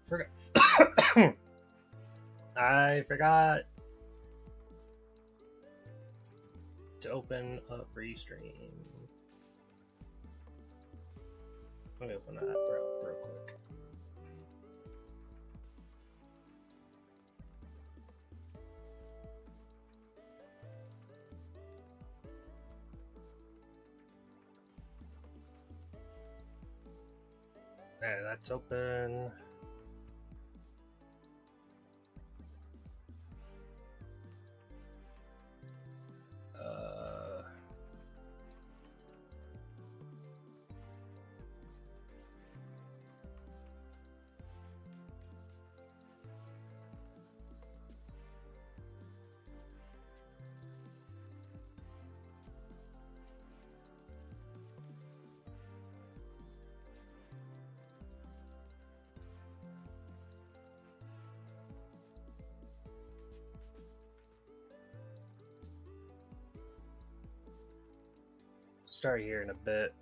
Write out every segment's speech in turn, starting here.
Forgot. I forgot to open up Restream. Let me open that real quick. Okay, that's open. Start here in a bit.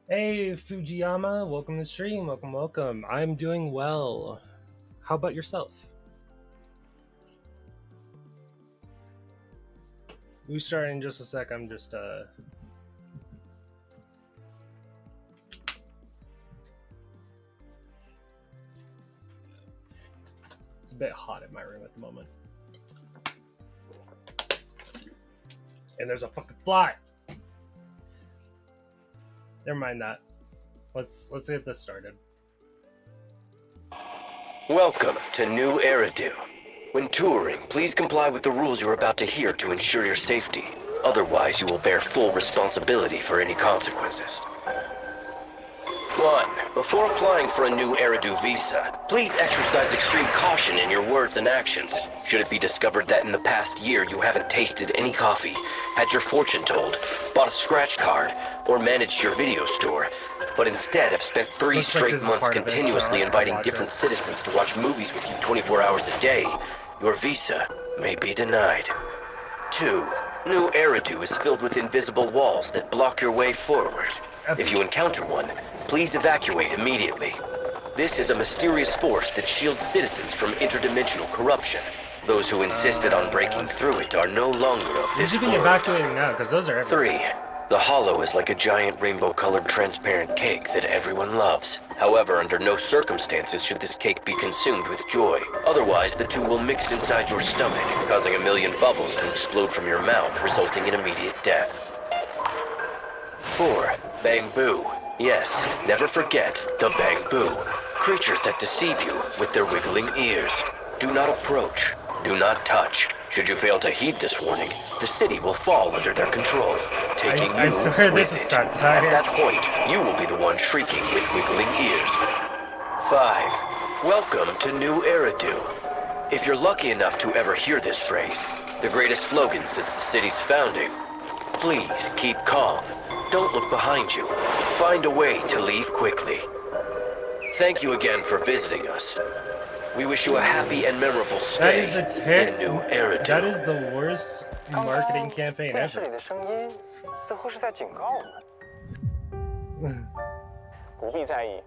Hey Fujiyama, welcome to the stream. Welcome. I'm doing well. How about yourself? We start in just a sec. I'm just it's a bit hot in my room at the moment. And there's a fucking fly. Never mind that. Let's get this started. Welcome to New Eridu. When touring, please comply with the rules you're about to hear to ensure your safety. Otherwise, you will bear full responsibility for any consequences. 1. Before applying for a New Eridu visa, please exercise extreme caution in your words and actions. Should it be discovered that in the past year you haven't tasted any coffee, had your fortune told, bought a scratch card, or managed your video store, but instead have spent 3 straight months continuously inviting different citizens to watch movies with you 24 hours a day, your visa may be denied. 2. New Eridu is filled with invisible walls that block your way forward. If you encounter one, please evacuate immediately. This is a mysterious force that shields citizens from interdimensional corruption. Those who insisted on breaking through it are no longer of this You should be world. evacuating now, because those are everywhere. 3. The hollow is like a giant rainbow-colored transparent cake that everyone loves. However, under no circumstances should this cake be consumed with joy. Otherwise, the two will mix inside your stomach, causing a million bubbles to explode from your mouth, resulting in immediate death. 4. Bang-boo. Yes, never forget the bang-boo. Creatures that deceive you with their wiggling ears. Do not approach. Do not touch. Should you fail to heed this warning, the city will fall under their control, taking I swear this is so tired. At that point, you will be the one shrieking with wiggling ears. 5. Welcome to New Eridu. If you're lucky enough to ever hear this phrase, the greatest slogan since the city's founding, please keep calm. Don't look behind you. Find a way to leave quickly. Thank you again for visiting us. We wish you a happy and memorable stay in New Eridu. That is the worst marketing campaign ever. 不必在意，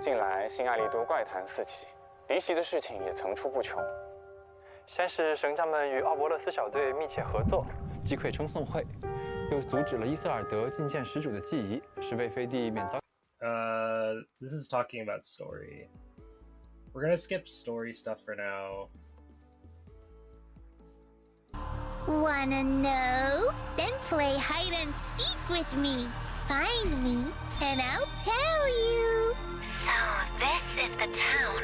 近来新爱丽都怪谈四起，离奇的事情也层出不穷。先是神将们与奥伯勒斯小队密切合作，击溃称颂会，又阻止了伊瑟尔德觐见始祖的祭仪，使魏飞帝免遭。This is talking about story. We're gonna skip story stuff for now. Wanna know? Then play hide and seek with me. Find me, and I'll tell you. So, this is the town.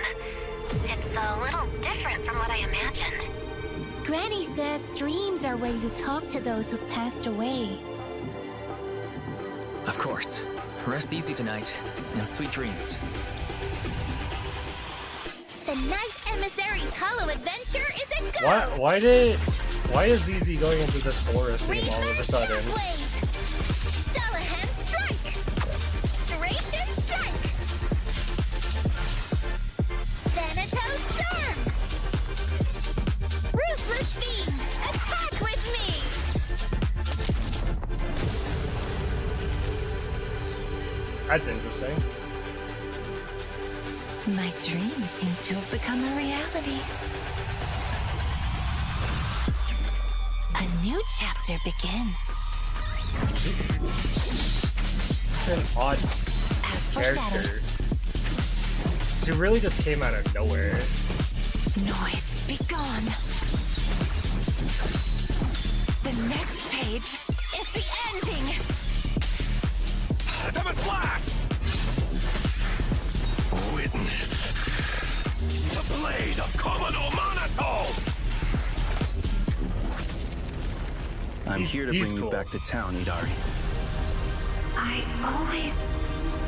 It's a little different from what I imagined. Granny says dreams are where you talk to those who've passed away. Of course. Rest easy tonight, and sweet dreams. The Night Emissary's hollow adventure is a go! Why is ZZ going into this forest theme all of a sudden? Dullahan strike! Duration strike! Thanatos storm! Ruthless fiend, attack with me! That's interesting. My dream seems to have become a reality. A new chapter begins. Such an odd As character. foreshadowed, She really just came out of nowhere. noise be gone. The next page is the ending. Witness the blade of Commodore Monaco! I'm here to he's bring cool. you back to town, Idari. I always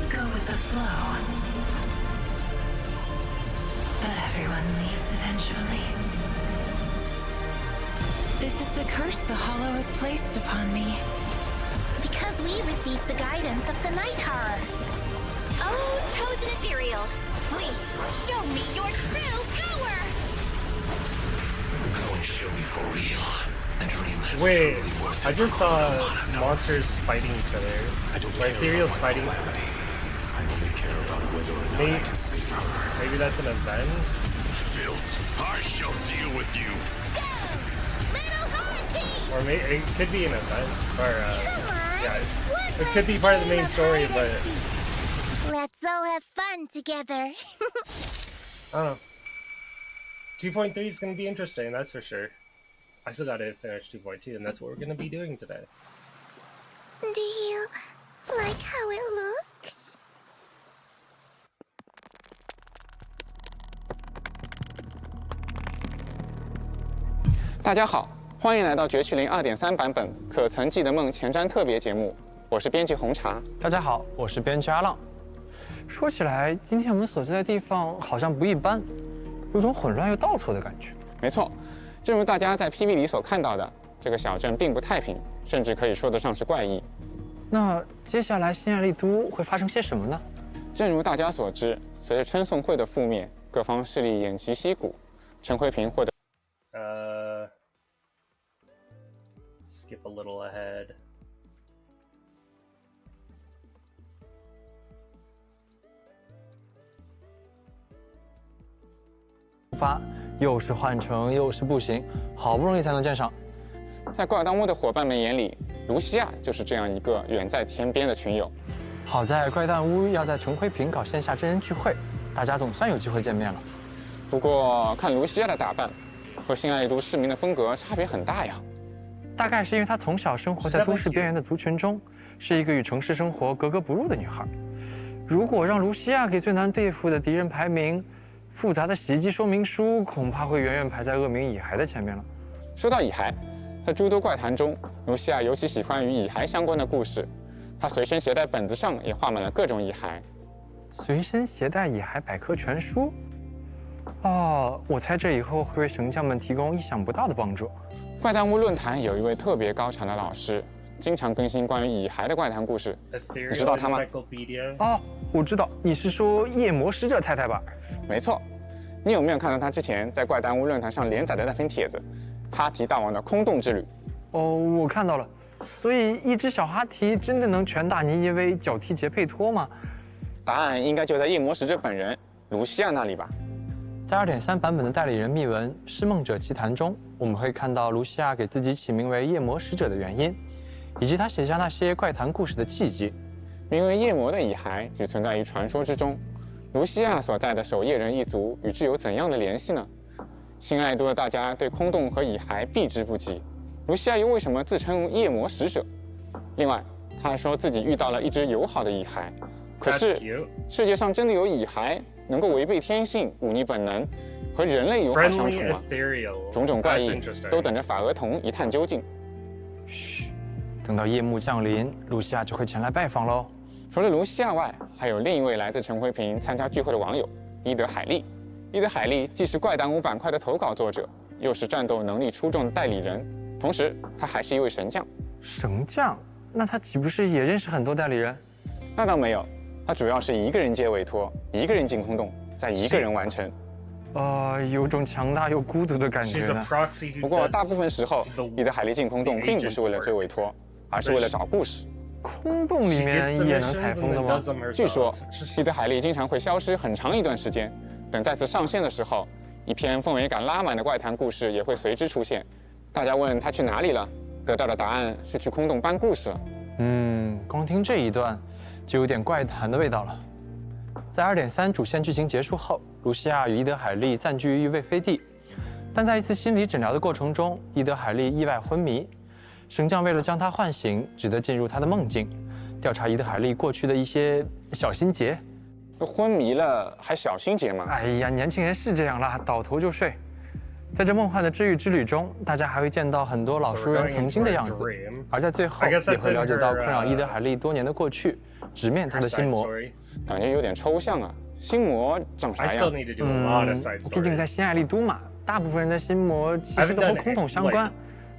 go with the flow. But everyone leaves eventually. This is the curse the Hollow has placed upon me. Because we received the guidance of the Night Horror. Oh, chosen ethereal, please show me your true power! Go and show me for real. A dream that's Wait, truly worth I it just for saw Monaco. monsters fighting each I other. don't Or care ethereals about my fighting. calamity. I only care about whether or not Maybe, I can save her. maybe that's an event? Filth, I shall deal with you. Go! Little Haunty! Or maybe it could be an event. Or, Come on! yeah. One It could be last part of the game main story, hide but and seek. Let's all have fun together. I don't know. 2.3 is going to be interesting, that's for sure. I still got to finish 2.2, and that's what we're going to be doing today. Do you like how it looks? 大家好，欢迎来到《绝区零2.3版本可曾记得梦前瞻特别节目》，我是编辑红茶。大家好，我是编辑阿浪。说起来，今天我们所在的地方好像不一般，有种混乱又倒错的感觉。没错，正如大家在 PV 里所看到的，这个小镇并不太平，甚至可以说得上是怪异。那接下来新爱丽都会发生些什么呢？正如大家所知，随着称颂会的覆灭，各方势力偃旗息鼓，陈辉平获得 Skip a little ahead. 发，又是换乘又是步行，好不容易才能见上。在怪盗屋的伙伴们眼里，卢西亚就是这样一个远在天边的群友。好在怪诞屋要在陈辉平搞线下真人聚会，大家总算有机会见面了。不过看卢西亚的打扮，和新爱丽都市民的风格差别很大呀。大概是因为她从小生活在都市边缘的族群中，是一个与城市生活格格不入的女孩。如果让卢西亚给最难对付的敌人排名，复杂的洗衣机说明书恐怕会远远排在恶名蚁孩的前面了。说到蚁孩，在诸多怪谈中，卢西亚尤其喜欢与蚁孩相关的故事。她随身携带本子上也画满了各种蚁孩。随身携带蚁孩百科全书。哦，我猜这以后会为神将们提供意想不到的帮助。怪谈屋论坛有一位特别高产的老师，经常更新关于蚁孩的怪谈故事。你知道他吗？ Encyclopedia. 哦，我知道，你是说夜魔使者太太吧？没错，你有没有看到他之前在怪谈屋论坛上连载的那篇帖子，哈提大王的空洞之旅？哦，我看到了，所以一只小哈提真的能拳打尼耶维，脚踢杰佩托吗？答案应该就在夜魔使者本人卢西亚那里吧。在2.3版本的代理人秘闻《失梦者奇谈》中，我们会看到卢西亚给自己起名为夜魔使者的原因，以及他写下那些怪谈故事的契机。名为夜魔的遗骸只存在于传说之中，卢西亚所在的守夜人一族与之有怎样的联系呢？新爱多的大家对空洞和遗骸避之不及，卢西亚又为什么自称夜魔使者？另外，他还说自己遇到了一只友好的遗骸，可是世界上真的有遗骸能够违背天性、忤逆本能，和人类友好相处吗？种种怪异都等着法额童一探究竟。嘘，等到夜幕降临，卢西亚就会前来拜访喽。除了卢西亚外，还有另一位来自陈辉平参加聚会的网友伊德海利。伊德海利既是怪档5板块的投稿作者，又是战斗能力出众的代理人，同时他还是一位神将。神将？那他岂不是也认识很多代理人？那倒没有，他主要是一个人接委托，一个人进空洞，再一个人完成。有种强大又孤独的感觉呢。不过大部分时候，伊德海利进空洞并不是为了追委托，而是为了找故事。空洞里面也能采风的吗？据说，伊德海利经常会消失很长一段时间，等再次上线的时候，一篇氛围感拉满的怪谈故事也会随之出现。大家问他去哪里了，得到的答案是去空洞搬故事了。光听这一段，就有点怪谈的味道了。在2.3主线剧情结束后，卢西亚与伊德海利暂居于魏飞地，但在一次心理诊疗的过程中，伊德海利意外昏迷。神将为了将他唤醒，只得进入他的梦境，调查伊德海利过去的一些小心结。都昏迷了还小心结吗？哎呀，年轻人是这样啦，倒头就睡。在这梦幻的治愈之旅中，大家还会见到很多老熟人曾经的样子，而在最后也会了解到困扰伊德海利多年的过去，直面他的心魔。感觉有点抽象啊，心魔长啥样？毕竟在新爱丽都嘛，大部分人的心魔其实都和空洞相关。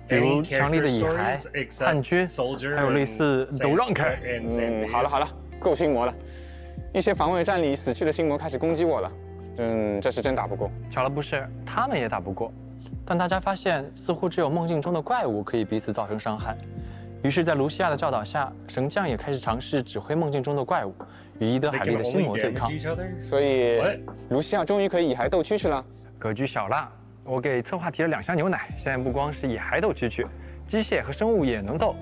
比如强力的蚁骸、叛军，还有类似都让开。好了，够心魔了。一些防卫战里死去的心魔开始攻击我了，这是真打不过。巧了不是，他们也打不过。但大家发现，似乎只有梦境中的怪物可以彼此造成伤害。于是，在卢西亚的教导下，神将也开始尝试指挥梦境中的怪物，与伊德海利的心魔对抗。所以，卢西亚终于可以蚁骸斗蛐蛐了。格局小了。我给策划提了2箱牛奶，现在不光是蚁骸斗蛐蛐，机械和生物也能斗。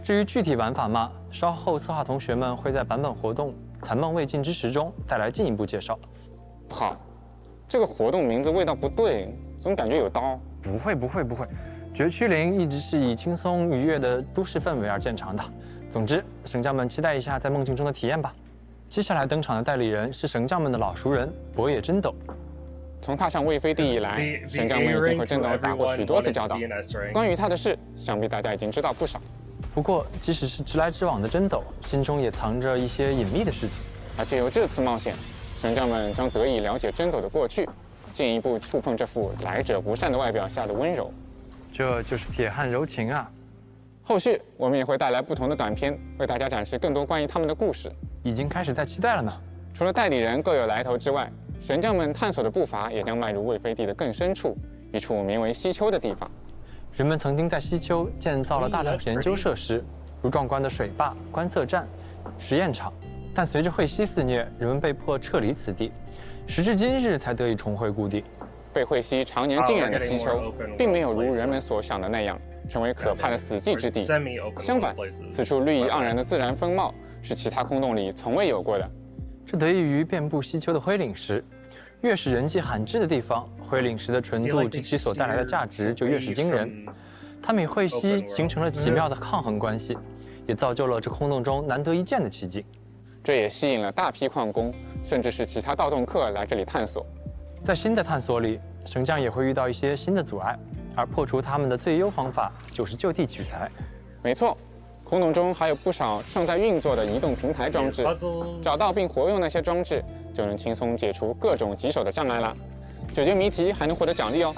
至于具体玩法嘛，稍后策划同学们会在版本活动《残梦未尽之时》中带来进一步介绍。不好，这个活动名字味道不对，总感觉有刀。不会，绝区零一直是以轻松愉悦的都市氛围而见长的。总之，神将们期待一下在梦境中的体验吧。接下来登场的代理人是神将们的老熟人博野真斗。从踏上魏飞地以来，神将们已经和真斗打过许多次交道。关于他的事，想必大家已经知道不少。不过，即使是直来直往的真斗，心中也藏着一些隐秘的事情。而借由这次冒险，神将们将得以了解真斗的过去，进一步触碰这副来者不善的外表下的温柔。这就是铁汉柔情啊！后续我们也会带来不同的短片，为大家展示更多关于他们的故事。已经开始在期待了呢。除了代理人各有来头之外，神将们探索的步伐也将迈入魏飞地的更深处，一处名为西丘的地方。人们曾经在西丘建造了大量研究设施，如壮观的水坝、观测站、实验场。但随着会西肆虐，人们被迫撤离此地，时至今日才得以重回故地。被会西常年浸染的西丘，并没有如人们所想的那样成为可怕的死寂之地。相反，此处绿意盎然的自然风貌是其他空洞里从未有过的。这得益于遍布西丘的灰岭石，越是人迹罕至的地方，灰岭石的纯度及其所带来的价值就越是惊人。它们与会西形成了奇妙的抗衡关系，也造就了这空洞中难得一见的奇迹。这也吸引了大批矿工，甚至是其他盗洞客来这里探索。在新的探索里，神将也会遇到一些新的阻碍，而破除他们的最优方法就是就地取材。没错。空洞中还有不少正在运作的移动平台装置，找到并活用那些装置，就能轻松解除各种棘手的障碍啦。解决谜题还能获得奖励哦。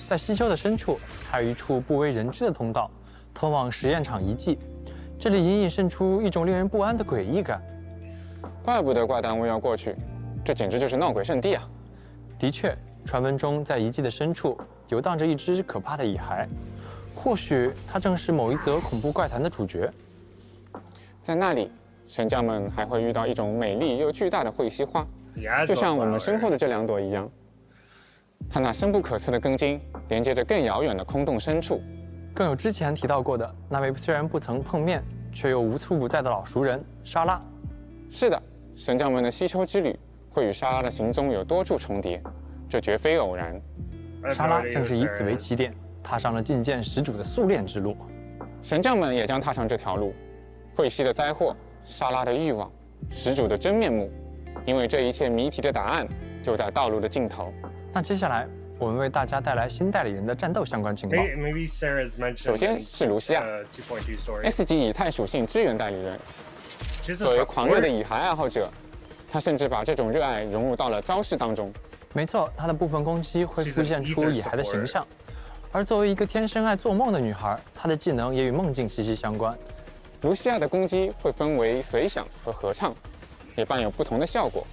在西丘的深处，还有一处不为人知的通道，通往实验场遗迹。这里隐隐渗出一种令人不安的诡异感。怪不得怪单位要过去，这简直就是闹鬼圣地啊！的确，传闻中在遗迹的深处游荡着一只可怕的蚁骸。或许她正是某一则恐怖怪谈的主角。在那里，神将们还会遇到一种美丽又巨大的彗蜥花，就像我们身后的这2朵一样。它那深不可测的根茎连接着更遥远的空洞深处。更有之前提到过的那位虽然不曾碰面，却又无处不在的老熟人莎拉。是的，神将们的西丘之旅会与莎拉的行踪有多处重叠，这绝非偶然。莎拉正是以此为起点，踏上了觐见始祖的宿练之路。神将们也将踏上这条路。彗蜥的灾祸，莎拉的欲望，始祖的真面目，因为这一切谜题的答案就在道路的尽头。那接下来，我们为大家带来新代理人的战斗相关情报。首先是卢西亚，S 级以太属性支援代理人。作为狂热的蚁孩爱好者，他甚至把这种热爱融入到了招式当中。没错，他的部分攻击会凸显出蚁孩的形象。而作为一个天生爱做梦的女孩，她的技能也与梦境息息相关。卢西亚的攻击会分为随想和合唱，也伴有不同的效果。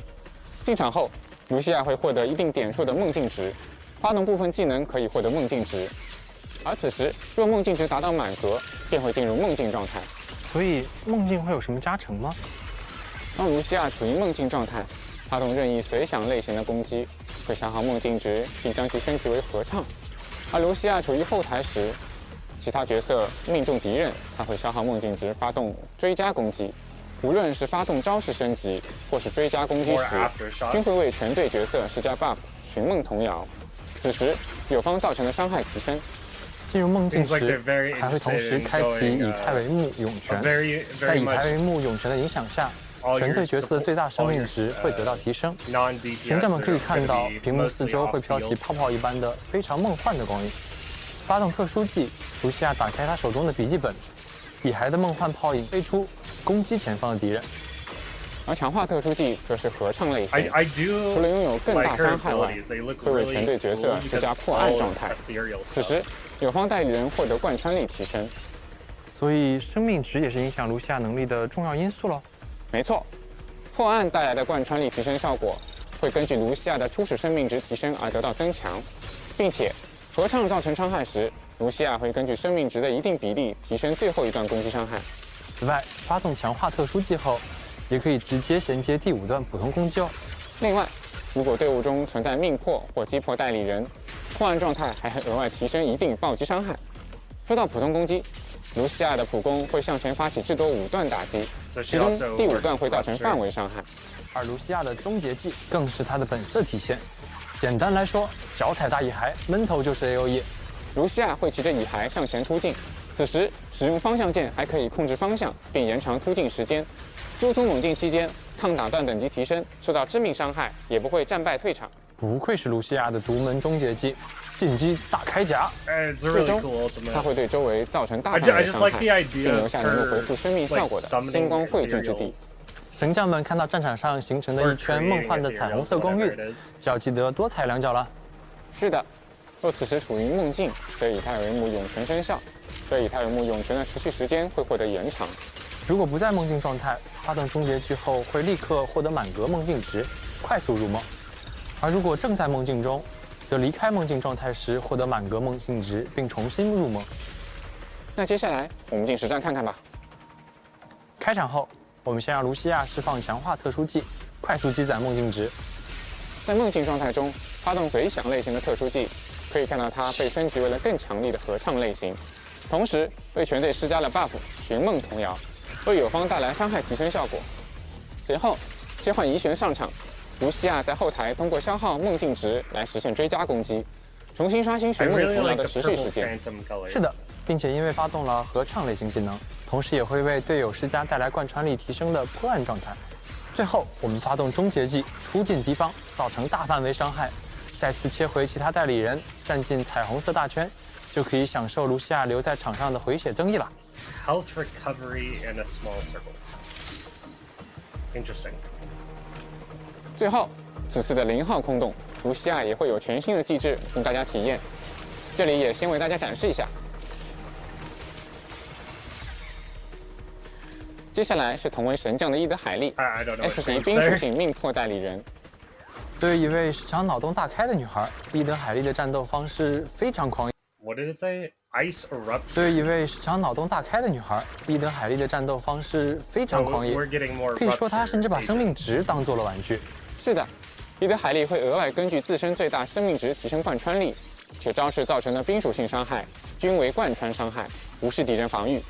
进场后，卢西亚会获得一定点数的梦境值，发动部分技能可以获得梦境值。而此时，若梦境值达到满格，便会进入梦境状态。所以，梦境会有什么加成吗？当卢西亚处于梦境状态，发动任意随想类型的攻击，会消耗梦境值，并将其升级为合唱。而卢西亚处于后台时，其他角色命中敌人，他会消耗梦境值发动追加攻击。无论是发动招式升级，或是追加攻击时，均会为全队角色施加 buff， 寻梦童谣。此时，友方造成的伤害提升。进入梦境时，还会同时开启以太为目涌泉。在以太为目涌泉的影响下，全队角色的最大生命值会得到提升。神将们可以看到，屏幕四周会飘起泡泡一般的非常梦幻的光晕。发动特殊技，卢西亚打开他手中的笔记本，蚁孩的梦幻泡影飞出，攻击前方的敌人。而强化特殊技则是合唱类型，除了拥有更大伤害外，会为全队角色施加破案状态。此时，友方代理人获得贯穿力提升。所以，生命值也是影响卢西亚能力的重要因素喽。没错，破案带来的贯穿力提升效果，会根据卢西亚的初始生命值提升而得到增强，并且合唱造成伤害时，卢西亚会根据生命值的一定比例提升最后一段攻击伤害。此外，发动强化特殊技后，也可以直接衔接第5段普通攻击哦。另外，如果队伍中存在命破或击破代理人，破案状态还会额外提升一定暴击伤害。说到普通攻击，卢西亚的普攻会向前发起至多5段打击，其中第5段会造成范围伤害。而卢西亚的终结技更是他的本色体现。简单来说，脚踩大蚁孩，闷头就是 AOE。卢西亚会骑着蚁孩向前突进，此时使用方向键还可以控制方向，并延长突进时间。中途猛进期间，抗打断等级提升，受到致命伤害也不会战败退场。不愧是卢西亚的独门终结技，进击大开甲。最终，它会对周围造成大范围伤害，并留下能够回复生命效果的星光汇聚之地。神将们看到战场上形成的一圈梦幻的彩虹色光晕，就要记得多踩2脚了。是的，若此时处于梦境，则以太为目涌泉生效，这以太为目涌泉的持续时间会获得延长。如果不在梦境状态，发动终结技后会立刻获得满格梦境值，快速入梦；而如果正在梦境中，则离开梦境状态时获得满格梦境值，并重新入梦。那接下来我们进实战看看吧。开场后，我们先让卢西亚释放强化特殊技，快速积攒梦境值。在梦境状态中，发动随想类型的特殊技，可以看到它被升级为了更强力的合唱类型，同时为全队施加了 buff 寻梦童谣，为友方带来伤害提升效果。随后切换移旋上场，卢西亚在后台通过消耗梦境值来实现追加攻击，重新刷新寻梦童谣的持续时间。是的，并且因为发动了合唱类型技能，同时也会为队友施加带来贯穿力提升的破案状态。最后，我们发动终结技，突进敌方，造成大范围伤害，再次切回其他代理人，站进彩虹色大圈，就可以享受卢西亚留在场上的回血增益了。Health recovery in a small circle. Interesting. 最后，此次的0号空洞，卢西亚也会有全新的机制供大家体验。这里也先为大家展示一下。接下来是同为神将的伊德海莉 ，S 级冰属性命破代理人。作为一位时常脑洞大开的女孩，伊德海莉的战斗方式非常狂野。What did it say? Ice eruption. 对于一位时常脑洞大开的女孩，伊德海莉的战斗方式非常 So 狂野， we're getting more 可以说她 rupture 甚至把生命 agents. 值当做了玩具。是的，伊德海莉会额外根据自身最大生命值提升贯穿力，且招式造成的冰属性伤害均为贯穿伤害，无视敌人防御。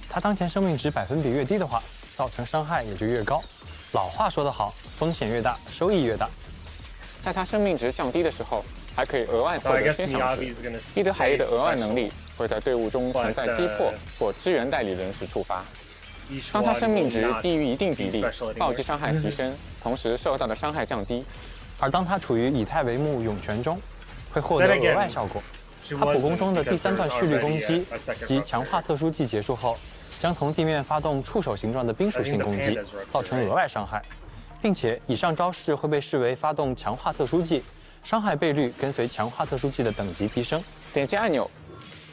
她当前生命值百分比越低的话，造成伤害也就越高。老话说得好，风险越大，收益越大。在她生命值降低的时候，还可以额外 So 获 I 得 guess 悬赏值。 Miyabi's gonna 伊德海莉的 stay 额外 special. 能力会在队伍中存在击破或支援代理人时触发。 Each 当他 one 生命 will 值 not 低于一定比例 be special，anymore 暴击伤害提升，同时受到的伤害降低。而当她处于以太为幕涌泉中，会获得 Then again，额外效果。 She 她普攻 wasn't 中的第 because 3 there 段 was 蓄力 already 攻击 a second 及 rupture. 强化特殊技结束后，将从地面发动触手形状的冰属性攻 I think 击 the pandas rupture，造成额外伤害，并且以上招式会被视为发动强化特殊技，伤害倍率跟随强化特殊技的等级提升。点击按钮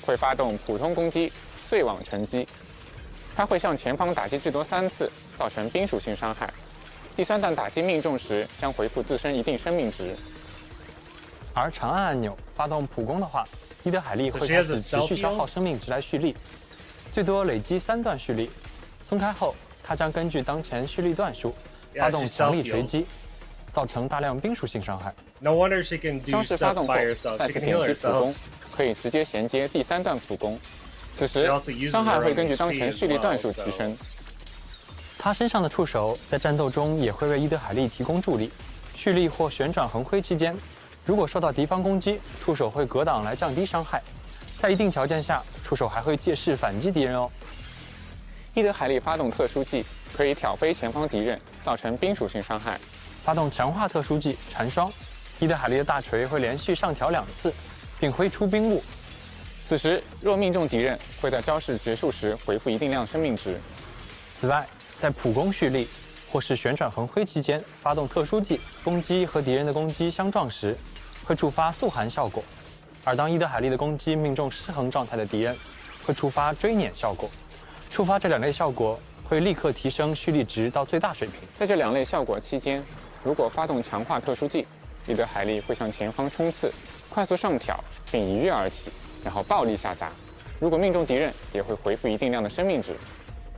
会发动普通攻击碎网沉击，它会向前方打击至多3次，造成冰属性伤害。第3段打击命中时将回复自身一定生命值。而长按按钮发动普攻的话，伊德海莉 So 会 she 开 has a 始持续 self-heal？消耗生命值来蓄力，最多累积3段蓄力。松开后，她将根据当前蓄力段数 Yeah，发动 she 强力 self-heals 锤击，造成大量冰属性伤害。 No wonder she can do 招式发 stuff 动后 by herself. 再 She 次 can 点 heal 击普攻 herself.，可以直接衔接第3段普攻。此时 She also uses 伤害 her 会 own 根据当 HP 前 as 蓄力段数 well，提升。她身上的触手在战斗中也会为伊德海莉提供助力。蓄力或旋转横挥期间，如果受到敌方攻击，触手会格挡来降低伤害。在一定条件下，触手还会借势反击敌人哦。伊德海莉发动特殊技，可以挑飞前方敌人，造成冰属性伤害。发动强化特殊技缠霜，伊德海莉的大锤会连续上挑2次，并挥出冰雾。此时若命中敌人，会在招式结束时回复一定量生命值。此外，在普攻蓄力或是旋转横挥期间发动特殊技，攻击和敌人的攻击相撞时，会触发速寒效果。而当伊德海莉的攻击命中失衡状态的敌人，会触发追碾效果。触发这2类效果会立刻提升蓄力值到最大水平。在这2类效果期间，如果发动强化特殊技，伊德海莉会向前方冲刺，快速上挑，并一跃而起，然后暴力下砸。如果命中敌人，也会回复一定量的生命值。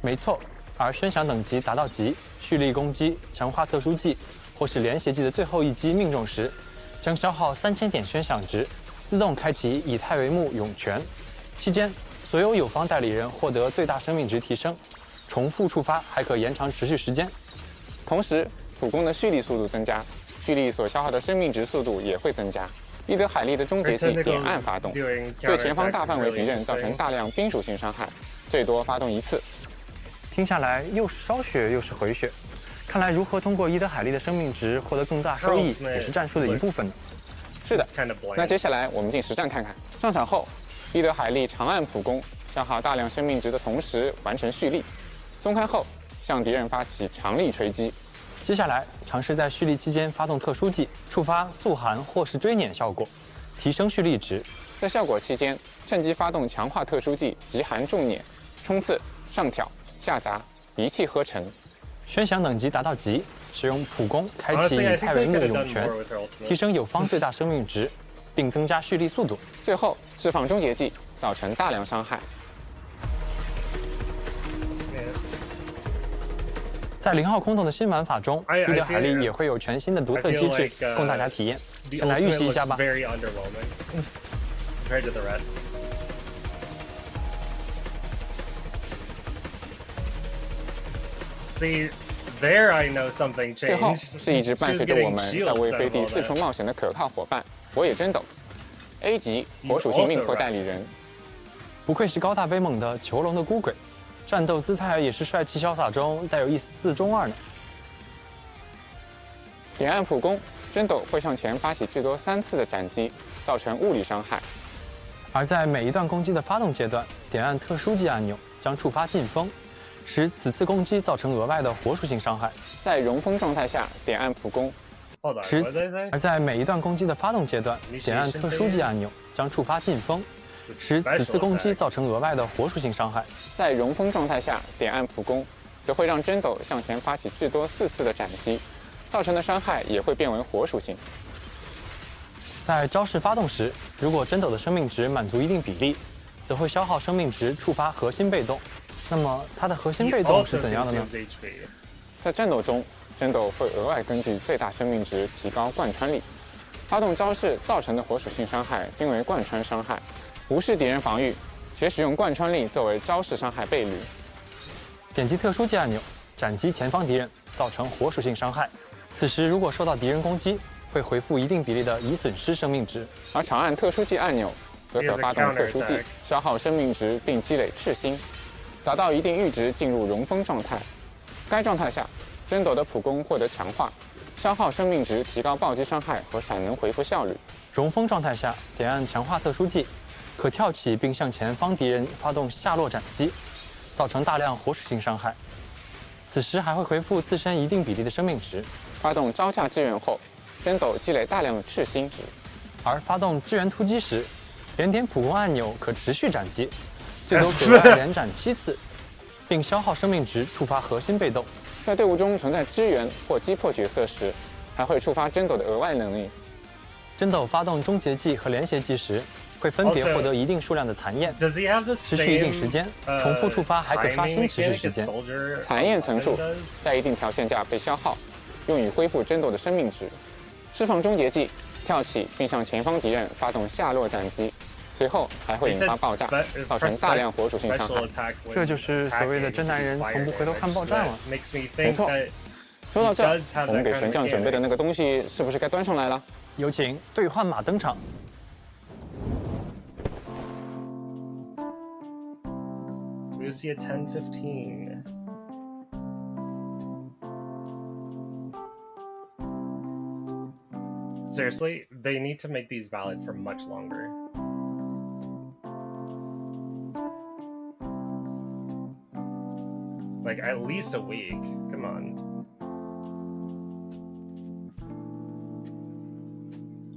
没错，而宣享等级达到极，蓄力攻击、强化特殊技或是连携技的最后一击命中时，将消耗3000点宣享值，自动开启以太为幕涌泉。期间，所有友方代理人获得最大生命值提升，重复触发还可延长持续时间。同时，普攻的蓄力速度增加，蓄力所消耗的生命值速度也会增加。伊德海莉的终结技点按发动，对前方大范围敌人造成大量冰属性伤害，最多发动1次。听下来又是烧血又是回血，看来如何通过伊德海莉的生命值获得更大收益也是战术的一部分呢。是的， Kind of bland. 那接下来我们进实战看看。上场后，伊德海莉长按普攻，消耗大量生命值的同时完成蓄力。松开后，向敌人发起长力锤击。接下来尝试在蓄力期间发动特殊技，触发速寒或是追碾效果，提升蓄力值。在效果期间，趁机发动强化特殊技极寒重碾、冲刺、上挑、下砸、一气呵成。宣享等级达到极，使用普攻开启 Honestly, I 以 think 太 they 为幕 could have 涌 done 泉 more，with her ultimate. 提升友方最大生命值，并增加蓄力速度。最后释放终结技，造成大量伤害。在0号空洞的新玩法中， I 伊德海莉 feel- 也会有全新的独 I 特 feel 机制 like 供大家体验， The 先来预 ultimate 习一下 looks 吧。 very underwhelming compared to the rest. See, there I know something 最后 changed. 是一直伴 She 随 was 着我 getting 们 shields 在为 out 飞 of 地 all 四处 that. 冒险的可靠伙伴火野真斗 ，A 级火属性命托代理人。不愧是高大威猛的囚笼的孤鬼，战斗姿态也是帅气潇洒中带有一丝中二呢。点按普攻，真斗会向前发起至多3次的斩击，造成物理伤害。而在每一段攻击的发动阶段，点按特殊技按钮将触发劲风，使此次攻击造成额外的火属性伤害。在融风状态下点按普攻， Hold on, 使 what did I 而 say? 在每一段攻击的发动阶段，点按特殊技按钮将触发劲风，使此次攻击造成额外的火属性伤害。在融风状态下点按普攻，则会让真斗向前发起至多4次的斩击，造成的伤害也会变为火属性。在招式发动时，如果真斗的生命值满足一定比例，则会消耗生命值触发核心被动。那么它的核心被动是怎样的呢？在战斗中，真斗会额外根据最大生命值提高贯穿力，发动招式造成的火属性伤害均为贯穿伤害，无视敌人防御，且使用贯穿力作为招式伤害倍率。点击特殊技按钮，斩击前方敌人，造成火属性伤害。此时如果受到敌人攻击，会回复一定比例的已损失生命值。而长按特殊技按钮，则可发动特殊技，消耗生命值并积累赤心，达到一定阈值进入熔封状态。该状态下，真斗的普攻获得强化，消耗生命值提高暴击伤害和闪能回复效率。熔封状态下，点按强化特殊技，可跳起并向前方敌人发动下落斩击，造成大量火属性伤害。此时还会回复自身一定比例的生命值。发动招架支援后，真斗积累大量的赤心值。而发动支援突击时，连点普攻按钮可持续斩击，最多可外连斩7次，并消耗生命值触发核心被动。在队伍中存在支援或击破角色时，还会触发真斗的额外能力。真斗发动终结技和连携技时，会分别获得一定数量的残焰，持续一定时间，重复触发还可刷新持续时间。残焰层数在一定条件下被消耗，用于恢复真斗的生命值。释放终结技，跳起并向前方敌人发动下落斩击，随后还会引发爆炸，造成大量火属性伤害。这就是所谓的真男人从不回头看爆炸了。没错。说到这，我们给神将准备的那个东西是不是该端上来了？有请兑换码登场。We'll see at 10:15. Seriously, they need to make these valid for much longer. Like, at least a week. Come on.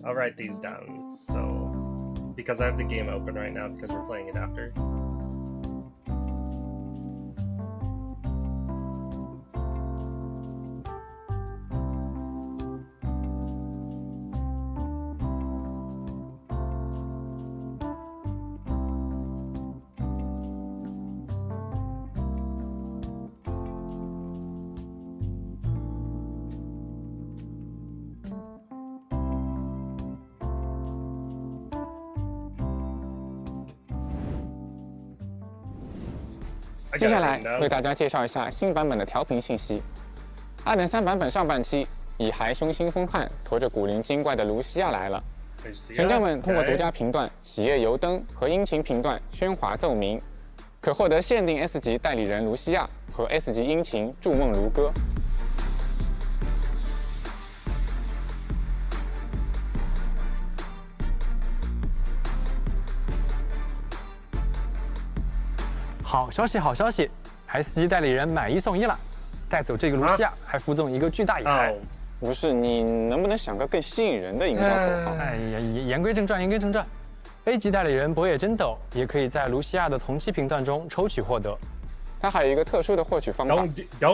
I'll write these down, so... Because I have the game open right now, because we're playing it after. I 接 got 下 it 来 now. 为大家介绍一下新版本的调频信息。2.3版本上半期，以还凶腥风悍、驮着古灵精怪的卢西亚来了。神将们通过独家频段、企业油灯和殷勤频段喧哗奏鸣，可获得限定 S 级代理人卢西亚和 S 级殷勤筑梦如歌。好消息，好消息 ！S 级代理人买1送1了，带走这个卢西亚，还附赠一个巨大野牌。不是，你能不能想个更吸引人的营销口号？哎呀，言归正传，言归正传。A 级代理人博野真斗也可以在卢西亚的同期频段中抽取获得。它还有一个特殊的获取方法，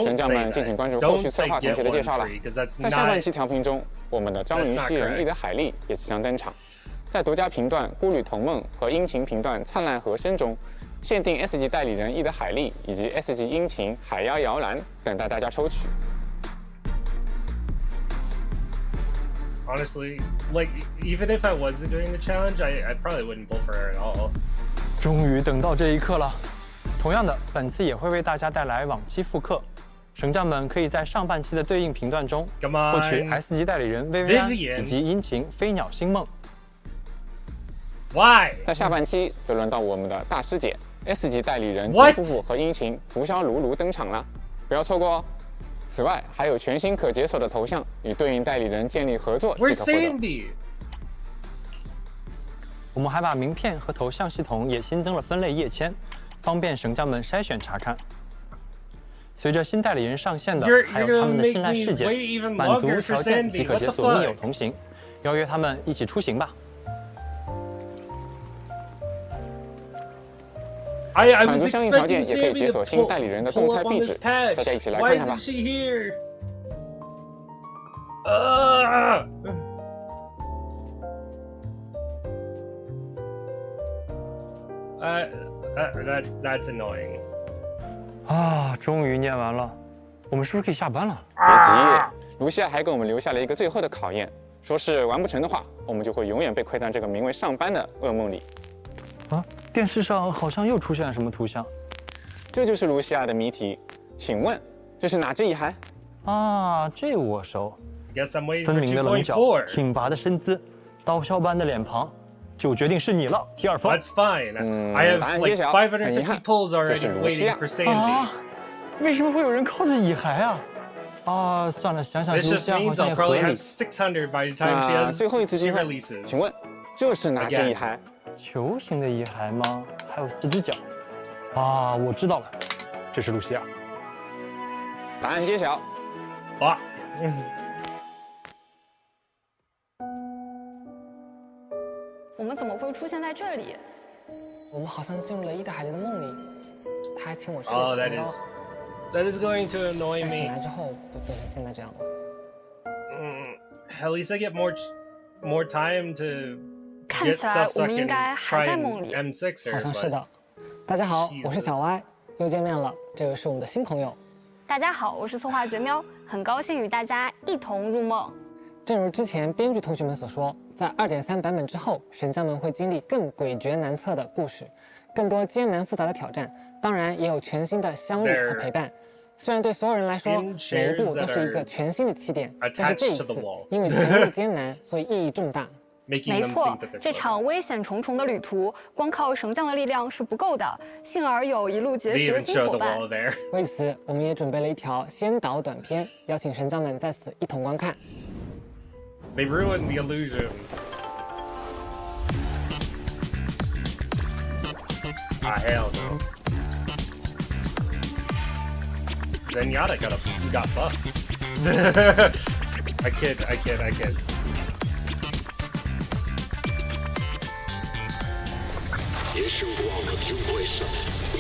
神将们敬请关注后续策划同学的介绍了。在下半期调频中，我们的章鱼吸人伊德海莉也即将登场。在独家频段孤旅同梦和殷勤频段灿烂和声中，限定 S 级代理人伊德海莉以及 S 级殷勤海妖摇篮等待大家抽取。Honestly, like, even if I wasn't doing the challenge, I probably wouldn't pull for her at all. 终于等到这一刻了。同样的，本次也会为大家带来往期复刻。神将们可以在上半期的对应频段中获取 S 级代理人薇薇安以及殷勤飞鸟星梦。Why？ 在下半期则轮到我们的大师姐 S 级代理人金夫妇和殷勤浮销卢卢登场了，不要错过哦。此外，还有全新可解锁的头像，与对应代理人建立合作即可获得。我们还把名片和头像系统也新增了分类页签，方便神将们筛选查看。随着新代理人上线的，还有他们的信赖事件，满足条件即可解锁密友同行，邀约他们一起出行吧。满足相应条件，也可以解锁新代理人的动态壁纸，大家一起来看看吧。That's annoying. 啊，终于念完了，我们是不是可以下班了？别急，卢西亚还给我们留下了一个最后的考验，说是完不成的话，我们就会永远被困在这个名为上班的噩梦里。啊，电视上好像又出现了什么图像？这就是卢西亚的谜题，请问这是哪只遗骸？啊，这我熟。 Guess I'm waiting 分 for 明的棱角， 2.4. 挺拔的身姿，刀削般的脸庞，就决定是你了，提尔峰。 That's fine. I have 答案 like 揭晓， 550 很遗憾， pulls 这 already 是卢西 waiting 亚。 for Sandy. 啊，为什么会有人靠着遗骸啊？啊，算了，想想 This 卢 just 西亚好 means 像 I'll 也合 probably 理 have。600 by the time she 那 has 最后一次 she 机会， releases. 请问这是哪只遗骸？球形的遗骸吗？还有4只脚。啊，我知道了，这是露西亚。答案揭晓。 Fuck. 我们怎么会出现在这里？我们好像进入了伊德海莉的梦里，他还请我吃 Oh, 蛋 that 糕。 is going to annoy 但醒 me. 来之后就变成现在这样了。At least I get more time to 看 get 起来 stuff 我 so I 们应 can 该还 try 在 and 梦里。 M6 her. 好像是 but- 的。大家好，我是小 Jesus 歪，又见面了。这位是我们的新朋友。大家好，我是策划绝喵，很高兴与大家一同入梦。正如之前编剧同学们所说，在2.3版本之后，神将们会经历更诡谲难测的故事，更多艰难复杂的挑战，当然也有全新的相遇和陪伴。虽然对所有人来说， In 每一步 chairs 都是一个 that are 全新的起点，但是这一 attached to 次 the wall. 因为前路艰难，所以意义重大。 Making 没 them 错 think that，they're 这 floating. 场危险重重的旅途，光靠绳匠的力量是不够的，幸而有一路结 They 识的 even 新 show 伙 the 伴 wall。there. 为此，我们也准备了一条先导短片，邀请神将们在此一同观看。 They ruined the illusion. Ah, hell no. Zenyatta got buffed. I kid. 也许忘了就为什么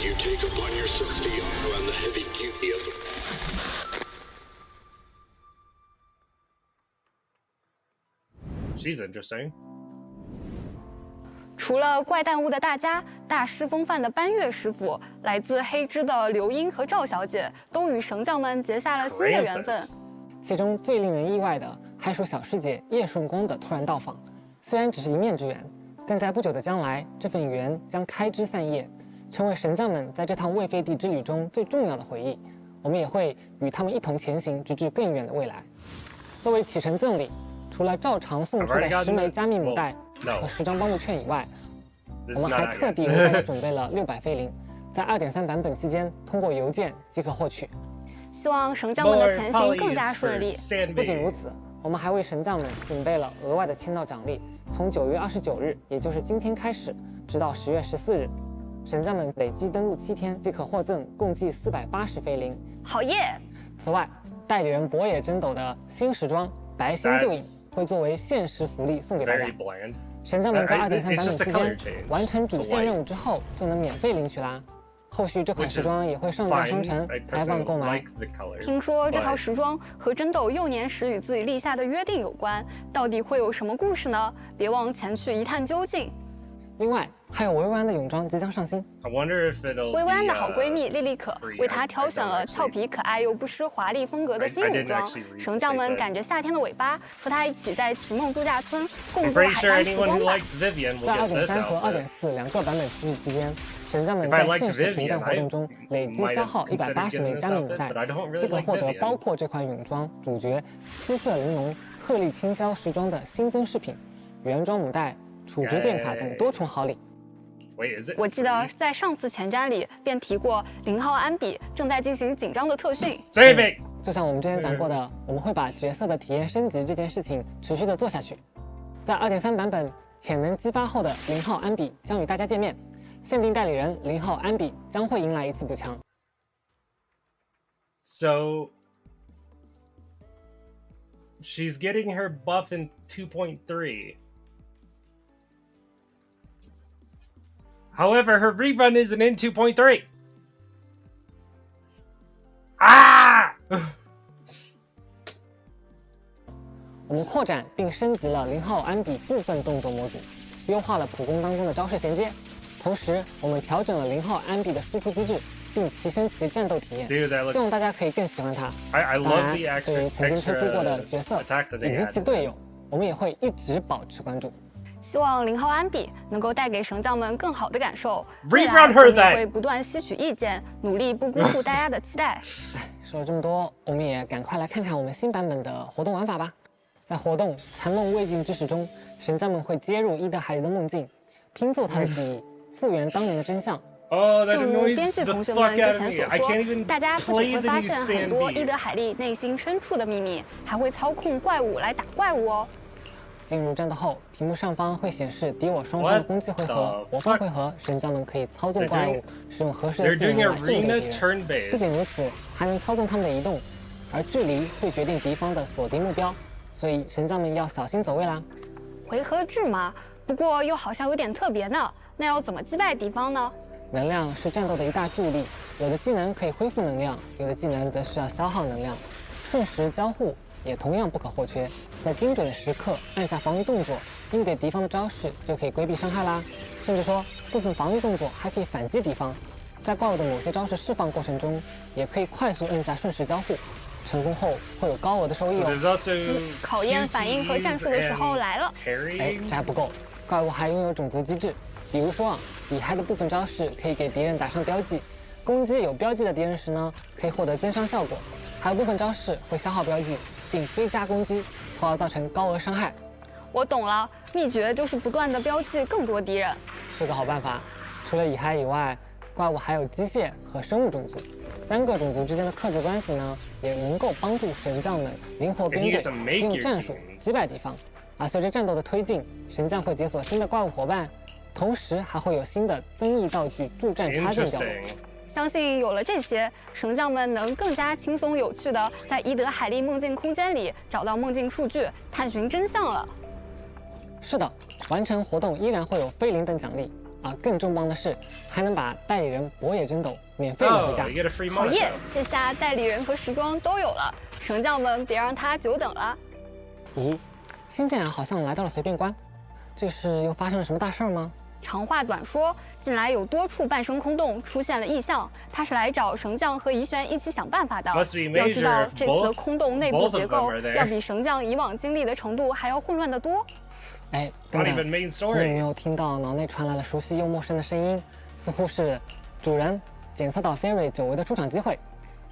you take upon yourself the honor and the heavy duty of She's interesting. 除了怪诞物的大家、大师风范的班月师傅，来自黑之的刘英和赵小姐，都与绳匠们结下了新的缘分。 Krampus. 其中最令人意外的，还属小师姐叶顺宫的突然到访。虽然只是一面之缘，但在不久的将来，这份缘将开枝散叶，成为神将们在这趟未废帝之旅中最重要的回忆。我们也会与他们一同前行，直至更远的未来。作为启程赠礼，除了照常送出的10枚加密母带和10张帮助券以外，我们还特地为大家准备了600菲林，在2.3版本期间通过邮件即可获取。希望绳匠们的前行更加顺利。不仅如此，我们还为神将们准备了额外的签到奖励，从9月29日，也就是今天开始，直到10月14日，神将们累计登录7天即可获赠共计480菲林。好耶！此外，代理人博野真斗的新时装白新旧影会作为限时福利送给大家。神将们在2.3版本期间完成主线任务之后，就能免费领取啦。后续这款时装也会上架商城，开放购买。听说这套时装和真斗幼年时与自己立下的约定有关，到底会有什么故事呢？别忘前去一探究竟。另外，还有维维安的泳装即将上新。薇薇安的好闺蜜莉莉可为她挑选了俏皮可爱又不失华丽风格的新泳装。绳匠们赶着夏天的尾巴，和她一起在奇梦度假村共度海滩时光吧。在2.3和2.4两个版本出日期间，神将们在限时评战活动中累计消耗180枚加密母带，即可获得包括这款泳装主角七色玲珑、鹤立清霄时装的新增饰品、原装母带、储值电卡等多重好礼。我记得在上次前瞻里便提过，0号安比正在进行紧张的特训。就像我们之前讲过的，我们会把角色的体验升级这件事情持续的做下去。在2.3版本潜能激发后的0号安比将与大家见面，限定代理人0号安比将会迎来一次补强。So she's getting her buff in 2.3. However, her rerun isn't in 2.3. Ah! 我们扩展并升级了0号安比部分动作模组，优化了普攻当中的招式衔接，同时，我们调整了0号anby的输出机制，并提升其战斗体验。希望大家可以更喜欢它。当然，对于曾经推出过的角色以及其队友，我们也会一直保持关注。希望0号anby能够带给神将们更好的感受。 Read 未来 on her 我们 then 也会不断吸取意见，努力不辜负大家的期待。说了这么多，我们也赶快来看看我们新版本的活动玩法吧。在活动残梦未尽之时中，神将们会接入伊德海莉的梦境，拼凑他的记忆，复原当年的真相。that 正如 annoys 编剧 the 同学 fuck 们之 out of 前 me. 所 I can't 说， even 大家不 play 仅会 the 发 new 现很多 Sandy. 伊德海莉内心深处的秘密，还会操控怪物来打怪物哦。进入战斗后，屏幕上方会显示敌我双方的攻击回合、活方回合，神将们可以操纵怪物，使用合适的技能来应对敌人。不仅如此，还能操纵他们的移动，而距离会决定敌方的锁定目标，所以神将们要小心走位啦。回合制嘛，不过又好像有点特别呢。那要怎么击败敌方呢？能量是战斗的一大助力，有的技能可以恢复能量，有的技能则需要消耗能量。瞬时交互也同样不可或缺，在精准的时刻按下防御动作，应对敌方的招式就可以规避伤害啦。甚至说，部分防御动作还可以反击敌方。在怪物的某些招式释放过程中，也可以快速按下瞬时交互，成功后会有高额的收益哦。考验反应和战术的时候来了。哎，这还不够，怪物还拥有种族机制，比如说蚁嗨的部分招式可以给敌人打上标记，攻击有标记的敌人时呢，可以获得增伤效果。还有部分招式会消耗标记，并追加攻击，从而造成高额伤害。我懂了，秘诀就是不断的标记更多敌人，是个好办法。除了蚁嗨以外，怪物还有机械和生物种族，3个种族之间的克制关系呢，也能够帮助神将们灵活编队，运用战术击败敌方。而随着战斗的推进，神将会解锁新的怪物伙伴，同时还会有新的增益道具助战插件掉落。相信有了这些，神将们能更加轻松有趣的在伊德海莉梦境空间里找到梦境数据，探寻真相了。是的，完成活动依然会有非0等奖励，而更重磅的是，还能把代理人博野真斗免费领回家。好耶！这下代理人和时装都有了，神将们别让他久等了。咦，新建好像来到了随便关，这是又发生了什么大事儿吗？长话短说，近来有多处半生空洞出现了异象，他是来找神将和怡璇一起想办法的。要知道，这次空洞内部结构要比神将以往经历的程度还要混乱得多。哎，等等，你有没有听到脑内传来了熟悉又陌生的声音？似乎是主人检测到 Fairy 久违的出场机会。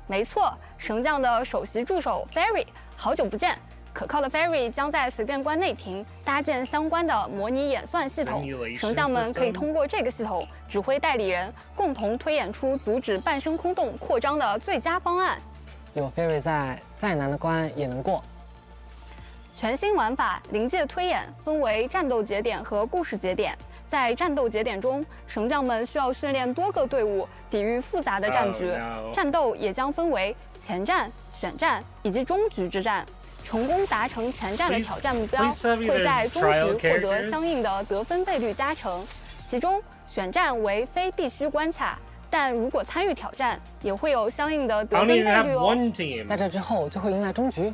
没错，神将的首席助手 Fairy， 好久不见。可靠的 Fairy 将在随便关内廷搭建相关的模拟演算系统，神将们可以通过这个系统指挥代理人，共同推演出阻止半生空洞扩张的最佳方案。有 Fairy 在，再难的关也能过。全新玩法临界推演分为战斗节点和故事节点。在战斗节点中，神将们需要训练多个队伍，抵御复杂的战局。战斗也将分为前战、选战以及终局之战。成功达成前战的挑战目标，会在终局获得相应的得分倍率加成。其中，选战为非必须关卡，但如果参与挑战，也会有相应的得分倍率哦。在这之后就会迎来终局。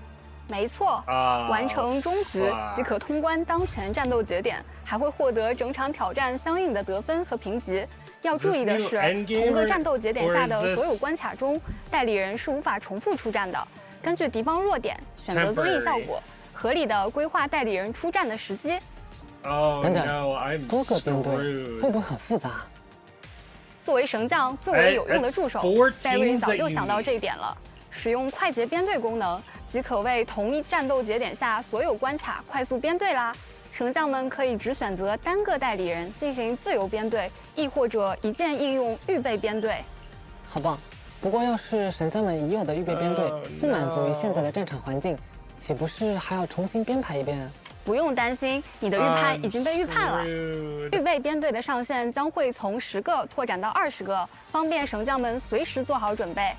没错，完成终局即可通关当前战斗节点，还会获得整场挑战相应的得分和评级。要注意的是，同个战斗节点下的所有关卡中，代理人是无法重复出战的。根据敌方弱点选择增益效果，合理的规划代理人出战的时机。等等，多个编队会不会很复杂？作为神将最为有用的助手 ，Barry 早就想到这一点了。使用快捷编队功能，即可为同一战斗节点下所有关卡快速编队啦。神将们可以只选择单个代理人进行自由编队，亦或者一键应用预备编队。好棒！不过，要是神将们已有的预备编队不满足于现在的战场环境，岂不是还要重新编排一遍？不用担心，你的预判已经被预判了。预备编队的上限将会从10个拓展到20个，方便神将们随时做好准备。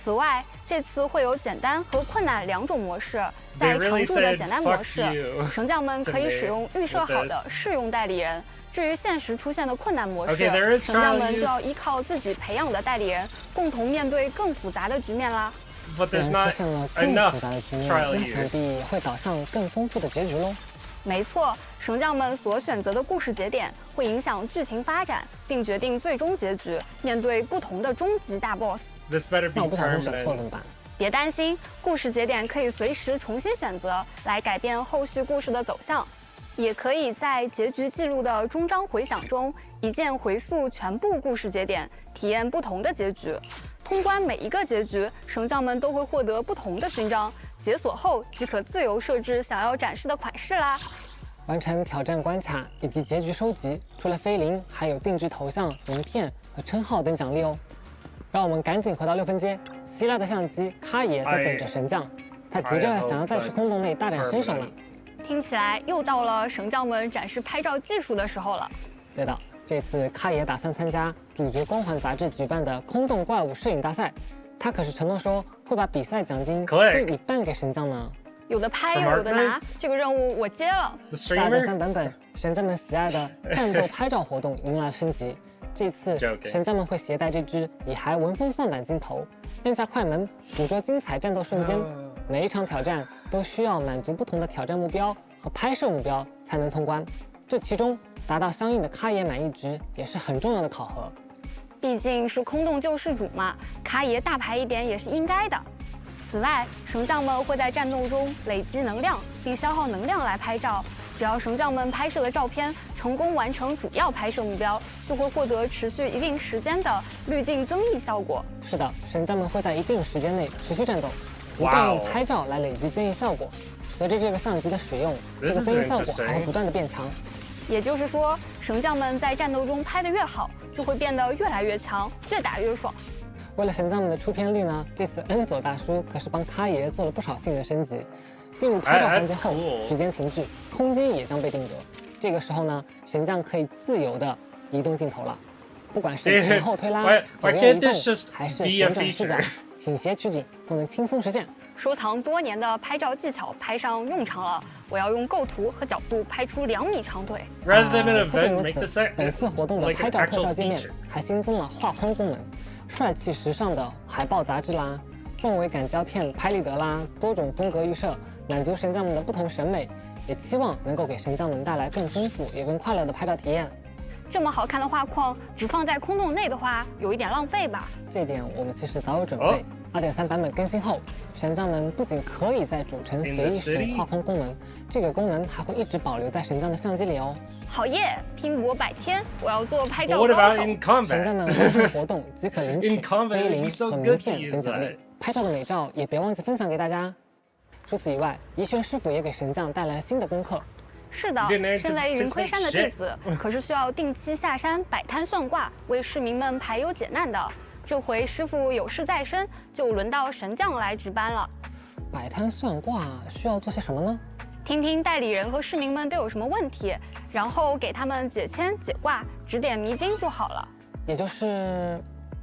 此外，这次会有简单和困难2种模式。在常驻的简单模式，神将们可以使用预设好的试用代理人。至于现实出现的困难模式，神将们就要依靠自己培养的代理人，共同面对更复杂的局面啦。既然出现了更复杂的局面，那想必会导向更丰富的结局喽。没错，神将们所选择的故事节点会影响剧情发展，并决定最终结局。面对不同的终极大 BOSS， 那我不小心选错怎么办？别担心，故事节点可以随时重新选择，来改变后续故事的走向。也可以在结局记录的终章回响中，一键回溯全部故事节点，体验不同的结局。通关每一个结局，神将们都会获得不同的勋章。解锁后即可自由设置想要展示的款式啦。完成挑战关卡以及结局收集，除了菲林，还有定制头像、名片和称号等奖励哦。让我们赶紧回到6分街，希腊的相机卡爷在等着神将，他急着想要再去空洞内大展身手了。听起来又到了神将们展示拍照技术的时候了。对的，这次卡爷打算参加主角光环杂志举办的空洞怪物摄影大赛。他可是承诺说会把比赛奖金分一半给神将呢。有的拍又有的拿，这个任务我接了。在2.3版本，神将们喜爱的战斗拍照活动迎来升级。这次神将们会携带这支以还闻风丧胆镜头，按下快门捕捉精彩战斗瞬间。每一场挑战都需要满足不同的挑战目标和拍摄目标才能通关。这其中达到相应的卡爷满意值也是很重要的考核。毕竟是空洞救世主嘛，卡爷大牌一点也是应该的。此外，神将们会在战斗中累积能量，并消耗能量来拍照。只要神将们拍摄的照片成功完成主要拍摄目标，就会获得持续一定时间的滤镜增益效果。是的，神将们会在一定时间内持续战斗，不断用拍照来累积增益效果。随着这个相机的使用，这个增益效果还会不断的变强。也就是说，神将们在战斗中拍得越好，就会变得越来越强，越打越爽。为了神将们的出片率呢，这次恩佐大叔可是帮卡爷做了不少性能升级。进入拍照环节后，时间停滞，空间也将被定格。这个时候呢，神将可以自由的移动镜头了，不管是前后推拉、左右移动，还是旋转视角、倾斜取景，都能轻松实现。收藏多年的拍照技巧拍上用场了，我要用构图和角度拍出2米长腿。不仅如此，本次活动的拍照特效界面还新增了画框功能，帅气时尚的海报杂志啦，氛围感胶片拍立得啦，多种风格预设，满足神将们的不同审美，也期望能够给神将们带来更丰富也更快乐的拍照体验。这么好看的画框，只放在空洞内的话，有一点浪费吧？这点我们其实早有准备。2.3版本更新后，神将们不仅可以在主城随意使用画框功能，这个功能还会一直保留在神将的相机里哦。好耶！拼搏100天，我要做拍照高手。神将们完成活动即可领取菲林和名片等奖励。拍照的美照也别忘记分享给大家。除此以外，怡轩师傅也给神将带来了新的功课。是的，身为云窥山的弟子，可是需要定期下山摆摊算卦，为市民们排忧解难的。这回师傅有事在身，就轮到神将来值班了。摆摊算卦需要做些什么呢？听听代理人和市民们都有什么问题，然后给他们解签解卦，指点迷津就好了。也就是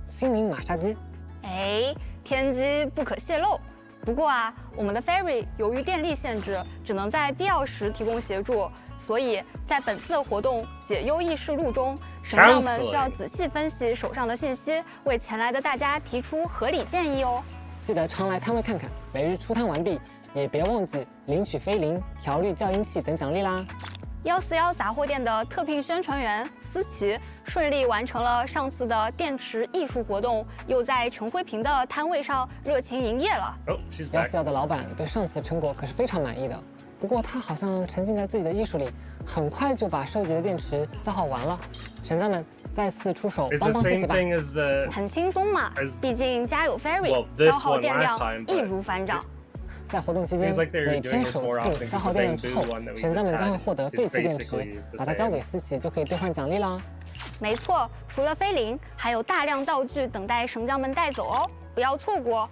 心灵马杀鸡。哎，天机不可泄露。不过啊，我们的 Fairy 由于电力限制，只能在必要时提供协助，所以在本次的活动解忧议事录中，神将们需要仔细分析手上的信息，为前来的大家提出合理建议哦。记得常来摊位看看，每日出摊完毕，也别忘记领取菲林、调滤校音器等奖励啦。141杂货店的特聘宣传员思琪顺利完成了上次的电池艺术活动，又在陈辉平的摊位上热情营业了。141的老板对上次成果可是非常满意的，不过他好像沉浸在自己的艺术里，很快就把收集的电池消耗完了。神将们再次出手帮帮思琪吧。很轻松嘛，毕竟家有 Fairy， 消耗电量易如反掌。在活动期间，每天首次消耗电量之后，神将们将会获得废弃电池，把它交给思琪就可以兑换奖励啦。没错，除了菲林，还有大量道具等待神将们带走哦，不要错过。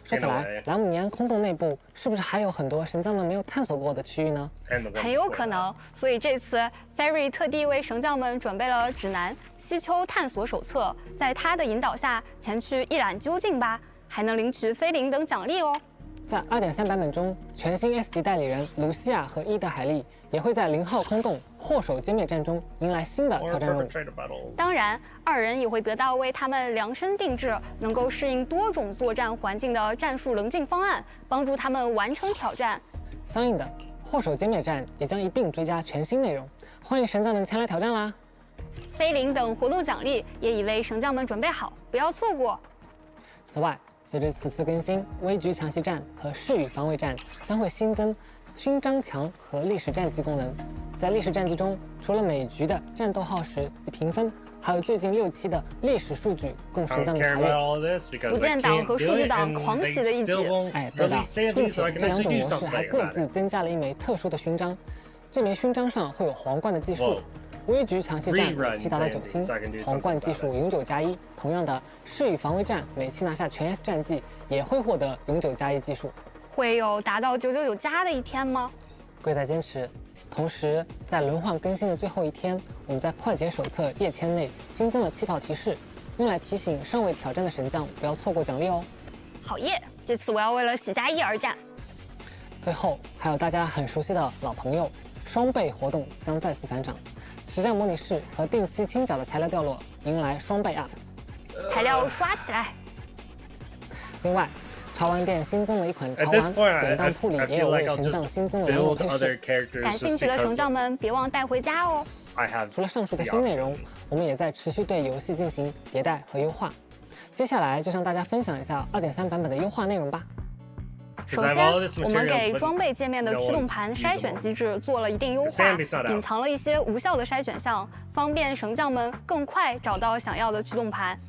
说起来，莱姆尼安空洞内部是不是还有很多神将们没有探索过的区域呢？很有可能，所以这次 Fairy 特地为神将们准备了指南《西丘探索手册》，在他的引导下前去一览究竟吧，还能领取菲林等奖励哦。在2.3版本中，全新 S 级代理人卢西亚和伊德海利也会在0号空洞祸首歼灭战中迎来新的挑战任务。当然，2人也会得到为他们量身定制、能够适应多种作战环境的战术棱镜方案，帮助他们完成挑战。相应的，祸首歼灭战也将一并追加全新内容，欢迎神将们前来挑战啦！飞灵等活动奖励也已为神将们准备好，不要错过。此外，随着此次更新，危局抢袭战和誓语防卫战将会新增勋章墙和历史战绩功能。在历史战绩中，除了每局的战斗耗时及评分，还有最近6期的历史数据供神将们查阅。福建党和数据党狂喜的一击。哎，对的，并且这2种模式还各自增加了一枚特殊的勋章，这枚勋章上会有皇冠的技术。危局抢袭战每期达到9星，皇冠技术永久+1。同样的，誓语防卫战每期拿下全 S 战绩也会获得永久+1技术。会有达到999加的一天吗？贵在坚持。同时，在轮换更新的最后一天，我们在快捷手册页签内新增了气泡提示，用来提醒尚未挑战的神将不要错过奖励哦。好耶！这次我要为了喜加1而战。最后，还有大家很熟悉的老朋友，双倍活动将再次返场，实战模拟室和定期清剿的材料掉落迎来双倍 up， 材料刷起来。另外，潮玩店新增了一款潮玩，典当铺里也有为神将新增了人物配饰。感兴趣的神将们别忘带回家哦。除了上述的新内容，我们也在持续对游戏进行迭代和优化。接下来就向大家分享一下2.3版本的优化内容吧。首先，我们给装备界面的驱动盘筛选机制做了一定优化，隐藏了一些无效的筛选项，方便神将们更快找到想要的驱动盘。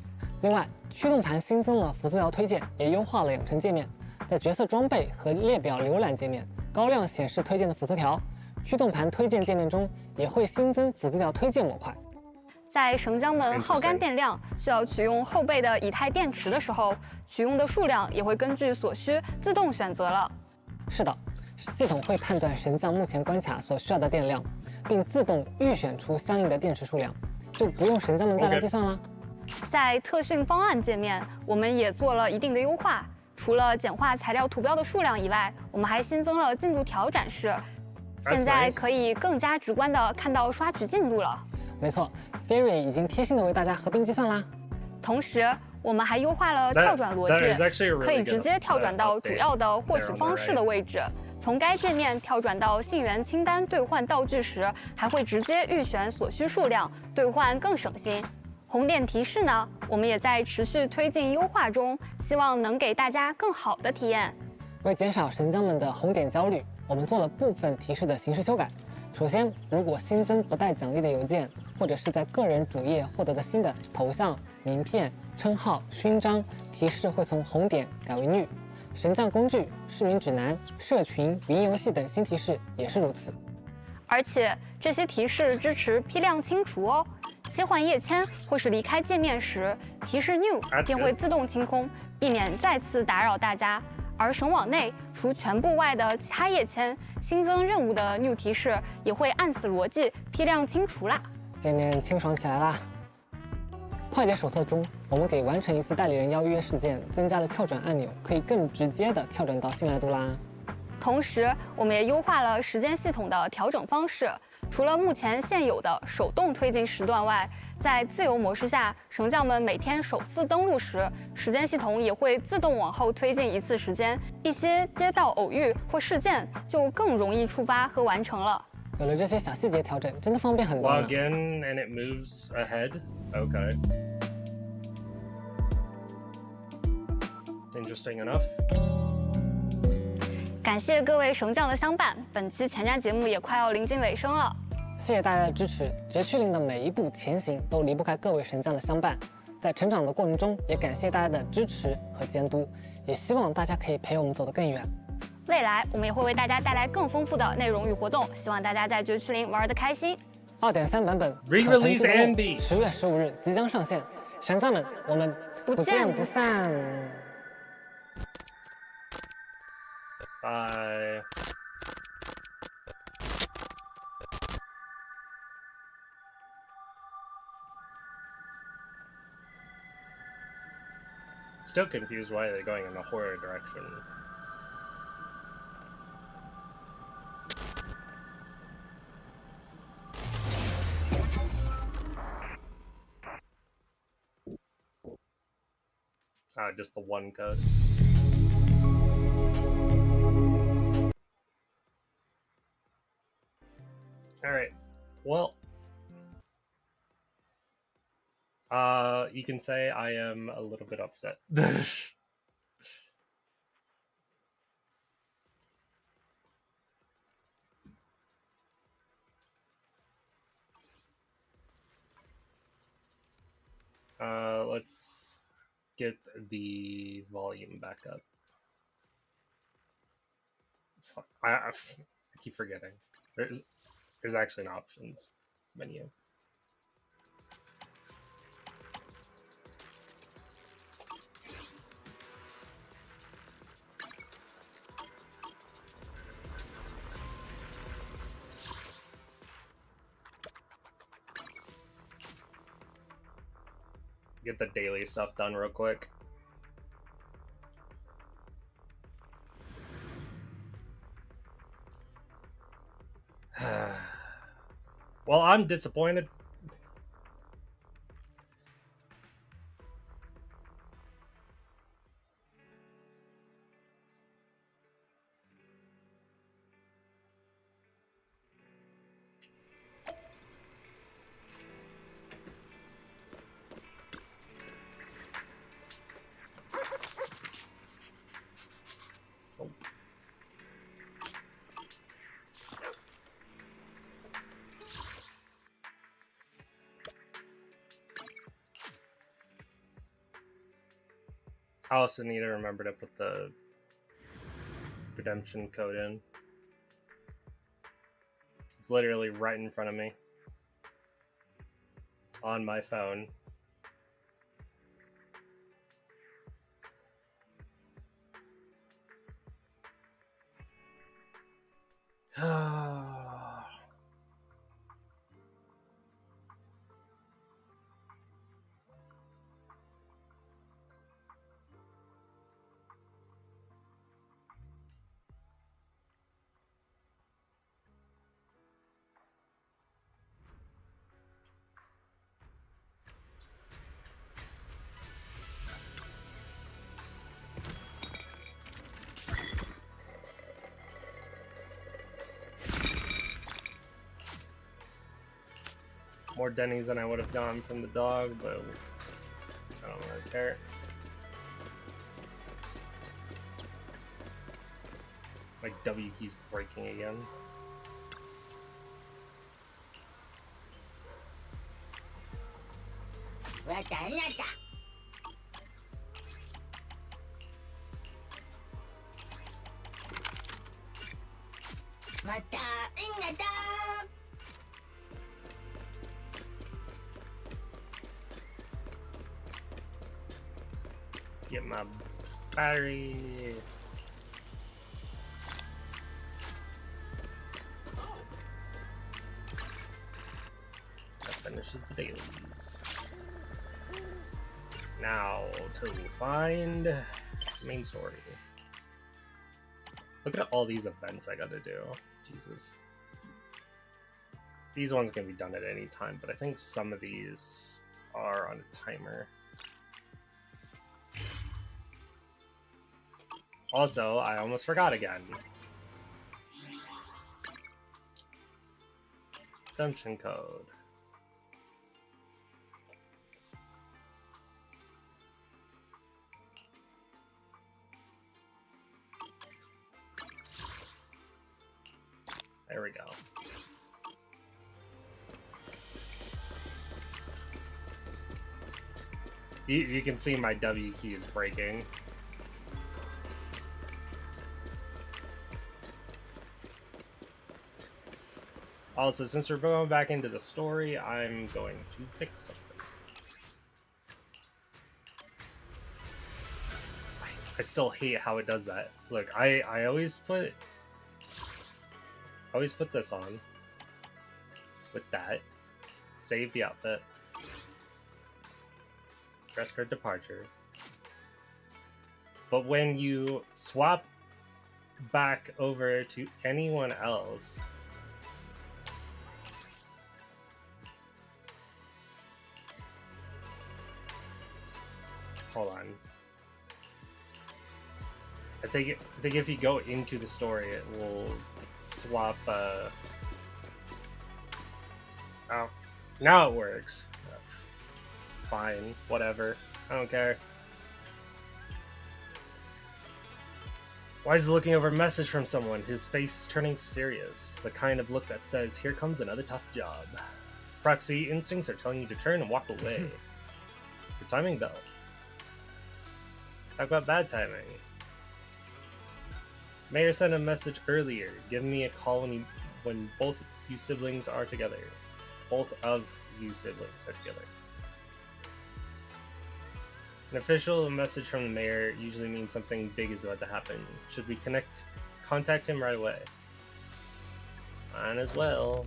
另外，驱动盘新增了辅资条推荐，也优化了养成界面，在角色装备和列表浏览界面高亮显示推荐的辅资条。驱动盘推荐界面中也会新增辅资条推荐模块。在神将们耗干电量需要取用后备的以太电池的时候，取用的数量也会根据所需自动选择了。是的，系统会判断神将目前关卡所需要的电量，并自动预选出相应的电池数量，就不用神将们再来计算了。在特训方案界面，我们也做了一定的优化。除了简化材料图标的数量以外，我们还新增了进度条展示，现在可以更加直观地看到刷取进度了。没错 ，Fury 已经贴心地为大家合并计算啦。同时，我们还优化了跳转逻辑，可以直接跳转到主要的获取方式的位置。从该界面跳转到信源清单兑换道具时，还会直接预选所需数量，兑换更省心。红点提示呢，我们也在持续推进优化中，希望能给大家更好的体验。为减少神将们的红点焦虑，我们做了部分提示的形式修改。首先，如果新增不带奖励的邮件，或者是在个人主页获得的新的头像、名片、称号、勋章，提示会从红点改为绿。神将工具、市民指南、社群、云游戏等新提示也是如此。而且这些提示支持批量清除哦。切换页签或是离开界面时，提示 New 便会自动清空，避免再次打扰大家。而神网内除全部外的其他页签，新增任务的 New 提示也会按此逻辑批量清除啦。界面清爽起来啦！快捷手册中，我们给完成一次代理人邀约事件增加了跳转按钮，可以更直接的跳转到信赖度啦。同时，我们也优化了时间系统的调整方式。除了目前现有的手动推进时段外，在自由模式下，神将们每天首次登录时，时间系统也会自动往后推进1次时间，一些街道偶遇或事件就更容易触发和完成了。有了这些小细节调整，真的方便很多呢。Log in and it moves ahead. Okay. Interesting enough. 感谢各位神将的相伴，本期前瞻节目也快要临近尾声了。谢谢大家的支持，绝区零的每一步前行都离不开各位神将的相伴。在成长的过程中，也感谢大家的支持和监督，也希望大家可以陪我们走得更远。未来我们也会为大家带来更丰富的内容与活动，希望大家在绝区零玩得开心。2.3版本 Re-release anby 10月15日即将上线，神将们，我们不见不散。Bye. Still confused why they're going in the horror direction. Just the one code. Alright. Well, you can say I am a little bit upset. Let's get the volume back up. Fuck, I keep forgetting. There's actually an options menu. Get the daily stuff done real quick. Well, I'm disappointed. I also need to remember to put the redemption code in. It's literally right in front of me on my phone. More Denny's than I would have gotten from the dog, but I don't really care. My W key's breaking again. Get my battery. That finishes the dailies. Now to find main story. Look at all these events I gotta do. Jesus. These ones can be done at any time, but I think some of these are on a timer. Also, I almost forgot again. Redemption code. There we go. You can see my W key is breaking. Also, since we're going back into the story, I'm going to fix something. I still hate how it does that. Look, I always put this on with that. Save the outfit. Dress for departure. But when you swap back over to anyone else, hold on. I think if you go into the story, it will swap Oh, now it works. Fine, whatever. I don't care. Why is he looking over a message from someone? His face turning serious. The kind of look that says, here comes another tough job. Proxy instincts are telling you to turn and walk away. Your timing bell. Talk about bad timing. Mayor sent a message earlier. Give me a call when both you siblings are together. Both of you siblings are together. An official message from the mayor usually means something big is about to happen. Should we contact him right away? Mine as well.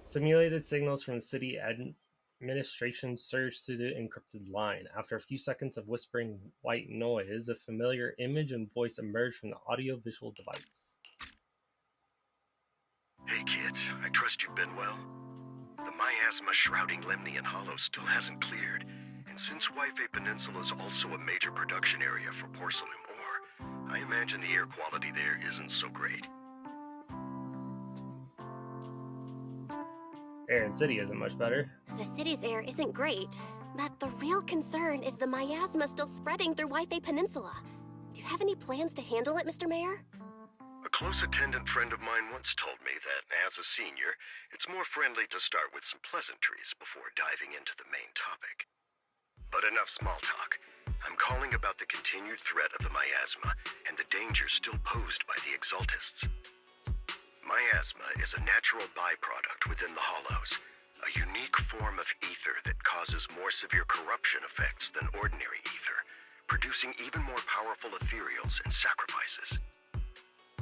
Simulated signals from the city administration surged through the encrypted line. After a few seconds of whispering white noise, a familiar image and voice emerged from the audio-visual device. Hey kids, I trust you've been well. The miasma shrouding Lemnian Hollow still hasn't cleared, and since Wi-Fi Peninsula is also a major production area for porcelain ore, I imagine the air quality there isn't so great. Air in City isn't much better. The city's air isn't great, but the real concern is the miasma still spreading through Wi-Fi Peninsula. Do you have any plans to handle it, Mr. Mayor? A close attendant friend of mine once told me that, as a senior, it's more friendly to start with some pleasantries before diving into the main topic. But enough small talk. I'm calling about the continued threat of the miasma and the danger still posed by the Exaltists. Miasma is a natural byproduct within the Hollows, a unique form of ether that causes more severe corruption effects than ordinary ether, producing even more powerful ethereals and sacrifices.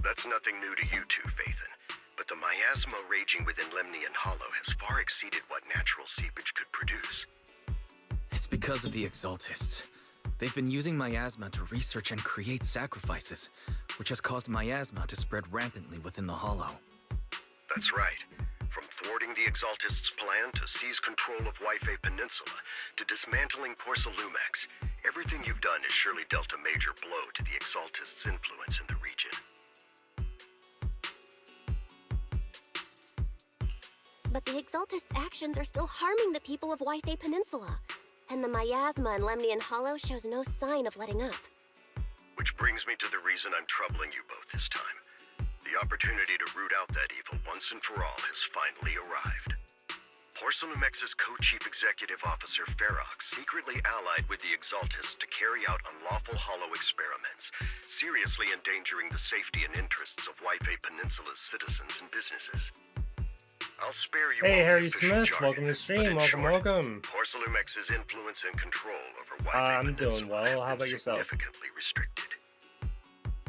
That's nothing new to you two, Phaethon, but the miasma raging within Lemnian Hollow has far exceeded what natural seepage could produce. It's because of the Exaltists. They've been using miasma to research and create sacrifices, which has caused miasma to spread rampantly within the Hollow. That's right. From thwarting the Exaltists' plan to seize control of Wi-Fi Peninsula to dismantling Porcelumex, everything you've done has surely dealt a major blow to the Exaltists' influence in the region. But the Exaltists' actions are still harming the people of Wi-Fi Peninsula, and the miasma in Lemnian Hollow shows no sign of letting up. Which brings me to the reason I'm troubling you both this time. The opportunity to root out that evil once and for all has finally arrived. Porcelumex's co-chief executive officer Ferox secretly allied with the Exaltists to carry out unlawful hollow experiments, seriously endangering the safety and interests of Wi-Fi Peninsula's citizens and businesses. I'll spare you Hey, all Harry the official Smith, jargon, welcome to the stream. but in Welcome. Porcelumex's influence and control over Wi-Fi I'm Peninsula doing well. have How been about yourself? significantly restricted.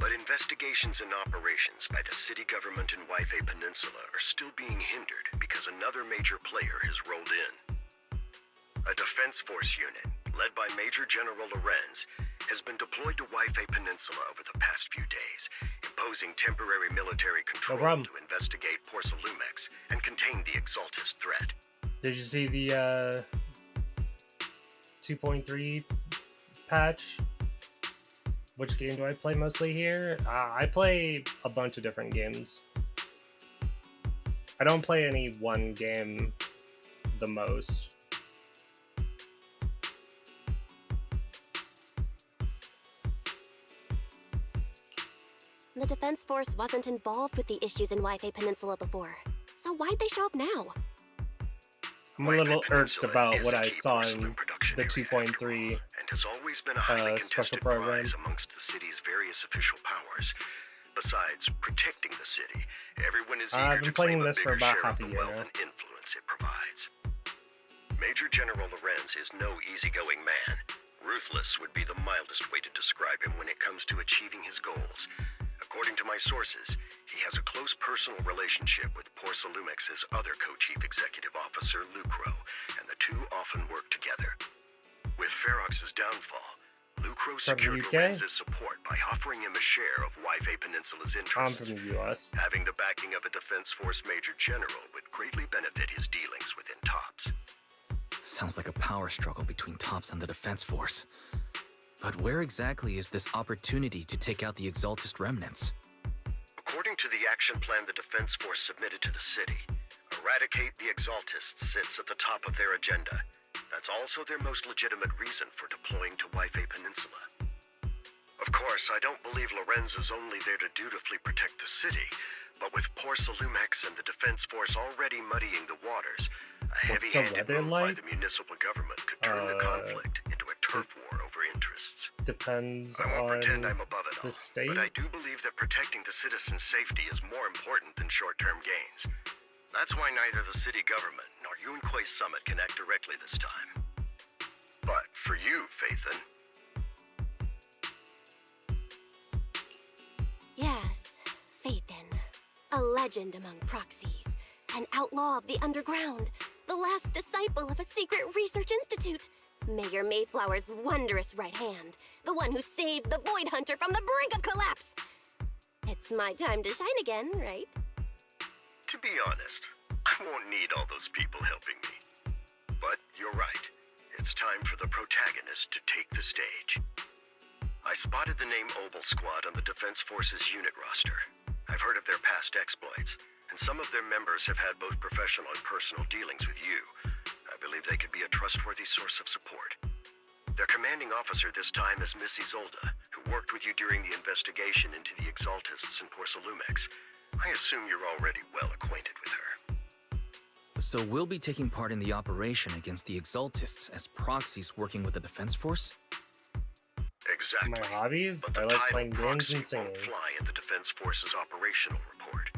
But investigations and operations by the city government in Wi-Fi Peninsula are still being hindered because another major player has rolled in. A defense force unit, led by Major General Lorenz, has been deployed to Wi-Fi Peninsula over the past few days, imposing temporary military control to investigate Porcelumex and contain the Exaltist threat. Did you see the 2.3 patch? Which game do I play mostly here? I play a bunch of different games. I don't play any one game the most. The Defense Force wasn't involved with the issues in Wi-Fi Peninsula before, so why'd they show up now? I'm a little irked about what I saw in the 2.3 and has always been a highly special contested program. prize amongst the city's various official powers. Besides protecting the city, everyone is eager I've to been playing claim a this for bigger about share half of a the year wealth now. and influence it provides. Major General Lorenz is no easygoing man. Ruthless would be the mildest way to describe him when it comes to achieving his goals. According to my sources, he has a close personal relationship with Porcelumex's other co-chief executive officer, Lucro, and the two often work together. With Ferox's downfall, Lucro secured Lorenz's support by offering him a share of Wi-Fi Peninsula's interests. I'm from the US. Having the backing of a Defense Force Major General would greatly benefit his dealings within TOPS. Sounds like a power struggle between TOPS and the Defense Force. But where exactly is this opportunity to take out the Exaltist remnants? According to the action plan the Defense Force submitted to the city, eradicate the Exaltists sits at the top of their agenda. That's also their most legitimate reason for deploying to Waifei Peninsula. Of course, I don't believe Lorenz is only there to dutifully protect the city, but with Porcelumex and the Defense Force already muddying the waters, a heavy-handed move by the municipal government could turn the conflict into a turf war over interests. Depends I won't on pretend I'm above it all, the state. but I do believe that protecting the citizens' safety is more important than short-term gains. That's why neither the city government nor Yunquei Summit can act directly this time. But for you, Phaethon... Yes, Phaethon. A legend among proxies. An outlaw of the underground. The last disciple of a secret research institute. Mayor Mayflower's wondrous right hand. The one who saved the Void Hunter from the brink of collapse. It's my time to shine again, right? To be honest, I won't need all those people helping me. But you're right. It's time for the protagonist to take the stage. I spotted the name Obel Squad on the Defense Force's unit roster. I've heard of their past exploits, and some of their members have had both professional and personal dealings with you. I believe they could be a trustworthy source of support. Their commanding officer this time is Miss Isolde, who worked with you during the investigation into the Exaltists in Porcelumex. I assume you're already well acquainted with her. So we'll be taking part in the operation against the Exaltists as proxies working with the Defense Force? Exactly. My hobbies? But the I like title playing games proxy and singing. won't fly in the Defense Force's operational report.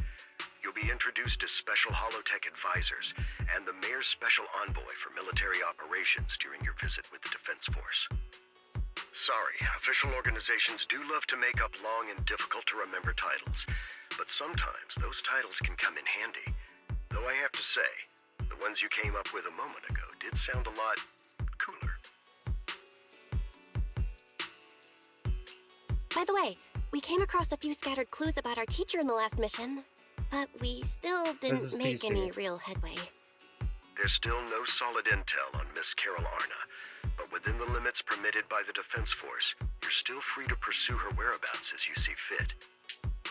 You'll be introduced as Special Holotech Advisors and the Mayor's Special Envoy for Military Operations during your visit with the Defense Force. Sorry, official organizations do love to make up long and difficult-to-remember titles, but sometimes those titles can come in handy. Though I have to say, the ones you came up with a moment ago did sound a lot cooler. By the way, we came across a few scattered clues about our teacher in the last mission, but we still didn't make any real headway. There's still no solid intel on Miss Carol Arna, but within the limits permitted by the Defense Force, you're still free to pursue her whereabouts as you see fit.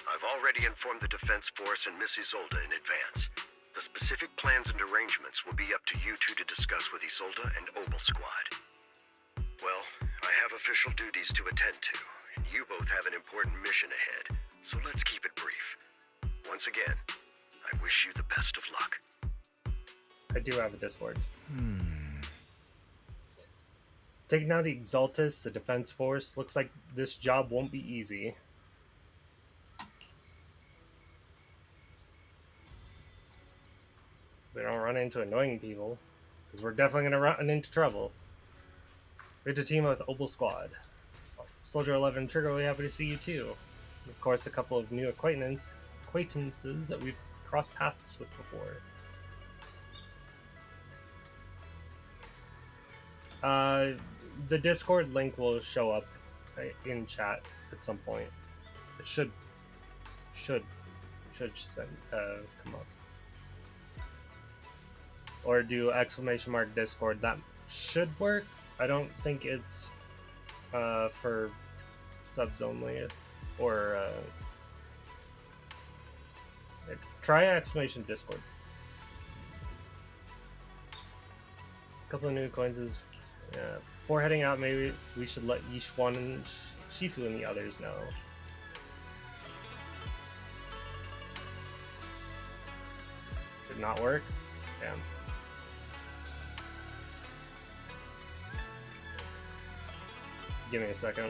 I've already informed the Defense Force and Miss Isolde in advance. The specific plans and arrangements will be up to you two to discuss with Isolde and Obel Squad. Well, I have official duties to attend to, and you both have an important mission ahead, so let's keep it brief. Once again, I wish you the best of luck. I do have a Discord. Taking down the Exaltists, the Defense Force, looks like this job won't be easy. We don't run into annoying people, because we're definitely going to run into trouble. We have to team up with Obel Squad. Soldier 11 Trigger, really happy to see you too. And of course, a couple of new acquaintances that we've crossed paths with before. The Discord link will show up in chat at some point. It should come up. Or do !! Discord. That should work. I don't think it's for subs only, or try ! Discord. A couple of new coins is before heading out. Maybe we should let Yishwan and Shifu and the others know. Did not work. Damn. Give me a second.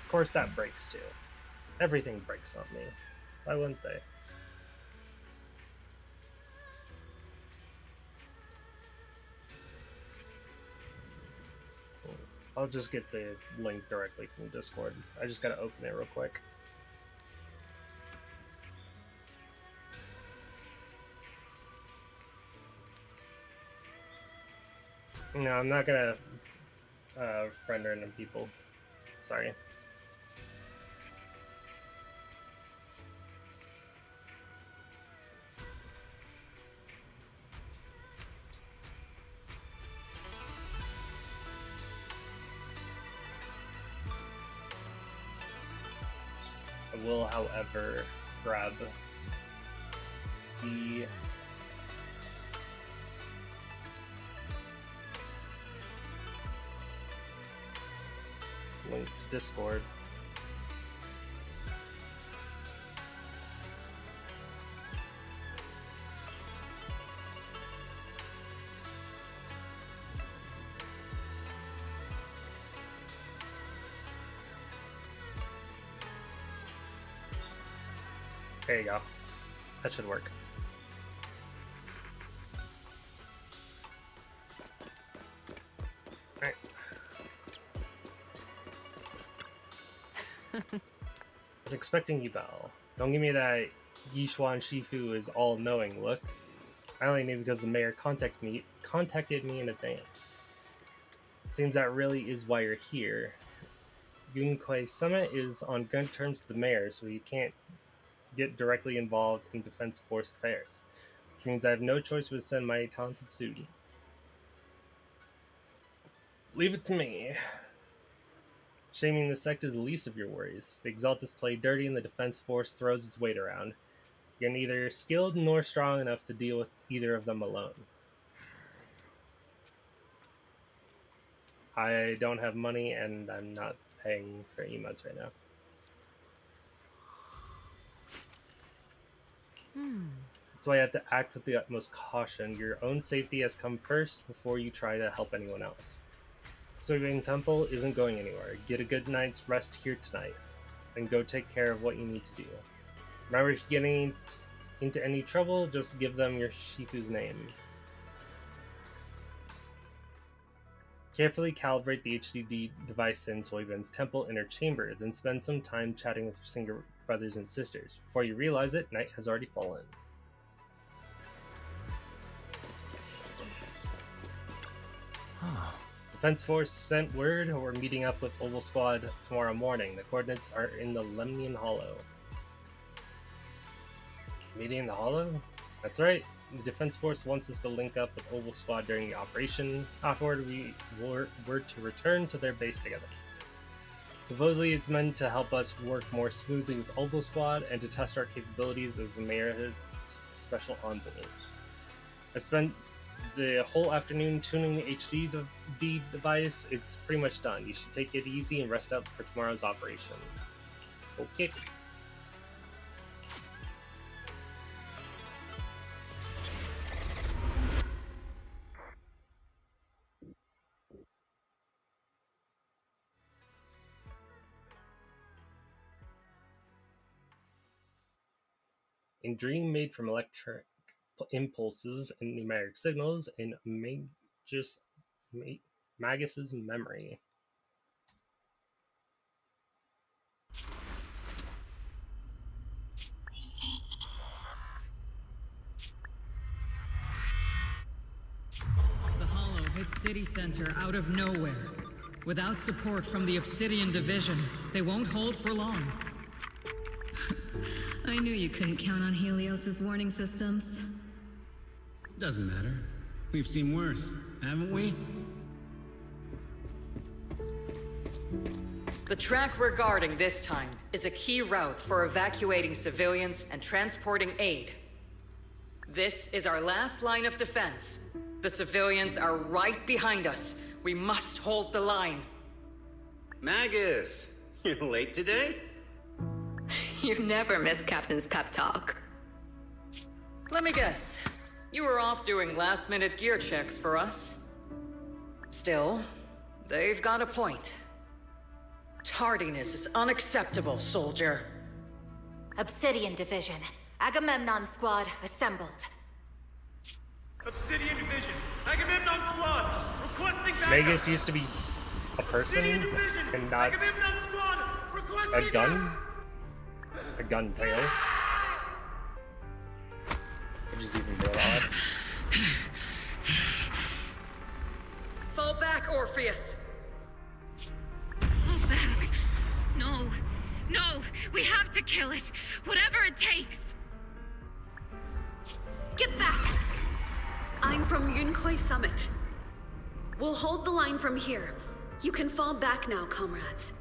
Of course that breaks too. Everything breaks on me. Why wouldn't they? I'll just get the link directly from Discord. I just gotta open it real quick. No, I'm not gonna friend random people. Sorry. I will, however, grab the link to Discord. There you go. That should work. Alright. I was expecting you, Belle. Don't give me that Yishuan Shifu is all-knowing look. I only knew because the mayor contacted me in advance. Seems that really is why you're here. Yunquei Summit is on good terms with the mayor, so you can't get directly involved in Defense Force affairs, which means I have no choice but to send my talented student. Leave it to me. Shaming the sect is the least of your worries. The Exaltists play dirty and the Defense Force throws its weight around. You're neither skilled nor strong enough to deal with either of them alone. I don't have money and I'm not paying for emotes right now. That's why you have to act with the utmost caution. Your own safety has come first before you try to help anyone else. Sweeping Temple isn't going anywhere. Get a good night's rest here tonight, and go take care of what you need to do. Remember, if you're getting into any trouble, just give them your Shifu's name. Carefully calibrate the HDD device in Soyben's temple inner chamber, then spend some time chatting with your singer brothers and sisters. Before you realize it, night has already fallen. Defense Force sent word we're meeting up with Oval Squad tomorrow morning. The coordinates are in the Lemnian Hollow. Meeting in the Hollow? That's right. The Defense Force wants us to link up with Oval Squad during the operation. Afterward, we were to return to their base together. Supposedly, it's meant to help us work more smoothly with Oval Squad and to test our capabilities as the mayor's special envoys. I spent the whole afternoon tuning the HDD device. It's pretty much done. You should take it easy and rest up for tomorrow's operation. Okay. A dream made from electric impulses and numeric signals in Magus's memory. The Hollow hit City Center out of nowhere. Without support from the Obsidian Division, they won't hold for long. I knew you couldn't count on Helios's warning systems. Doesn't matter. We've seen worse, haven't we? The track we're guarding this time is a key route for evacuating civilians and transporting aid. This is our last line of defense. The civilians are right behind us. We must hold the line. Magus, you're late today? You never miss Captain's pep talk. Let me guess. You were off doing last-minute gear checks for us. Still, they've got a point. Tardiness is unacceptable, soldier. Obsidian Division. Agamemnon Squad assembled. Obsidian Division. Agamemnon Squad. Requesting backup. Magus used to be a person and not a gun. A gun tail. Which is even more odd. Fall back, Orpheus! Fall back? No. No! We have to kill it! Whatever it takes! Get back! I'm from Yunkoi Summit. We'll hold the line from here. You can fall back now, comrades.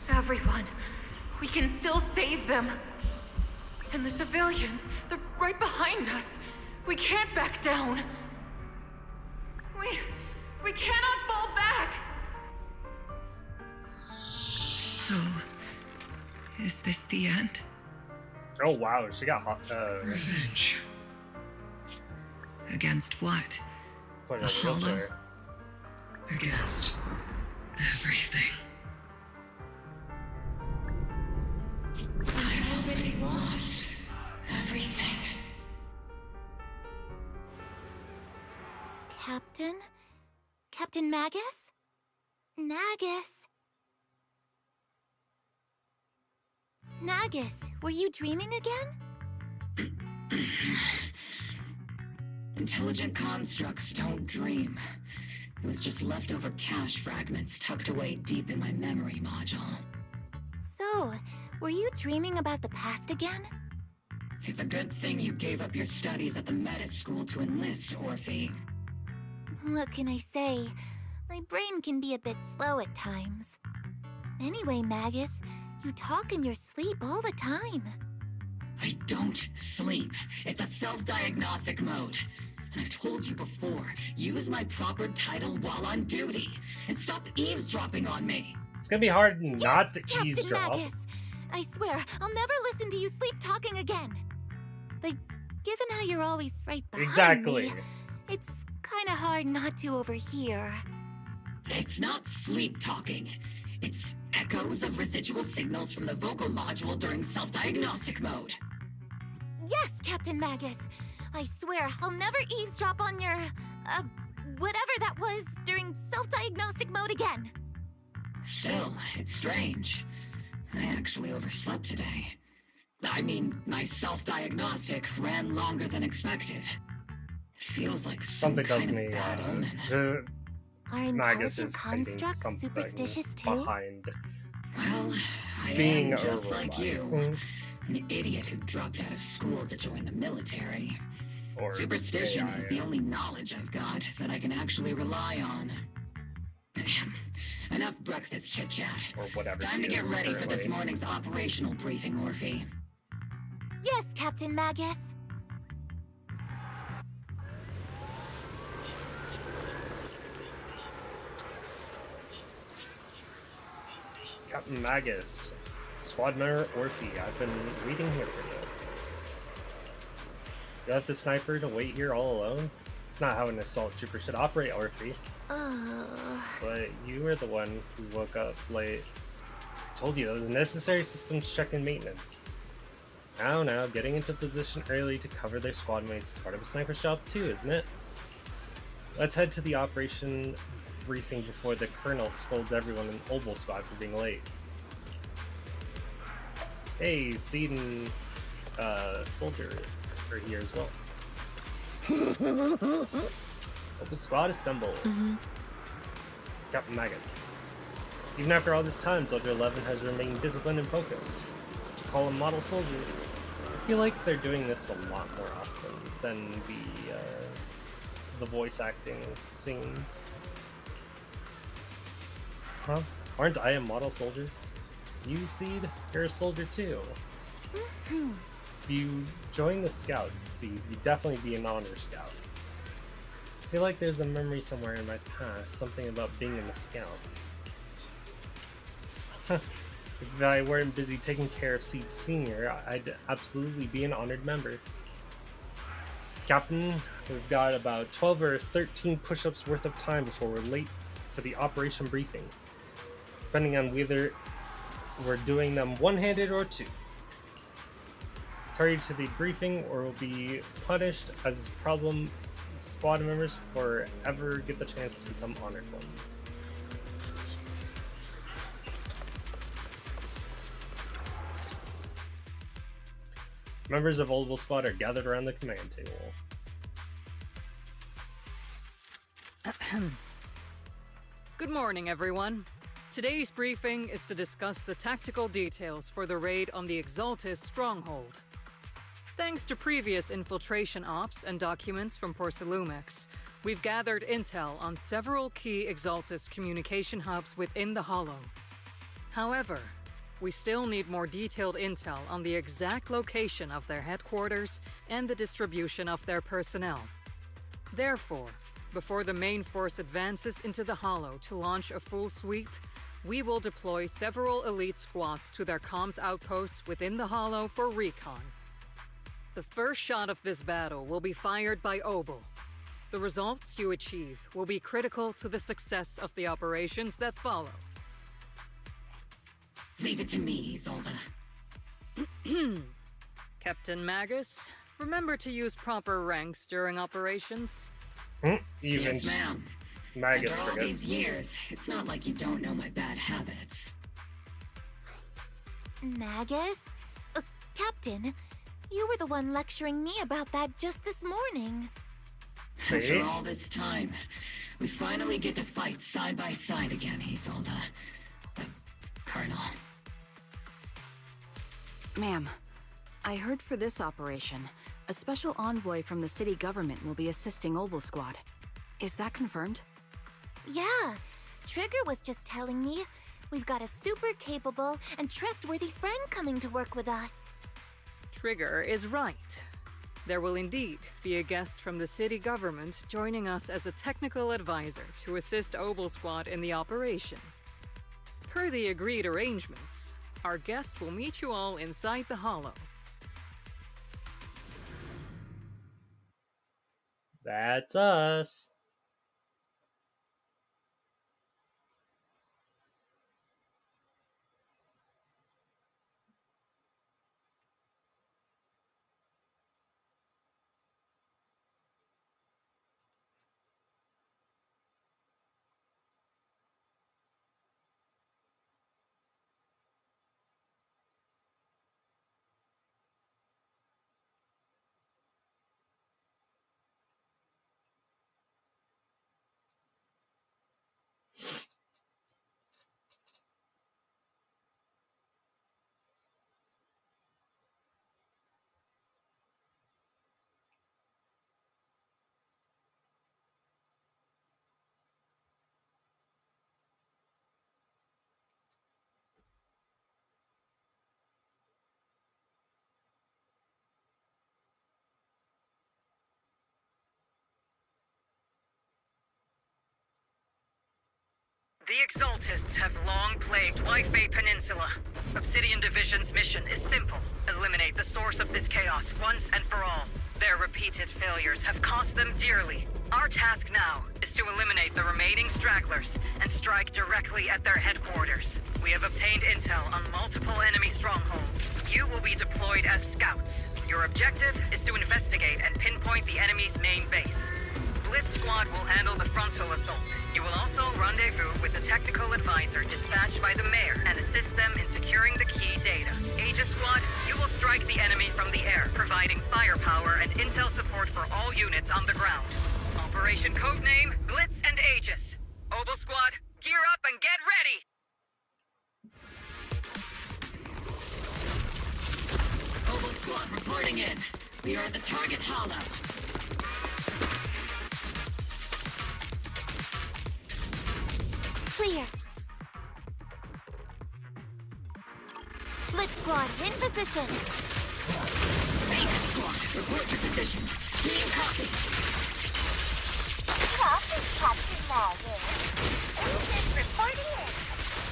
Everyone. We can still save them. And the civilians, they're right behind us. We can't back down. We cannot fall back! So, is this the end? Oh wow, she got hot. Revenge. Against what? The Hollow? Against everything. I've already lost everything. Captain? Captain Magus? Nagus? Nagus, were you dreaming again? Intelligent constructs don't dream. It was just leftover cache fragments tucked away deep in my memory module. So, were you dreaming about the past again? It's a good thing you gave up your studies at the Meta School to enlist, Orphe. What can I say? My brain can be a bit slow at times. Anyway, Magus, you talk in your sleep all the time. I don't sleep. It's a self-diagnostic mode. And I've told you before, use my proper title while on duty. And stop eavesdropping on me. It's gonna be hard not to Captain eavesdrop. Magus, I swear, I'll never listen to you sleep talking again. But given how you're always right behind me, it's kind of hard not to overhear. It's not sleep talking. It's echoes of residual signals from the vocal module during self-diagnostic mode. Yes, Captain Magus. I swear I'll never eavesdrop on your, whatever that was during self-diagnostic mode again. Still, it's strange. I actually overslept today. I mean, my self-diagnostic ran longer than expected. It feels like something tells me bad omen. the Are Magus intelligent is hiding constructs something superstitious too? behind Well, I being am a just robot. like you. An idiot who dropped out of school to join the military. Or Superstition AI. is the only knowledge I've got that I can actually rely on. Enough breakfast chit-chat. Or whatever. Time she to get is ready for this currently. morning's operational briefing, Orphe. Yes, Captain Magus. Captain Magus, Squad member Orphe, I've been waiting here for you. You left the sniper to wait here all alone? It's not how an assault trooper should operate, Orphe. But you were the one who woke up late. I told you those necessary systems check and maintenance. Now, getting into position early to cover their squad mates is part of a sniper's job too, isn't it? Let's head to the operation briefing before the colonel scolds everyone in Oval Squad for being late. Hey, Seed and Soldier are here as well. Oval Squad assemble. Captain Magus. Even after all this time, Soldier 11 has remained disciplined and focused. That's what you call a model soldier. I feel like they're doing this a lot more often than the voice acting scenes. Huh? Aren't I a model soldier? You, Seed? You're a soldier too. If you join the Scouts, Seed, you'd definitely be an honor scout. I feel like there's a memory somewhere in my past, something about being in the Scouts. If I weren't busy taking care of Seed Senior, I'd absolutely be an honored member. Captain, we've got about 12 or 13 push-ups worth of time before we're late for the operation briefing, depending on whether we're doing them one-handed or two. Hurry to the briefing or we'll be punished as problem squad members or ever get the chance to become honored ones. Members of Oval Squad are gathered around the command table. Good morning, everyone. Today's briefing is to discuss the tactical details for the raid on the Exaltis stronghold. Thanks to previous infiltration ops and documents from Porcelumex, we've gathered intel on several key Exaltis communication hubs within the Hollow. However, we still need more detailed intel on the exact location of their headquarters and the distribution of their personnel. Therefore, before the main force advances into the Hollow to launch a full sweep, we will deploy several elite squads to their comms outposts within the Hollow for recon. The first shot of this battle will be fired by Obel. The results you achieve will be critical to the success of the operations that follow. Leave it to me, Isolde. Captain Magus, remember to use proper ranks during operations. Yes, ma'am. Magus After all these years, it's not like you don't know my bad habits. Magus? Captain, you were the one lecturing me about that just this morning. After all this time, we finally get to fight side by side again, Isolde. Colonel. Ma'am, I heard for this operation, a special envoy from the city government will be assisting Obel Squad. Is that confirmed? Yeah, Trigger was just telling me we've got a super capable and trustworthy friend coming to work with us. Trigger is right. There will indeed be a guest from the city government joining us as a technical advisor to assist Obel Squad in the operation. Per the agreed arrangements, our guest will meet you all inside the Hollow. That's us. The Exaltists have long plagued White Peninsula. Obsidian Division's mission is simple. Eliminate the source of this chaos once and for all. Their repeated failures have cost them dearly. Our task now is to eliminate the remaining stragglers and strike directly at their headquarters. We have obtained intel on multiple enemy strongholds. You will be deployed as scouts. Your objective is to investigate and pinpoint the enemy's main base. Blitz Squad will handle the frontal assault. You will also rendezvous with the technical advisor dispatched by the mayor and assist them in securing the key data. Aegis Squad, you will strike the enemy from the air, providing firepower and intel support for all units on the ground. Operation codename Blitz and Aegis. Obel Squad, gear up and get ready! Obel Squad reporting in. We are at the target hollow. Clear. Blitz Squad, in position. Aegis Squad, report to position. Do you copy? Copy, Captain Magus. Aegis reporting in.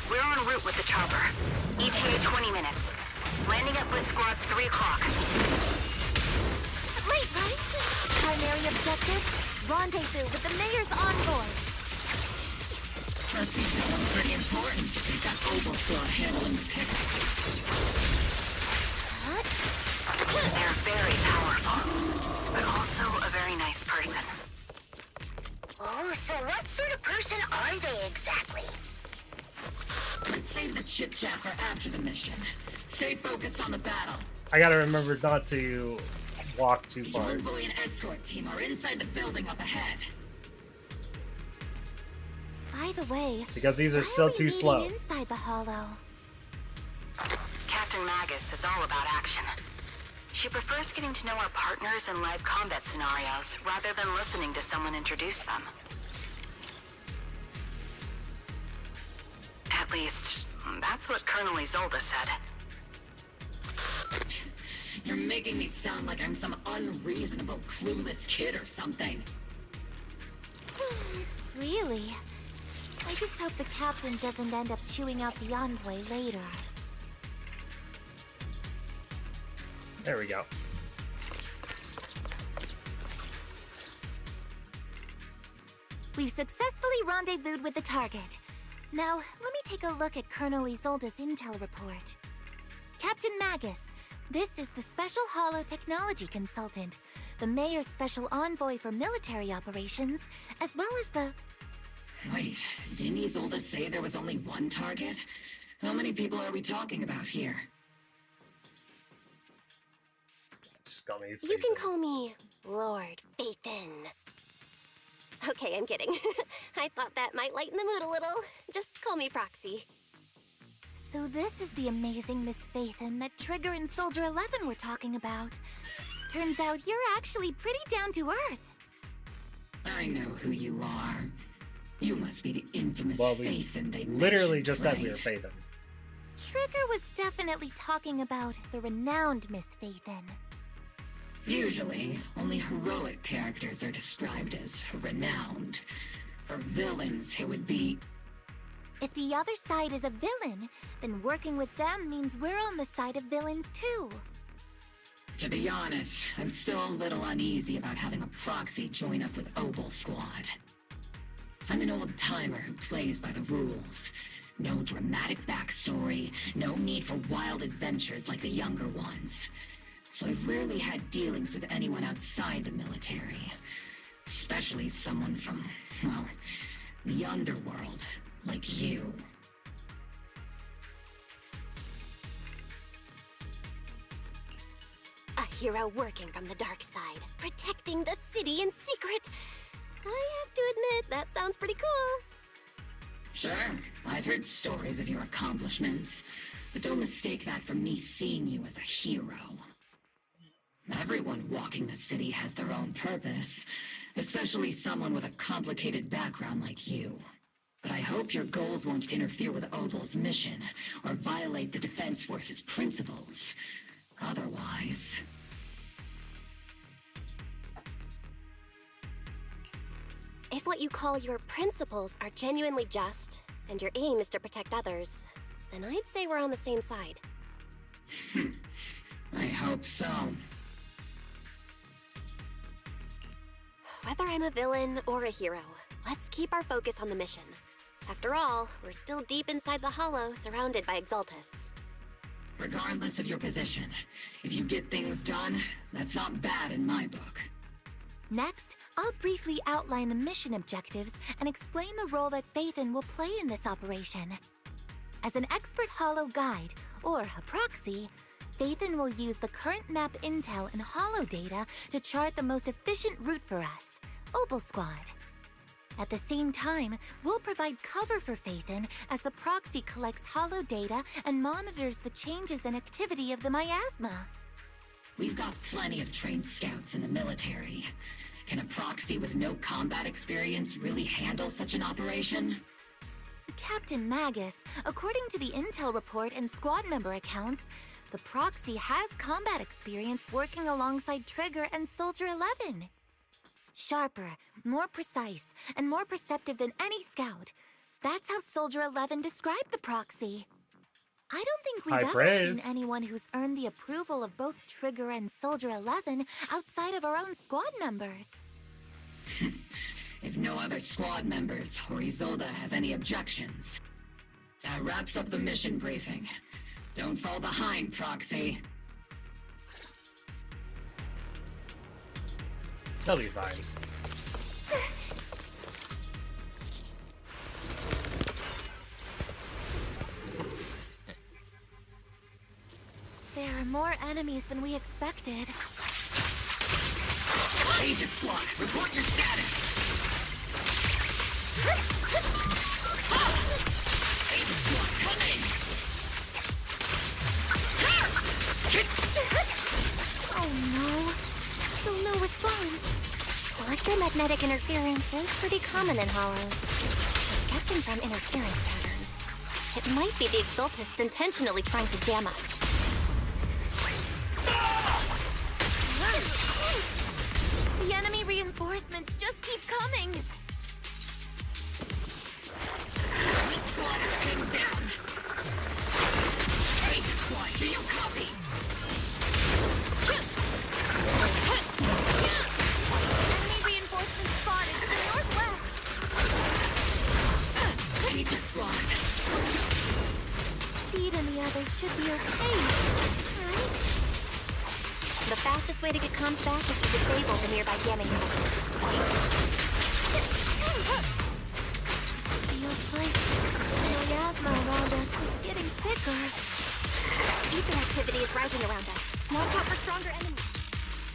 We're en route with the chopper. ETA 20 minutes. Landing at Blitz Squad 3 o'clock. Late, right? Primary objective, rendezvous with the mayor's envoy. Must be something pretty important if we've got Obel Squad handling the pick. What? They're very powerful, but also a very nice person. Oh, so what sort of person are they exactly? Let's save the chit-chat for after the mission. Stay focused on the battle. I gotta remember not to walk too far. The envoy and escort team are inside the building up ahead. By the way, because these are still too slow. Inside the hollow. Captain Magus is all about action. She prefers getting to know our partners in live combat scenarios rather than listening to someone introduce them. At least, that's what Colonel Isolde said. You're making me sound like I'm some unreasonable, clueless kid or something. Really? I just hope the captain doesn't end up chewing out the envoy later. There we go. We've successfully rendezvoused with the target. Now, let me take a look at Colonel Isolde's intel report. Captain Magus, this is the Special Hollow Technology Consultant, the Mayor's Special Envoy for Military Operations, as well as the... Wait, didn't Isolde say there was only one target? How many people are we talking about here? Scummy. You can call me Lord Phaethon. Okay, I'm kidding. I thought that might lighten the mood a little. Just call me Proxy. So this is the amazing Miss Phaethon that Trigger and Soldier 11 were talking about. Turns out you're actually pretty down to earth. I know who you are. You must be the infamous Phaethon they literally just right? said we were Phaethon. Trigger was definitely talking about the renowned Miss Phaethon. Usually, only heroic characters are described as renowned. For villains, it would be... If the other side is a villain, then working with them means we're on the side of villains too. To be honest, I'm still a little uneasy about having a proxy join up with Obel Squad. I'm an old-timer who plays by the rules. No dramatic backstory, no need for wild adventures like the younger ones. So I've rarely had dealings with anyone outside the military. Especially someone from, well, the underworld, like you. A hero working from the dark side, protecting the city in secret. I have to admit, that sounds pretty cool. Sure, I've heard stories of your accomplishments, but don't mistake that for me seeing you as a hero. Everyone walking the city has their own purpose, especially someone with a complicated background like you. But I hope your goals won't interfere with Obel's mission, or violate the Defense Force's principles. Otherwise... If what you call your principles are genuinely just, and your aim is to protect others, then I'd say we're on the same side. I hope so. Whether I'm a villain or a hero, let's keep our focus on the mission. After all, we're still deep inside the Hollow, surrounded by Exaltists. Regardless of your position, if you get things done, that's not bad in my book. Next, I'll briefly outline the mission objectives and explain the role that Phaethon will play in this operation. As an expert Hollow guide, or a proxy, Phaethon will use the current map intel and Hollow data to chart the most efficient route for us, Obel Squad. At the same time, we'll provide cover for Phaethon as the proxy collects Hollow data and monitors the changes and activity of the miasma. We've got plenty of trained scouts in the military. Can a proxy with no combat experience really handle such an operation? Captain Magus, according to the intel report and squad member accounts, the proxy has combat experience working alongside Trigger and Soldier 11. Sharper, more precise, and more perceptive than any scout. That's how Soldier 11 described the proxy. I don't think we've ever seen anyone who's earned the approval of both Trigger and Soldier 11 outside of our own squad members. If no other squad members or Isolde have any objections. That wraps up the mission briefing. Don't fall behind, Proxy. They'll be fine. There are more enemies than we expected. Aegis Squad, report your status! Oh no. Still no response. Electromagnetic interference is pretty common in hollows. I'm guessing from interference patterns. It might be the Exaltists intentionally trying to jam us. The enemy reinforcements just keep coming. Squad is pinned down. Hey, squad, do you copy? Enemy reinforcements spotted to the northwest. Agent squad. Seed and the others should be okay, right? The fastest way to get comms back is to disable the nearby jamming devices. Feels like the miasma around us is getting thicker. Ether activity is rising around us. Watch out for stronger enemies.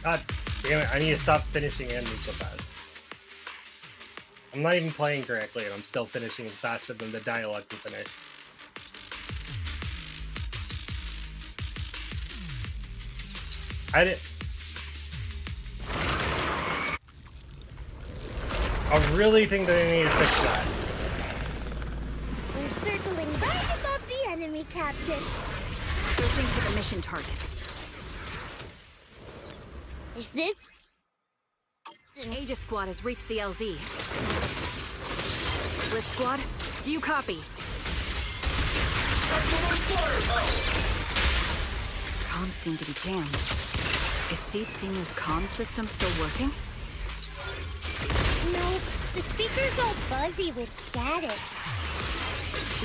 God damn it, I need to stop finishing enemies so fast. I'm not even playing correctly and I'm still finishing faster than the dialogue can finish. I really think that I need to fix that. We're circling right above the enemy, Captain. Searching for the mission target. Is this? Aegis Squad has reached the LZ. Blitz Squad, do you copy? Comms seem to be jammed. Is Seed Senior's comms system still working? No, the speaker's all fuzzy with static.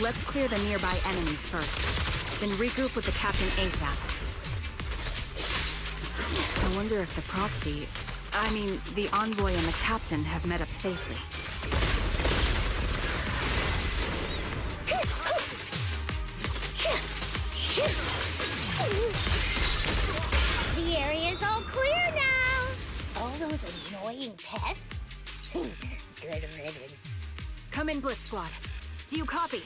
Let's clear the nearby enemies first, then regroup with the Captain ASAP. I wonder if the proxy, the envoy and the Captain have met up safely. The area's all clear now. All those annoying pests? Good riddance. Come in, Blitz Squad. Do you copy?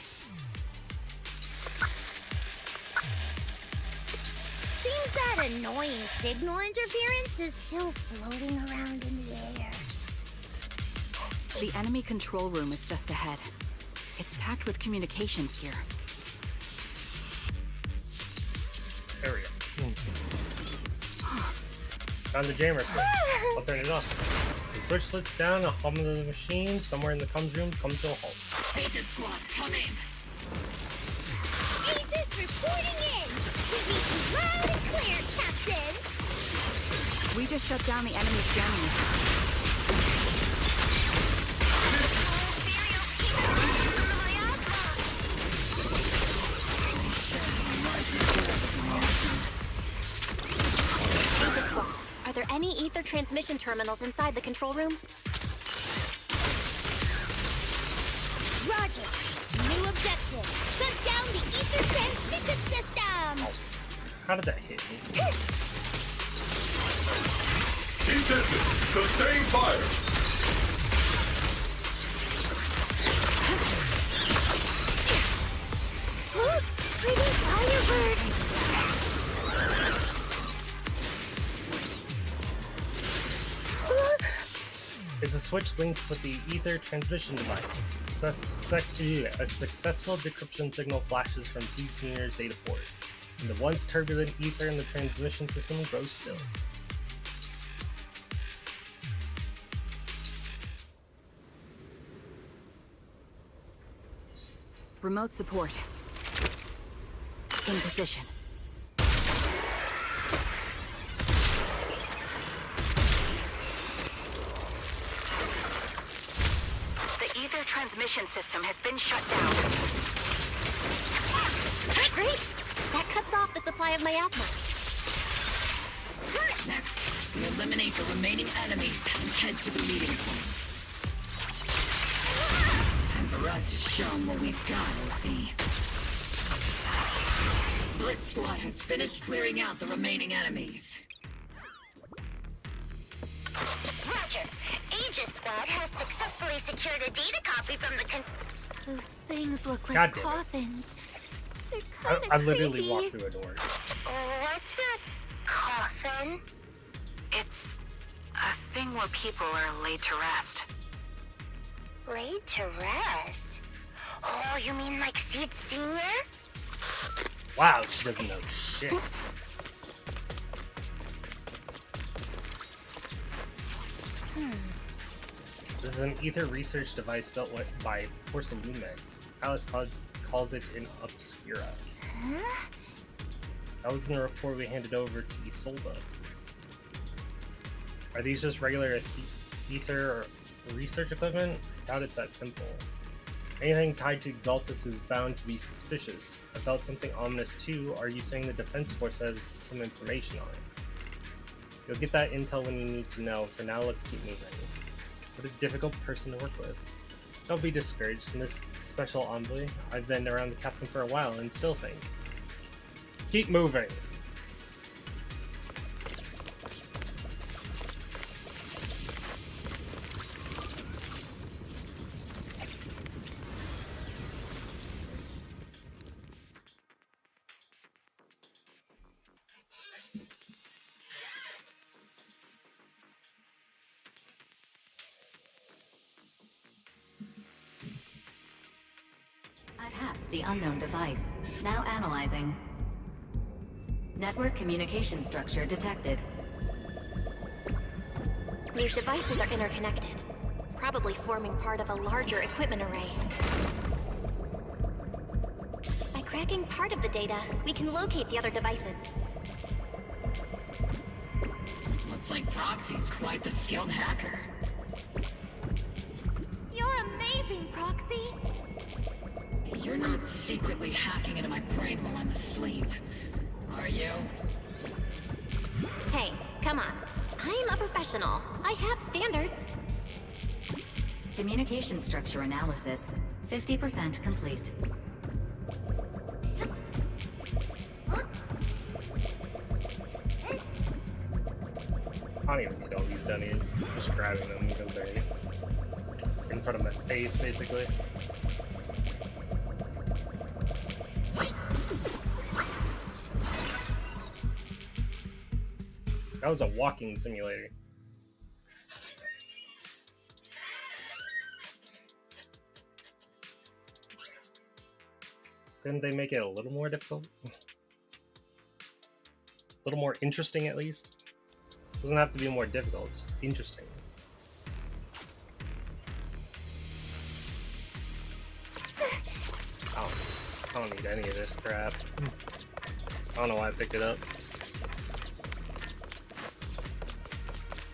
Seems that annoying signal interference is still floating around in the air. The enemy control room is just ahead. It's packed with communications gear. There we go. Found the jammer switch. I'll turn it off. The switch flips down, a hum of the machine somewhere in the comms room comes to a halt. Agent Squad, come in. Aegis reporting in. We read you loud and clear, Captain. We just shut down the enemy's jamming system. Are there any ether transmission terminals inside the control room? Roger. New objective. Shut down the ether transmission system. How did that hit me? Keep distance. Sustain fire. Look, pretty firebird. Is a switch linked with the ether transmission device. A successful decryption signal flashes from Seed Senior's data port, and the once turbulent ether in the transmission system grows still. Remote support. In position. The ether transmission system has been shut down. Great! That cuts off the supply of miasma. Next, we eliminate the remaining enemies and head to the meeting point. Time for us to show them what we've got, OP. Blitz Squad has finished clearing out the remaining enemies. Roger. Aegis Squad has successfully secured a data copy from the Those things look like God damn it. coffins. I literally walked through a door. Let's What's a coffin? It's a thing where people are laid to rest. Laid to rest? Oh, you mean like Sid Senior? Wow, she doesn't know shit. This is an ether research device built by Porcelumex. Alice calls it an obscura. Huh? That was in the report we handed over to Isolde. Are these just regular ether or research equipment? I doubt it's that simple. Anything tied to Exaltus is bound to be suspicious. I felt something ominous too. Are you saying the Defense Force has some information on it? You'll get that intel when you need to know. For now, let's keep moving. What a difficult person to work with. Don't be discouraged, Miss Special Envoy. I've been around the captain for a while and still think. Keep moving. I've hacked the unknown device. Now analyzing. Network communication structure detected. These devices are interconnected, probably forming part of a larger equipment array. By cracking part of the data, we can locate the other devices. Looks like Proxy's quite the skilled hacker. You're amazing, Proxy! You're not secretly hacking into my brain while I'm asleep, are you? Hey, come on. I'm a professional. I have standards. Communication structure analysis. 50% complete. I don't even need all these dummies. Just grabbing them because they're in front of my face, basically. That was a walking simulator. Couldn't they make it a little more difficult? A little more interesting, at least? Doesn't have to be more difficult, just interesting. I don't need any of this crap. I don't know why I picked it up.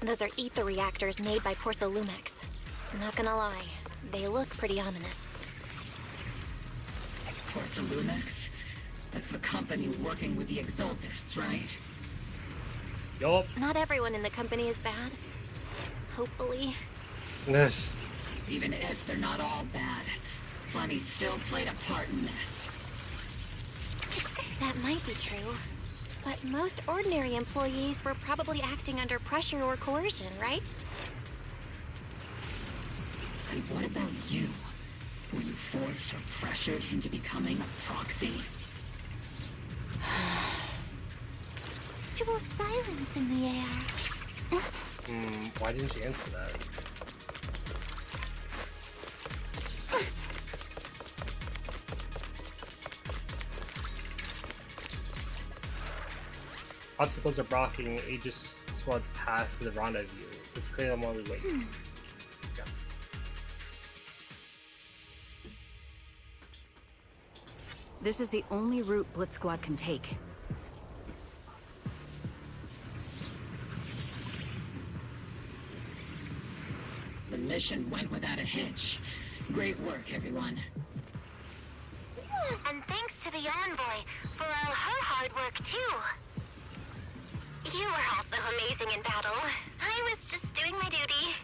Those are ether reactors made by Porcelumex. Not gonna lie, they look pretty ominous. Porcelumex? That's the company working with the Exaltists, right? Yup. Not everyone in the company is bad. Hopefully. Yes. Even if they're not all bad, plenty still played a part in this. That might be true. But most ordinary employees were probably acting under pressure or coercion, right? And what about you? Were you forced or pressured into becoming a proxy? Actual silence in the air. Why didn't you answer that? Obstacles are blocking Aegis Squad's path to the rendezvous. Let's clear them while we wait. Yes. This is the only route Blitz Squad can take. The mission went without a hitch. Great work, everyone. And thanks to the Envoy for all her hard work, too. You were also amazing in battle. I was just doing my duty.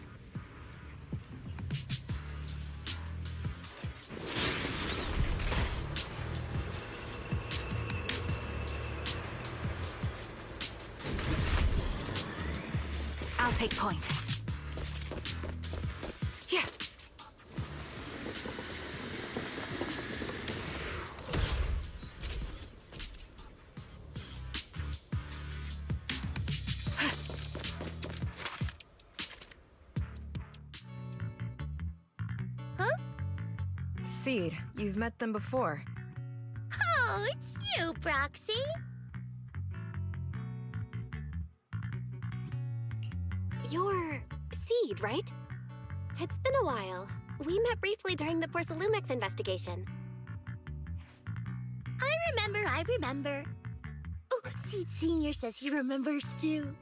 I'll take point. Here. Seed, you've met them before. Oh, it's you, Proxy. You're Seed, right? It's been a while. We met briefly during the Porcelumix investigation. I remember. Oh, Seed Sr. says he remembers too.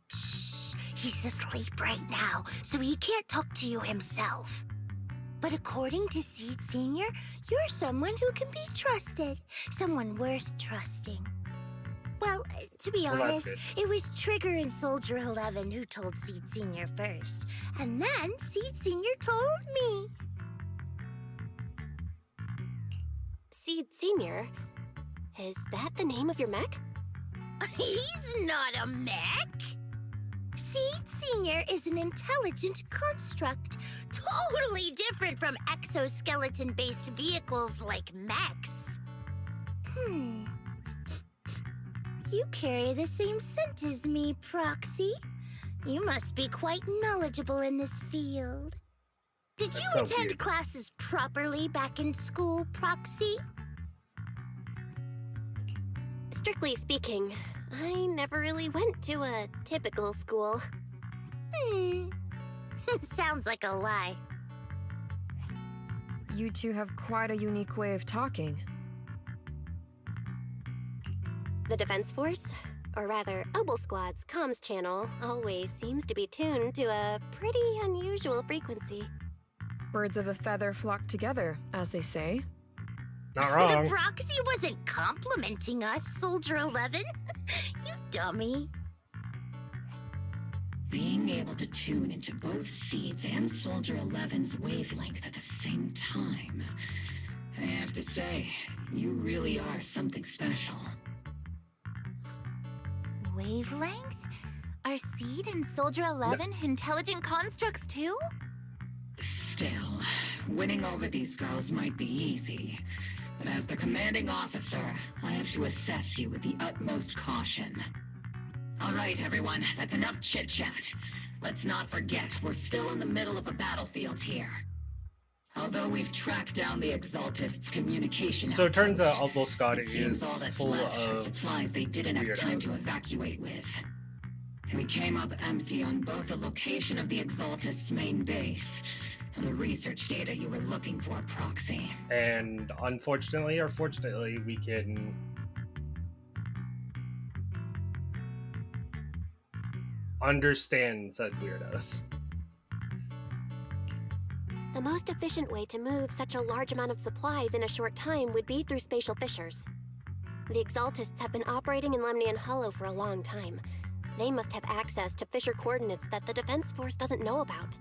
Shh, he's asleep right now, so he can't talk to you himself. But according to Seed Sr., you're someone who can be trusted. Someone worth trusting. Well, to be honest, it was Trigger and Soldier 11 who told Seed Sr. first. And then Seed Sr. told me. Seed Sr.? Is that the name of your mech? He's not a mech! Seed Sr. is an intelligent construct, totally different from exoskeleton-based vehicles like mechs. You carry the same scent as me, Proxy. You must be quite knowledgeable in this field. Did you attend classes properly back in school, Proxy? Strictly speaking, I never really went to a typical school. Sounds like a lie. You two have quite a unique way of talking. The Defense Force, or rather, Obel Squad's comms channel, always seems to be tuned to a pretty unusual frequency. Birds of a feather flock together, as they say. Not wrong. The Proxy wasn't complimenting us, Soldier 11. You dummy. Being able to tune into both Seed's and Soldier 11's wavelength at the same time. I have to say, you really are something special. Wavelength? Are Seed and Soldier 11 intelligent constructs too? Still, winning over these girls might be easy. But as the commanding officer, I have to assess you with the utmost caution. All right, everyone, that's enough chit-chat. Let's not forget, we're still in the middle of a battlefield here. Although we've tracked down the Exaltists' communication so it turns out outpost, Obel Squad it seems is all that's full left are of supplies they didn't have time to evacuate with. We came up empty on both the location of the Exaltists' main base and the research data you were looking for, Proxy. And unfortunately, or fortunately, we can understand said weirdos. The most efficient way to move such a large amount of supplies in a short time would be through spatial fissures. The Exaltists have been operating in Lemnian Hollow for a long time. They must have access to fissure coordinates that the Defense Force doesn't know about.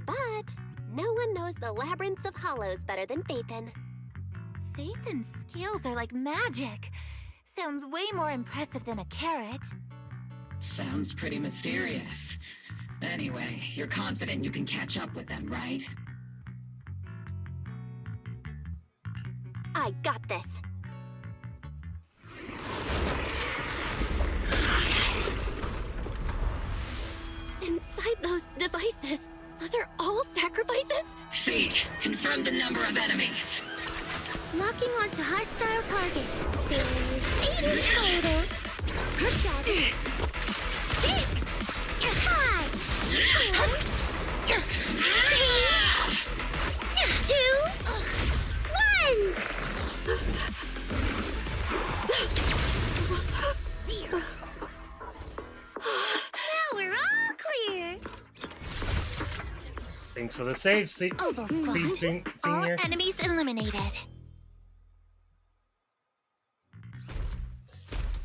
But no one knows the labyrinths of hollows better than Phaethon. Phaethon's skills are like magic. Sounds way more impressive than a carrot. Sounds pretty mysterious. Anyway, you're confident you can catch up with them, right? I got this. Inside those devices, those are all sacrifices? Seed, confirm the number of enemies. Locking onto hostile targets. There's 8 in total. 7, 6, 5, 4, 3, 2, 1. 0. Now we're all clear. Thanks for the save, Seed Senior. All enemies eliminated.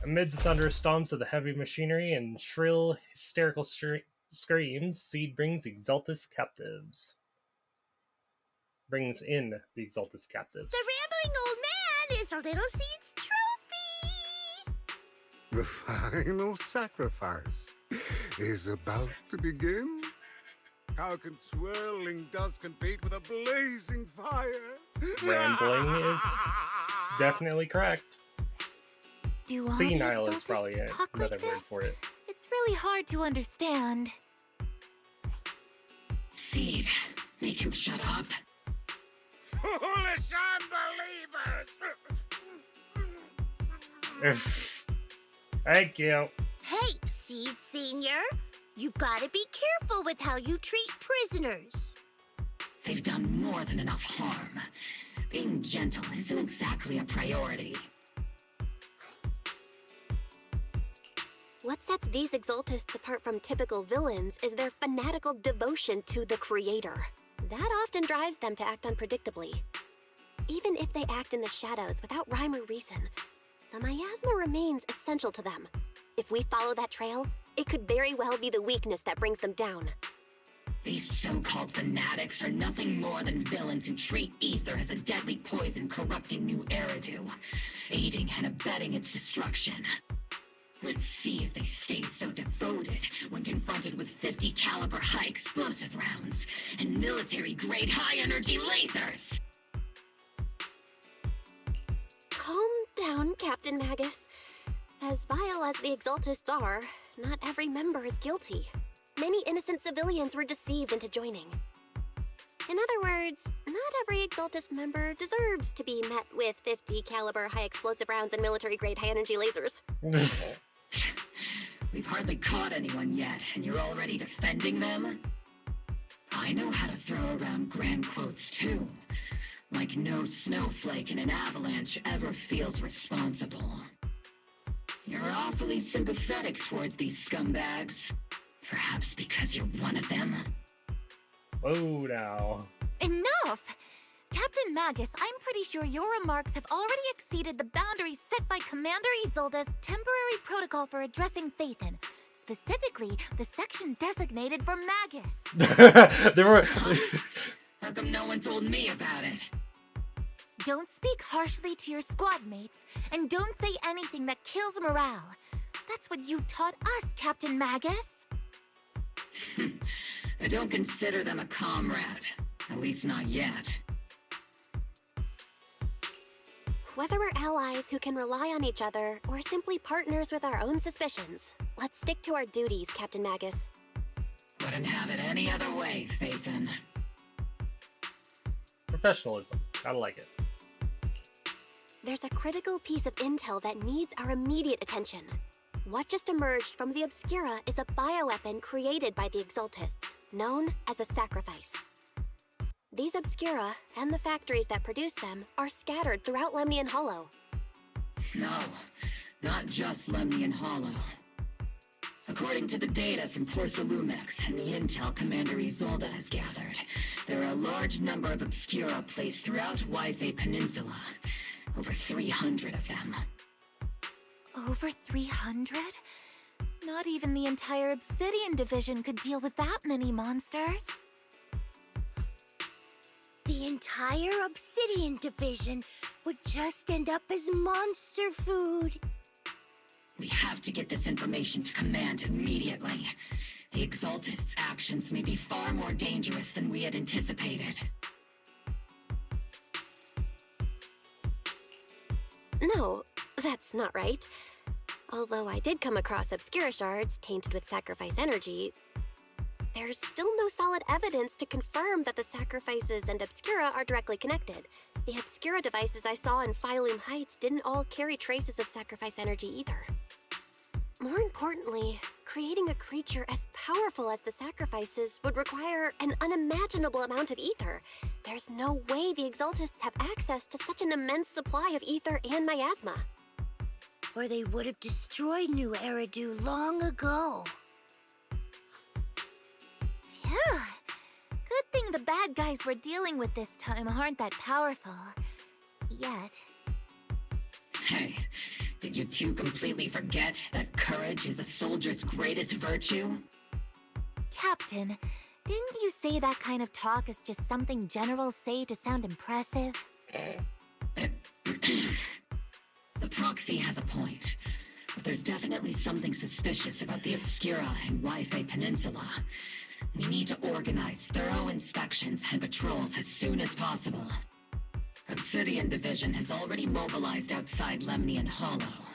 Amid the thunderous stomps of the heavy machinery and shrill, hysterical screams, Seed brings in the Exaltus captives. The rambling old man is a little Seed's trophy. The final sacrifice is about to begin. How can swirling dust compete with a blazing fire? Rambling is definitely correct. Do all Senile the is probably Exaltists talk another like word this? for it. It's really hard to understand. Seed, make him shut up. Foolish unbelievers! Thank you. Hey, Seed Senior. You've got to be careful with how you treat prisoners. They've done more than enough harm. Being gentle isn't exactly a priority. What sets these Exaltists apart from typical villains is their fanatical devotion to the Creator. That often drives them to act unpredictably. Even if they act in the shadows without rhyme or reason, the miasma remains essential to them. If we follow that trail, it could very well be the weakness that brings them down. These so-called fanatics are nothing more than villains who treat ether as a deadly poison corrupting New Eridu, aiding and abetting its destruction. Let's see if they stay so devoted when confronted with 50 caliber high explosive rounds and military-grade high-energy lasers! Calm down, Captain Magus. As vile as the Exaltists are, not every member is guilty. Many innocent civilians were deceived into joining. In other words, not every Exaltist member deserves to be met with 50 caliber high explosive rounds and military-grade high-energy lasers. We've hardly caught anyone yet, and you're already defending them? I know how to throw around grand quotes too. Like no snowflake in an avalanche ever feels responsible. You're awfully sympathetic towards these scumbags. Perhaps because you're one of them? Oh, now. Enough! Captain Magus, I'm pretty sure your remarks have already exceeded the boundaries set by Commander Isolde's temporary protocol for addressing Phaethon. Specifically, the section designated for Magus. There were... How come no one told me about it? Don't speak harshly to your squad mates, and don't say anything that kills morale. That's what you taught us, Captain Magus. I don't consider them a comrade. At least not yet. Whether we're allies who can rely on each other, or simply partners with our own suspicions, let's stick to our duties, Captain Magus. Wouldn't have it any other way, Phaethon. Professionalism. Gotta like it. There's a critical piece of intel that needs our immediate attention. What just emerged from the Obscura is a bioweapon created by the Exaltists, known as a sacrifice. These Obscura, and the factories that produce them, are scattered throughout Lemnian Hollow. No, not just Lemnian Hollow. According to the data from Porcelumex and the intel Commander Isolde has gathered, there are a large number of Obscura placed throughout Waifei Peninsula. Over 300 of them. Over 300? Not even the entire Obsidian Division could deal with that many monsters. The entire Obsidian Division would just end up as monster food. We have to get this information to Command immediately. The Exaltists' actions may be far more dangerous than we had anticipated. No, that's not right. Although I did come across Obscura shards tainted with sacrifice energy, there's still no solid evidence to confirm that the sacrifices and Obscura are directly connected. The Obscura devices I saw in Phylum Heights didn't all carry traces of sacrifice energy either. More importantly, creating a creature as powerful as the sacrifices would require an unimaginable amount of ether. There's no way the Exaltists have access to such an immense supply of ether and miasma. Or they would have destroyed New Eridu long ago. Phew. Good thing the bad guys we're dealing with this time aren't that powerful. Yet. Hey, did you two completely forget that courage is a soldier's greatest virtue? Captain, didn't you say that kind of talk is just something generals say to sound impressive? The proxy has a point, but there's definitely something suspicious about the Obscura and Waifei Peninsula. We need to organize thorough inspections and patrols as soon as possible. Obsidian Division has already mobilized outside Lemnian Hollow.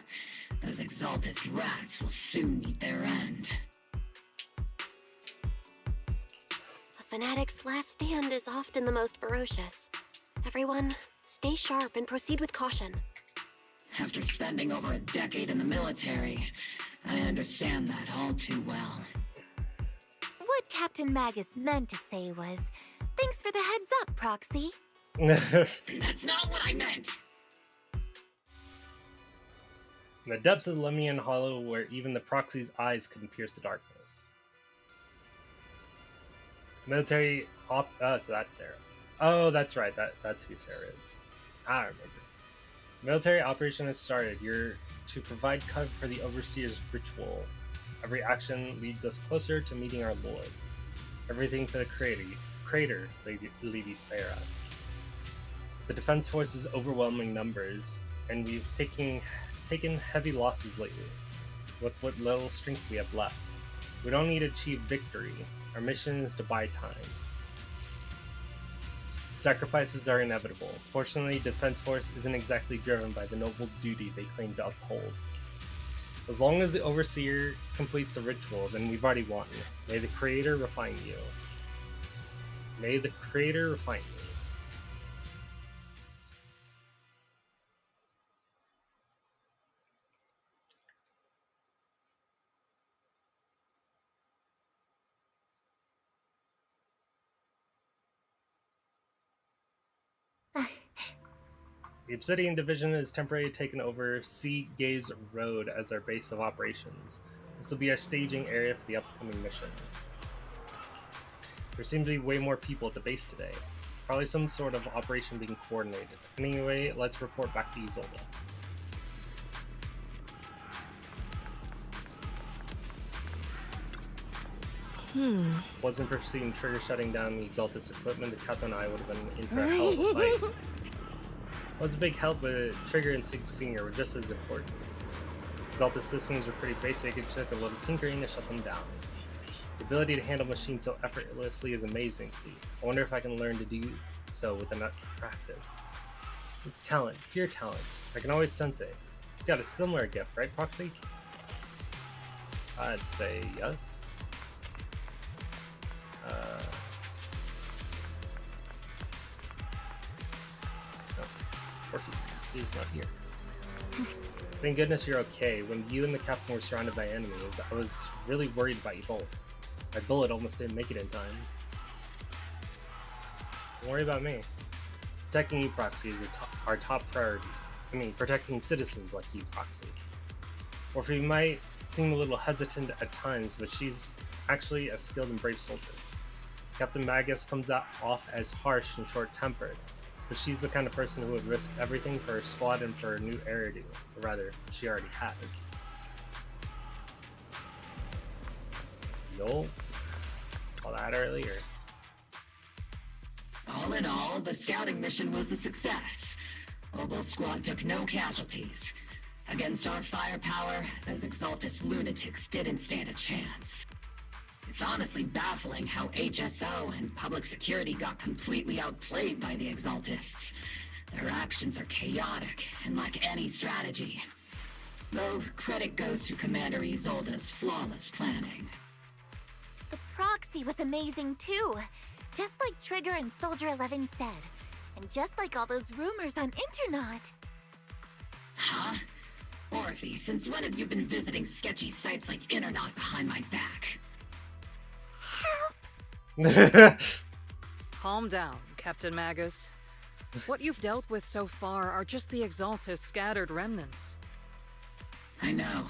Those Exaltist rats will soon meet their end. A fanatic's last stand is often the most ferocious. Everyone, stay sharp and proceed with caution. After spending over a decade in the military, I understand that all too well. What Captain Magus meant to say was, thanks for the heads up, Proxy. That's not what I meant! In the depths of the Lemian Hollow, where even the Proxy's eyes couldn't pierce the darkness. Military so that's Sarah. Oh, that's right, that's who Sarah is. I remember. Military operation has started. You're to provide cover for the Overseer's ritual. Every action leads us closer to meeting our Lord. Everything for the crater, Lady Sarah. The Defense Force's overwhelming numbers, and we've taken heavy losses lately, with what little strength we have left. We don't need to achieve victory. Our mission is to buy time. Sacrifices are inevitable. Fortunately, Defense Force isn't exactly driven by the noble duty they claim to uphold. As long as the Overseer completes the ritual, then we've already won. May the Creator refine you. May the Creator refine you. The Obsidian Division has temporarily taken over Sea Gaze Road as our base of operations. This will be our staging area for the upcoming mission. There seem to be way more people at the base today. Probably some sort of operation being coordinated. Anyway, let's report back to Isolde. Wasn't for seeing Trigger shutting down the Exaltus equipment, the captain and I would have been in for a hell of a fight. It was a big help, but Trigger and Sig Senior were just as important. Exaltus systems were pretty basic, it took a little tinkering to shut them down. The ability to handle machines so effortlessly is amazing to see. I wonder if I can learn to do so with enough practice. It's talent, pure talent. I can always sense it. You've got a similar gift, right, Proxy? I'd say yes. He's not here. Thank goodness you're okay. When you and the captain were surrounded by enemies, I was really worried about you both. My bullet almost didn't make it in time. Don't worry about me. Protecting you, Proxy, is our top priority. I mean, protecting citizens like you, Proxy. Orphe might seem a little hesitant at times, but she's actually a skilled and brave soldier. Captain Magus comes off as harsh and short-tempered, but she's the kind of person who would risk everything for her squad and for her new Eridu. Or rather, she already has. Yo, saw that earlier. All in all, the scouting mission was a success. Obel Squad took no casualties. Against our firepower, those Exaltus lunatics didn't stand a chance. It's honestly baffling how HSO and public security got completely outplayed by the Exaltists. Their actions are chaotic and lack any strategy. Though credit goes to Commander Isolde's flawless planning. The Proxy was amazing too. Just like Trigger and Soldier 11 said. And just like all those rumors on Internet. Huh? Orphe, since when have you been visiting sketchy sites like Internet behind my back? Calm down, Captain Magus. What you've dealt with so far are just the Exaltus scattered remnants. I know.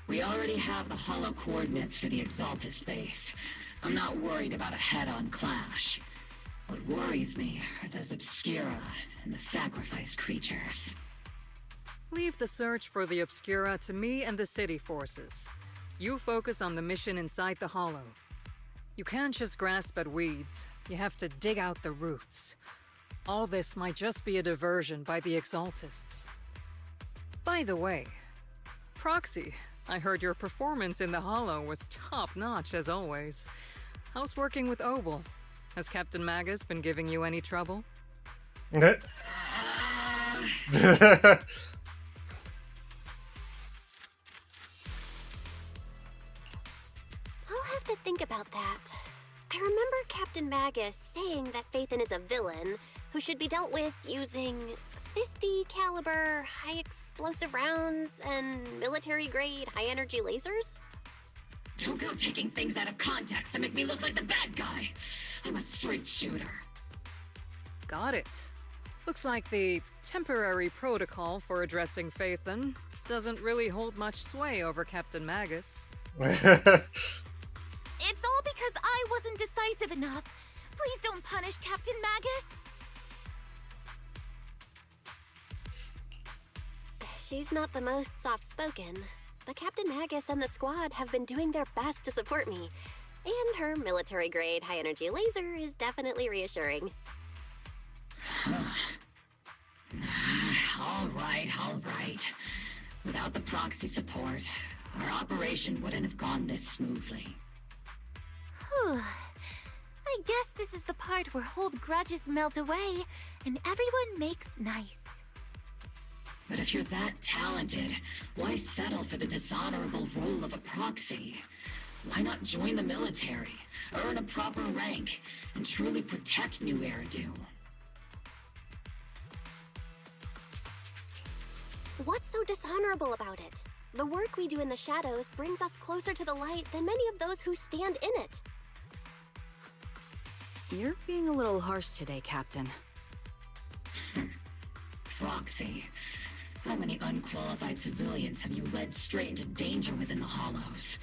We already have the hollow coordinates for the Exaltus base. I'm not worried about a head-on clash. What worries me are those Obscura and the sacrifice creatures. Leave the search for the Obscura to me and the city forces. You focus on the mission inside the hollow. You can't just grasp at weeds. You have to dig out the roots. All this might just be a diversion by the Exaltists. By the way, Proxy, I heard your performance in the hollow was top-notch as always. How's working with Obel? Has Captain Magus been giving you any trouble? I'll have to think about that. I remember Captain Magus saying that Phaethon is a villain, who should be dealt with using 50 caliber high explosive rounds and military grade high energy lasers? Don't go taking things out of context to make me look like the bad guy. I'm a straight shooter. Got it. Looks like the temporary protocol for addressing Phaethon doesn't really hold much sway over Captain Magus. It's all because I wasn't decisive enough. Please don't punish Captain Magus. She's not the most soft-spoken, but Captain Magus and the squad have been doing their best to support me. And her military-grade high-energy laser is definitely reassuring. All right. Without the proxy support, our operation wouldn't have gone this smoothly. Whew. I guess this is the part where old grudges melt away and everyone makes nice. But if you're that talented, why settle for the dishonorable role of a proxy? Why not join the military, earn a proper rank, and truly protect New Eridu? What's so dishonorable about it? The work we do in the shadows brings us closer to the light than many of those who stand in it. You're being a little harsh today, Captain. Proxy. How many unqualified civilians have you led straight into danger within the Hollows?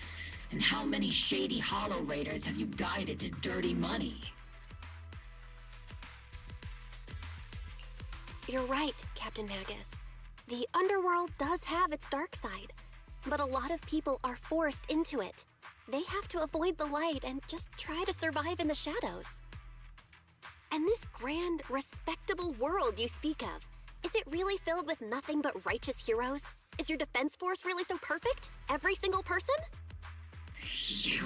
And how many shady Hollow Raiders have you guided to dirty money? You're right, Captain Magus. The underworld does have its dark side, but a lot of people are forced into it. They have to avoid the light and just try to survive in the shadows. And this grand, respectable world you speak of, is it really filled with nothing but righteous heroes? Is your defense force really so perfect? Every single person? You...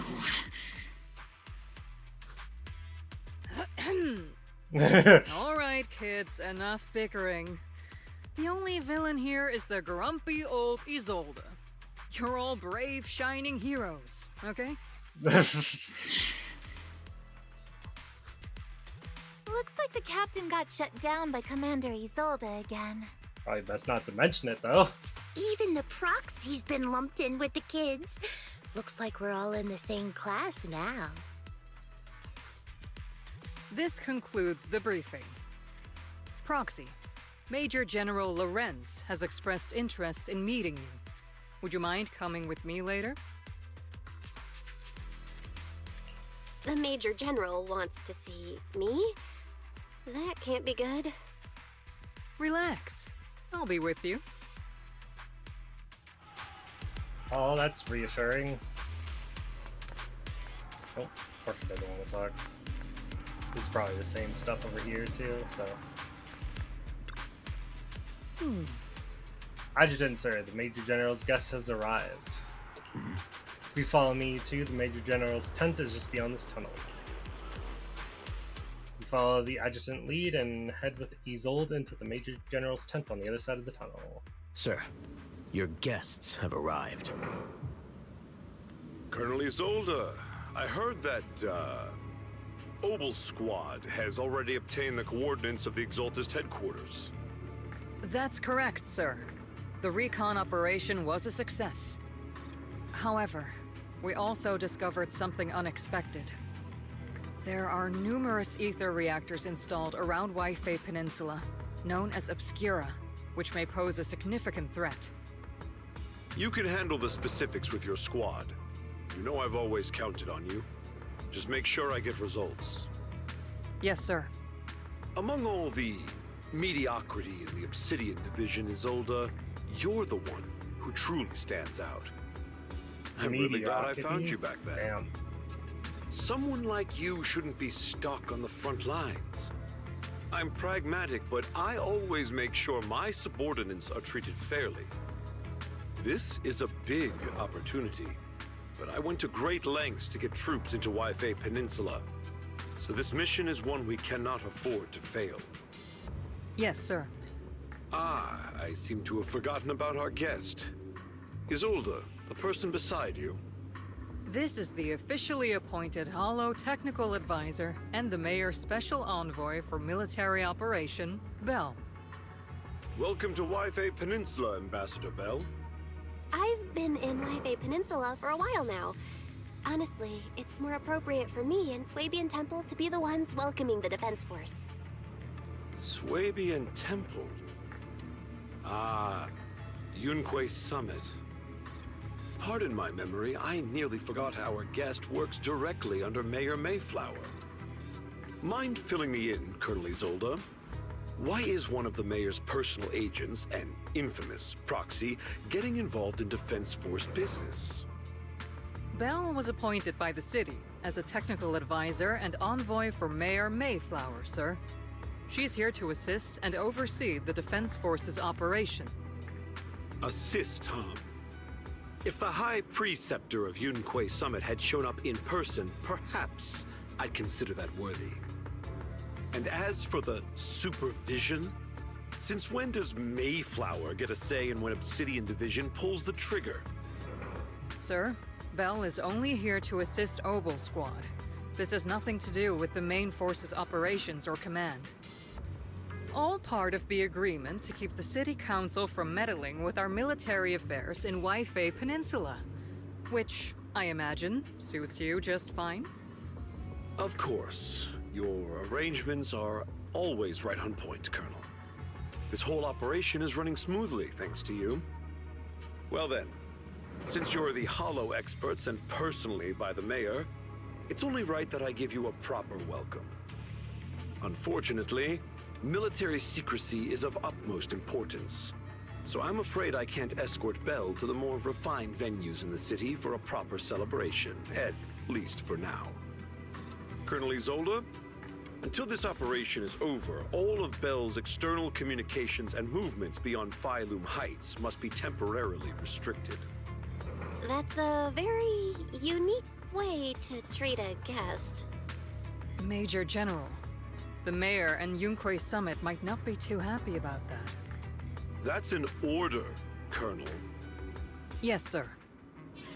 All right, kids, enough bickering. The only villain here is the grumpy old Isolde. You're all brave, shining heroes, okay? Looks like the captain got shut down by Commander Isolde again. Probably best not to mention it, though. Even the proxy's been lumped in with the kids. Looks like we're all in the same class now. This concludes the briefing. Proxy, Major General Lorenz has expressed interest in meeting you. Would you mind coming with me later? The Major General wants to see me? That can't be good. Relax. I'll be with you. Oh, that's reassuring. Oh, Parker doesn't want to talk. This is probably the same stuff over here, too, so... Adjutant, sir, the Major General's guest has arrived. Please follow me to the Major General's tent is just beyond this tunnel. You follow the Adjutant lead and head with Isolde into the Major General's tent on the other side of the tunnel. Sir, your guests have arrived. Colonel Isolde, I heard that, Obel Squad has already obtained the coordinates of the Exaltist headquarters. That's correct, sir. The recon operation was a success. However, we also discovered something unexpected. There are numerous ether reactors installed around Waifei Peninsula, known as Obscura, which may pose a significant threat. You can handle the specifics with your squad. You know I've always counted on you. Just make sure I get results. Yes, sir. Among all the mediocrity in the Obsidian Division, Isolde, you're the one who truly stands out. I'm really glad I found you back then. Damn. Someone like you shouldn't be stuck on the front lines. I'm pragmatic, but I always make sure my subordinates are treated fairly. This is a big opportunity, but I went to great lengths to get troops into Waifei Peninsula. So this mission is one we cannot afford to fail. Yes, sir. Ah, I seem to have forgotten about our guest. Isolde, the person beside you. This is the officially appointed Hollow Technical Advisor and the Mayor's Special Envoy for Military Operation, Bell. Welcome to Wi-Fi Peninsula, Ambassador Bell. I've been in Wi-Fi Peninsula for a while now. Honestly, it's more appropriate for me and Swabian Temple to be the ones welcoming the Defense Force. Swabian Temple? Ah, Yunquay Summit. Pardon my memory, I nearly forgot our guest works directly under Mayor Mayflower. Mind filling me in, Colonel Isolde? Why is one of the mayor's personal agents, an infamous proxy, getting involved in Defense Force business? Bell was appointed by the city as a technical advisor and envoy for Mayor Mayflower, sir. She's here to assist and oversee the Defense Force's operation. Assist, huh? If the High Preceptor of Yunquay Summit had shown up in person, perhaps I'd consider that worthy. And as for the supervision, since when does Mayflower get a say in when Obsidian Division pulls the trigger? Sir, Bell is only here to assist Obel Squad. This has nothing to do with the main force's operations or command. All part of the agreement to keep the City Council from meddling with our military affairs in Wi-Fi Peninsula, which, I imagine, suits you just fine? Of course. Your arrangements are always right on point, Colonel. This whole operation is running smoothly, thanks to you. Well then, since you're the Hollow experts and personally by the Mayor, it's only right that I give you a proper welcome. Unfortunately, military secrecy is of utmost importance, so I'm afraid I can't escort Bell to the more refined venues in the city for a proper celebration, at least for now. Colonel Isolde, until this operation is over, all of Bell's external communications and movements beyond Phylum Heights must be temporarily restricted. That's a very unique way to treat a guest. Major General, the Mayor and Yunquay Summit might not be too happy about that. That's an order, Colonel. Yes, sir.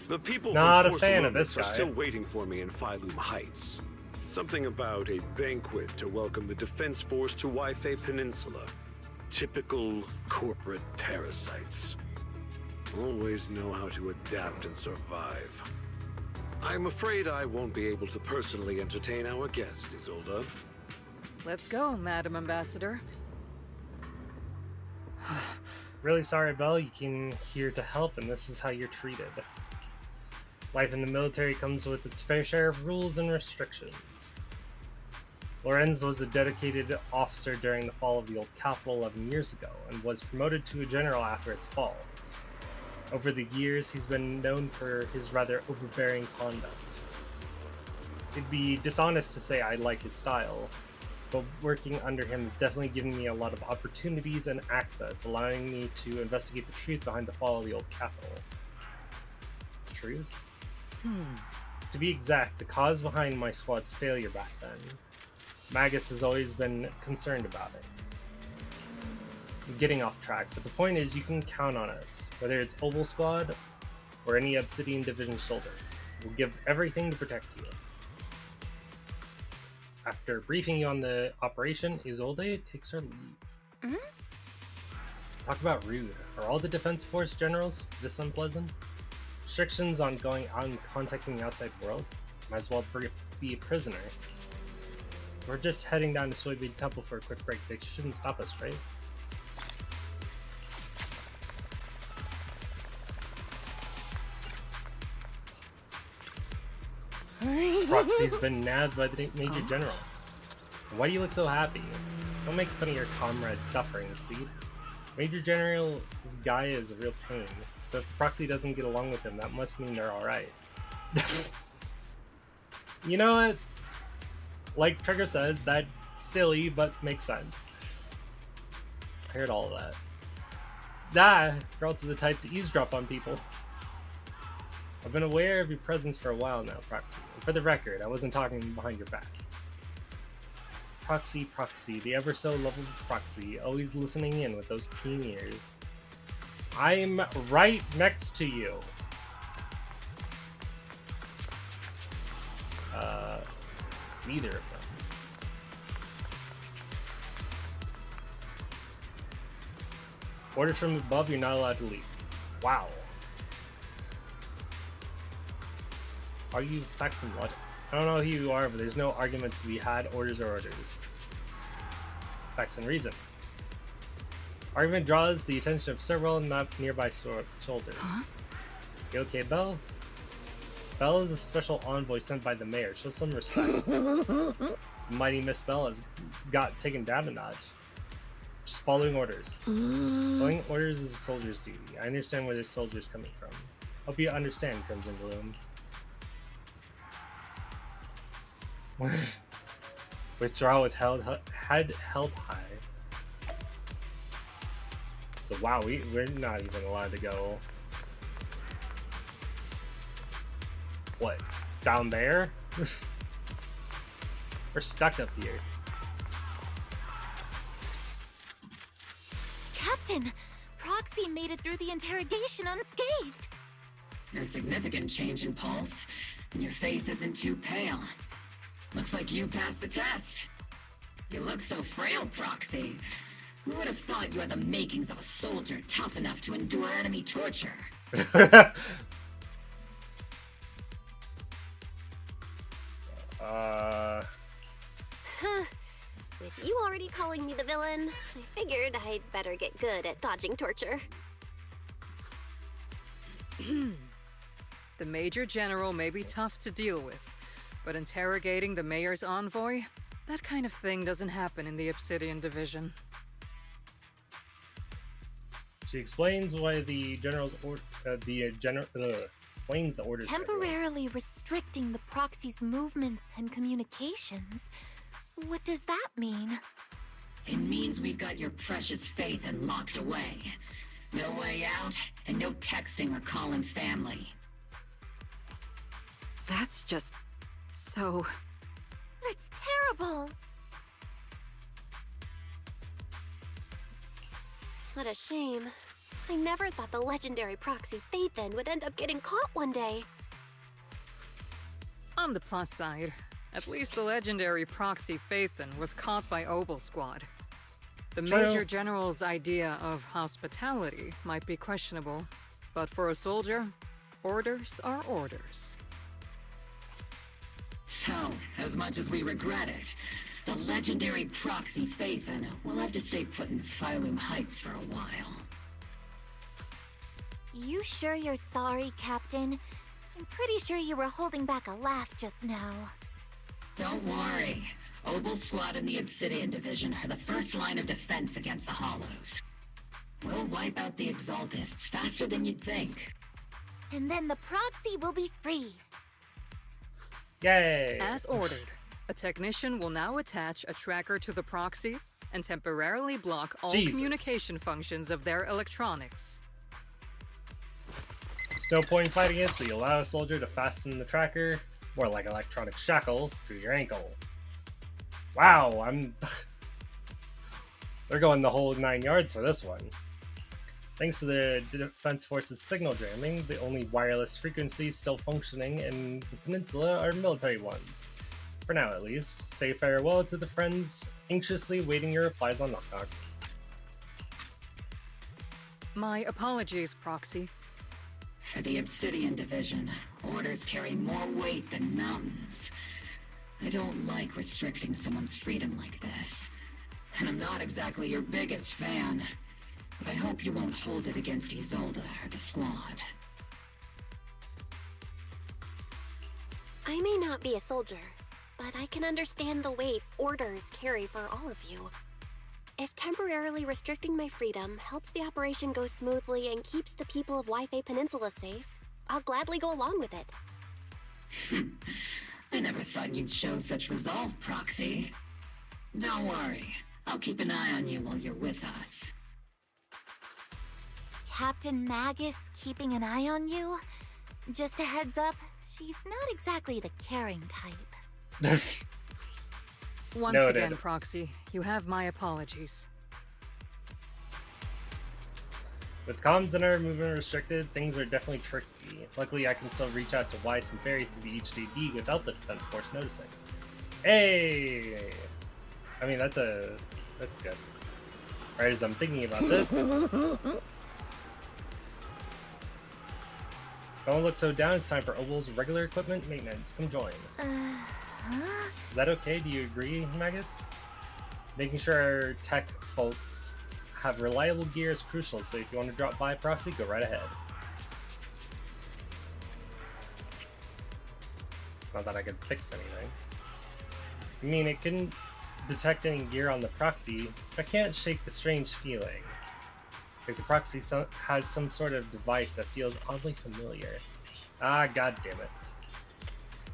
The people Not from a fan of this are guy. still waiting for me in Phylum Heights. Something about a banquet to welcome the Defense Force to Wi-Fi Peninsula. Typical corporate parasites. Always know how to adapt and survive. I'm afraid I won't be able to personally entertain our guest, Isolde. Let's go, Madam Ambassador. Really sorry, Bell. You came here to help, and this is how you're treated. Life in the military comes with its fair share of rules and restrictions. Lorenz was a dedicated officer during the fall of the old capital 11 years ago, and was promoted to a general after its fall. Over the years, he's been known for his rather overbearing conduct. It'd be dishonest to say I like his style, but working under him has definitely given me a lot of opportunities and access, allowing me to investigate the truth behind the fall of the old capital. Truth? To be exact, the cause behind my squad's failure back then. Magus has always been concerned about it. I'm getting off track, but the point is you can count on us, whether it's Obel Squad or any Obsidian Division soldier. We'll give everything to protect you. After briefing you on the operation, Isolde takes her leave. Talk about rude. Are all the Defense Force generals this unpleasant? Restrictions on going out and contacting the outside world? Might as well be a prisoner. We're just heading down to Swabian Temple for a quick break. They shouldn't stop us, right? Proxy's been nabbed by the Major General. Why do you look so happy? Don't make fun of your comrade's suffering, Seed. Major General's guy is a real pain, so if the Proxy doesn't get along with him, that must mean they're alright. You know what? Like Trigger says, that's silly, but makes sense. I heard all of that. Girls are the type to eavesdrop on people. I've been aware of your presence for a while now, Proxy. And for the record, I wasn't talking behind your back. Proxy, the ever so lovely Proxy, always listening in with those keen ears. I'm right next to you. Neither of them. Orders from above, you're not allowed to leave. Wow. Argue facts and logic. I don't know who you are, but there's no argument to be had. Orders are orders. Facts and reason. Argument draws the attention of several nearby shoulders. Huh? You okay, Belle? Belle is a special envoy sent by the mayor. Show some respect. Mighty Miss Belle has got taken down a notch. Just following orders. Following orders is a soldier's duty. I understand where this soldier's coming from. Hope you understand, Crimson Gloom. Withdraw with head held high. So wow, we're not even allowed to go. What? Down there? We're stuck up here. Captain, Proxy made it through the interrogation unscathed. No significant change in pulse, and your face isn't too pale. Looks like you passed the test. You look so frail, Proxy. Who would have thought you had the makings of a soldier tough enough to endure enemy torture? With you already calling me the villain, I figured I'd better get good at dodging torture. The Major General may be tough to deal with, but interrogating the Mayor's envoy? That kind of thing doesn't happen in the Obsidian Division. She explains why the general's explains the orders. Temporarily restricting the Proxy's movements and communications. What does that mean? It means we've got your precious Phaethon locked away. No way out, and no texting or calling family. That's just so... That's terrible! What a shame. I never thought the legendary Proxy Phaethon would end up getting caught one day. On the plus side, at least the legendary Proxy Phaethon was caught by Obel Squad. The Major General's idea of hospitality might be questionable, but for a soldier, orders are orders. So, as much as we regret it, the legendary Proxy Phaethon will have to stay put in Phylum Heights for a while. You sure you're sorry, Captain? I'm pretty sure you were holding back a laugh just now. Don't worry. Obel Squad and the Obsidian Division are the first line of defense against the Hollows. We'll wipe out the Exaltists faster than you'd think. And then the Proxy will be free. Yay! As ordered, a technician will now attach a tracker to the Proxy and temporarily block all communication functions of their electronics. There's no point in fighting it, so you allow a soldier to fasten the tracker, more like electronic shackle, to your ankle. Wow, they're going the whole 9 yards for this one. Thanks to the Defense Forces signal jamming, the only wireless frequencies still functioning in the peninsula are military ones. For now, at least. Say farewell to the friends anxiously waiting your replies on Knock Knock. My apologies, Proxy. For the Obsidian Division, orders carry more weight than mountains. I don't like restricting someone's freedom like this. And I'm not exactly your biggest fan. But I hope you won't hold it against Isolde or the squad. I may not be a soldier, but I can understand the weight orders carry for all of you. If temporarily restricting my freedom helps the operation go smoothly and keeps the people of Wi-Fi Peninsula safe, I'll gladly go along with it. I never thought you'd show such resolve, Proxy. Don't worry, I'll keep an eye on you while you're with us. Captain Magus keeping an eye on you? Just a heads up, she's not exactly the caring type. Once again, Proxy, you have my apologies. With comms center movement restricted, things are definitely tricky. Luckily, I can still reach out to Weiss and Fairy through the HDD without the defense force noticing. Hey! I mean, that's good. Right as I'm thinking about this. Don't look so down, it's time for Oval's regular equipment maintenance. Come join. Is that okay? Do you agree, Magus? Making sure our tech folks have reliable gear is crucial, so if you want to drop by Proxy, go right ahead. Not that I could fix anything. I mean, it couldn't detect any gear on the Proxy, but I can't shake the strange feeling. Like the Proxy has some sort of device that feels oddly familiar. Ah, god damn it.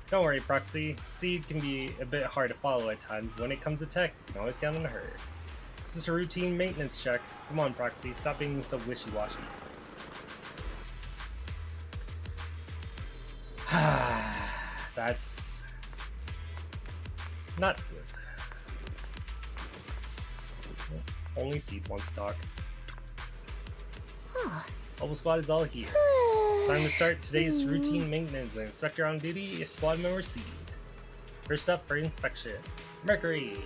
Don't worry, Proxy. Seed can be a bit hard to follow at times, but when it comes to tech, you can always count on her. This is a routine maintenance check. Come on, Proxy, stop being so wishy-washy. That's not good. Only Seed wants to talk. Mobile Squad is all here. Time to start today's routine maintenance. The inspector on duty is squad member Seed. First up for inspection, Mercury.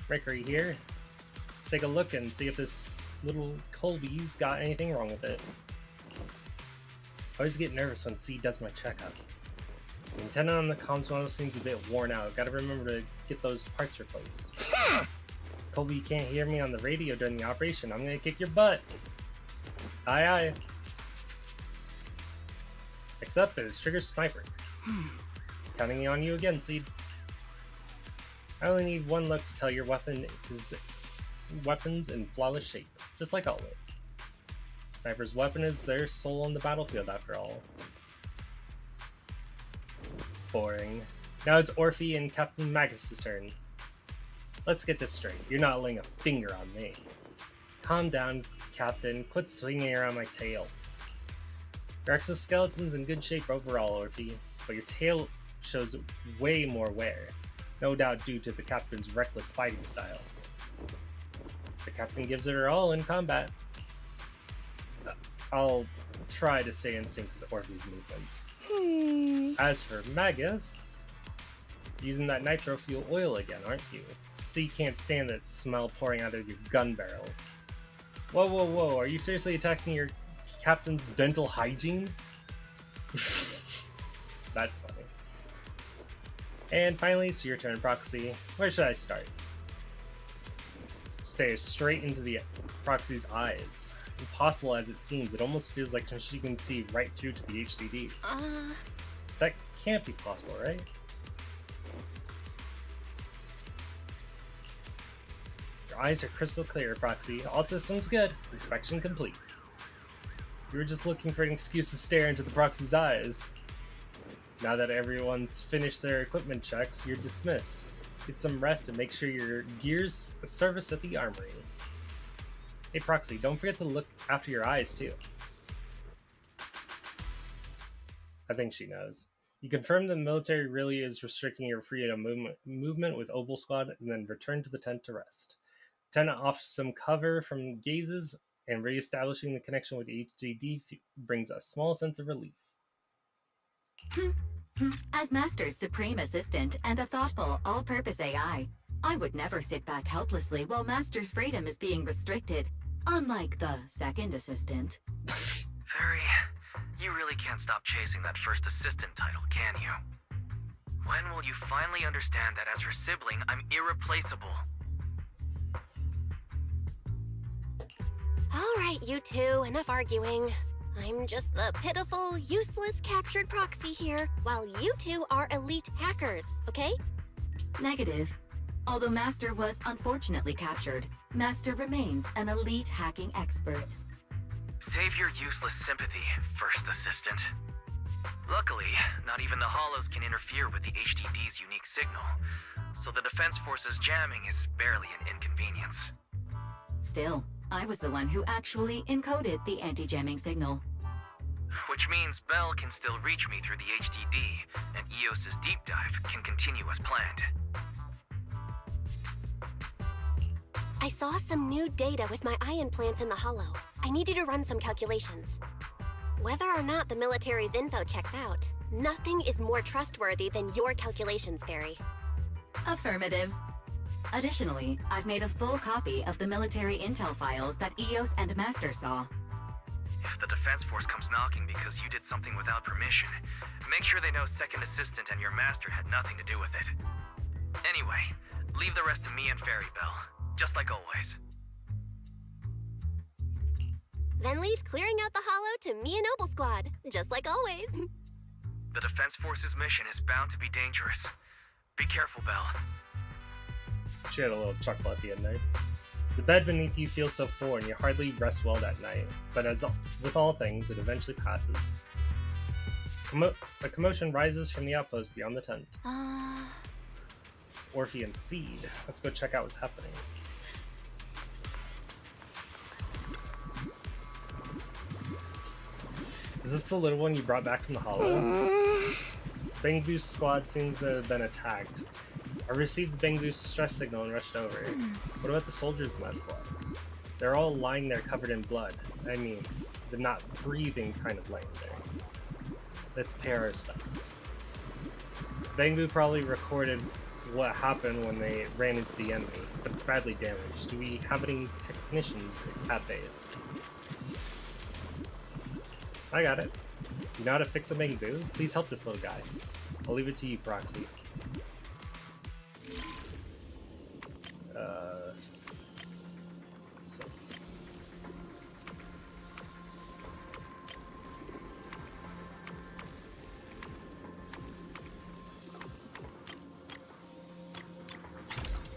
Mercury here. Let's take a look and see if this little Colby's got anything wrong with it. I always get nervous when Seed does my checkup. The antenna on the comms model seems a bit worn out. Gotta remember to get those parts replaced. Colby, you can't hear me on the radio during the operation. I'm gonna kick your butt. Aye aye. Next up is Trigger Sniper. Counting on you again, Seed. I only need one look to tell your weapons in flawless shape, just like always. Sniper's weapon is their soul on the battlefield, after all. Boring. Now it's Orphe and Captain Magus' turn. Let's get this straight. You're not laying a finger on me. Calm down, Captain. Quit swinging around my tail. Your exoskeleton's in good shape overall, Orphe, but your tail shows way more wear. No doubt due to the Captain's reckless fighting style. The Captain gives it her all in combat. I'll try to stay in sync with Orphe's movements. As for Magus, using that nitro fuel oil again, aren't you? See, you can't stand that smell pouring out of your gun barrel. Whoa, whoa, whoa, are you seriously attacking your Captain's dental hygiene? That's funny. And finally, it's your turn, Proxy. Where should I start? Stare straight into the Proxy's eyes. Impossible as it seems, it almost feels like she can see right through to the HDD. That can't be possible, right? Your eyes are crystal clear, Proxy. All systems good. Inspection complete. You were just looking for an excuse to stare into the Proxy's eyes. Now that everyone's finished their equipment checks, you're dismissed. Get some rest and make sure your gear's serviced at the armory. Hey Proxy, don't forget to look after your eyes too. I think she knows. You confirm the military really is restricting your freedom movement with Oval Squad and then return to the tent to rest. Lieutenant offers some cover from gazes and re-establishing the connection with the HDD brings a small sense of relief. As Master's supreme assistant and a thoughtful, all-purpose AI, I would never sit back helplessly while Master's freedom is being restricted, unlike the second assistant. Fairy, you really can't stop chasing that first assistant title, can you? When will you finally understand that as her sibling, I'm irreplaceable? All right, you two, enough arguing. I'm just the pitiful, useless captured Proxy here, while you two are elite hackers, okay? Negative. Although Master was unfortunately captured, Master remains an elite hacking expert. Save your useless sympathy, first assistant. Luckily, not even the Hollows can interfere with the HDD's unique signal, so the Defense Force's jamming is barely an inconvenience. Still, I was the one who actually encoded the anti-jamming signal. Which means Bell can still reach me through the HDD, and EOS's deep dive can continue as planned. I saw some new data with my ion plants in the hollow. I need you to run some calculations. Whether or not the military's info checks out, nothing is more trustworthy than your calculations, Fairy. Affirmative. Additionally, I've made a full copy of the military intel files that EOS and Master saw. If the defense force comes knocking because you did something without permission, make sure they know Second Assistant and your master had nothing to do with it. Anyway, leave the rest to me and Fairy Bell, just like always. Then leave clearing out the hollow to me and Noble Squad, just like always. The defense force's mission is bound to be dangerous. Be careful, Bell. She had a little chuckle at the end there. The bed beneath you feels so full and you hardly rest well that night, but as with all things, it eventually passes. A commotion rises from the outpost beyond the tent. It's Orphe and Seed. Let's go check out what's happening. Is this the little one you brought back from the hollow? Bangbu's squad seems to have been attacked. I received Bangbu's stress signal and rushed over. What about the soldiers in that squad? They're all lying there covered in blood. I mean, they're not breathing kind of laying there. Let's pay our respects. Bangbu probably recorded what happened when they ran into the enemy, but it's badly damaged. Do we have any technicians at base? I got it. You know how to fix a Bangbu? Please help this little guy. I'll leave it to you, Proxy.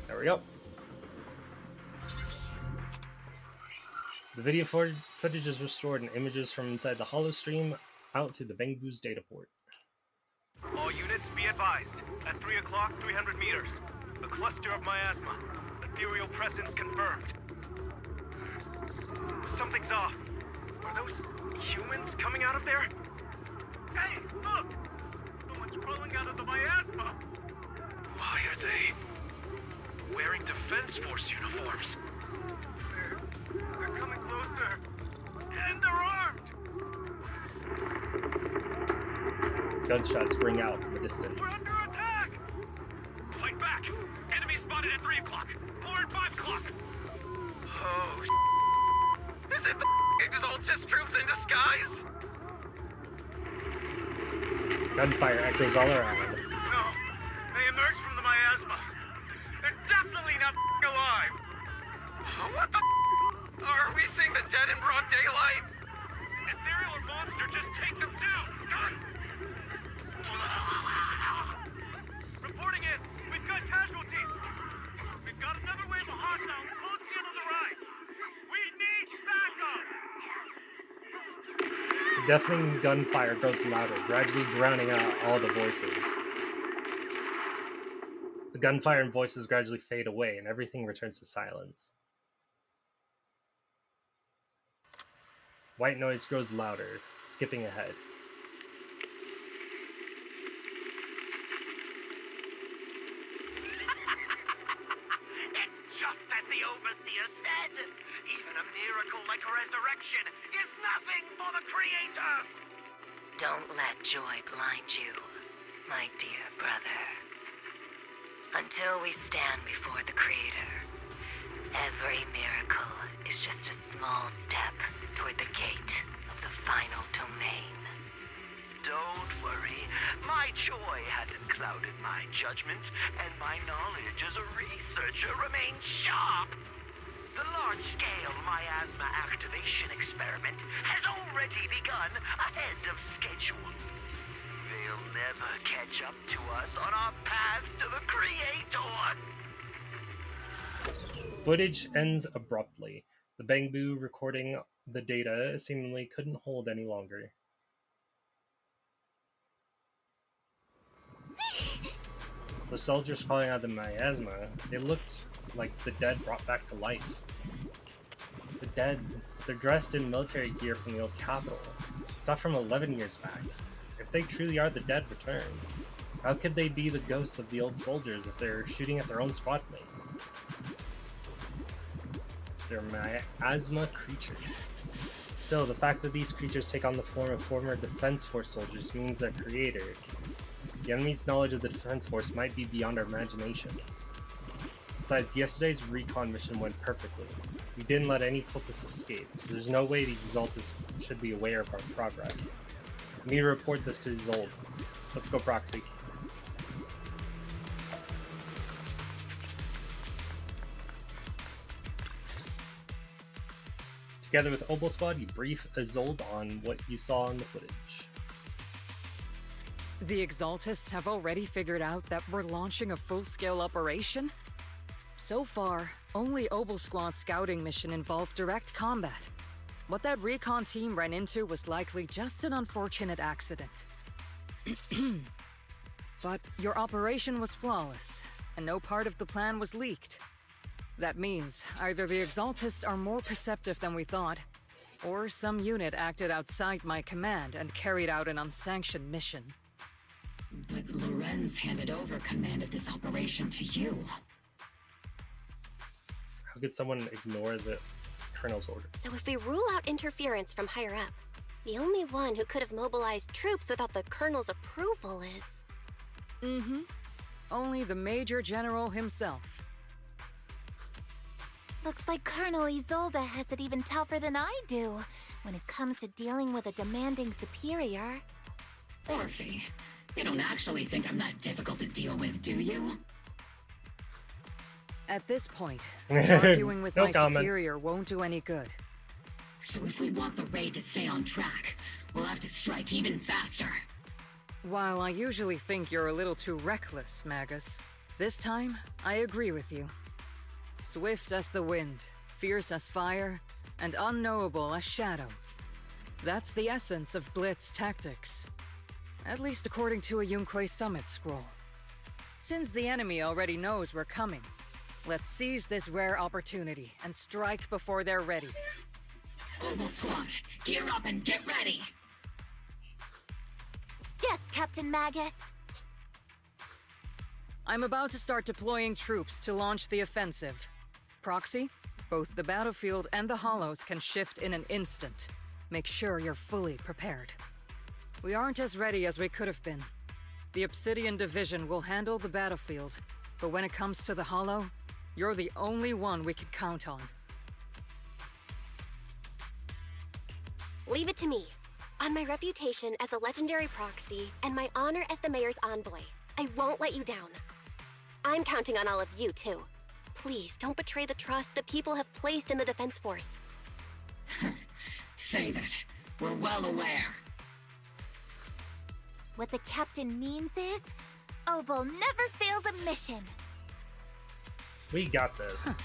There we go. The video footage is restored and images from inside the hollow stream out through the Bangbu's data port. All units be advised. At 3 o'clock, 300 meters. A cluster of miasma. Ethereal presence confirmed. Something's off. Are those humans coming out of there? Hey, look! Someone's crawling out of the miasma! Why are they wearing Defense Force uniforms? They're coming closer. And they're armed! Gunshots ring out from the distance. We're under attack! Fight back! Enemy spotted at 3 o'clock. More at 5 o'clock. Oh, is it the Exaltus troops in disguise? Gunfire echoes all around. No, they emerged from the miasma. They're definitely not alive. What the are we seeing the dead in broad daylight? Ethereal or monster, just take them down! Reporting in! We've got casualties! We've got another wave of hostiles closing in on the right! We need backup! The deafening gunfire grows louder, gradually drowning out all the voices. The gunfire and voices gradually fade away, and everything returns to silence. White noise grows louder, skipping ahead. It's just as the Overseer said. Even a miracle like resurrection is nothing for the Creator. Don't let joy blind you, my dear brother. Until we stand before the Creator, every miracle is just a small step toward the gate of the final domain. Don't worry, my joy hasn't clouded my judgment, and my knowledge as a researcher remains sharp. The large-scale miasma activation experiment has already begun ahead of schedule. They'll never catch up to us on our path to the Creator! Footage ends abruptly. The Bangbu recording the data seemingly couldn't hold any longer. The soldiers crawling out of the miasma, they looked like the dead brought back to life. The dead, they're dressed in military gear from the old capital, stuff from 11 years back. If they truly are the dead returned, how could they be the ghosts of the old soldiers if they're shooting at their own squad mates? they're miasma creatures. Still, the fact that these creatures take on the form of former Defense Force soldiers means their creator, the enemy's knowledge of the Defense Force, might be beyond our imagination. Besides, yesterday's recon mission went perfectly. We didn't let any cultists escape, so there's no way the Exaltus should be aware of our progress. We need to report this to Zold. Let's go, Proxy. Together with Obel Squad, you brief Isolde on what you saw in the footage. The Exaltists have already figured out that we're launching a full-scale operation? So far, only Obel Squad's scouting mission involved direct combat. What that recon team ran into was likely just an unfortunate accident. But your operation was flawless, and no part of the plan was leaked. That means either the Exaltists are more perceptive than we thought, or some unit acted outside my command and carried out an unsanctioned mission. But Lorenz handed over command of this operation to you. How could someone ignore the Colonel's order? So if we rule out interference from higher up, the only one who could have mobilized troops without the Colonel's approval is... Mm-hmm. Only the Major General himself. Looks like Colonel Isolde has it even tougher than I do when it comes to dealing with a demanding superior. Orphe, you don't actually think I'm that difficult to deal with, do you? At this point, arguing with No my comment. superior won't do any good. So if we want the raid to stay on track, we'll have to strike even faster. While I usually think you're a little too reckless, Magus, this time, I agree with you. Swift as the wind, fierce as fire, and unknowable as shadow. That's the essence of Blitz tactics. At least according to a Yunque Summit scroll. Since the enemy already knows we're coming, let's seize this rare opportunity and strike before they're ready. Obel Squad, gear up and get ready! Yes, Captain Magus! I'm about to start deploying troops to launch the offensive. Proxy, both the battlefield and the hollows can shift in an instant. Make sure you're fully prepared. We aren't as ready as we could have been. The Obsidian Division will handle the battlefield, but when it comes to the hollow, you're the only one we can count on. Leave it to me. On my reputation as a legendary proxy and my honor as the mayor's envoy, I won't let you down. I'm counting on all of you, too. Please, don't betray the trust the people have placed in the Defense Force. Save it. We're well aware. What the captain means is, Obel never fails a mission. We got this.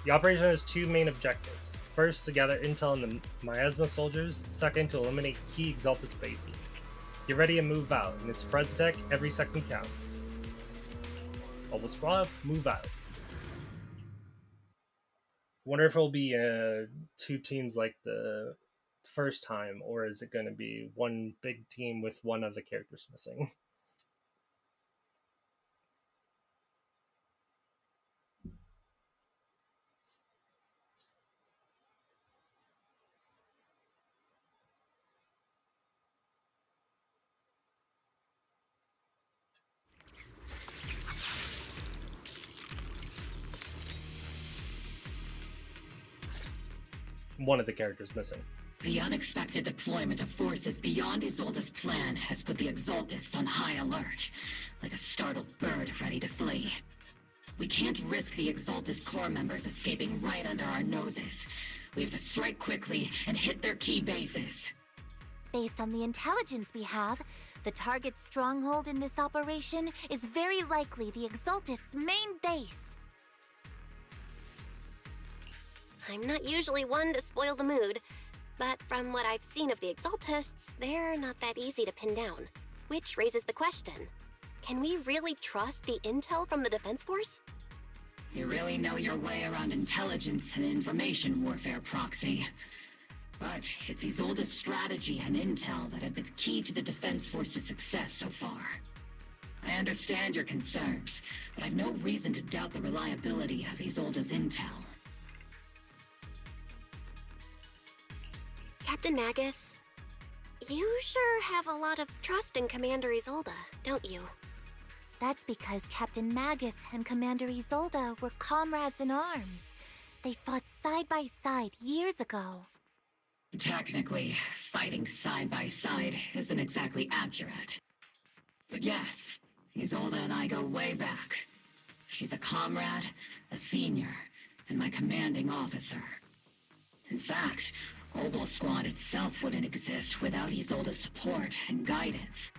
The operation has two main objectives. First, to gather intel on the miasma soldiers. Second, to eliminate key Exaltus bases. Get ready and move out. In this spreads tech, every second counts. Obel Squad, move out. Wonder if it'll be two teams like the first time, or is it going to be one big team with one of the characters missing? One of the characters missing. The unexpected deployment of forces beyond Isolde's plan has put the Exaltists on high alert, like a startled bird ready to flee. We can't risk the Exaltist core members escaping right under our noses. We have to strike quickly and hit their key bases. Based on the intelligence we have, the target stronghold in this operation is very likely the Exaltists' main base. I'm not usually one to spoil the mood, but from what I've seen of the Exaltists, they're not that easy to pin down. Which raises the question, can we really trust the intel from the Defense Force? You really know your way around intelligence and information warfare, Proxy. But it's Isolde's strategy and intel that have been key to the Defense Force's success so far. I understand your concerns, but I've no reason to doubt the reliability of Isolde's intel. Captain Magus, you sure have a lot of trust in Commander Isolde, don't you? That's because Captain Magus and Commander Isolde were comrades in arms. They fought side by side years ago. Technically, fighting side by side isn't exactly accurate. But yes, Isolde and I go way back. She's a comrade, a senior, and my commanding officer. In fact, Obel Squad itself wouldn't exist without Isolde's support and guidance.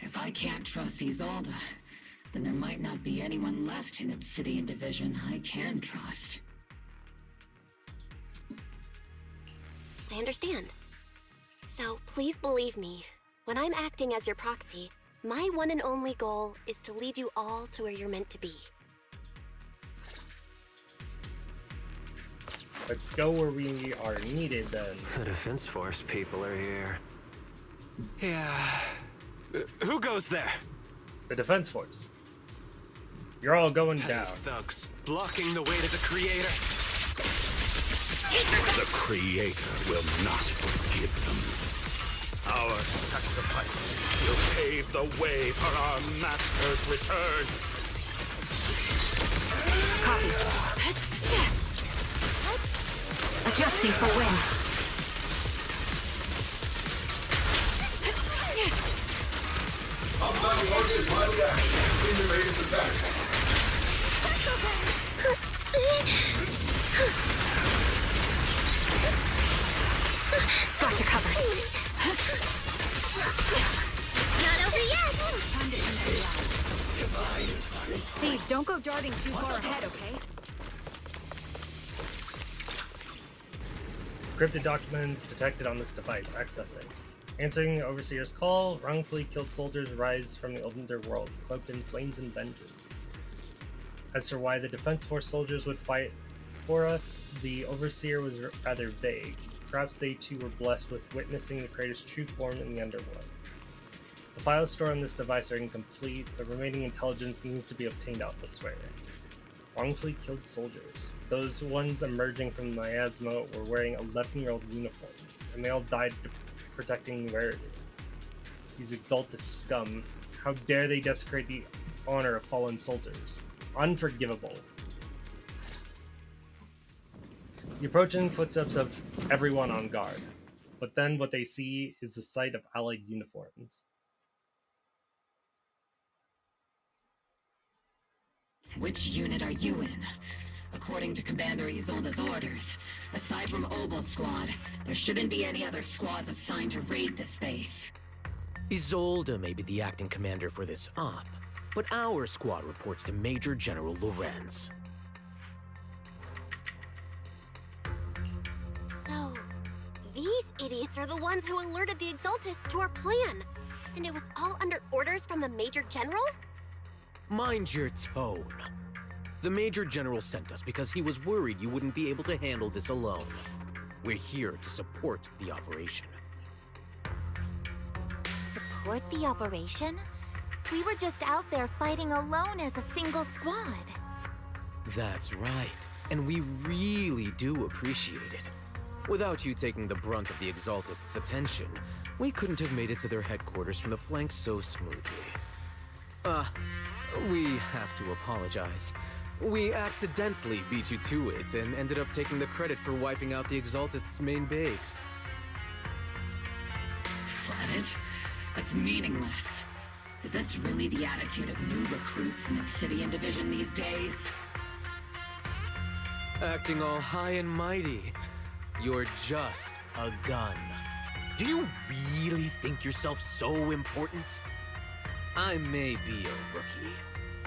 If I can't trust Isolde, then there might not be anyone left in Obsidian Division I can trust. I understand. So please believe me, when I'm acting as your proxy, my one and only goal is to lead you all to where you're meant to be. Let's go where we are needed then. The Defense Force people are here. Yeah. Who goes there? The Defense Force. You're all going down. Thugs blocking the way to the Creator. The Creator will not forgive them. Our sacrifice will pave the way for our master's return. Copy. Adjusting for wind. Hostile forces highly active. Invaders attack. Gotcha covered. Not over yet! See, don't go darting too far ahead, okay? Encrypted documents detected on this device. Accessing. Answering the Overseer's call, wrongfully killed soldiers rise from the underworld, cloaked in flames and vengeance. As for why the Defense Force soldiers would fight for us, the Overseer was rather vague. Perhaps they too were blessed with witnessing the Creator's true form in the underworld. The files stored on this device are incomplete. The remaining intelligence needs to be obtained elsewhere. Wrongfully killed soldiers. Those ones emerging from the miasma were wearing 11-year-old uniforms, and they all died protecting Rarity. These Exaltus scum. How dare they desecrate the honor of fallen soldiers? Unforgivable. The approaching footsteps of everyone on guard, but then what they see is the sight of allied uniforms. Which unit are you in? According to Commander Isolde's orders, aside from Obel Squad, there shouldn't be any other squads assigned to raid this base. Isolde may be the acting commander for this op, but our squad reports to Major General Lorenz. So, these idiots are the ones who alerted the Exaltus to our plan. And it was all under orders from the Major General? Mind your tone. The Major General sent us because he was worried you wouldn't be able to handle this alone. We're here to support the operation. Support the operation? We were just out there fighting alone as a single squad. That's right, and we really do appreciate it. Without you taking the brunt of the Exaltists' attention, we couldn't have made it to their headquarters from the flank so smoothly. We have to apologize. We accidentally beat you to it and ended up taking the credit for wiping out the Exaltists' main base. Credit? That's meaningless. Is this really the attitude of new recruits in Obsidian Division these days? Acting all high and mighty. You're just a gun. Do you really think yourself so important? I may be a rookie,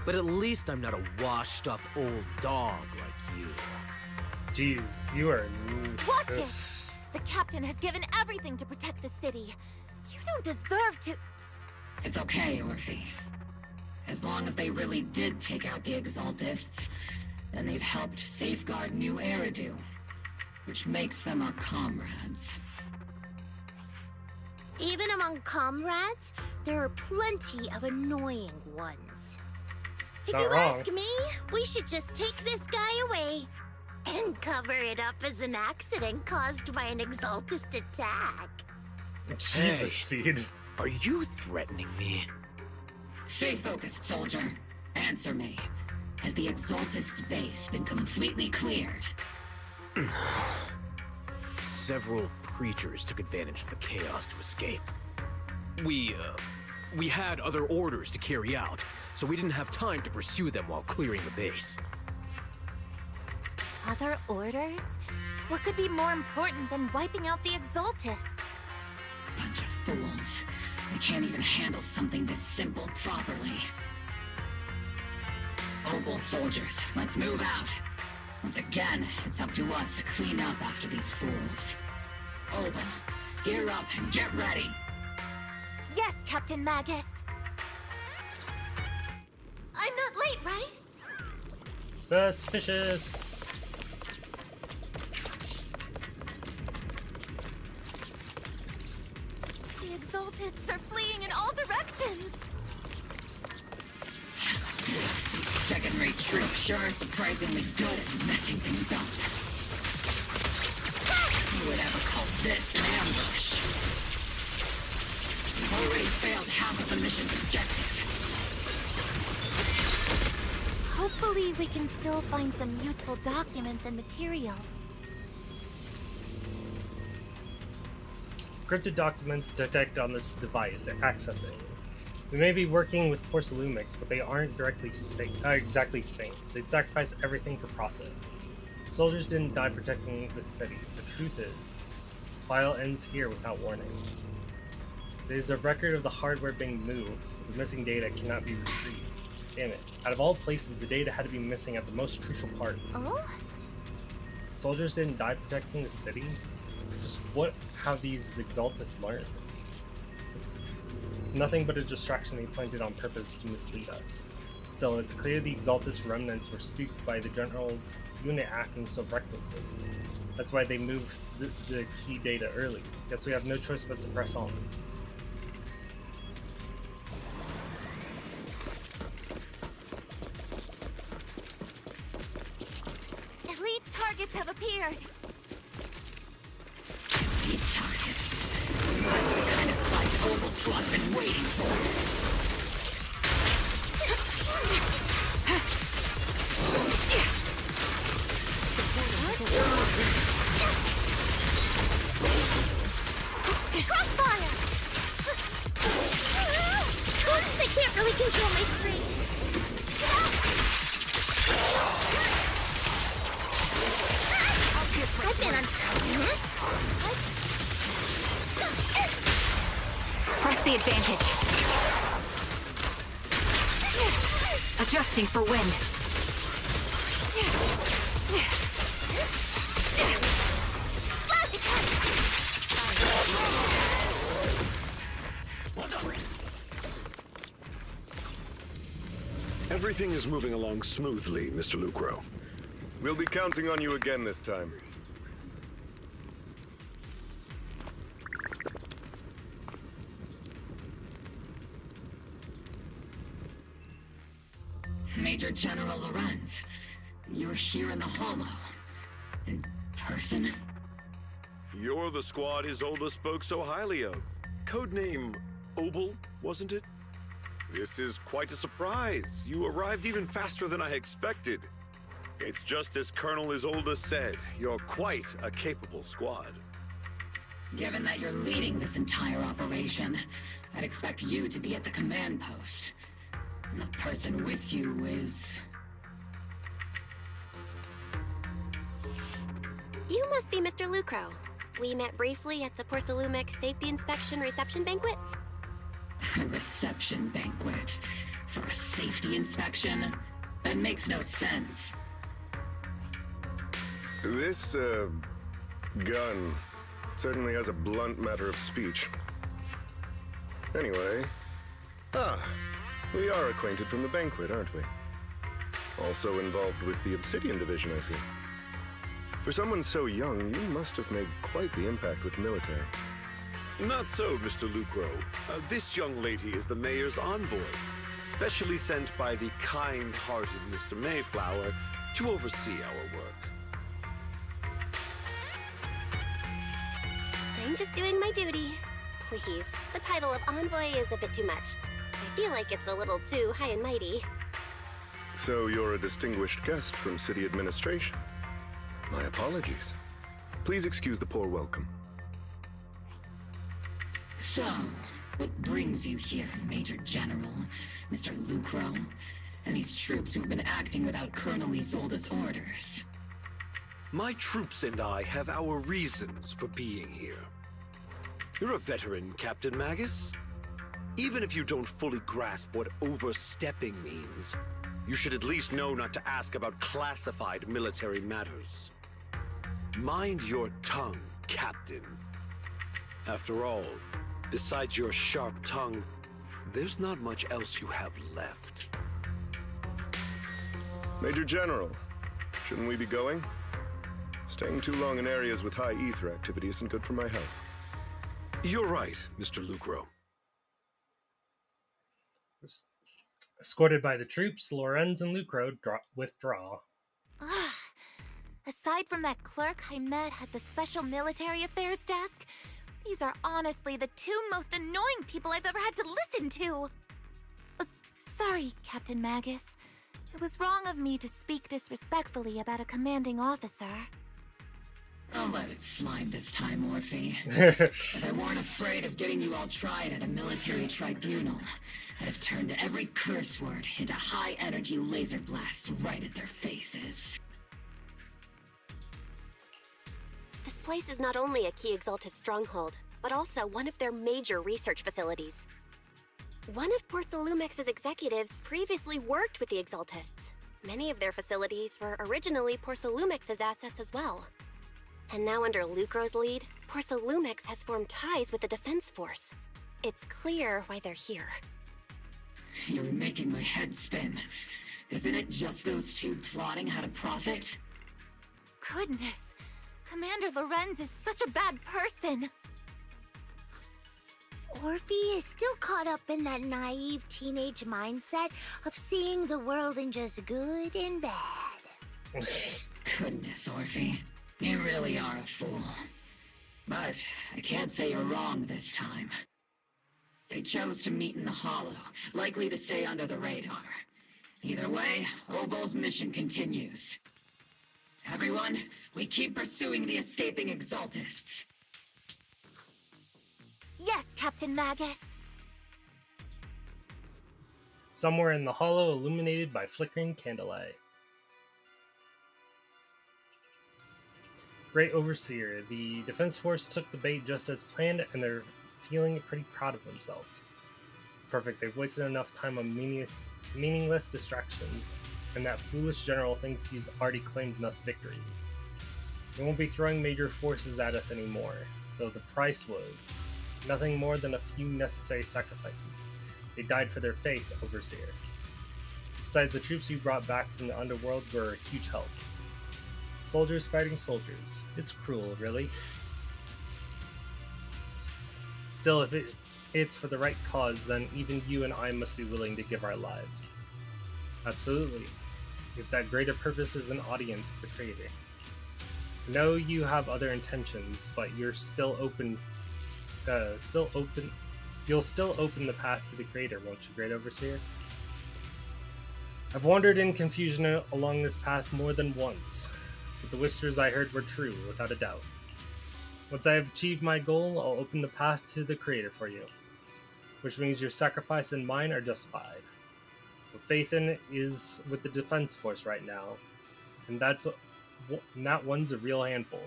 but at least I'm not a washed-up old dog like you. Jeez, you are... Watch it! The captain has given everything to protect the city. You don't deserve to... It's okay, Orphe. As long as they really did take out the Exaltists, then they've helped safeguard New Eridu, which makes them our comrades. Even among comrades, there are plenty of annoying ones. If Not you wrong. ask me, we should just take this guy away. And cover it up as an accident caused by an exaltist attack. Jesus, Seed. Are you threatening me? Stay focused, soldier. Answer me. Has the Exaltist's base been completely cleared? Several creatures took advantage of the chaos to escape. We had other orders to carry out, so we didn't have time to pursue them while clearing the base. Other orders? What could be more important than wiping out the Exaltists? Bunch of fools. They can't even handle something this simple properly. Obel soldiers, let's move out. Once again, it's up to us to clean up after these fools. Obel, gear up and get ready. Yes, Captain Magus. I'm not late, right? Suspicious. The Exaltists are fleeing in all directions. These second-rate troops sure are surprisingly good at messing things up. Who would ever call this an ambush? We've already failed half of the mission's objective. Hopefully we can still find some useful documents and materials. Encrypted documents detect on this device accessing. We may be working with Porcelumics, but they aren't directly exactly saints. They'd sacrifice everything for profit. Soldiers didn't die protecting the city. The truth is, the file ends here without warning. There's a record of the hardware being moved. The missing data cannot be retrieved. Damn it. Out of all places, the data had to be missing at the most crucial part. Oh? Soldiers didn't die protecting the city? Just what have these Exaltists learned? It's nothing but a distraction they planted on purpose to mislead us. Still, it's clear the Exaltist remnants were spooked by the General's unit acting so recklessly. That's why they moved the key data early. Guess we have no choice but to press on. Elite targets have appeared. Elite targets. That's the kind of fight Obel Squad's been waiting for. Crossfire! Oops, I can't really control my screen. I've been on... Press the advantage. Adjusting for wind. Splash attack! Everything is moving along smoothly, Mr. Lucro. We'll be counting on you again this time. Major General Lorenz, you're here in the Hollow. In person? You're the squad Isolde spoke so highly of. Codename Obel, wasn't it? This is quite a surprise. You arrived even faster than I expected. It's just as Colonel Isolde said, you're quite a capable squad. Given that you're leading this entire operation, I'd expect you to be at the command post. And the person with you is... You must be Mr. Lucro. We met briefly at the Porcelumic Safety Inspection Reception Banquet. A reception banquet for a safety inspection? That makes no sense. This, gun certainly has a blunt matter of speech. Anyway... we are acquainted from the banquet, aren't we? Also involved with the Obsidian Division, I see. For someone so young, you must have made quite the impact with the military. Not so, Mr. Lucro. This young lady is the mayor's envoy, specially sent by the kind-hearted Mr. Mayflower to oversee our work. just doing my duty. Please, the title of envoy is a bit too much. I feel like it's a little too high and mighty. So you're a distinguished guest from city administration. My apologies. Please excuse the poor welcome. So, what brings you here, Major General, Mr. Lucro, and these troops who've been acting without Colonel Isolde's orders? My troops and I have our reasons for being here. You're a veteran, Captain Magus. Even if you don't fully grasp what overstepping means, you should at least know not to ask about classified military matters. Mind your tongue, Captain. After all, besides your sharp tongue, there's not much else you have left. Major General, shouldn't we be going? Staying too long in areas with high ether activity isn't good for my health. You're right, Mr. Lucro. Escorted by the troops, Lorenz and Lucro withdraw. Aside from that clerk I met at the Special Military Affairs desk, these are honestly the two most annoying people I've ever had to listen to. Sorry, Captain Magus. It was wrong of me to speak disrespectfully about a commanding officer. I'll let it slide this time, Orphe. If I weren't afraid of getting you all tried at a military tribunal, I'd have turned every curse word into high-energy laser blasts right at their faces. This place is not only a key Exaltus stronghold, but also one of their major research facilities. One of Porcelumex's executives previously worked with the Exaltists. Many of their facilities were originally Porcelumex's assets as well. And now under Lucro's lead, Porcelumex has formed ties with the Defense Force. It's clear why they're here. You're making my head spin. Isn't it just those two plotting how to profit? Goodness, Commander Lorenz is such a bad person. Orphe is still caught up in that naive teenage mindset of seeing the world in just good and bad. Goodness, Orphe. You really are a fool. But I can't say you're wrong this time. They chose to meet in the Hollow, likely to stay under the radar. Either way, Obol's mission continues. Everyone, we keep pursuing the escaping Exaltists. Yes, Captain Magus. Somewhere in the hollow, illuminated by flickering candlelight. Great Overseer, the Defense Force took the bait just as planned, and they're feeling pretty proud of themselves. Perfect, they've wasted enough time on meaningless distractions, and that foolish general thinks he's already claimed enough victories. They won't be throwing major forces at us anymore, though the price was nothing more than a few necessary sacrifices. They died for their faith, Overseer. Besides, the troops you brought back from the underworld were a huge help. Soldiers fighting soldiers. It's cruel, really. Still, if it's for the right cause, then even you and I must be willing to give our lives. Absolutely. If that greater purpose is an audience of the Creator. I know you have other intentions, but you're still open. You'll still open the path to the Creator, won't you, Great Overseer? I've wandered in confusion along this path more than once, but the whispers I heard were true, without a doubt. Once I have achieved my goal, I'll open the path to the Creator for you, which means your sacrifice and mine are justified. What faith in is with the Defense Force right now, and that one's a real handful.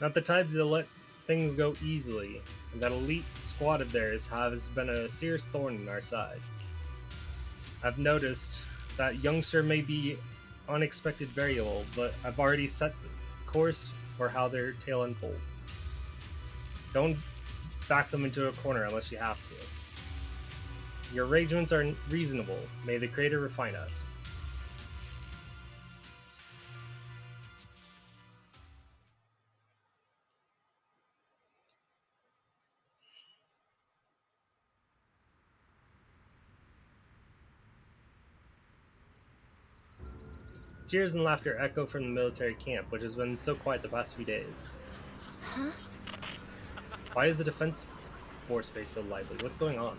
Not the type to let things go easily, and that elite squad of theirs has been a serious thorn in our side. I've noticed that youngster may be unexpected variable, but I've already set the course for how their tale unfolds. Don't back them into a corner unless you have to. Your arrangements are reasonable. May the Creator refine us. Cheers and laughter echo from the military camp, which has been so quiet the past few days. Huh? Why is the defense force base so lively? What's going on?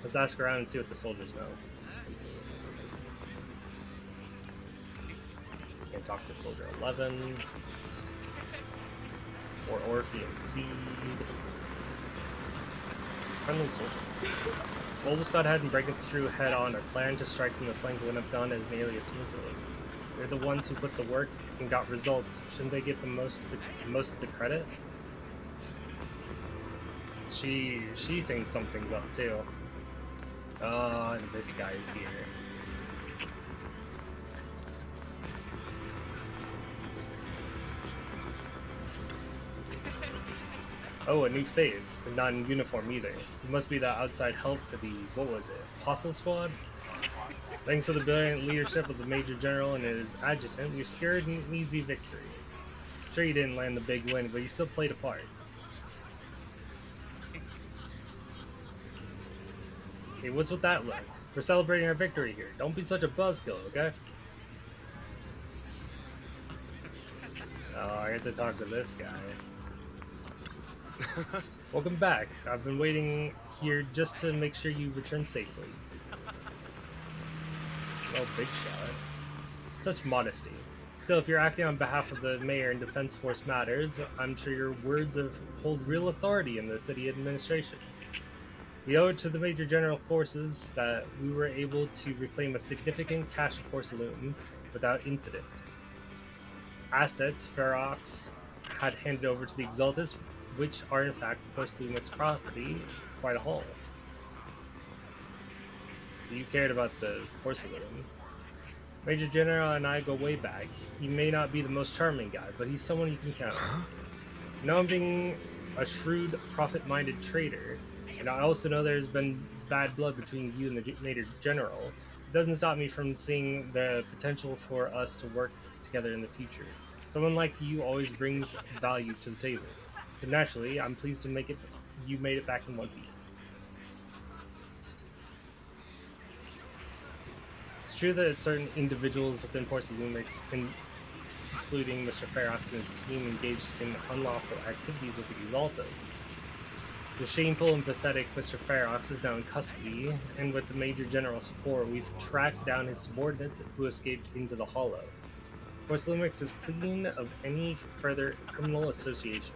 Let's ask around and see what the soldiers know. Can't talk to Soldier 11. Or Orphean Seed. Friendly soldier. Mobile Squad hadn't breaking through head on or planned to strike from the flank wouldn't have gone as nearly as smoothly. They're the ones who put the work and got results. Shouldn't they get the most of the credit? She thinks something's up too. Oh, and this guy is here. Oh, a new face, and not in uniform either. It must be the outside help for the, what was it, Apostle Squad? Thanks to the brilliant leadership of the Major General and his adjutant, we secured an easy victory. Sure, you didn't land the big win, but you still played a part. Hey, what's with that look? We're celebrating our victory here. Don't be such a buzzkill, okay? Oh, I get to talk to this guy. Welcome back. I've been waiting here just to make sure you return safely. Oh, big shot. Such modesty. Still, if you're acting on behalf of the mayor and Defense Force matters, I'm sure your words hold real authority in the city administration. We owe it to the Major General Forces that we were able to reclaim a significant cache of porcelain without incident. Assets Ferox had handed over to the Exaltus, which are in fact Post-Lumix property. It's quite a haul. So you cared about the porcelain. Major General and I go way back. He may not be the most charming guy, but he's someone you can count on. You know, I'm being a shrewd, profit-minded trader, and I also know there's been bad blood between you and the Major General. It doesn't stop me from seeing the potential for us to work together in the future. Someone like you always brings value to the table. So naturally, I'm pleased to you made it back in one piece. It's true that certain individuals within Lumix, including Mr. Ferox and his team, engaged in unlawful activities with the Exaltas. The shameful and pathetic Mr. Ferox is now in custody, and with the Major General's support, we've tracked down his subordinates who escaped into the Hollow. Lumix is clean of any further criminal associations.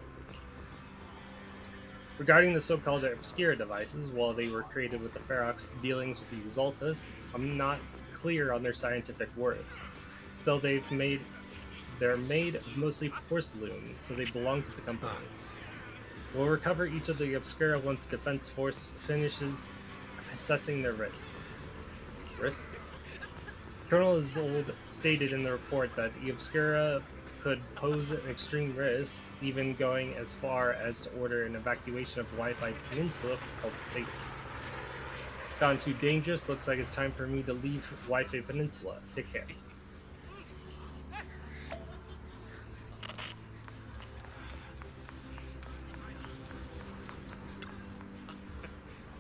Regarding the so-called Obscura devices, while they were created with the Ferox dealings with the Exaltus, I'm not clear on their scientific worth. Still, they're made of mostly porcelain, so they belong to the company. We'll recover each of the Obscura once the Defense Force finishes assessing their risk. Colonel Zold stated in the report that the Obscura could pose an extreme risk, even going as far as to order an evacuation of Wi-Fi Peninsula for public safety. It's gotten too dangerous. Looks like it's time for me to leave Wi-Fi Peninsula. Take care.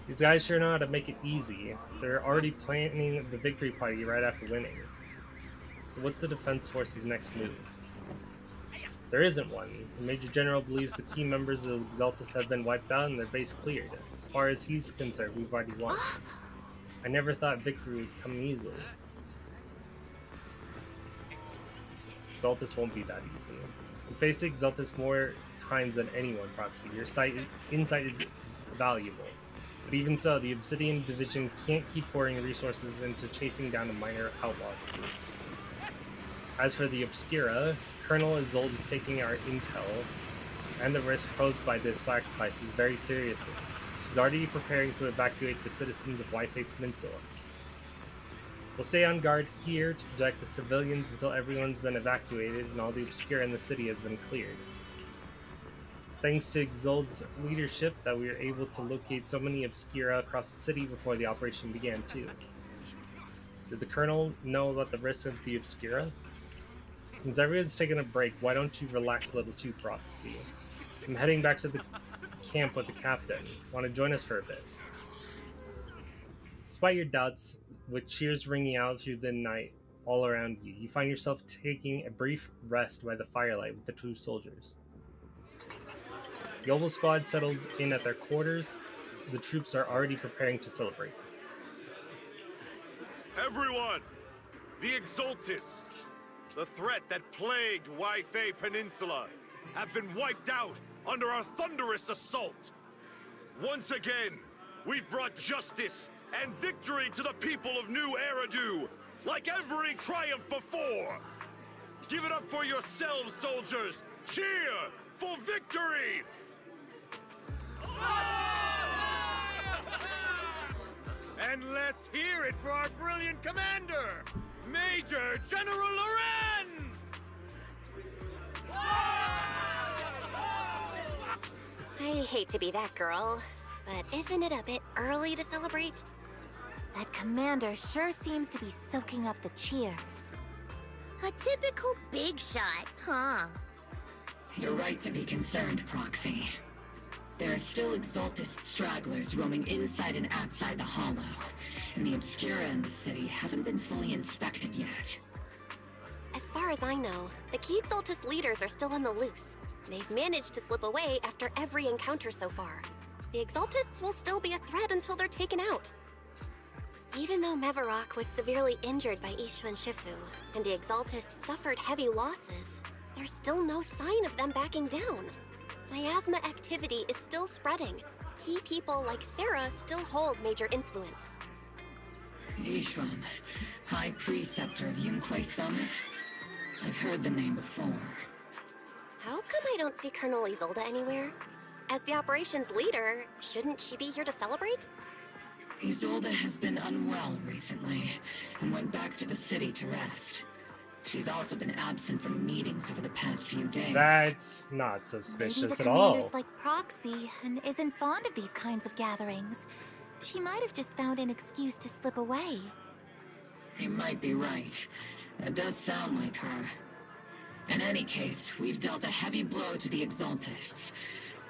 These guys sure know how to make it easy. They're already planning the victory party right after winning. So what's the Defense Force's next move? There isn't one. The Major General believes the key members of Exaltus have been wiped out and their base cleared. As far as he's concerned, we've already won. I never thought victory would come easily. Exaltus won't be that easy. You face the Exaltus more times than anyone, Proxy. Your insight is valuable. But even so, the Obsidian Division can't keep pouring resources into chasing down a minor outlaw group. As for the Obscura, Colonel Isolde is taking our intel and the risk posed by this sacrifices very seriously. She's already preparing to evacuate the citizens of Wi-Fi Peninsula. We'll stay on guard here to protect the civilians until everyone's been evacuated and all the Obscura in the city has been cleared. It's thanks to Isolde's leadership that we were able to locate so many Obscura across the city before the operation began too. Did the Colonel know about the risks of the Obscura? Since everyone's taking a break, why don't you relax a little too, Proxy? I'm heading back to the camp with the captain. Want to join us for a bit? Despite your doubts, with cheers ringing out through the night all around you, you find yourself taking a brief rest by the firelight with the two soldiers. The Oval Squad settles in at their quarters. The troops are already preparing to celebrate. Everyone! The Exaltists, the threat that plagued Waifei Peninsula, have been wiped out under our thunderous assault. Once again, we've brought justice and victory to the people of New Eridu, like every triumph before. Give it up for yourselves, soldiers! Cheer for victory! And let's hear it for our brilliant commander, Major General Lorenz! I hate to be that girl, but isn't it a bit early to celebrate? That commander sure seems to be soaking up the cheers. A typical big shot, huh? You're right to be concerned, Proxy. There are still Exaltist stragglers roaming inside and outside the Hollow, and the Obscura in the city haven't been fully inspected yet. As far as I know, the key Exaltist leaders are still on the loose. They've managed to slip away after every encounter so far. The Exaltists will still be a threat until they're taken out. Even though Mevarok was severely injured by Ishu and Shifu, and the Exaltists suffered heavy losses, there's still no sign of them backing down. Miasma activity is still spreading. Key people like Sarah still hold major influence. Ishwan, High Preceptor of Yunquai Summit? I've heard the name before. How come I don't see Colonel Isolde anywhere? As the operations leader, shouldn't she be here to celebrate? Isolde has been unwell recently, and went back to the city to rest. She's also been absent from meetings over the past few days. That's not suspicious at all. Maybe the commander's like Proxy and isn't fond of these kinds of gatherings. She might have just found an excuse to slip away. You might be right. That does sound like her. In any case, we've dealt a heavy blow to the Exaltists.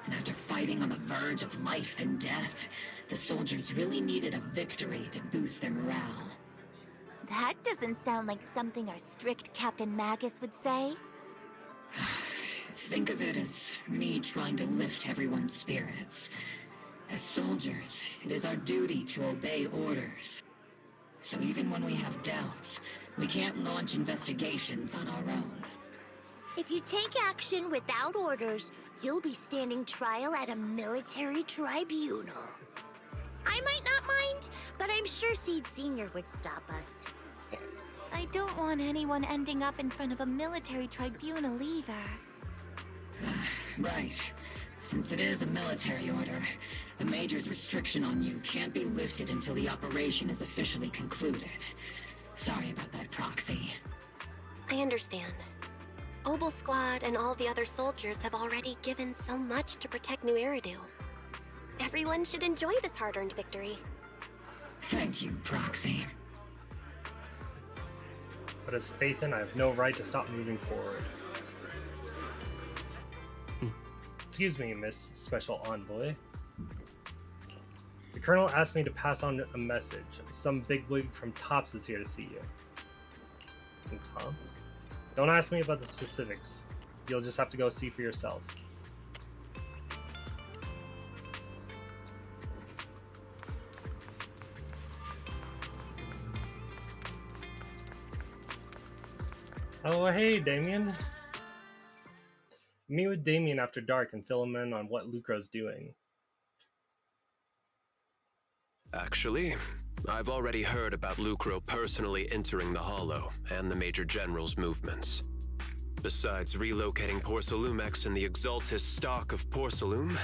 And after fighting on the verge of life and death, the soldiers really needed a victory to boost their morale. That doesn't sound like something our strict Captain Magus would say. Think of it as me trying to lift everyone's spirits. As soldiers, it is our duty to obey orders. So even when we have doubts, we can't launch investigations on our own. If you take action without orders, you'll be standing trial at a military tribunal. I might not mind, but I'm sure Seed Sr. would stop us. I don't want anyone ending up in front of a military tribunal either. Right. Since it is a military order, the Major's restriction on you can't be lifted until the operation is officially concluded. Sorry about that, Proxy. I understand. Obel Squad and all the other soldiers have already given so much to protect New Eridu. Everyone should enjoy this hard-earned victory. Thank you, Proxy. But as Phaethon, I have no right to stop moving forward. Excuse me, Miss Special Envoy. The Colonel asked me to pass on a message. Some bigwig from TOPS is here to see you. From TOPS? Don't ask me about the specifics. You'll just have to go see for yourself. Oh, hey, Damien. Meet with Damien after dark and fill him in on what Lucro's doing. Actually, I've already heard about Lucro personally entering the Hollow and the Major General's movements. Besides relocating Porcelumex and the Exaltist stock of Porcelume,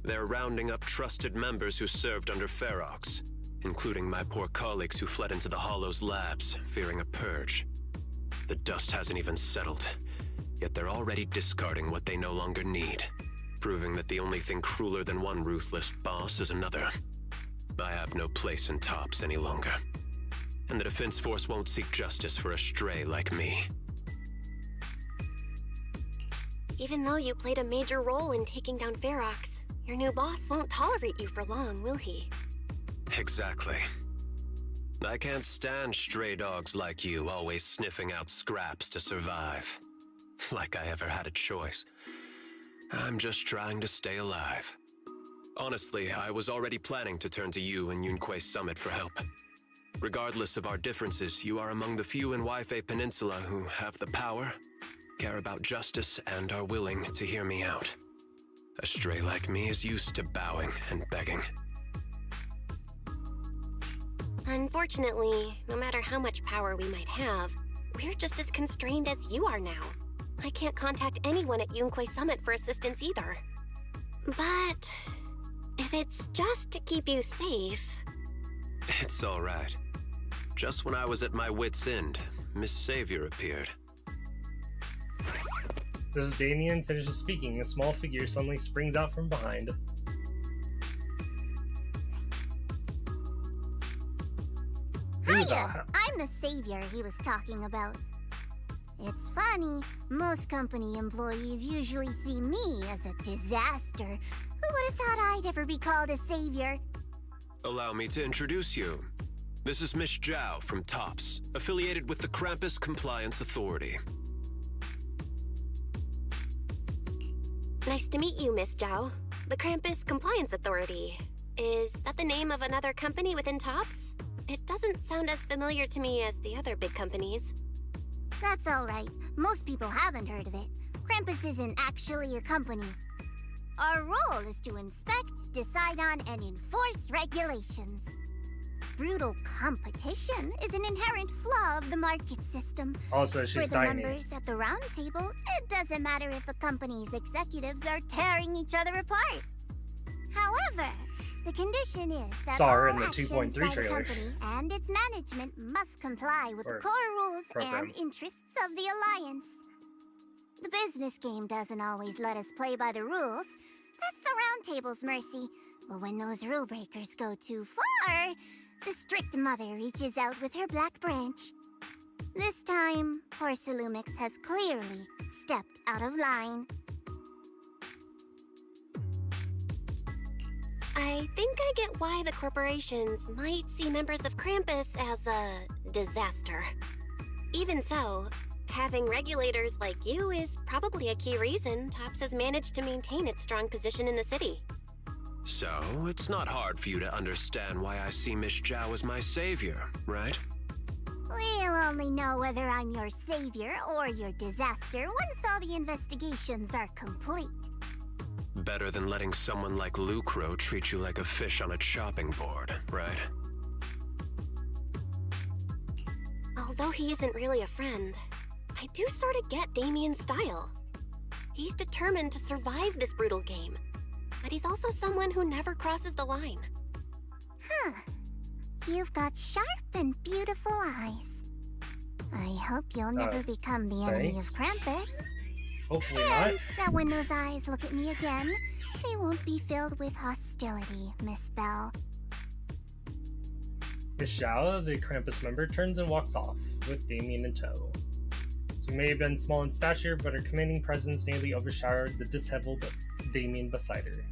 they're rounding up trusted members who served under Ferox, including my poor colleagues who fled into the Hollow's labs, fearing a purge. The dust hasn't even settled, yet they're already discarding what they no longer need, proving that the only thing crueler than one ruthless boss is another. I have no place in TOPS any longer, and the Defense Force won't seek justice for a stray like me. Even though you played a major role in taking down Ferox, your new boss won't tolerate you for long, will he? Exactly. I can't stand stray dogs like you always sniffing out scraps to survive. Like I ever had a choice. I'm just trying to stay alive. Honestly, I was already planning to turn to you and Yunquei Summit for help. Regardless of our differences, you are among the few in Waifei Peninsula who have the power, care about justice, and are willing to hear me out. A stray like me is used to bowing and begging. Unfortunately, no matter how much power we might have, we're just as constrained as you are now. I can't contact anyone at Yunquei Summit for assistance either. But if it's just to keep you safe... It's all right. Just when I was at my wit's end, Miss Savior appeared. Just as Damien finishes speaking, a small figure suddenly springs out from behind. Hiya! I'm the savior he was talking about. It's funny, most company employees usually see me as a disaster. Who would have thought I'd ever be called a savior? Allow me to introduce you. This is Miss Zhao from TOPS, affiliated with the Krampus Compliance Authority. Nice to meet you, Miss Zhao. The Krampus Compliance Authority. Is that the name of another company within TOPS? It doesn't sound as familiar to me as the other big companies. That's alright. Most people haven't heard of it. Krampus isn't actually a company. Our role is to inspect, decide on, and enforce regulations. Brutal competition is an inherent flaw of the market system. Also, she's For the tiny. members at the round table, it doesn't matter if a company's executives are tearing each other apart. However, the condition is that Saw her all in the actions 2.3 by the trailer. company and its management must comply with the Or core rules program. and interests of the Alliance. The business game doesn't always let us play by the rules. That's the round table's mercy. But when those rule breakers go too far, the strict mother reaches out with her black branch. This time, Porcelumix has clearly stepped out of line. I think I get why the corporations might see members of Krampus as a disaster. Even so, having regulators like you is probably a key reason TOPS has managed to maintain its strong position in the city. So, it's not hard for you to understand why I see Miss Zhao as my savior, right? We'll only know whether I'm your savior or your disaster once all the investigations are complete. Better than letting someone like Lucro treat you like a fish on a chopping board, right? Although he isn't really a friend, I do sort of get Damien's style. He's determined to survive this brutal game, but he's also someone who never crosses the line. Huh. You've got sharp and beautiful eyes. I hope you'll never become the enemy of Krampus. Hopefully not. And that when those eyes look at me again, they won't be filled with hostility, Miss Bell. Miss Zhao, the Krampus member, turns and walks off, with Damien in tow. She may have been small in stature, but her commanding presence nearly overshadowed the disheveled Damien beside her.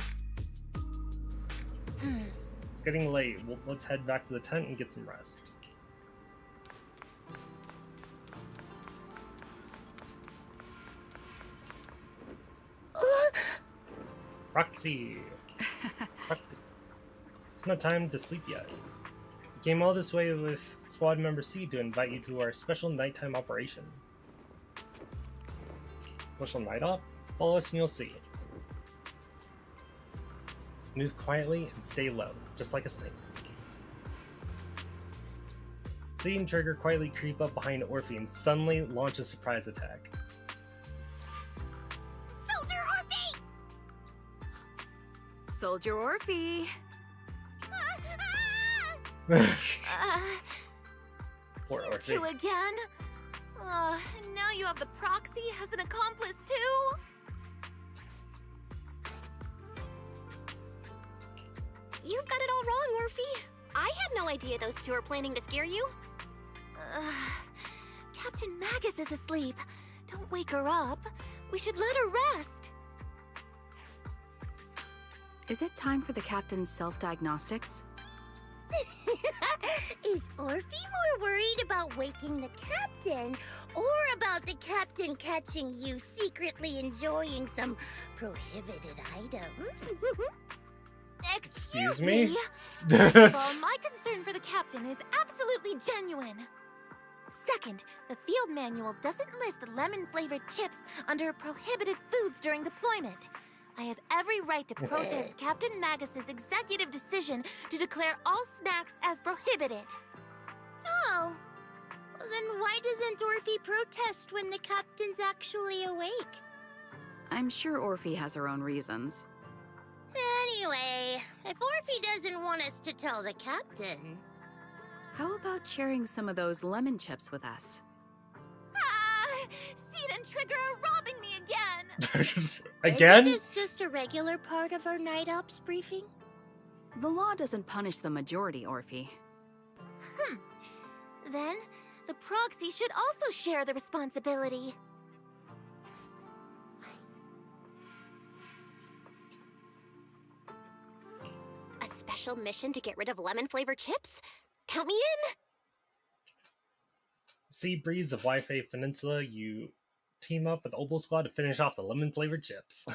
It's getting late. Let's head back to the tent and get some rest. Proxy! Proxy. It's not time to sleep yet. We came all this way with Squad Member C to invite you to our special nighttime operation. Special night op? Follow us and you'll see. Move quietly and stay low, just like a snake. C and Trigger quietly creep up behind Orphe and suddenly launch a surprise attack. Soldier Orphe! Soldier Orphe! Poor Orphe. You again? Now you have the proxy as an accomplice too? You've got it all wrong, Orphe. I had no idea those two are planning to scare you. Captain Magus is asleep. Don't wake her up. We should let her rest. Is it time for the captain's self-diagnostics? Is Orphe more worried about waking the captain, or about the captain catching you secretly enjoying some prohibited items? Excuse me? First of all, my concern for the captain is absolutely genuine. Second, the field manual doesn't list lemon-flavored chips under prohibited foods during deployment. I have every right to protest Captain Magus's executive decision to declare all snacks as prohibited. Oh. Then why doesn't Orphe protest when the captain's actually awake? I'm sure Orphe has her own reasons. Anyway, if Orphe doesn't want us to tell the captain... How about sharing some of those lemon chips with us? Ah! Seed and Trigger are robbing me again! Again? Isn't this just a regular part of our night ops briefing? The law doesn't punish the majority, Orphe. Then, the proxy should also share the responsibility. A special mission to get rid of lemon-flavored chips? Count me in! Sea Breeze of Wi-Fi Peninsula, you team up with Opal Squad to finish off the lemon-flavored chips.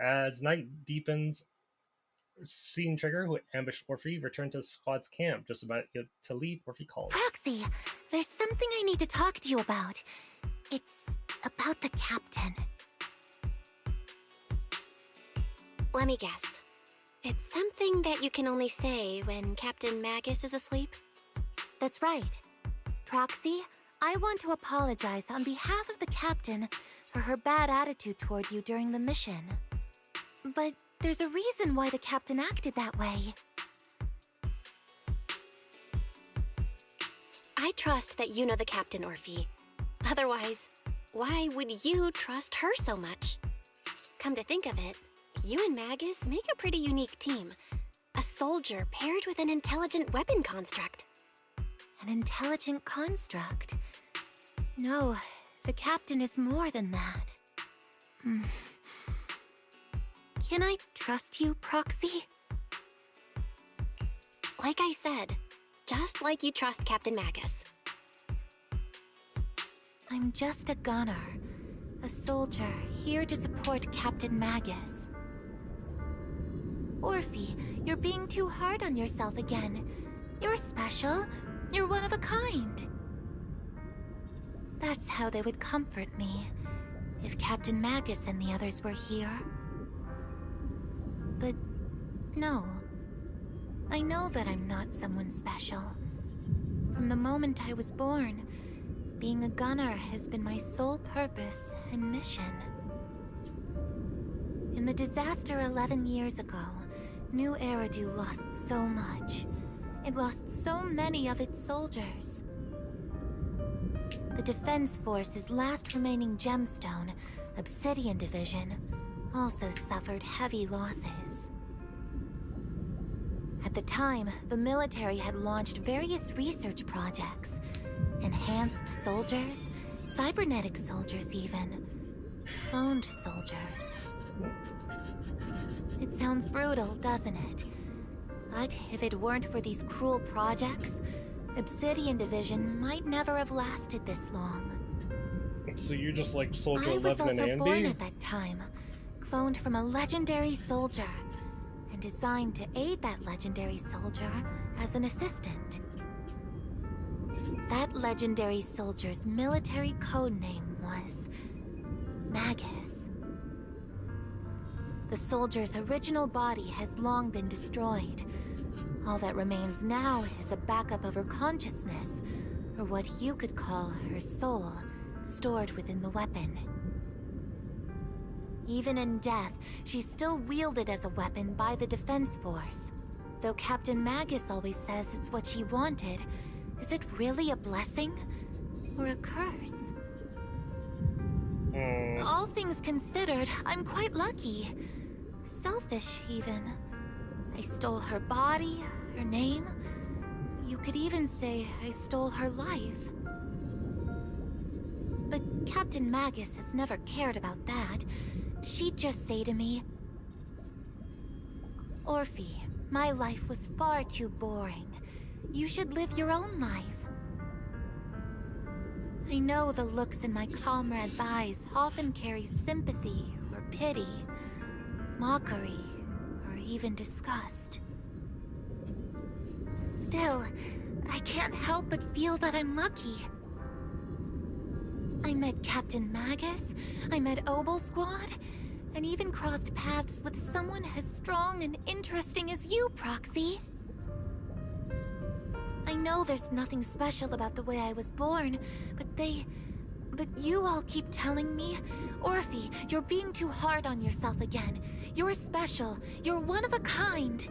As night deepens, Seed and Trigger, who ambushed Orphe, return to the squad's camp. Just about to leave, Orphe calls. Proxy, there's something I need to talk to you about. It's about the captain. Let me guess. It's something that you can only say when Captain Magus is asleep? That's right. Proxy, I want to apologize on behalf of the captain for her bad attitude toward you during the mission. But there's a reason why the captain acted that way. I trust that you know the captain, Orphe. Otherwise, why would you trust her so much? Come to think of it, you and Magus make a pretty unique team. A soldier paired with an intelligent weapon construct. An intelligent construct? No, the captain is more than that. Can I trust you, Proxy? Like I said, just like you trust Captain Magus. I'm just a gunner, a soldier here to support Captain Magus. Orphe, you're being too hard on yourself again. You're special. You're one of a kind. That's how they would comfort me, if Captain Magus and the others were here. But no. I know that I'm not someone special. From the moment I was born, being a gunner has been my sole purpose and mission. In the disaster 11 years ago, New Eridu lost so much. It lost so many of its soldiers. The Defense Force's last remaining gemstone, Obsidian Division, also suffered heavy losses. At the time, the military had launched various research projects. Enhanced soldiers, cybernetic soldiers even. Cloned soldiers. It sounds brutal, doesn't it? But if it weren't for these cruel projects, Obsidian Division might never have lasted this long. So you just like Soldier I was 11 and also born Andy? at that time, cloned from a legendary soldier, and designed to aid that legendary soldier as an assistant. That legendary soldier's military codename was Magus. The soldier's original body has long been destroyed. All that remains now is a backup of her consciousness, or what you could call her soul, stored within the weapon. Even in death, she's still wielded as a weapon by the Defense Force. Though Captain Magus always says it's what she wanted, is it really a blessing or a curse? All things considered, I'm quite lucky. Selfish, even. I stole her body, her name. You could even say I stole her life. But Captain Magus has never cared about that. She'd just say to me, Orphe, My life was far too boring. You should live your own life. I know the looks in my comrades' eyes often carry sympathy or pity, mockery, or even disgust. Still, I can't help but feel that I'm lucky. I met Captain Magus, I met Obel Squad, and even crossed paths with someone as strong and interesting as you, Proxy. I know there's nothing special about the way I was born, but you all keep telling me, Orphe, you're being too hard on yourself again. You're special. You're one of a kind.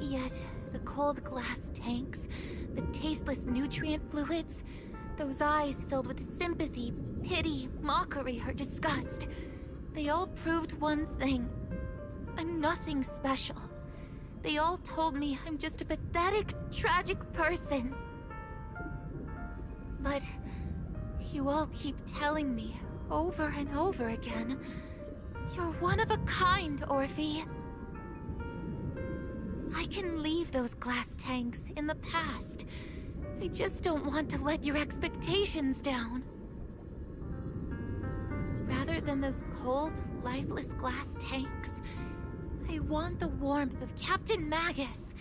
Yet, the cold glass tanks, the tasteless nutrient fluids, those eyes filled with sympathy, pity, mockery, or disgust, they all proved one thing. I'm nothing special. They all told me I'm just a pathetic, tragic person. But you all keep telling me over and over again, you're one of a kind, Orphe. I can leave those glass tanks in the past. I just don't want to let your expectations down. Rather than those cold, lifeless glass tanks, I want the warmth of Captain Magus.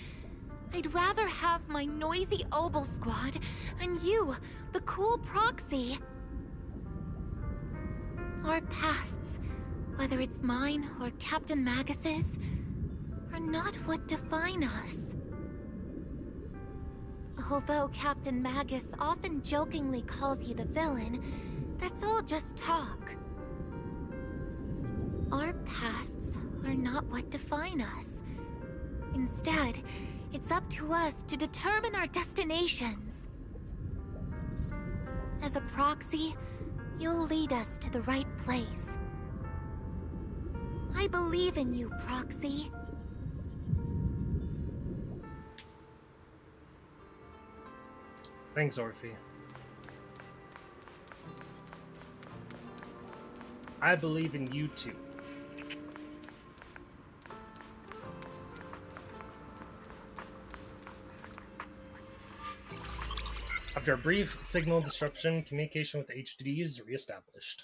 I'd rather have my noisy Obel Squad and you, the cool Proxy. Our pasts, whether it's mine or Captain Magus's, are not what define us. Although Captain Magus often jokingly calls you the villain, that's all just talk. Our pasts are not what define us. Instead, it's up to us to determine our destinations. As a Proxy, you'll lead us to the right place. I believe in you, Proxy. Thanks, Orphe. I believe in you too. After a brief signal disruption, communication with HDD is reestablished.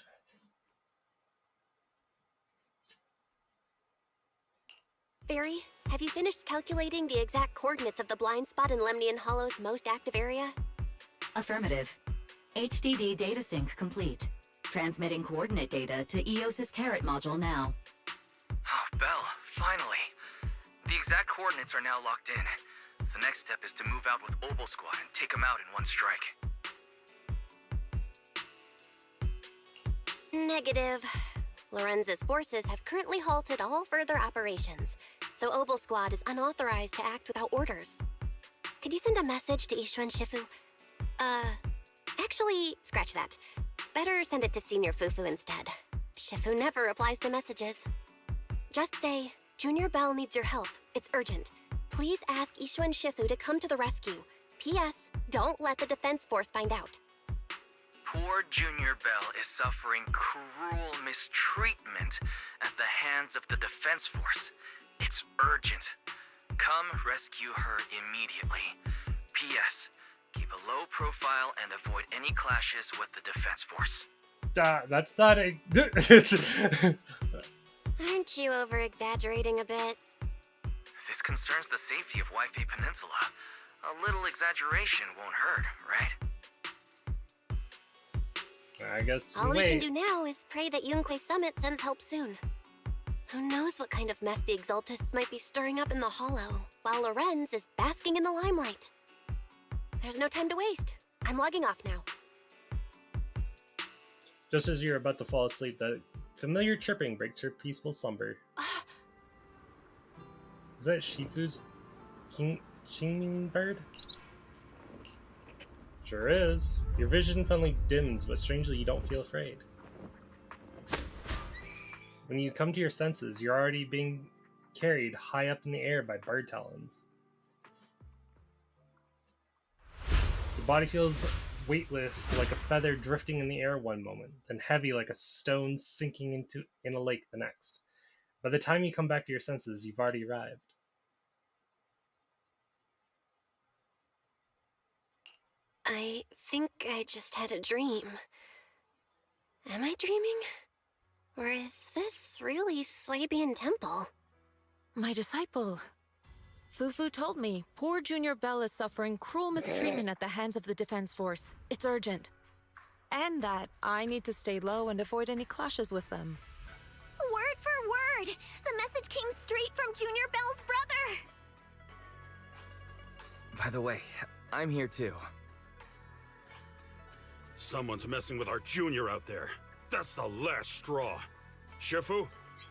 Fairy, have you finished calculating the exact coordinates of the blind spot in Lemnian Hollow's most active area? Affirmative. HDD data sync complete. Transmitting coordinate data to EOS's Carrot module now. Oh, Belle, finally. The exact coordinates are now locked in. The next step is to move out with Obel Squad and take them out in one strike. Negative. Lorenz's forces have currently halted all further operations, so Obel Squad is unauthorized to act without orders. Could you send a message to Ishuan Shifu? Actually, scratch that. Better send it to Senior Fufu instead. Shifu never replies to messages. Just say, Junior Belle needs your help. It's urgent. Please ask Ishuan Shifu to come to the rescue. P.S. Don't let the defense force find out. Poor Junior Belle is suffering cruel mistreatment at the hands of the defense force. It's urgent. Come rescue her immediately. P.S. Keep a low profile and avoid any clashes with the defense force. That's not a... Aren't you over-exaggerating a bit? This concerns the safety of Wi-Fi Peninsula. A little exaggeration won't hurt, right? I guess all we can do now is pray that Yunque Summit sends help soon. Who knows what kind of mess the Exaltists might be stirring up in the Hollow, while Lorenz is basking in the limelight. There's no time to waste. I'm logging off now. Just as you're about to fall asleep, that familiar chirping breaks her peaceful slumber. Is that Shifu's Qingming bird? Sure is. Your vision finally dims, but strangely you don't feel afraid. When you come to your senses, you're already being carried high up in the air by bird talons. Your body feels weightless, like a feather drifting in the air one moment, then heavy like a stone sinking in a lake the next. By the time you come back to your senses, you've already arrived. I think I just had a dream. Am I dreaming? Or is this really Swabian Temple? My disciple. Fufu told me poor Junior Bell is suffering cruel mistreatment at the hands of the Defense Force. It's urgent. And that I need to stay low and avoid any clashes with them. Word for word! The message came straight from Junior Bell's brother! By the way, I'm here too. Someone's messing with our junior out there. That's the last straw. Shifu,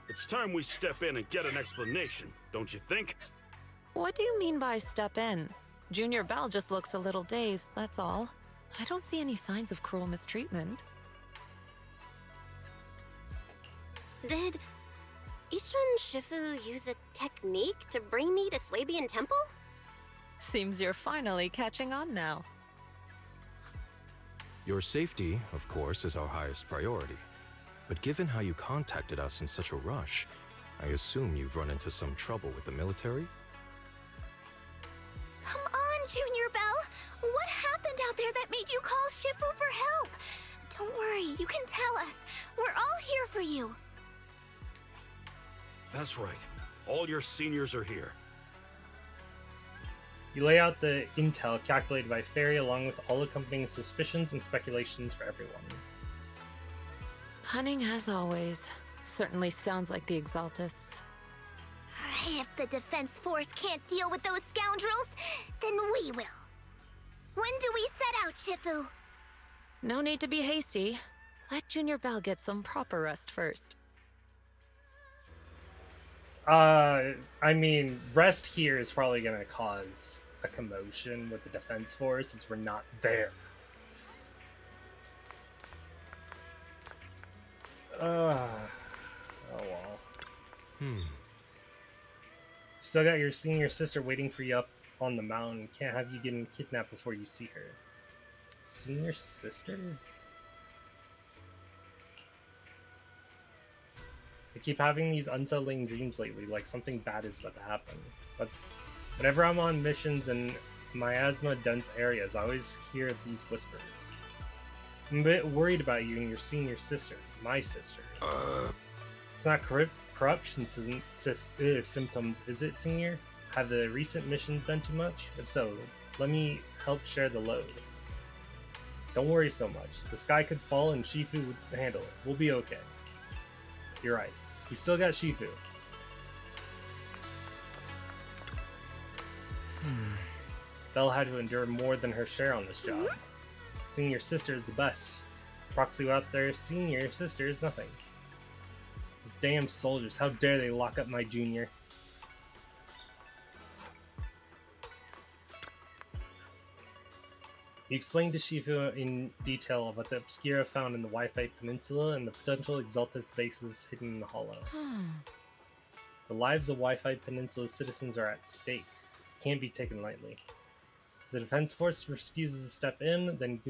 it's time we step in and get an explanation, don't you think? What do you mean by step in? Junior Bell just looks a little dazed, that's all. I don't see any signs of cruel mistreatment. Did Ishun Shifu use a technique to bring me to Swabian Temple? Seems you're finally catching on now. Your safety, of course, is our highest priority. But given how you contacted us in such a rush, I assume you've run into some trouble with the military? Come on, Junior Bell! What happened out there that made you call Shifu for help? Don't worry, you can tell us. We're all here for you. That's right. All your seniors are here. You lay out the intel calculated by Fairy along with all accompanying suspicions and speculations for everyone. Cunning as always. Certainly sounds like the Exaltists. If the Defense Force can't deal with those scoundrels, then we will. When do we set out, Shifu? No need to be hasty. Let Junior Bell get some proper rest first. I mean, rest here is probably gonna cause a commotion with the Defense Force since we're not there. Oh well. Still got your senior sister waiting for you up on the mountain. Can't have you getting kidnapped before you see her. Senior sister? I keep having these unsettling dreams lately, like something bad is about to happen. But whenever I'm on missions in miasma-dense areas, I always hear these whispers. I'm a bit worried about you and your senior sister, my sister. It's not corruption symptoms, is it, Senior? Have the recent missions been too much? If so, let me help share the load. Don't worry so much. The sky could fall and Shifu would handle it. We'll be okay. You're right. We still got Shifu. Belle had to endure more than her share on this job. Senior sister is the best. Proxy without their senior sister is nothing. These damn soldiers, how dare they lock up my junior? You explained to Shifu in detail about the Obscura found in the Wi-Fi Peninsula and the potential Exaltus bases hidden in the Hollow. The lives of Wi-Fi Peninsula's citizens are at stake. Can't be taken lightly. The Defense Force refuses to step in, then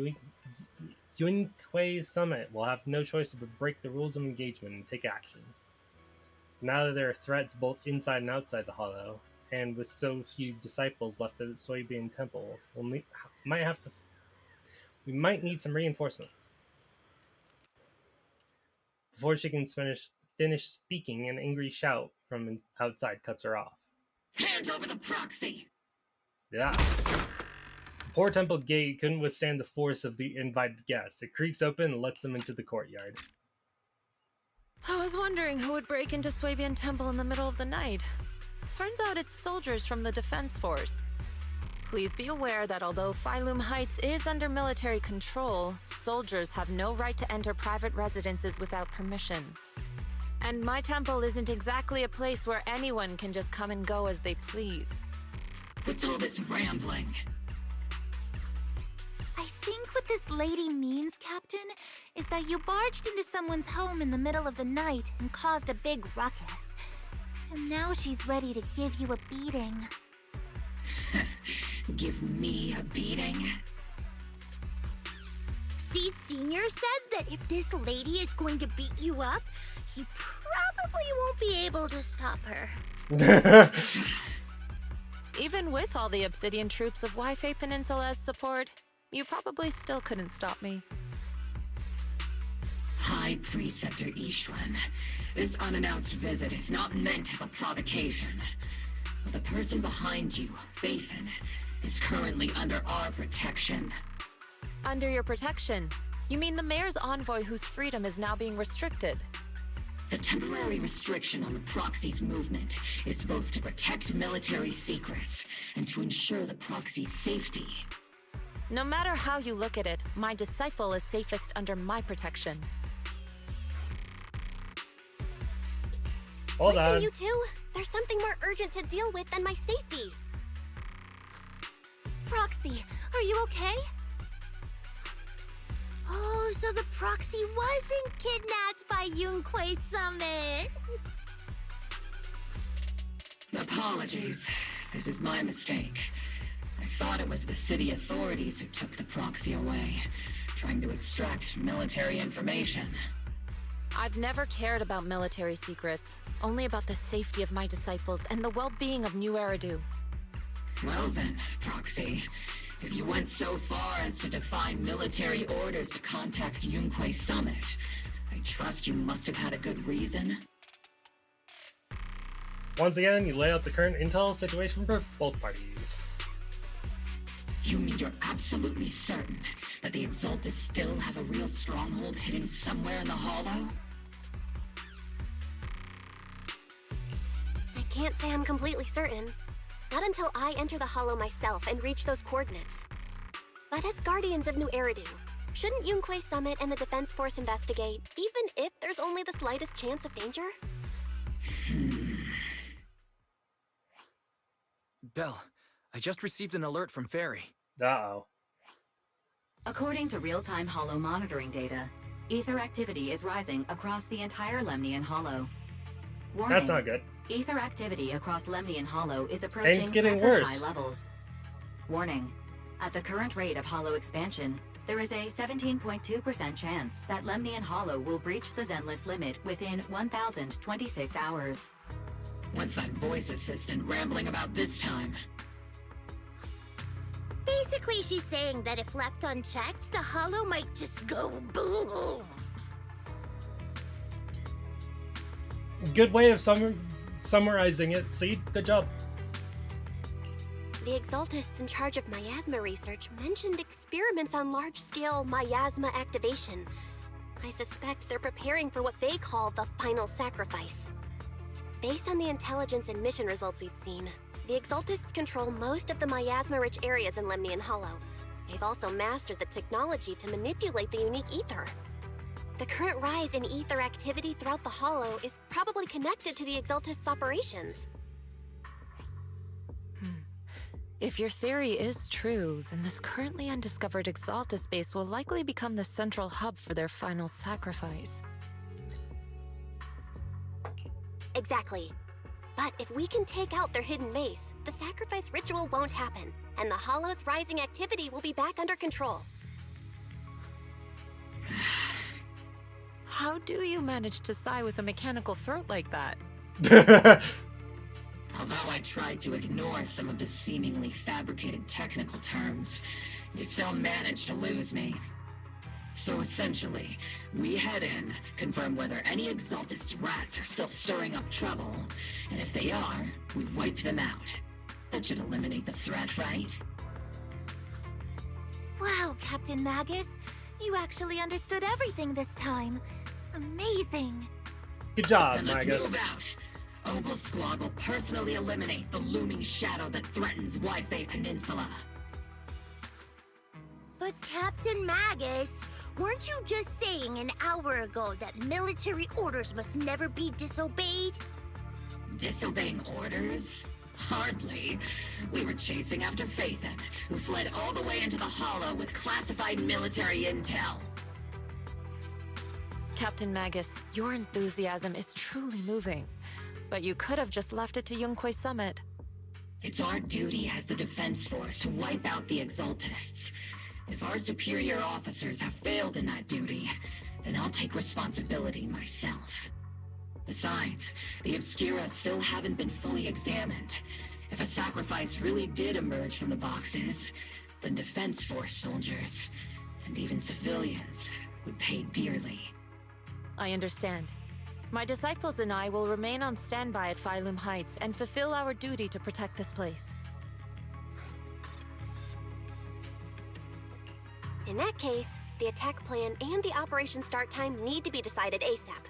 Yunkei Summit will have no choice but break the rules of engagement and take action. Now that there are threats both inside and outside the Hollow, and with so few disciples left at the Swabian Temple, we might need some reinforcements. Before she can finish speaking, an angry shout from outside cuts her off. Hand over the proxy! Yeah. The poor temple gate couldn't withstand the force of the invited guests. It creaks open and lets them into the courtyard. I was wondering who would break into Swabian Temple in the middle of the night. Turns out it's soldiers from the Defense Force. Please be aware that although Phylum Heights is under military control, soldiers have no right to enter private residences without permission. And my temple isn't exactly a place where anyone can just come and go as they please. What's all this rambling? I think what this lady means, Captain, is that you barged into someone's home in the middle of the night and caused a big ruckus. And now she's ready to give you a beating. Give me a beating? Seed Senior said that if this lady is going to beat you up, you probably won't be able to stop her. Even with all the Obsidian troops of Wi-Fi Peninsula's support, you probably still couldn't stop me. High Preceptor Ishwan, this unannounced visit is not meant as a provocation. The person behind you, Phaethon, is currently under our protection. Under your protection? You mean the mayor's envoy whose freedom is now being restricted? The temporary restriction on the Proxy's movement is both to protect military secrets and to ensure the Proxy's safety. No matter how you look at it, my disciple is safest under my protection. Hold Listen, on. you two. There's something more urgent to deal with than my safety. Proxy, are you okay? Oh, so the Proxy wasn't kidnapped by Yunquei Summit. Apologies. This is my mistake. I thought it was the city authorities who took the Proxy away, trying to extract military information. I've never cared about military secrets, only about the safety of my disciples and the well-being of New Eridu. Well then, Proxy, if you went so far as to defy military orders to contact Yunquei Summit, I trust you must have had a good reason. Once again, you lay out the current intel situation for both parties. You mean you're absolutely certain that the Exaltus still have a real stronghold hidden somewhere in the Hollow? I can't say I'm completely certain. Not until I enter the Hollow myself and reach those coordinates. But as Guardians of New Eridu, shouldn't Yunquei Summit and the Defense Force investigate, even if there's only the slightest chance of danger? Belle, I just received an alert from Fairy. Uh-oh. According to real-time Hollow monitoring data, ether activity is rising across the entire Lemnian Hollow. Warning, That's not good. Ether activity across Lemnian Hollow is approaching Things getting record worse. high levels. Warning, at the current rate of Hollow expansion, there is a 17.2% chance that Lemnian Hollow will breach the Zenless limit within 1,026 hours. What's that voice assistant rambling about this time? Basically, she's saying that if left unchecked, the Hollow might just go boom. Good way of summarizing it, Seed. Good job. The Exaltists in charge of miasma research mentioned experiments on large-scale miasma activation. I suspect they're preparing for what they call the final sacrifice. Based on the intelligence and mission results we've seen, the Exaltists control most of the miasma-rich areas in Lemnian Hollow. They've also mastered the technology to manipulate the unique ether. The current rise in ether activity throughout the Hollow is probably connected to the Exaltists' operations. If your theory is true, then this currently undiscovered Exaltus base will likely become the central hub for their final sacrifice. Exactly. But if we can take out their hidden base, the sacrifice ritual won't happen, and the Hollow's rising activity will be back under control. How do you manage to sigh with a mechanical throat like that? Although I tried to ignore some of the seemingly fabricated technical terms, you still managed to lose me. So essentially, we head in, confirm whether any Exaltist rats are still stirring up trouble, and if they are, we wipe them out. That should eliminate the threat, right? Wow, Captain Magus. You actually understood everything this time. Amazing. Good job, Then let's Magus. move out. Obel Squad will personally eliminate the looming shadow that threatens Wi-Fi Peninsula. But Captain Magus, weren't you just saying an hour ago that military orders must never be disobeyed? Disobeying orders? Hardly. We were chasing after Phaethon, who fled all the way into the Hollow with classified military intel. Captain Magus, your enthusiasm is truly moving. But you could have just left it to Yunquei Summit. It's our duty as the Defense Force to wipe out the Exaltists. If our superior officers have failed in that duty, then I'll take responsibility myself. Besides, the Obscura still haven't been fully examined. If a sacrifice really did emerge from the boxes, then Defense Force soldiers, and even civilians, would pay dearly. I understand. My disciples and I will remain on standby at Phylum Heights and fulfill our duty to protect this place. In that case, the attack plan and the operation start time need to be decided ASAP.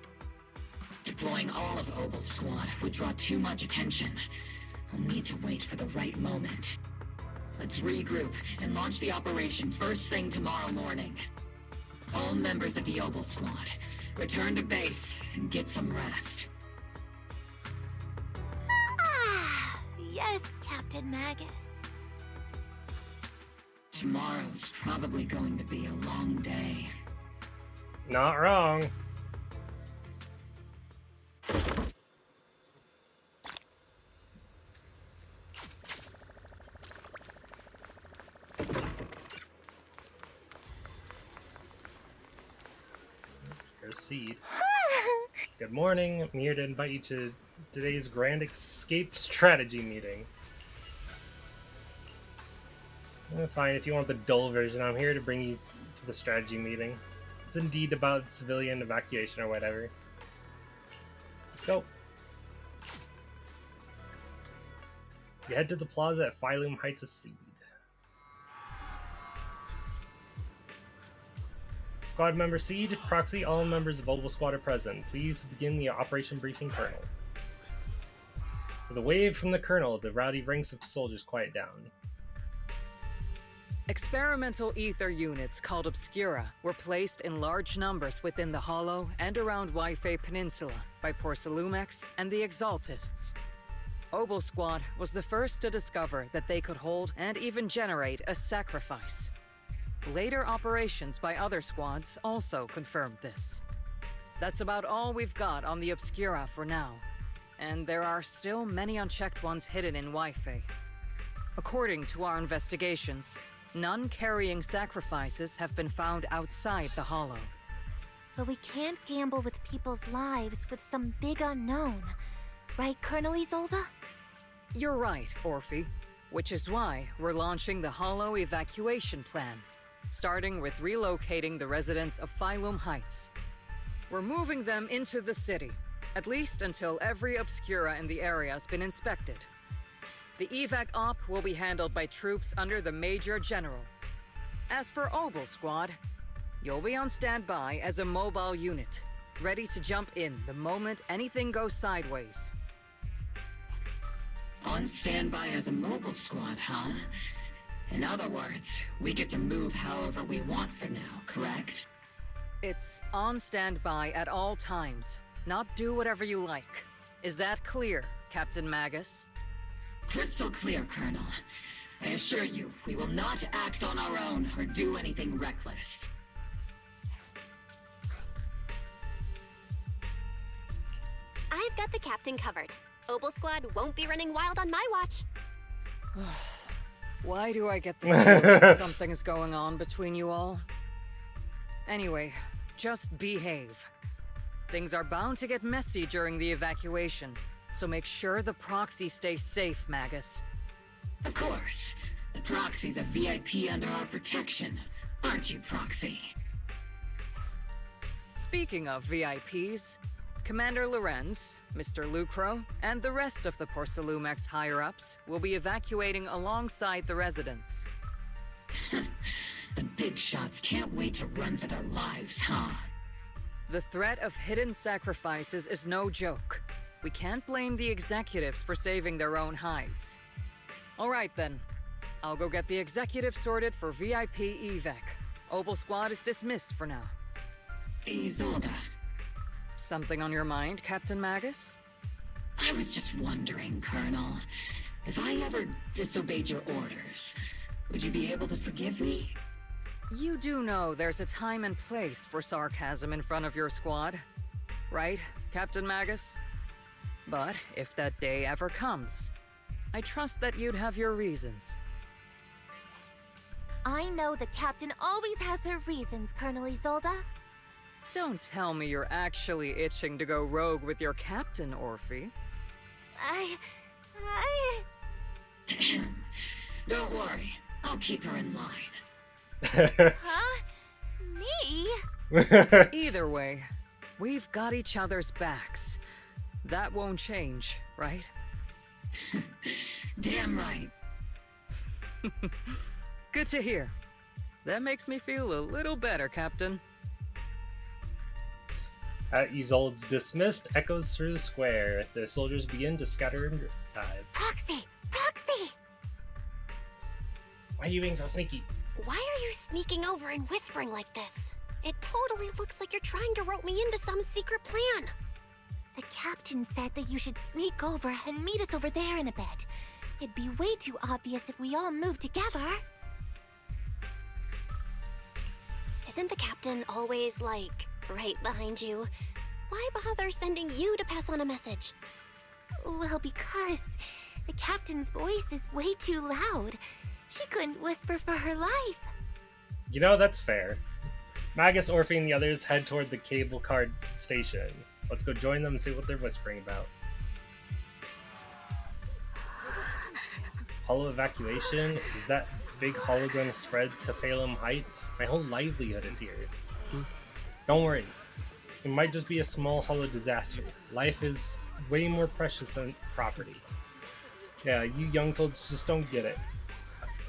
Deploying all of Obel's squad would draw too much attention. I'll need to wait for the right moment. Let's regroup and launch the operation first thing tomorrow morning. All members of the Obel squad, return to base and get some rest. Ah, yes, Captain Magus. Tomorrow's probably going to be a long day. Not wrong. Here's Seed. Good morning. I'm here to invite you to today's Grand Escape Strategy meeting. Fine, if you want the dull version, I'm here to bring you to the strategy meeting. It's indeed about civilian evacuation or whatever. Let's go. You head to the plaza at Phylum Heights with Seed. Squad member Seed, Proxy, all members of Obel Squad are present. Please begin the operation briefing, Colonel. With a wave from the Colonel, the rowdy ranks of soldiers quiet down. Experimental ether units called Obscura were placed in large numbers within the Hollow and around Wi-Fi Peninsula by Porcelumex and the Exaltists. Obel Squad was the first to discover that they could hold and even generate a sacrifice. Later operations by other squads also confirmed this. That's about all we've got on the Obscura for now, and there are still many unchecked ones hidden in Wi-Fi. According to our investigations, none carrying sacrifices have been found outside the Hollow. But we can't gamble with people's lives with some big unknown. Right, Colonel Isolde? You're right, Orphe. Which is why we're launching the Hollow evacuation plan, starting with relocating the residents of Phylum Heights. We're moving them into the city, at least until every Obscura in the area has been inspected. The evac op will be handled by troops under the Major General. As for Obel Squad, you'll be on standby as a mobile unit, ready to jump in the moment anything goes sideways. On standby as a mobile squad, huh? In other words, we get to move however we want for now, correct? It's on standby at all times, not do whatever you like. Is that clear, Captain Magus? Crystal clear, Colonel. I assure you, we will not act on our own or do anything reckless. I've got the captain covered. Obel Squad won't be running wild on my watch. Why do I get the feeling that something's going on between you all? Anyway, just behave. Things are bound to get messy during the evacuation, so make sure the proxy stays safe, Magus. Of course. The proxy's a VIP under our protection, aren't you, Proxy? Speaking of VIPs, Commander Lorenz, Mr. Lucro, and the rest of the Porcelumex higher-ups will be evacuating alongside the residents. The big shots can't wait to run for their lives, huh? The threat of hidden sacrifices is no joke. We can't blame the executives for saving their own hides. All right then. I'll go get the executives sorted for VIP evac. Obel Squad is dismissed for now. Isolde. Something on your mind, Captain Magus? I was just wondering, Colonel. If I ever disobeyed your orders, would you be able to forgive me? You do know there's a time and place for sarcasm in front of your squad, right, Captain Magus? But if that day ever comes, I trust that you'd have your reasons. I know the captain always has her reasons, Colonel Isolde. Don't tell me you're actually itching to go rogue with your captain, Orphe. Don't worry, I'll keep her in line. Huh? Me? Either way, we've got each other's backs. That won't change, right? Damn right. Good to hear. That makes me feel a little better, Captain. Isolde's dismissed echoes through the square. The soldiers begin to scatter and dive. Proxy! Proxy! Why are you being so sneaky? Why are you sneaking over and whispering like this? It totally looks like you're trying to rope me into some secret plan. The captain said that you should sneak over and meet us over there in a bit. It'd be way too obvious if we all moved together. Isn't the captain always, like, right behind you? Why bother sending you to pass on a message? Well, because the captain's voice is way too loud. She couldn't whisper for her life. You know, that's fair. Magus, Orphe, and the others head toward the cable car station. Let's go join them and see what they're whispering about. Hollow evacuation? Is that big hollow going to spread to Phalum Heights? My whole livelihood is here. Don't worry. It might just be a small hollow disaster. Life is way more precious than property. Yeah, you young folks just don't get it.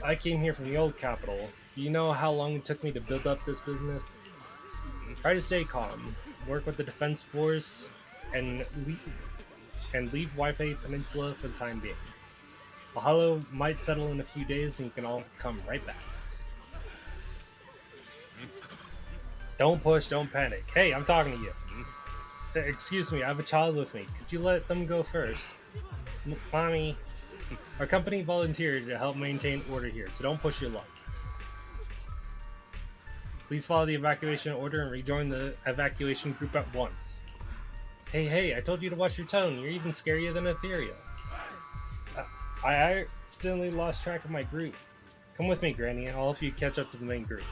I came here from the old capital. Do you know how long it took me to build up this business? Try to stay calm. Work with the defense force and leave Wi-Fi Peninsula for the time being. A hollow might settle in a few days and you can all come right back. Don't push, don't panic. Hey, I'm talking to you. Excuse me, I have a child with me. Could you let them go first? Mommy. Our company volunteered to help maintain order here, so don't push your luck. Please follow the evacuation order and rejoin the evacuation group at once. Hey, I told you to watch your tone. You're even scarier than Ethereal. I accidentally lost track of my group. Come with me, Granny. I'll help you catch up to the main group.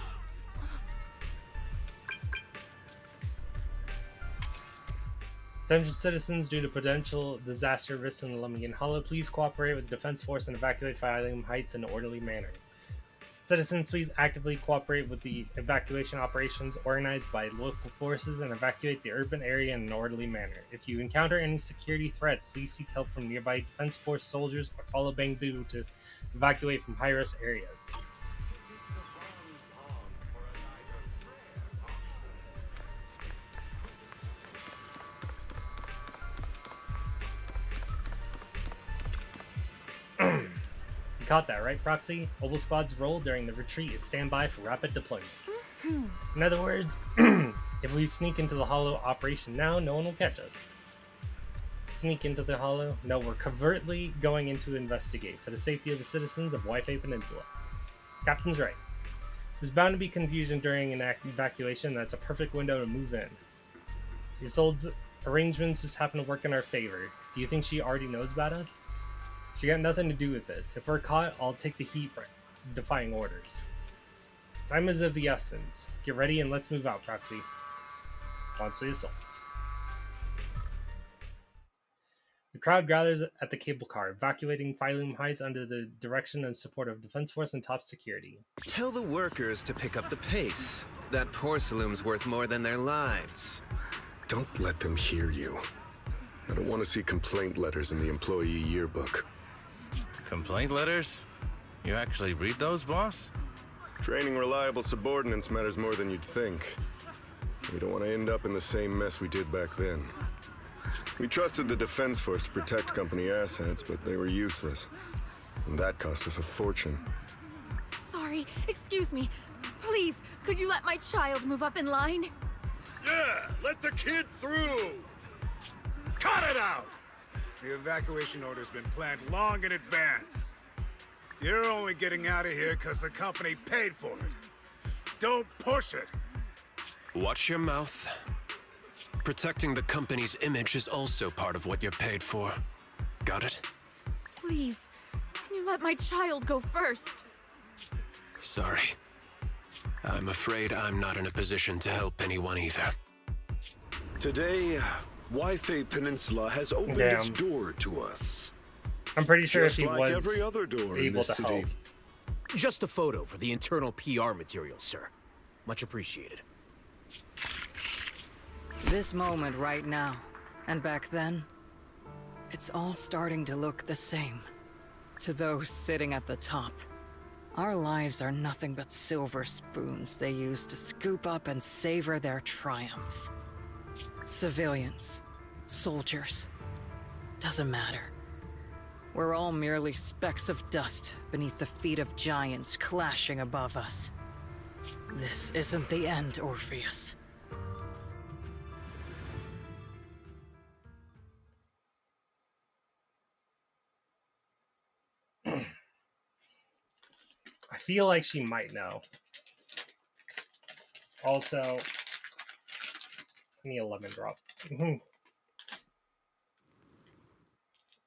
Attention citizens, due to potential disaster risks in the Lemnian Hollow, please cooperate with the Defense Force and evacuate Phalum Heights in an orderly manner. Citizens, please actively cooperate with the evacuation operations organized by local forces and evacuate the urban area in an orderly manner. If you encounter any security threats, please seek help from nearby Defense Force soldiers or follow Bangbu to evacuate from high-risk areas. You caught that, right, Proxy? Obel Squad's role during the retreat is standby for rapid deployment. In other words, if we sneak into the Hollow operation now, no one will catch us. Sneak into the Hollow? No, we're covertly going in to investigate for the safety of the citizens of Wi-Fi Peninsula. Captain's right. There's bound to be confusion during an evacuation. That's a perfect window to move in. Isolde's arrangements just happen to work in our favor. Do you think she already knows about us? She got nothing to do with this. If we're caught, I'll take the heat for defying orders. Time is of the essence. Get ready and let's move out, Proxy. Launch the assault. The crowd gathers at the cable car, evacuating Phalum Heights under the direction and support of Defense Force and top security. Tell the workers to pick up the pace. That porcelain's worth more than their lives. Don't let them hear you. I don't want to see complaint letters in the employee yearbook. Complaint letters? You actually read those, boss? Training reliable subordinates matters more than you'd think. We don't want to end up in the same mess we did back then. We trusted the Defense Force to protect company assets, but they were useless. And that cost us a fortune. Sorry, excuse me. Please, could you let my child move up in line? Yeah, let the kid through! Cut it out! The evacuation order's been planned long in advance. You're only getting out of here because the company paid for it. Don't push it! Watch your mouth. Protecting the company's image is also part of what you're paid for. Got it? Please, can you let my child go first? Sorry. I'm afraid I'm not in a position to help anyone either. Today, Wi-Fi Peninsula has opened its door to us. I'm pretty sure Just if he like was every other door in able this to city. help. Just a photo for the internal PR material, sir. Much appreciated. This moment right now, and back then, it's all starting to look the same. To those sitting at the top, our lives are nothing but silver spoons they use to scoop up and savor their triumph. Civilians, soldiers, doesn't matter. We're all merely specks of dust beneath the feet of giants clashing above us. This isn't the end, Orpheus. I feel like she might know. Also, I need a lemon drop.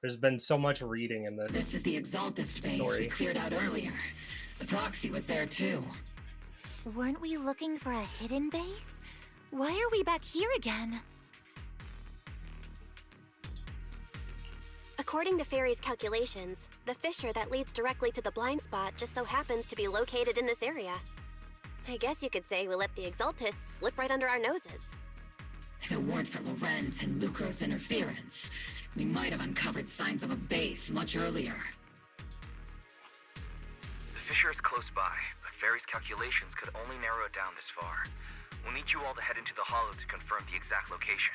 There's been so much reading in this. This is the Exaltist base we cleared out earlier. The proxy was there too. Weren't we looking for a hidden base? Why are we back here again? According to Fairy's calculations, the fissure that leads directly to the blind spot just so happens to be located in this area. I guess you could say we let the Exaltists slip right under our noses. If it weren't for Lorenz and Lucro's interference, we might have uncovered signs of a base much earlier. The fissure is close by, but Fairy's calculations could only narrow it down this far. We'll need you all to head into the hollow to confirm the exact location.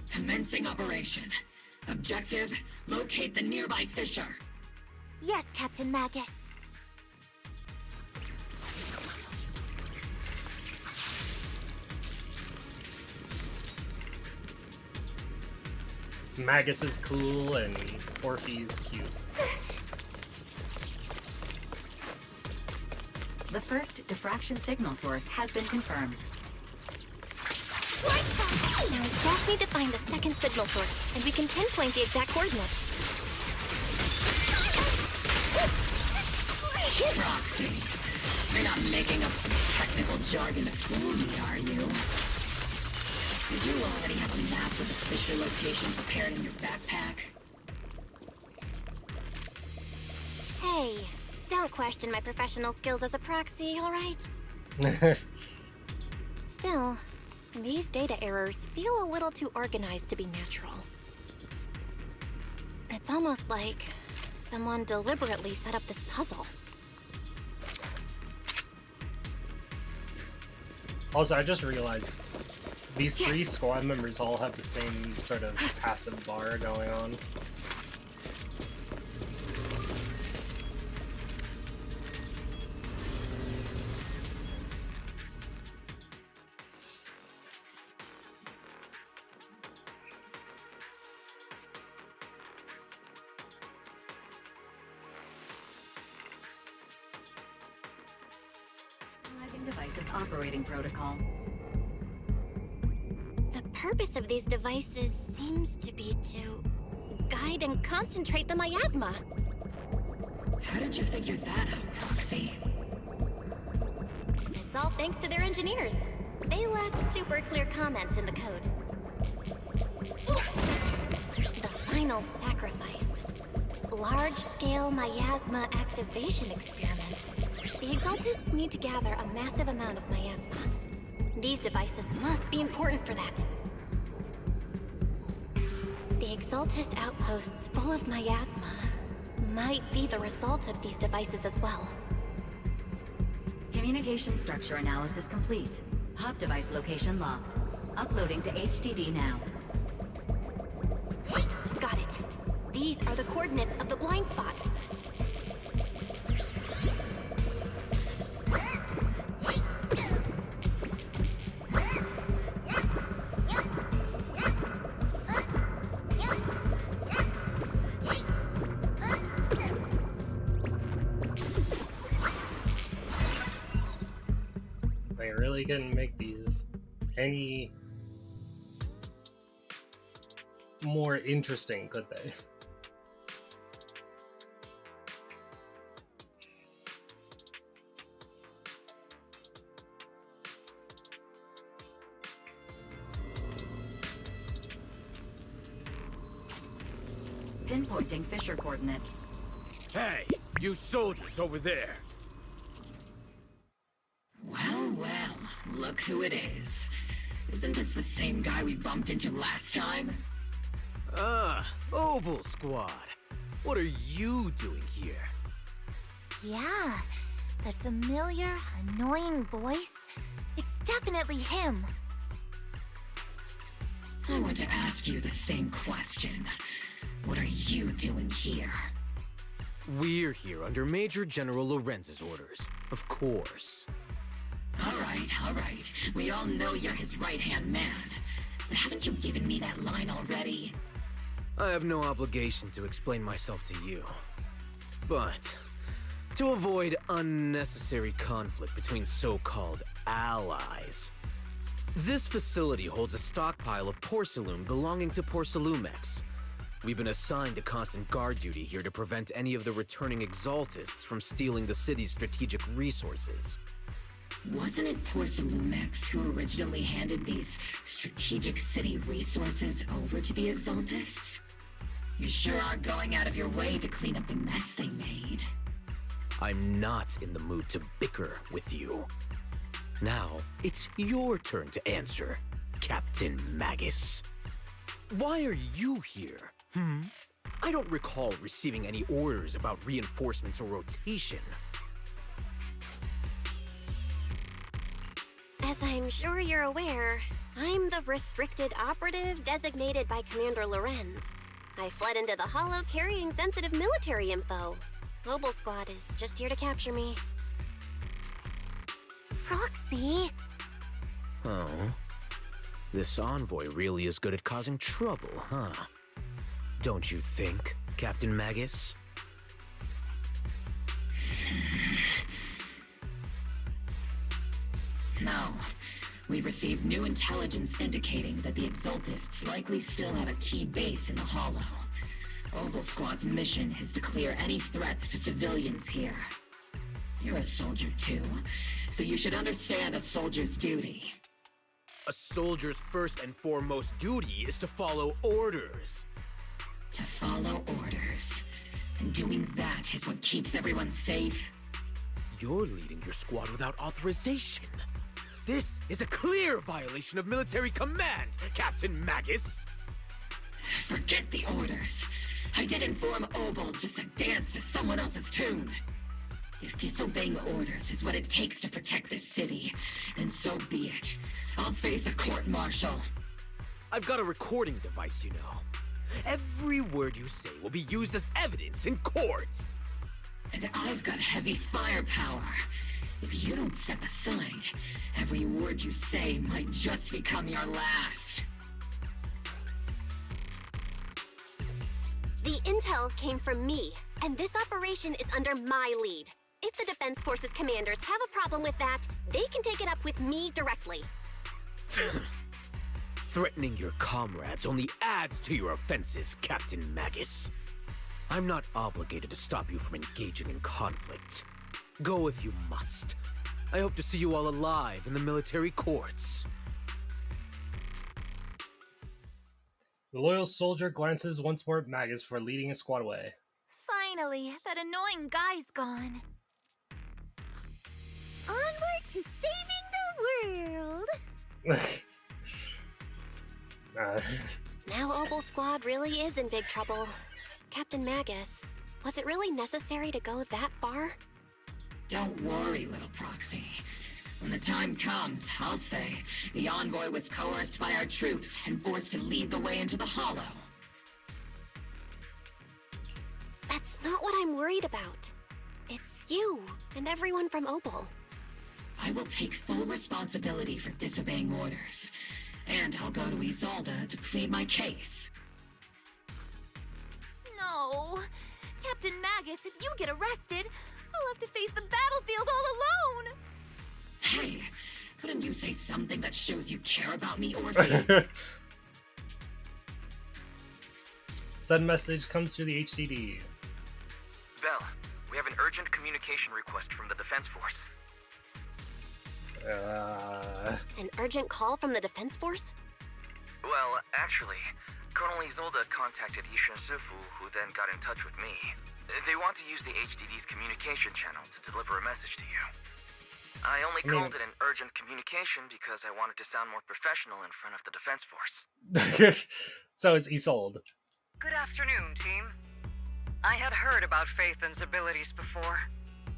Commencing operation. Objective, locate the nearby fissure. Yes, Captain Magus. Magus is cool and Orphe's cute. The first diffraction signal source has been confirmed. Now we just need to find the second signal source, and we can pinpoint the exact coordinates. Proxy. You're not making up some technical jargon to fool me, are you? Did you already have a map of the fissure location prepared in your backpack? Hey, don't question my professional skills as a proxy, alright? Still, these data errors feel a little too organized to be natural. It's almost like someone deliberately set up this puzzle. Also, I just realized these three squad members all have the same sort of passive bar going on. Analyzing device's operating protocol. The purpose of these devices seems to be to guide and concentrate the miasma. How did you figure that out, Proxy? It's all thanks to their engineers. They left super clear comments in the code. The final sacrifice. Large-scale miasma activation experiment. The Exaltists need to gather a massive amount of miasma. These devices must be important for that. The Exaltist outposts full of miasma might be the result of these devices as well. Communication structure analysis complete. Hub device location locked. Uploading to HDD now. Got it. These are the coordinates of the blind spot. They really couldn't make these any more interesting, could they? pinpointing Fisher coordinates. Hey, you soldiers over there! Well, well, look who it is. Isn't this the same guy we bumped into last time? Ah, Obel Squad. What are you doing here? Yeah, that familiar, annoying voice. It's definitely him. I want to ask you the same question. What are you doing here? We're here under Major General Lorenz's orders, of course. All right. We all know you're his right-hand man. But haven't you given me that line already? I have no obligation to explain myself to you. But, to avoid unnecessary conflict between so-called allies, this facility holds a stockpile of porcelain belonging to Porcelumex. We've been assigned to constant guard duty here to prevent any of the returning Exaltists from stealing the city's strategic resources. Wasn't it Porcelumex who originally handed these strategic city resources over to the Exaltists? You sure are going out of your way to clean up the mess they made. I'm not in the mood to bicker with you. Now, it's your turn to answer, Captain Magus. Why are you here? I don't recall receiving any orders about reinforcements or rotation. As I'm sure you're aware, I'm the restricted operative designated by Commander Lorenz. I fled into the Hollow carrying sensitive military info. Obel Squad is just here to capture me. Proxy? Oh. This envoy really is good at causing trouble, huh? Don't you think, Captain Magus? No. We've received new intelligence indicating that the Exaltists likely still have a key base in the Hollow. Obel Squad's mission is to clear any threats to civilians here. You're a soldier too, so you should understand a soldier's duty. A soldier's first and foremost duty is to follow orders. To follow orders. And doing that is what keeps everyone safe. You're leading your squad without authorization. This is a clear violation of military command, Captain Magus! Forget the orders. I didn't form Obel just to dance to someone else's tune. If disobeying orders is what it takes to protect this city, then so be it. I'll face a court-martial. I've got a recording device, you know. Every word you say will be used as evidence in court. And I've got heavy firepower. If you don't step aside, every word you say might just become your last. The intel came from me, and this operation is under my lead. If the Defense Forces commanders have a problem with that, they can take it up with me directly. Threatening your comrades only adds to your offenses, Captain Magus. I'm not obligated to stop you from engaging in conflict. Go if you must. I hope to see you all alive in the military courts. The loyal soldier glances once more at Magus before leading his squad away. Finally, that annoying guy's gone. Onward to saving the world! Now Obel Squad really is in big trouble. Captain Magus, was it really necessary to go that far? Don't worry, little proxy. When the time comes, I'll say the envoy was coerced by our troops and forced to lead the way into the Hollow. That's not what I'm worried about. It's you and everyone from Obel. I will take full responsibility for disobeying orders. And I'll go to Isolde to plead my case. No. Captain Magus, if you get arrested, I'll have to face the battlefield all alone. Hey, couldn't you say something that shows you care about me, Orphan? Sudden message comes through the HDD. Bell, we have an urgent communication request from the Defense Force. An urgent call from the Defense Force? Well, actually, Colonel Isolde contacted Isha and Sifu, who then got in touch with me. They want to use the HDD's communication channel to deliver a message to you. I only called it an urgent communication because I wanted to sound more professional in front of the Defense Force. So it's Isolde. Good afternoon, team. I had heard about Phaethon's abilities before,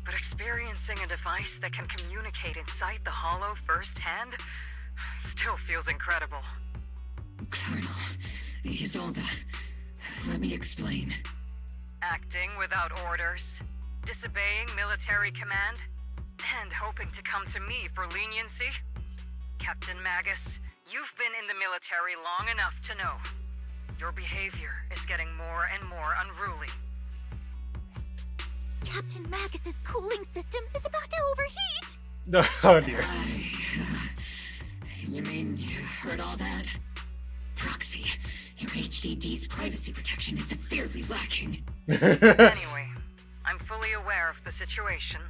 but experiencing a device that can communicate inside the Hollow firsthand still feels incredible. Colonel Isolde, let me explain. Acting without orders, disobeying military command, and hoping to come to me for leniency? Captain Magus, you've been in the military long enough to know. Your behavior is getting more and more unruly. Captain Magus's cooling system is about to overheat! Oh dear. You mean you heard all that? Proxy, your HDD's privacy protection is severely lacking. Anyway, I'm fully aware of the situation.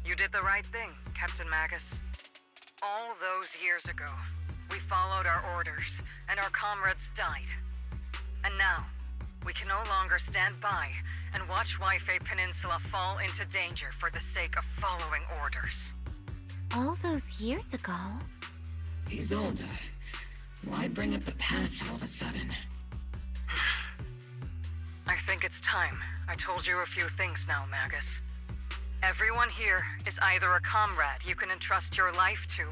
You did the right thing, Captain Magus. All those years ago, we followed our orders, and our comrades died. And now, we can no longer stand by and watch Waifei Peninsula fall into danger for the sake of following orders. All those years ago? Isolde, why bring up the past all of a sudden? I think it's time I told you a few things now, Magus. Everyone here is either a comrade you can entrust your life to,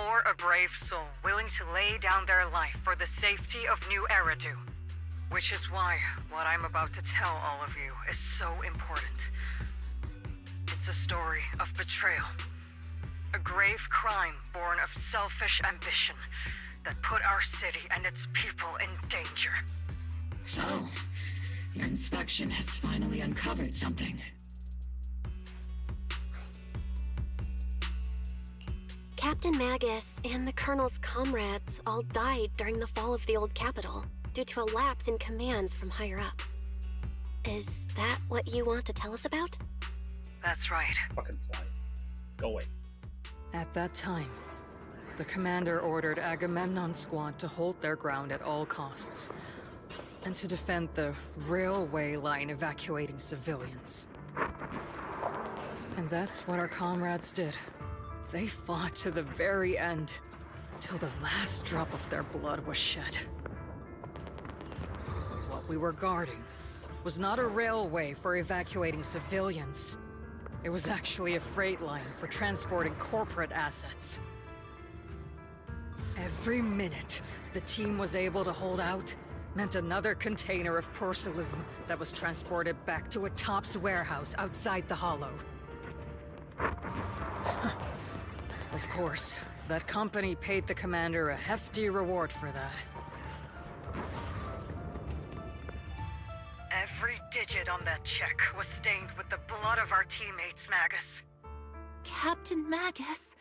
or a brave soul willing to lay down their life for the safety of New Eridu. Which is why what I'm about to tell all of you is so important. It's a story of betrayal. A grave crime born of selfish ambition that put our city and its people in danger. So, your inspection has finally uncovered something. Captain Magus and the Colonel's comrades all died during the fall of the old capital due to a lapse in commands from higher up. Is that what you want to tell us about? That's right. Fucking fly. Go away. At that time, the commander ordered Agamemnon's squad to hold their ground at all costs, and to defend the railway line evacuating civilians. And that's what our comrades did. They fought to the very end, till the last drop of their blood was shed. What we were guarding was not a railway for evacuating civilians. It was actually a freight line for transporting corporate assets. Every minute the team was able to hold out meant another container of porcelain that was transported back to a Topps warehouse outside the Hollow. Of course, that company paid the commander a hefty reward for that. Every digit on that check was stained with the blood of our teammates, Magus. Captain Magus?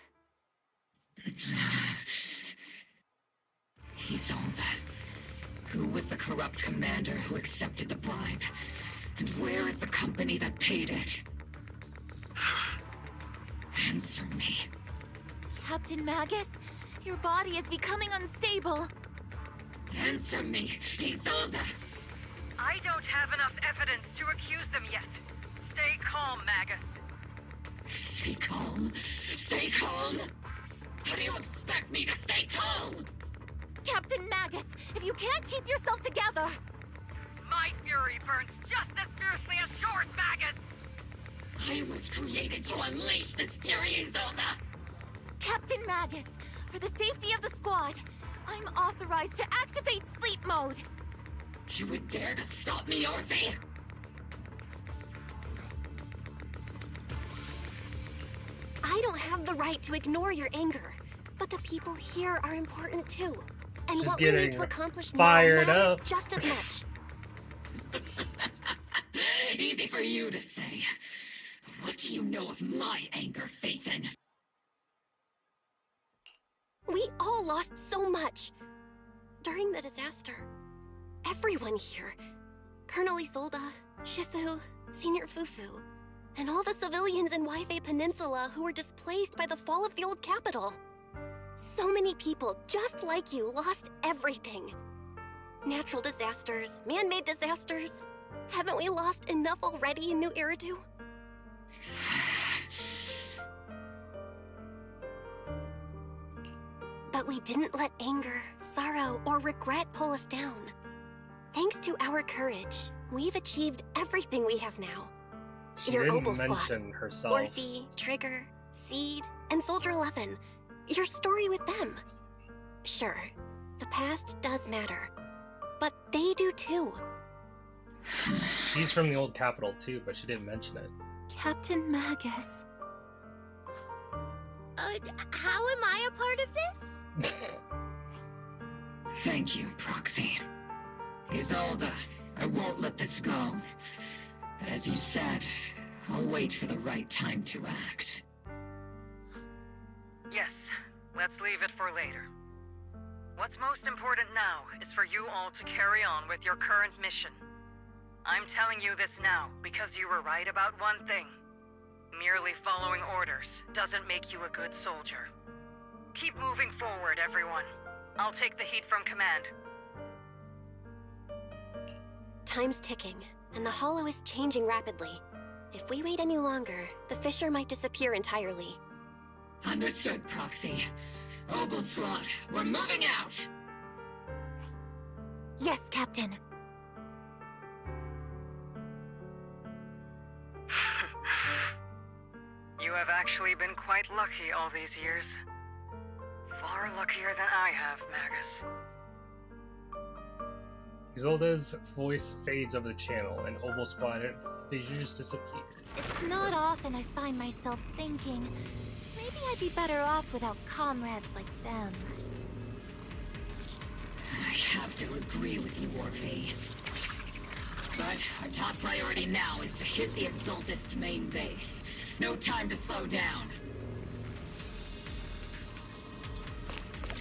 Isolde, who was the corrupt commander who accepted the bribe? And where is the company that paid it? Answer me. Captain Magus, your body is becoming unstable. Answer me, Isolde! I don't have enough evidence to accuse them yet. Stay calm, Magus. Stay calm? Stay calm? How do you expect me to stay calm? Captain Magus, if you can't keep yourself together... My fury burns just as fiercely as yours, Magus! I was created to unleash this fury, Isolde! Captain Magus, for the safety of the squad, I'm authorized to activate sleep mode. You would dare to stop me, Orphe? I don't have the right to ignore your anger, but the people here are important too. And She's what we need to accomplish now matters just as much. Easy for you to say. What do you know of my anger, Phaethon? We all lost so much. During the disaster, everyone here, Colonel Isolde, Shifu, Senior Fufu, and all the civilians in Waifei Peninsula who were displaced by the fall of the old capital. So many people just like you lost everything. Natural disasters, man-made disasters. Haven't we lost enough already in New Eridu? But we didn't let anger, sorrow, or regret pull us down. Thanks to our courage, we've achieved everything we have now. She Your didn't Obel mention Squad, herself. Orphe, Trigger, Seed, and Soldier 11. Your story with them. Sure, the past does matter, but they do too. She's from the old capital too, but she didn't mention it. Captain Magus. How am I a part of this? Thank you, Proxy. Isolde, I won't let this go. As you said, I'll wait for the right time to act. Yes, let's leave it for later. What's most important now is for you all to carry on with your current mission. I'm telling you this now because you were right about one thing. Merely following orders doesn't make you a good soldier. Keep moving forward, everyone. I'll take the heat from command. Time's ticking, and the Hollow is changing rapidly. If we wait any longer, the fissure might disappear entirely. Understood, Proxy. Obel Squad, we're moving out! Yes, Captain. You have actually been quite lucky all these years. Far luckier than I have, Magus. Isolde's voice fades over the channel, and Obel Squad fissures disappear. It's not often I find myself thinking, maybe I'd be better off without comrades like them. I have to agree with you, Orphe. But our top priority now is to hit the Exaltist's main base. No time to slow down.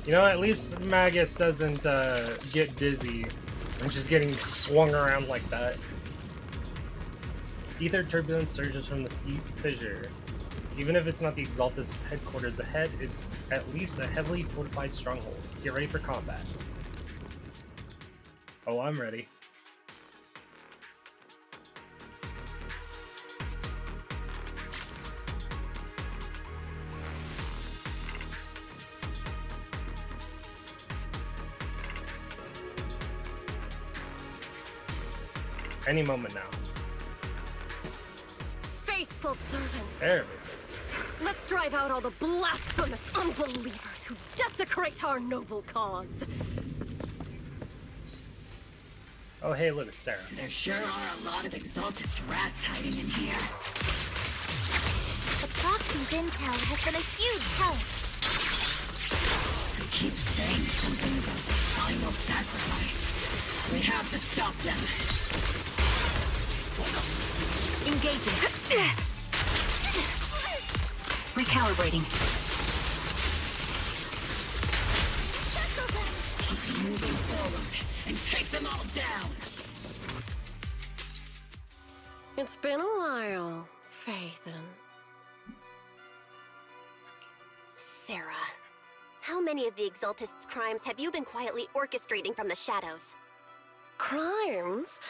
You know, at least Magus doesn't get dizzy and just getting swung around like that. Ether turbulence surges from the fissure. Even if it's not the Exaltist headquarters ahead, it's at least a heavily fortified stronghold. Get ready for combat. Oh, I'm ready. Any moment now. Faithful servants. There we go. Let's drive out all the blasphemous unbelievers who desecrate our noble cause. Oh, hey, look at Sarah. There sure are a lot of Exaltist rats hiding in here. The Proxy's intel has been a huge help. They keep saying something about the final sacrifice. We have to stop them. Engaging. Recalibrating. Keep moving forward and take them all down. It's been a while, Phaethon. Sarah, how many of the Exaltist's crimes have you been quietly orchestrating from the shadows? Crimes?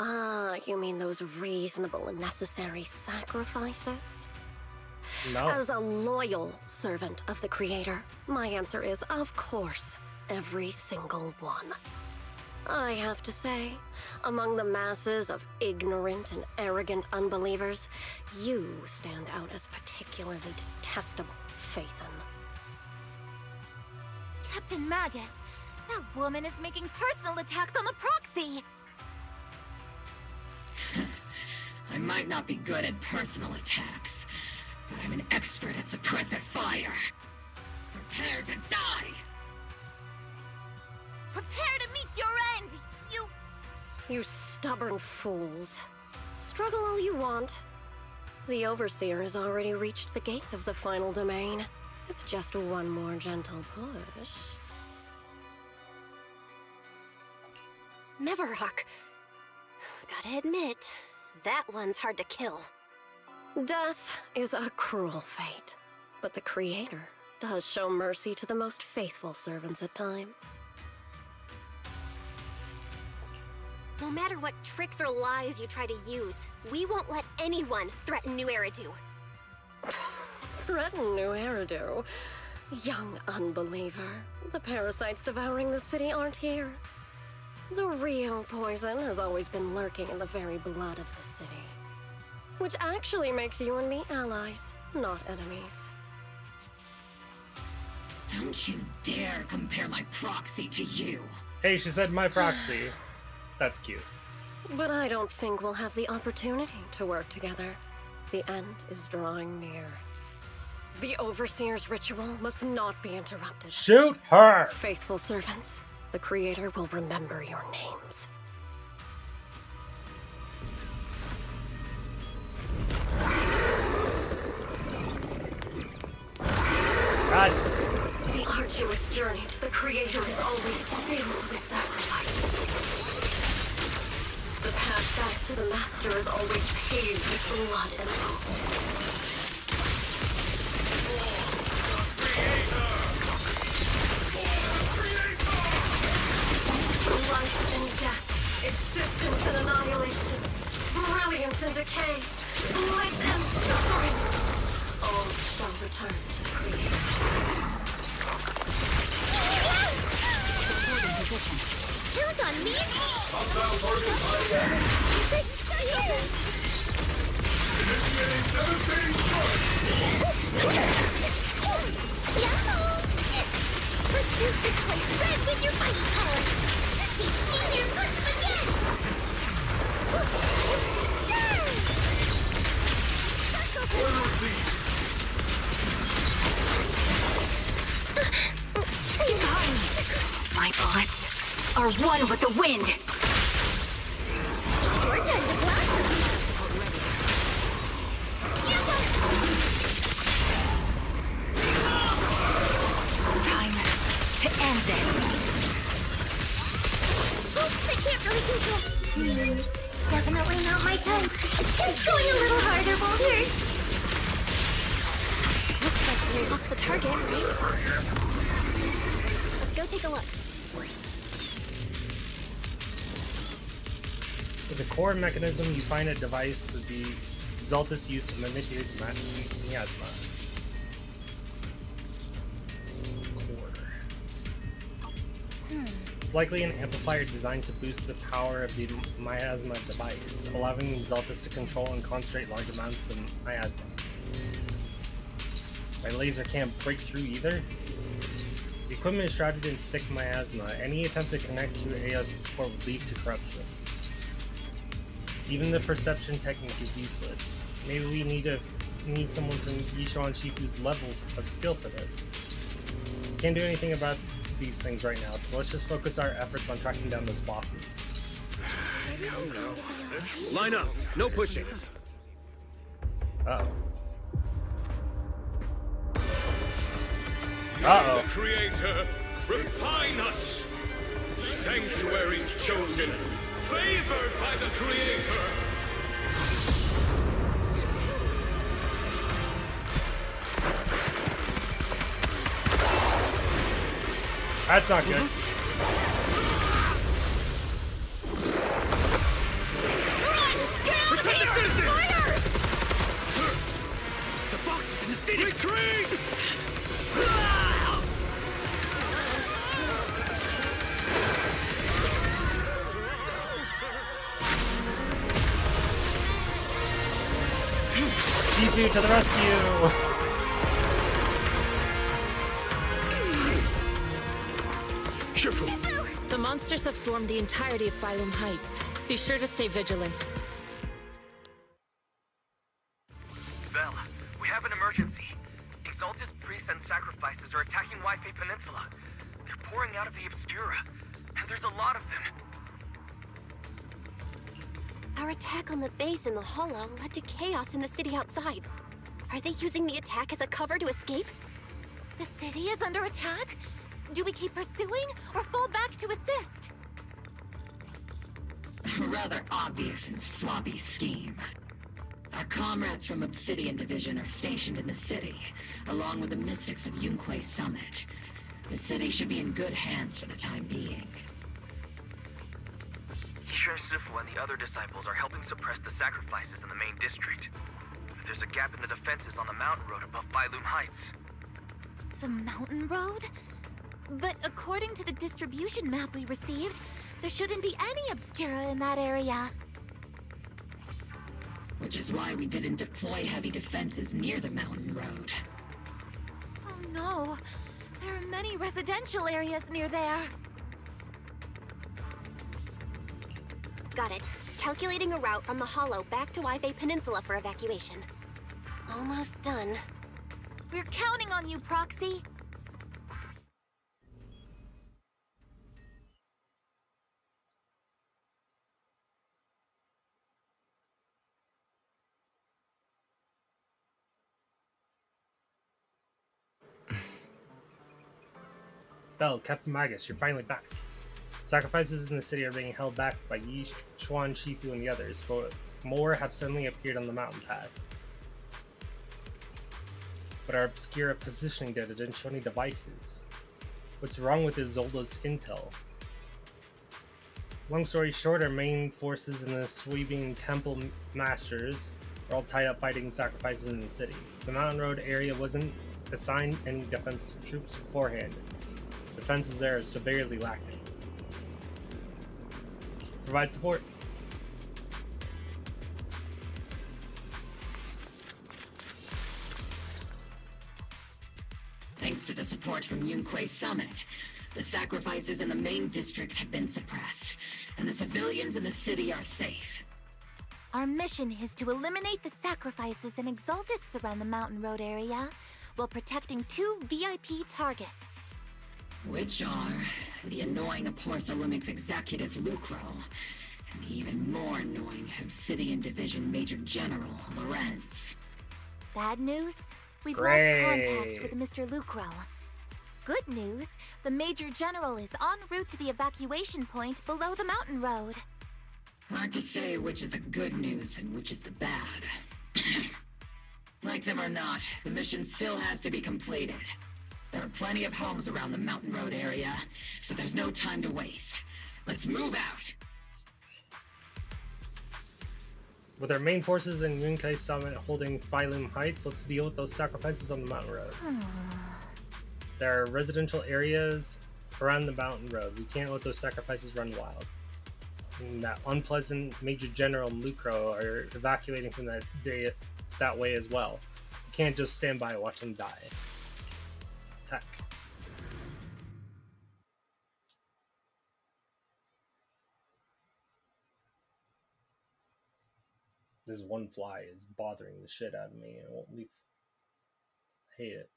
Ah, you mean those reasonable and necessary sacrifices? No. As a loyal servant of the Creator, my answer is, of course, every single one. I have to say, among the masses of ignorant and arrogant unbelievers, you stand out as particularly detestable, Phaethon. Captain Magus, that woman is making personal attacks on the Proxy! I might not be good at personal attacks, but I'm an expert at suppressive fire. Prepare to die! Prepare to meet your end, you... You stubborn fools. Struggle all you want. The Overseer has already reached the gate of the final domain. It's just one more gentle push. Mevarok. Gotta admit, that one's hard to kill. Death is a cruel fate, but the Creator does show mercy to the most faithful servants at times. No matter what tricks or lies you try to use, we won't let anyone threaten New Eridu. Threaten New Eridu? Young unbeliever. The parasites devouring the city aren't here. The real poison has always been lurking in the very blood of the city. Which actually makes you and me allies, not enemies. Don't you dare compare my proxy to you. Hey, she said my proxy. That's cute. But I don't think we'll have the opportunity to work together. The end is drawing near. The Overseer's ritual must not be interrupted. Shoot her! Faithful servants, the Creator will remember your names. God. The arduous journey to the Creator is always filled with sacrifice. The path back to the Master is always paved with blood and hope. Life and death, existence and annihilation, brilliance and decay, bliss and suffering, all shall return to the Creator. Who's on me? Initiating devastating Let's use this place red with your fighting power! Keep Senior first again! My bullets are one with the wind. Your turn to blast! Time to end this. Oops, I can't really control. Definitely not my time. It's going a little harder, won't hurt. Looks like that's the target, right? Let's go take a look. With the core mechanism, you find a device that the Exaltus used to manipulate the miasma. It's likely an amplifier designed to boost the power of the miasma device, allowing the Exaltus to control and concentrate large amounts of miasma. My laser can't break through either. The equipment is shrouded in thick miasma. Any attempt to connect to AOS's core would lead to corruption. Even the perception technique is useless. Maybe we need someone from Yishuan Shifu's level of skill for this. Can't do anything about these things right now, so let's just focus our efforts on tracking down those bosses. Line up, no pushing. Uh-oh. The Creator, refine us! Sanctuaries chosen, favored by the Creator! That's not good. Protect the citizens! The box is in the city! Retreat! Shifu to the rescue! The monsters have swarmed the entirety of Phylum Heights. Be sure to stay vigilant. Belle, we have an emergency. Exaltus priests and sacrifices are attacking Wi-Fi Peninsula. They're pouring out of the Obscura, and there's a lot of them. Our attack on the base in the Hollow led to chaos in the city outside. Are they using the attack as a cover to escape? The city is under attack? Do we keep pursuing, or fall back to assist? A rather obvious and sloppy scheme. Our comrades from Obsidian Division are stationed in the city, along with the mystics of Yunquay Summit. The city should be in good hands for the time being. sure Sifu and the other disciples are helping suppress the sacrifices in the main district. There's a gap in the defenses on the mountain road above Bailoom Heights. The mountain road? But according to the distribution map we received, there shouldn't be any obscura in that area. Which is why we didn't deploy heavy defenses near the mountain road. Oh no, there are many residential areas near there. Got it. Calculating a route from the Hollow back to Waifei Peninsula for evacuation. Almost done. We're counting on you, Proxy. Bell, Captain Magus, you're finally back. Sacrifices in the city are being held back by Yi, Chuan, Shifu, and the others, but more have suddenly appeared on the mountain path. But our obscura positioning data didn't show any devices. What's wrong with Izolda's intel? Long story short, our main forces and the Sweeping Temple Masters are all tied up fighting sacrifices in the city. The mountain road area wasn't assigned any defense troops beforehand. Defenses there are severely lacking. Let's provide support. Thanks to the support from Yunquei Summit, the sacrifices in the main district have been suppressed, and the civilians in the city are safe. Our mission is to eliminate the sacrifices and exaltists around the mountain road area, while protecting 2 VIP targets. Which are the annoying Porcelumix executive Lucro, and the even more annoying Obsidian Division Major General Lorenz. Bad news? We've Great. lost contact with Mr. Lucro. Good news, the Major General is en route to the evacuation point below the mountain road. Hard to say which is the good news and which is the bad. Like them or not, the mission still has to be completed. There are plenty of homes around the mountain road area, so there's no time to waste. Let's move out! With our main forces and Yunkai Summit holding Bailoom Heights, let's deal with those sacrifices on the mountain road. There are residential areas around the mountain road. We can't let those sacrifices run wild. And that unpleasant Major General and Lucro are evacuating from that way as well. We can't just stand by and watch them die. Attack. This one fly is bothering the shit out of me and it won't leave. I hate it.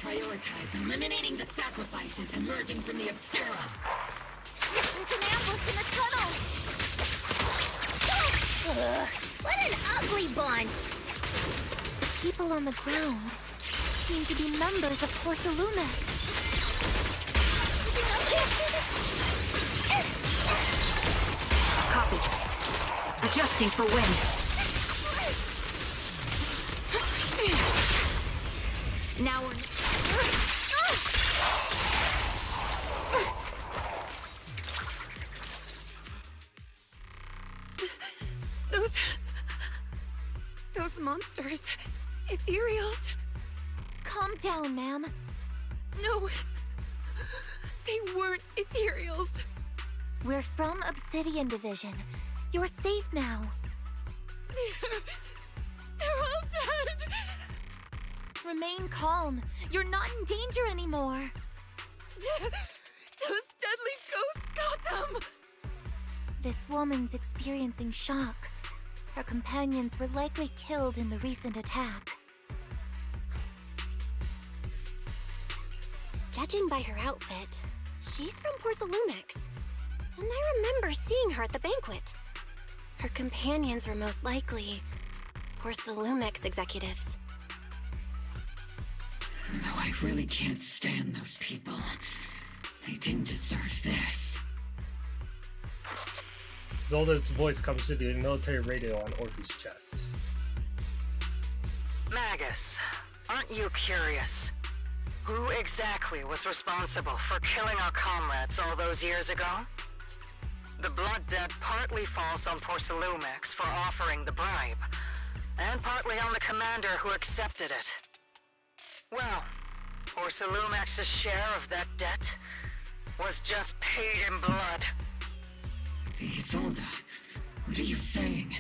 Prioritize eliminating the sacrifices emerging from the Obscura. There's an ambush in the tunnel! Ugh, what an ugly bunch! The people on the ground seem to be members of Porcelumix. Copy. Adjusting for wind. Now we're... Those monsters. Ethereals. Calm down, ma'am. No. They weren't Ethereals. We're from Obsidian Division. You're safe now. They're all dead. Remain calm. You're not in danger anymore. Those deadly ghosts got them. This woman's experiencing shock. Her companions were likely killed in the recent attack. Judging by her outfit, she's from Porcelumex. And I remember seeing her at the banquet. Her companions were most likely Porcelumex executives. Though I really can't stand those people. They didn't deserve this. Zolda's voice comes through the military radio on Orphe's chest. Magus, aren't you curious? Who exactly was responsible for killing our comrades all those years ago? The blood debt partly falls on Porcelumex for offering the bribe, and partly on the commander who accepted it. Well, Porcelumex's share of that debt was just paid in blood. Isolde, what are you saying?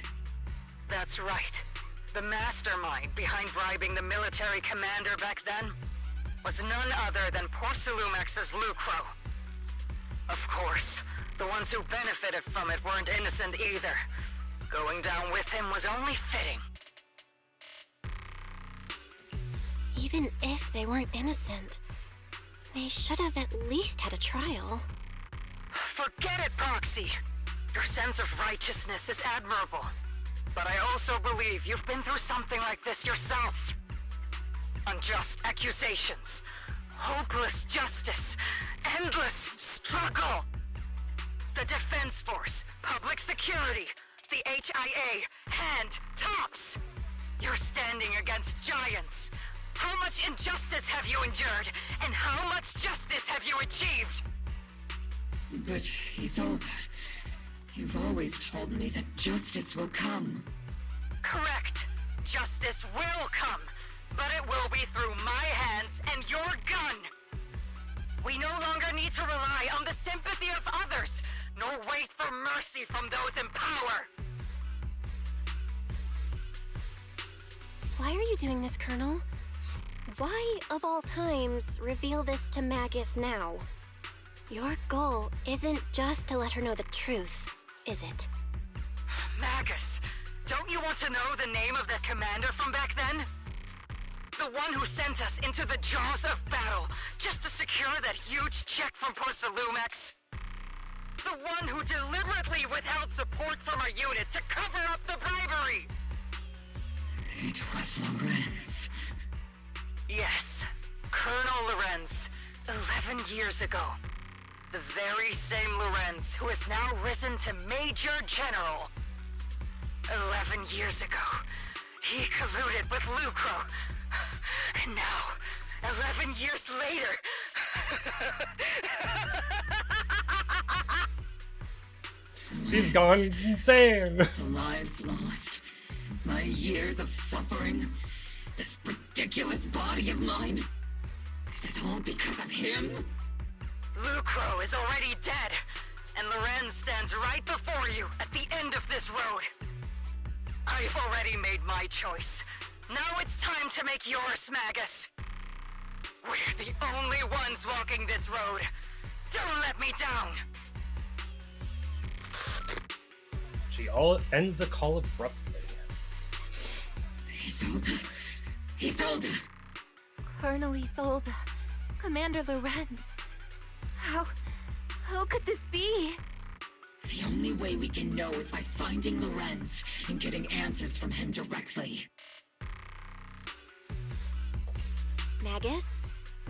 That's right. The mastermind behind bribing the military commander back then was none other than Porcelumex's Lucro. Of course, the ones who benefited from it weren't innocent either. Going down with him was only fitting. Even if they weren't innocent, they should have at least had a trial. Forget it, Proxy! Your sense of righteousness is admirable. But I also believe you've been through something like this yourself. Unjust accusations, hopeless justice, endless struggle. The Defense Force, public security, the HIA, and TOPS. You're standing against giants. How much injustice have you endured, and how much justice have you achieved? But, Isolde, you've always told me that justice will come. Correct. Justice will come, but it will be through my hands and your gun. We no longer need to rely on the sympathy of others, nor wait for mercy from those in power. Why are you doing this, Colonel? Why, of all times, reveal this to Magus now? Your goal isn't just to let her know the truth, is it? Magus, don't you want to know the name of that commander from back then? The one who sent us into the jaws of battle just to secure that huge check from Porcelumex? The one who deliberately withheld support from our unit to cover up the bribery? It was Lorenz. Yes, Colonel Lorenz, 11 years ago. The very same Lorenz who has now risen to Major General. 11 years ago, he colluded with Lucro. And now, 11 years later... She's gone insane. Lives lost. My years of suffering. This ridiculous body of mine. Is it all because of him? Lucro is already dead, and Lorenz stands right before you at the end of this road. I've already made my choice. Now it's time to make yours, Magus. We're the only ones walking this road. Don't let me down. She ends the call abruptly. Isolde. Isolde. Colonel Isolde. Commander Lorenz. How could this be? The only way we can know is by finding Lorenz and getting answers from him directly. Magus,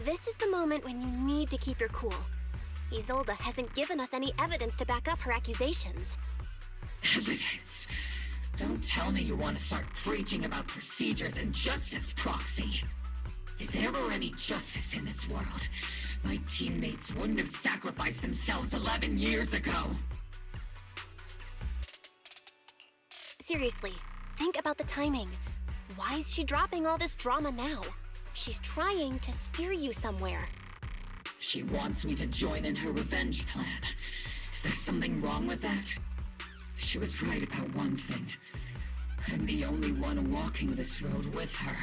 this is the moment when you need to keep your cool. Isolde hasn't given us any evidence to back up her accusations. Evidence? Don't tell me you want to start preaching about procedures and justice, Proxy. If there were any justice in this world, my teammates wouldn't have sacrificed themselves 11 years ago. Seriously, think about the timing. Why is she dropping all this drama now? She's trying to steer you somewhere. She wants me to join in her revenge plan. Is there something wrong with that? She was right about one thing. I'm the only one walking this road with her.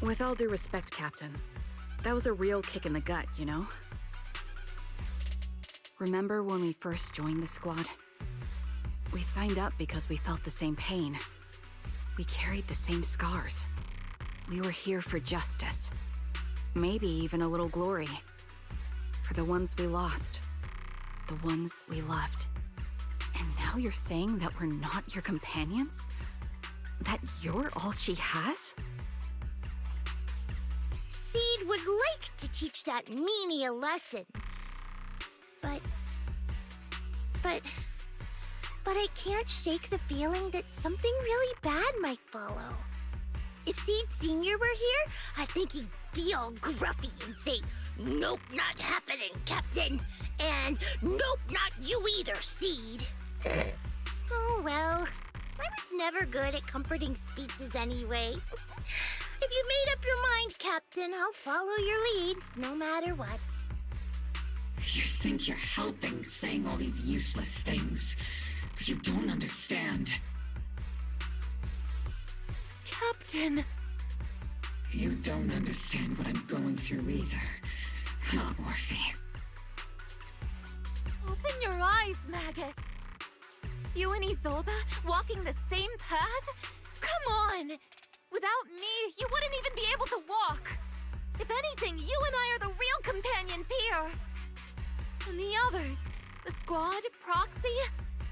With all due respect, Captain, that was a real kick in the gut, you know? Remember when we first joined the squad? We signed up because we felt the same pain. We carried the same scars. We were here for justice. Maybe even a little glory. For the ones we lost. The ones we loved. And now you're saying that we're not your companions? That you're all she has? Seed would like to teach that meanie a lesson. But I can't shake the feeling that something really bad might follow. If Seed Sr. were here, I think he'd be all gruffy and say, "Nope, not happening, Captain." And "Nope, not you either, Seed." Oh well, I was never good at comforting speeches anyway. If you made up your mind, Captain, I'll follow your lead, no matter what. You think you're helping, saying all these useless things, but you don't understand. Captain! You don't understand what I'm going through either, huh, Orphe? Open your eyes, Magus. You and Isolde walking the same path? Come on! Without me, you wouldn't even be able to walk. If anything, you and I are the real companions here. And the others, the squad, Proxy,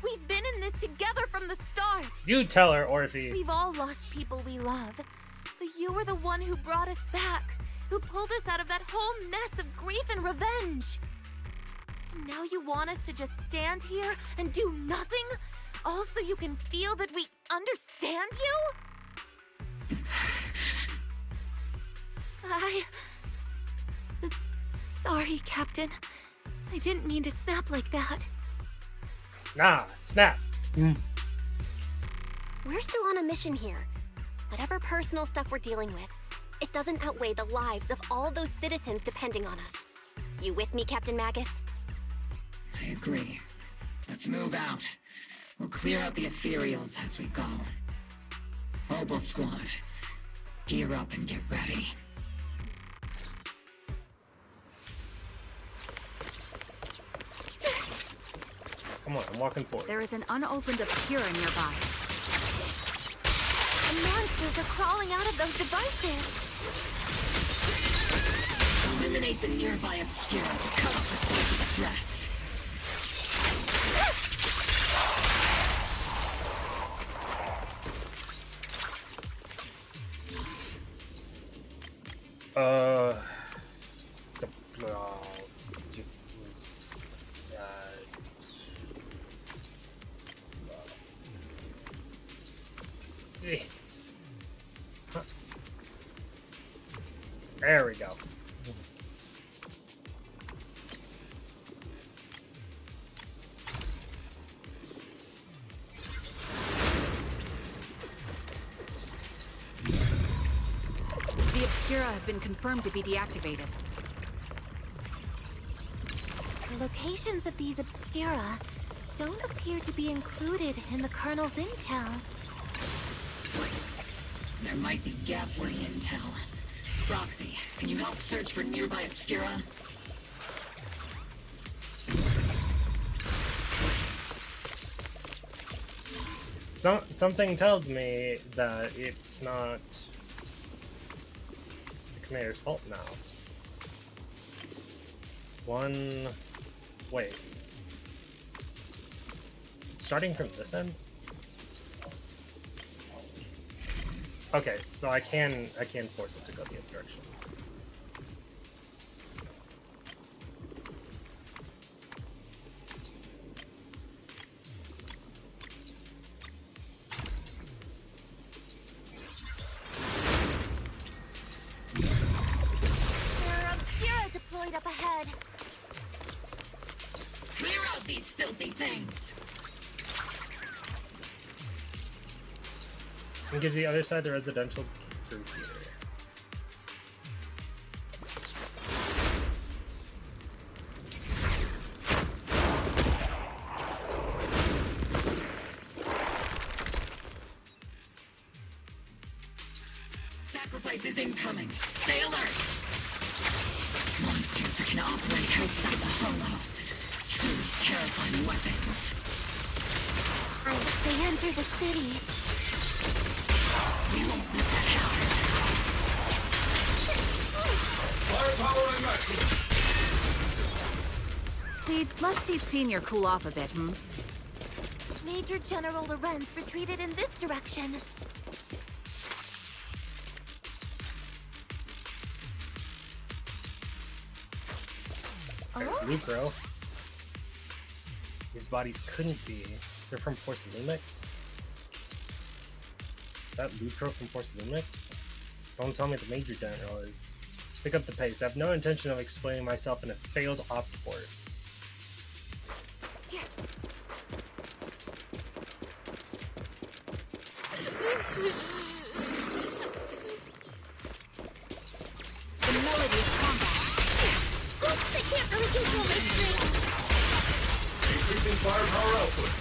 we've been in this together from the start. You tell her, Orphe. We've all lost people we love. But you were the one who brought us back, who pulled us out of that whole mess of grief and revenge. And now you want us to just stand here and do nothing? All so you can feel that we understand you? Sorry, Captain. I didn't mean to snap like that. Nah, snap. We're still on a mission here. Whatever personal stuff we're dealing with, it doesn't outweigh the lives of all those citizens depending on us. You with me, Captain Magus? I agree. Let's move out. We'll clear out the ethereals as we go. Obel Squad, gear up and get ready. Come on, I'm walking forward. There is an unopened Obscura nearby. The monsters are crawling out of those devices. Eliminate the nearby Obscura to cut off the source of the threats. There we go. The Obscura have been confirmed to be deactivated. The locations of these Obscura don't appear to be included in the Colonel's intel. There might be gaps in the intel. Proxy, can you help search for nearby Obscura? Something tells me that it's not the commander's fault now. Wait. Starting from this end? Okay, so I can force it to go the other direction. There are Obscura deployed up ahead. Clear out these filthy things! And gives the other side the residential through here. Sacrifice is incoming. Stay alert! Monsters that can operate outside the hollow. Truly terrifying weapons. I hope they enter the city. We won't let that happen. Firepower and maximum. Seed, let Seed Senior cool off a bit, Major General Lorenz retreated in this direction. There's Lucro. These bodies couldn't be. They're from Porcelumix? Is that Lucro from Porcelumix? Don't tell me the Major General is. Pick up the pace. I have no intention of explaining myself in a failed opt port. The melody of combat. Oops, I can't really control my strength. Increasing firepower output.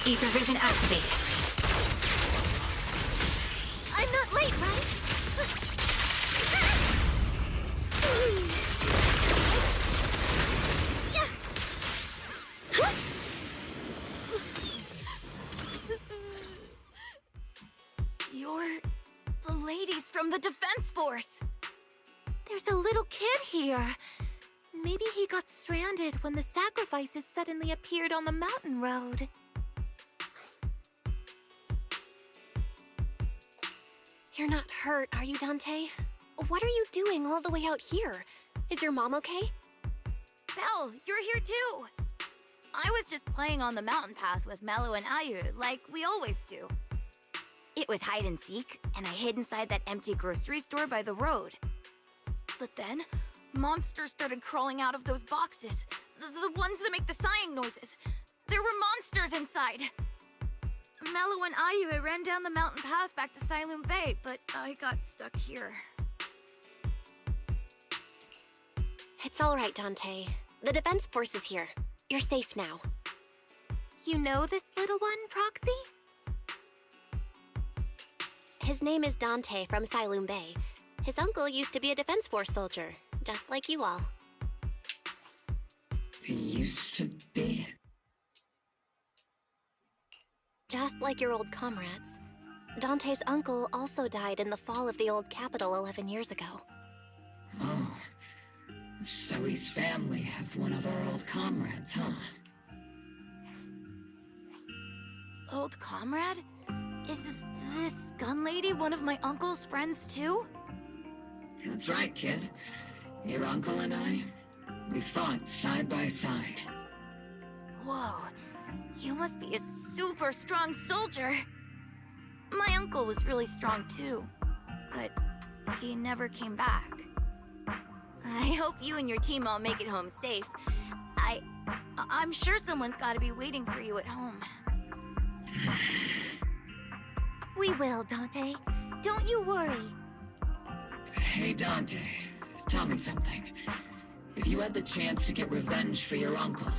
Ether vision activate. I'm not late, right? You're the ladies from the Defense Force. There's a little kid here. Maybe he got stranded when the sacrifices suddenly appeared on the mountain road. You're not hurt, are you, Dante? What are you doing all the way out here? Is your mom okay? Belle, you're here too. I was just playing on the mountain path with Mello and Ayu, like we always do. It was hide and seek, and I hid inside that empty grocery store by the road. But then, monsters started crawling out of those boxes. The ones that make the sighing noises. There were monsters inside. Mello and Ayu ran down the mountain path back to Siloon Bay, but I got stuck here. It's all right, Dante. The Defense Force is here. You're safe now. You know this little one, Proxy? His name is Dante from Siloon Bay. His uncle used to be a Defense Force soldier, just like you all. He used to be? Just like your old comrades. Dante's uncle also died in the fall of the old capital 11 years ago. Oh. So his family have one of our old comrades, huh? Old comrade? Is this gun lady one of my uncle's friends too? That's right, kid. Your uncle and I, we fought side by side. Whoa, you must be a super strong soldier. My uncle was really strong too, but he never came back. I hope you and your team all make it home safe. I'm sure someone's gotta be waiting for you at home. We will, Dante. Don't you worry. Hey, Dante, tell me something. If you had the chance to get revenge for your uncle,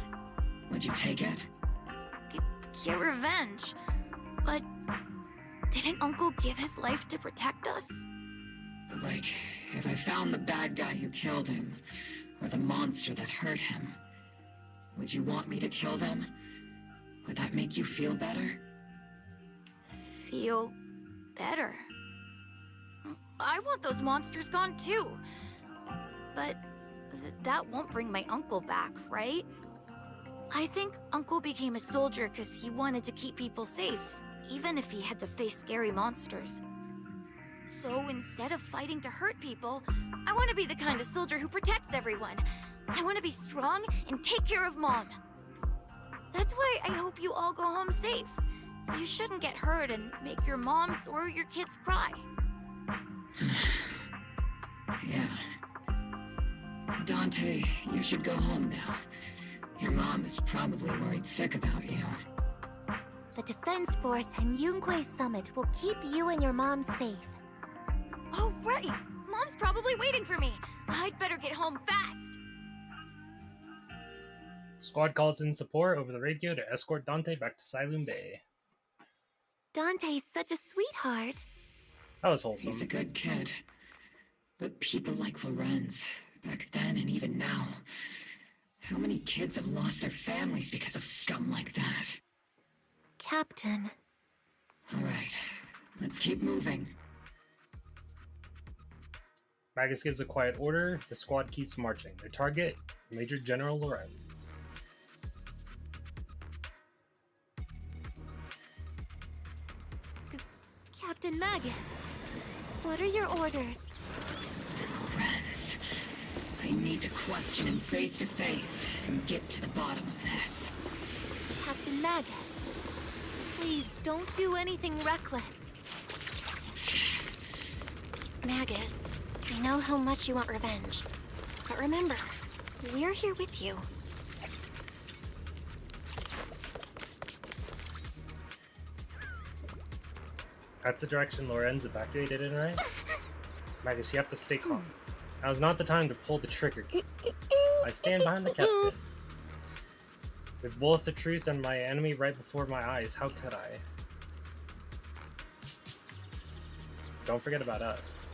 would you take it? Get revenge? But didn't Uncle give his life to protect us? Like, if I found the bad guy who killed him, or the monster that hurt him, would you want me to kill them? Would that make you feel better? Feel better? I want those monsters gone too. But that won't bring my uncle back, right? I think Uncle became a soldier because he wanted to keep people safe, even if he had to face scary monsters. So instead of fighting to hurt people, I want to be the kind of soldier who protects everyone. I want to be strong and take care of Mom. That's why I hope you all go home safe. You shouldn't get hurt and make your moms or your kids cry. Yeah. Dante, you should go home now. Your mom is probably worried sick about you. The Defense Force and Yunquei Summit will keep you and your mom safe. Oh, right! Mom's probably waiting for me. I'd better get home fast. Squad calls in support over the radio to escort Dante back to Siloon Bay. Dante's such a sweetheart. That was wholesome. He's a good kid. But people like Lorenz, back then and even now, how many kids have lost their families because of scum like that? Captain. All right. Let's keep moving. Magus gives a quiet order. The squad keeps marching. Their target, Major General Lorenz. Captain Magus, what are your orders? Lorenz, I need to question him face to face and get to the bottom of this. Captain Magus, please don't do anything reckless. Magus, I know how much you want revenge. But remember, we're here with you. That's the direction Lorenz evacuated in, right? Magus, you have to stay calm. Now is not the time to pull the trigger. I stand behind the captain. With both the truth and my enemy right before my eyes, how could I? Don't forget about us.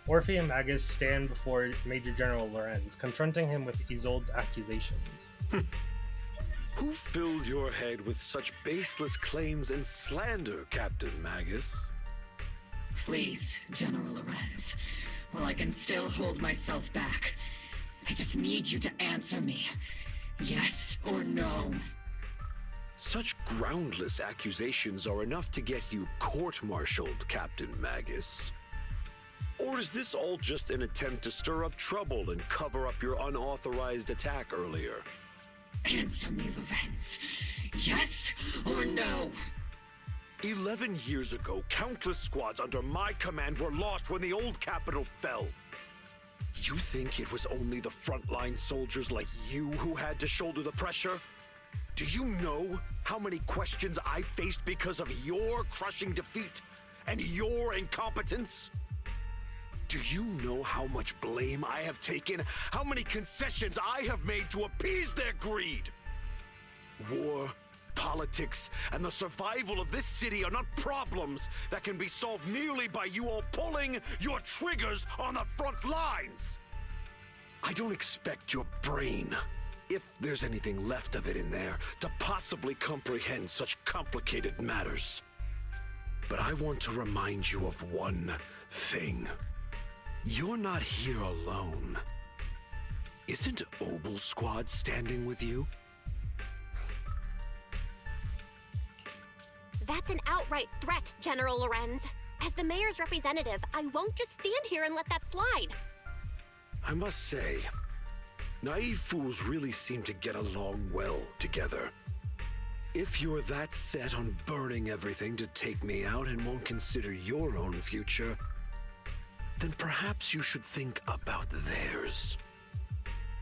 Orphe and Magus stand before Major General Lorenz, confronting him with Isolde's accusations. Who filled your head with such baseless claims and slander, Captain Magus? Please, General Lorenz. While I can still hold myself back, I just need you to answer me. Yes or no? Such groundless accusations are enough to get you court-martialed, Captain Magus. Or is this all just an attempt to stir up trouble and cover up your unauthorized attack earlier? Answer me, Lorenz. Yes or no? 11 years ago, countless squads under my command were lost when the old capital fell. You think it was only the frontline soldiers like you who had to shoulder the pressure? Do you know how many questions I faced because of your crushing defeat and your incompetence? Do you know how much blame I have taken? How many concessions I have made to appease their greed? War, politics, and the survival of this city are not problems that can be solved merely by you all pulling your triggers on the front lines. I don't expect your brain, if there's anything left of it in there, to possibly comprehend such complicated matters. But I want to remind you of one thing. You're not here alone. Isn't Obel Squad standing with you? That's an outright threat, General Lorenz. As the mayor's representative, I won't just stand here and let that slide. I must say, naive fools really seem to get along well together. If you're that set on burning everything to take me out and won't consider your own future, then perhaps you should think about theirs.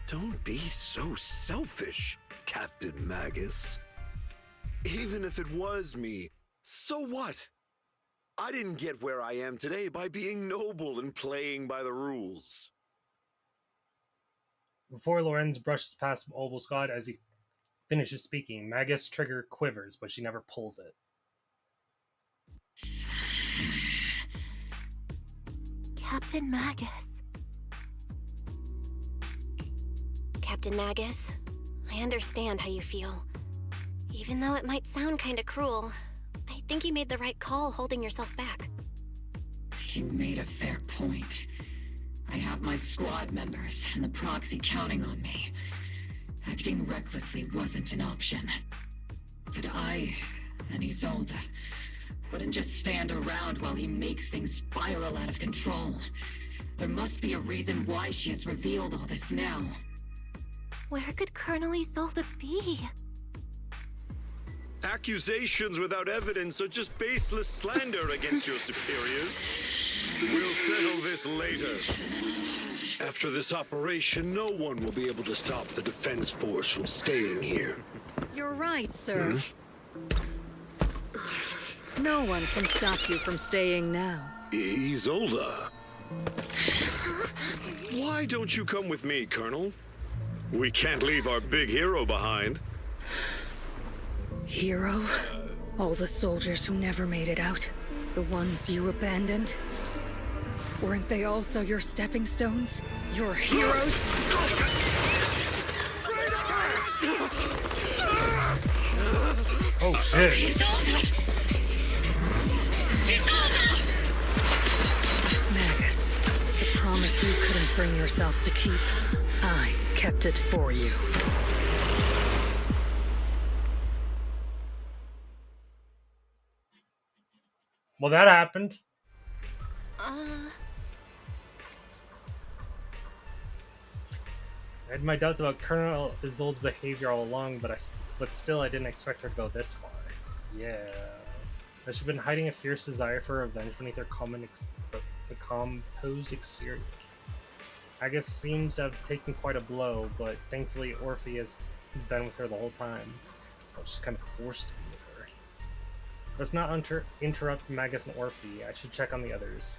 Don't be so selfish, Captain Magus. Even if it was me, so what? I didn't get where I am today by being noble and playing by the rules. Before Lorenz brushes past Obel Squad as he finishes speaking, Magus' trigger quivers, but she never pulls it. Captain Magus. Captain Magus, I understand how you feel. Even though it might sound kinda cruel, I think you made the right call holding yourself back. You made a fair point. I have my squad members and the proxy counting on me. Acting recklessly wasn't an option. But I and Isolde wouldn't just stand around while he makes things spiral out of control. There must be a reason why she has revealed all this now. Where could Colonel Isolde be? Accusations without evidence are just baseless slander against your superiors. We'll settle this later. After this operation, no one will be able to stop the Defense Force from staying here. You're right, sir. No one can stop you from staying now. Isolde. Why don't you come with me, Colonel? We can't leave our big hero behind. Hero? All the soldiers who never made it out? The ones you abandoned? Weren't they also your stepping stones? Your heroes? Oh shit. Magus, the promise you couldn't bring yourself to keep, I kept it for you. Well, that happened. I had my doubts about Colonel Isolde's behavior all along, but still I didn't expect her to go this far. Yeah. That she'd been hiding a fierce desire for revenge beneath her composed exterior. Agus seems to have taken quite a blow, but thankfully Orphe has been with her the whole time. I was just kind of forced to be with her. Let's not interrupt Magus and Orphe. I should check on the others.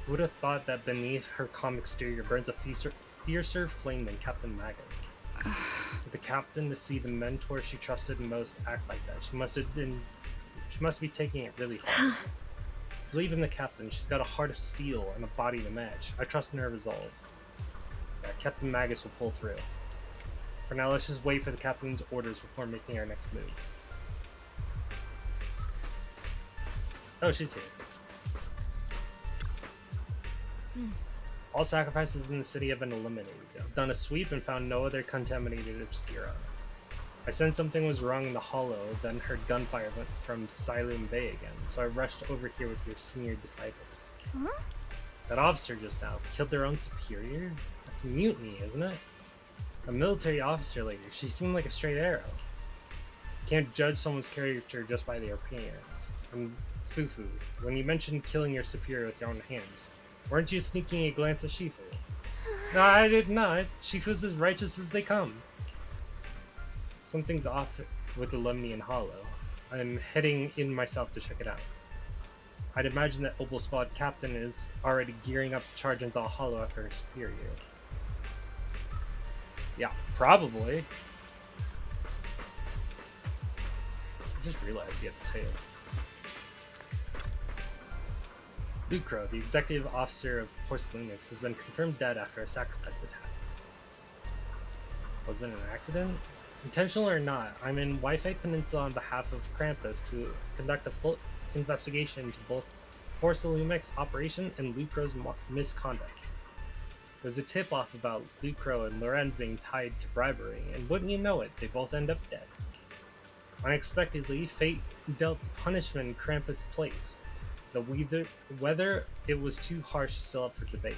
Who would have thought that beneath her calm exterior burns a fiercer flame than Captain Magus? For the captain to see the mentor she trusted most act like that, she must be taking it really hard. Believe in the captain. She's got a heart of steel and a body to match. I trust in her resolve. Yeah, Captain Magus will pull through. For now, let's just wait for the captain's orders before making our next move. Oh, she's here. All sacrifices in the city have been eliminated. I've done a sweep and found no other contaminated Obscura. I sensed something was wrong in the hollow, then heard gunfire from Silum Bay again, so I rushed over here with your senior disciples. Huh? That officer just now killed their own superior? That's mutiny, isn't it? A military officer lady. She seemed like a straight arrow. Can't judge someone's character just by their appearance. I'm Fufu. When you mentioned killing your superior with your own hands, weren't you sneaking a glance at Shifu? No, I did not. Shifu's as righteous as they come. Something's off with the Lemnian Hollow. I'm heading in myself to check it out. I'd imagine that Opal Squad Captain is already gearing up to charge into the Hollow after her superior. Yeah, probably. I just realized you have the tail. Lucro, the executive officer of Porcelunix, has been confirmed dead after a sacrifice attack. Was it an accident? Intentional or not, I'm in Wi-Fi Peninsula on behalf of Krampus to conduct a full investigation into both Porcelunix operation and Lucro's misconduct. There's a tip-off about Lucro and Lorenz being tied to bribery, and wouldn't you know it, they both end up dead. Unexpectedly, fate dealt punishment in Krampus' place. Whether it was too harsh is still up for debate.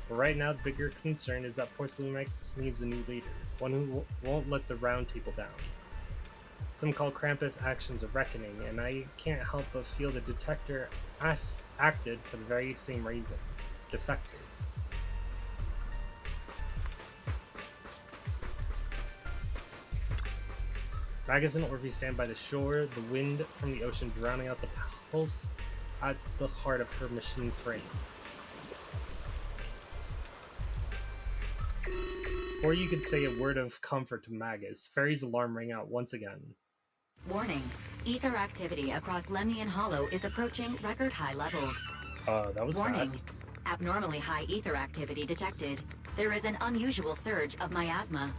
But right now, the bigger concern is that Porcelunix needs a new leader, one who won't let the round table down. Some call Krampus' actions a reckoning, and I can't help but feel the detector acted for the very same reason. Defector. Magus and Orphe stand by the shore, the wind from the ocean drowning out the pulse at the heart of her machine frame. Before you could say a word of comfort to Magus, Fairy's alarm rang out once again. Warning. Ether activity across Lemnian Hollow is approaching record high levels. That was Warning. fast. Abnormally high ether activity detected. There is an unusual surge of miasma.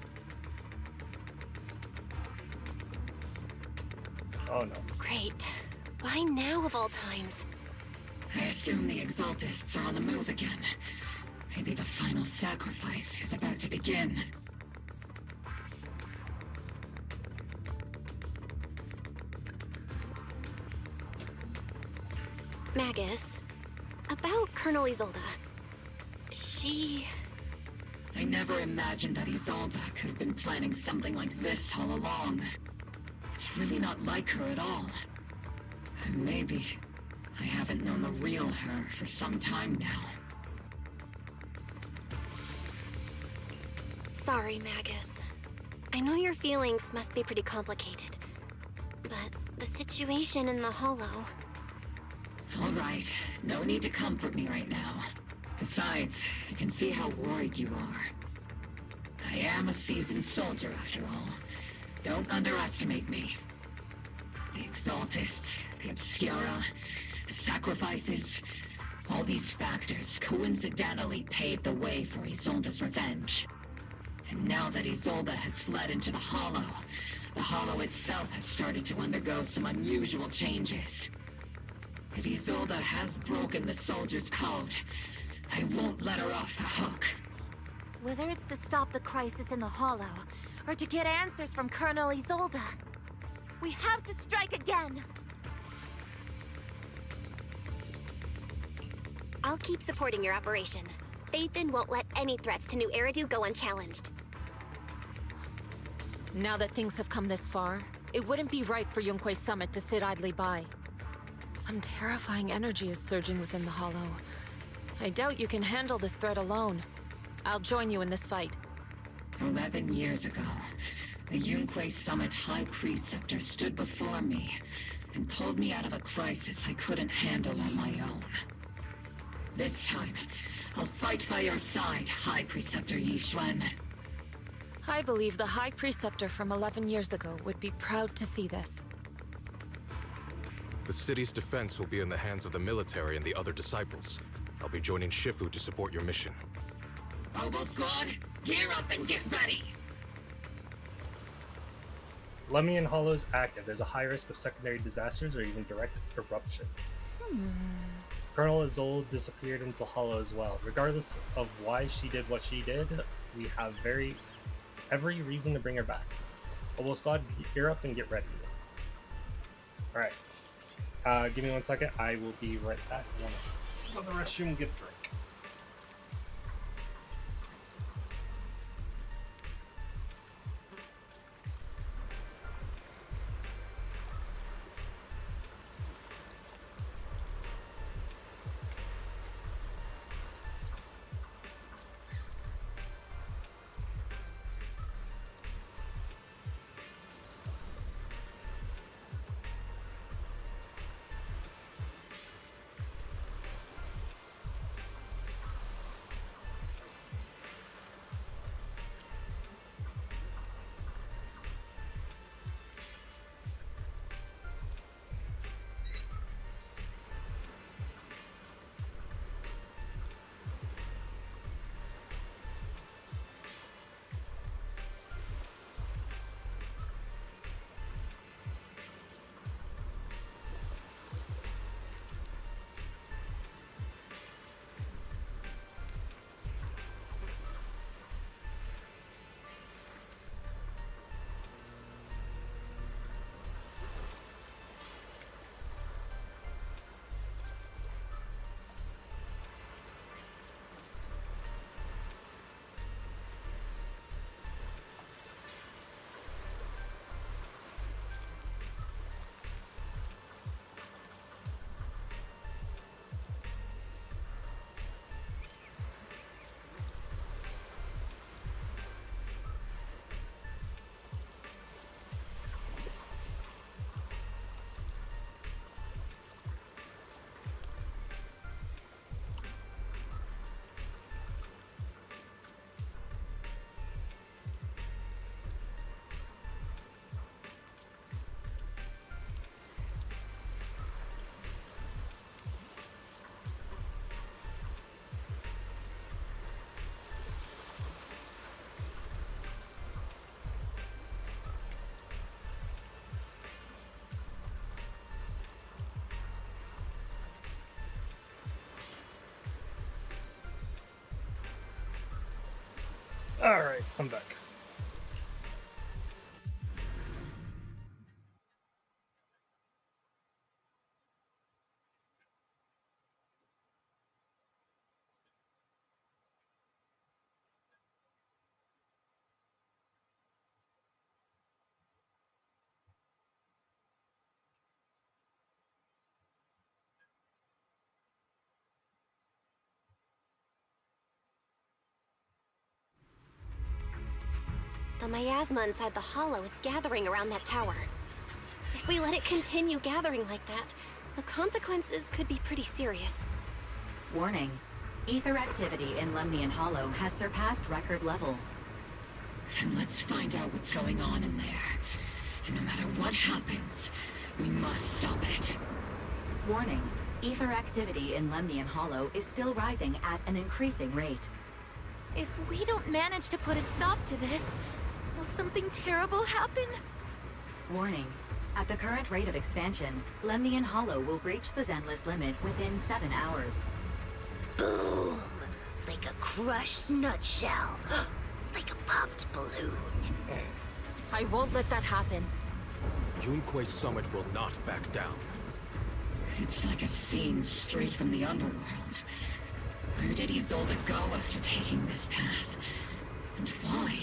Oh no. Great. Why now of all times? I assume the Exaltists are on the move again. Maybe the final sacrifice is about to begin. Magus, about Colonel Isolde. She... I never imagined that Isolde could have been planning something like this all along. It's really not like her at all. And maybe I haven't known the real her for some time now. Sorry, Magus. I know your feelings must be pretty complicated, but the situation in the Hollow... All right, no need to comfort me right now. Besides, I can see how worried you are. I am a seasoned soldier, after all. Don't underestimate me. The Exaltists, the Obscura, the sacrifices, all these factors coincidentally paved the way for Isolde's revenge. And now that Isolde has fled into the Hollow itself has started to undergo some unusual changes. If Isolde has broken the soldier's code, I won't let her off the hook. Whether it's to stop the crisis in the Hollow, or to get answers from Colonel Isolde, we have to strike again! I'll keep supporting your operation. Phaethon won't let any threats to New Eridu go unchallenged. Now that things have come this far, it wouldn't be right for Yunque's summit to sit idly by. Some terrifying energy is surging within the Hollow. I doubt you can handle this threat alone. I'll join you in this fight. 11 years ago, the Yunque Summit High Preceptor stood before me and pulled me out of a crisis I couldn't handle on my own. This time, I'll fight by your side, High Preceptor Yixuan. I believe the High Preceptor from 11 years ago would be proud to see this. The city's defense will be in the hands of the military and the other disciples. I'll be joining Shifu to support your mission. Oboe Squad, gear up and get ready! Lemnian Hollow is active. There's a high risk of secondary disasters or even direct eruption. Colonel Isolde disappeared into the Hollow as well. Regardless of why she did what she did, we have every reason to bring her back. Oboe Squad, gear up and get ready. Alright. Give me 1 second. I will be right back. Go to the restroom and get a drink. Alright, I'm back. The miasma inside the hollow is gathering around that tower. If we let it continue gathering like that, the consequences could be pretty serious. Warning. Ether activity in Lemnian Hollow has surpassed record levels. Then let's find out what's going on in there. And no matter what happens, we must stop it. Warning. Ether activity in Lemnian Hollow is still rising at an increasing rate. If we don't manage to put a stop to this, will something terrible happen? Warning. At the current rate of expansion, Lemnian Hollow will breach the Zenless limit within 7 hours. Boom! Like a crushed nutshell. Like a popped balloon. I won't let that happen. Yunque's summit will not back down. It's like a scene straight from the underworld. Where did Isolde go after taking this path? And why?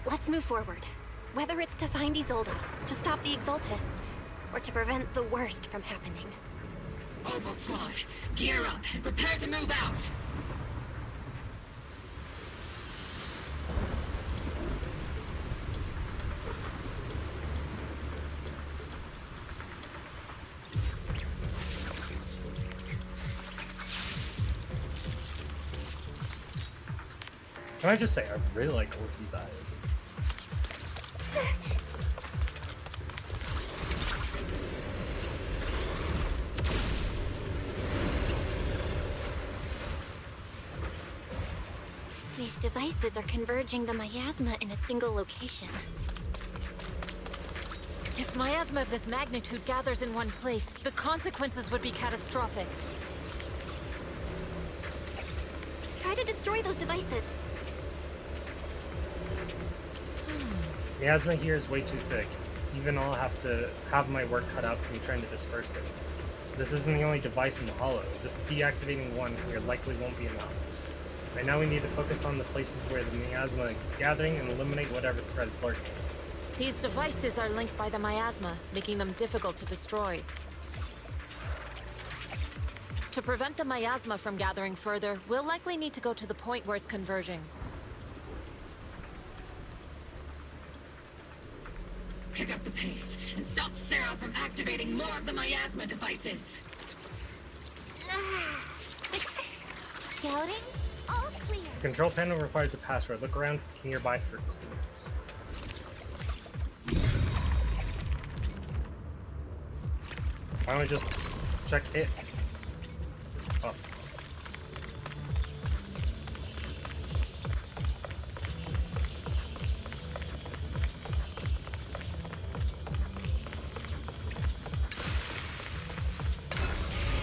Let's move forward. Whether it's to find Isolde, to stop the Exaltists, or to prevent the worst from happening. Opal Squad, gear up and prepare to move out! Can I just say, I really like Orky's eyes. These devices are converging the miasma in a single location. If miasma of this magnitude gathers in one place, the consequences would be catastrophic. Try to destroy those devices. Miasma here is way too thick. Even I'll have to have my work cut out for me trying to disperse it. This isn't the only device in the hollow. Just deactivating one here likely won't be enough. Right now we need to focus on the places where the miasma is gathering and eliminate whatever threat is lurking. These devices are linked by the miasma, making them difficult to destroy. To prevent the miasma from gathering further, we'll likely need to go to the point where it's converging. Pick up the pace and stop Sarah from activating more of the miasma devices. Scouting? All clear. Control panel requires a password. Look around nearby for clues. Why don't we just check it? Oh.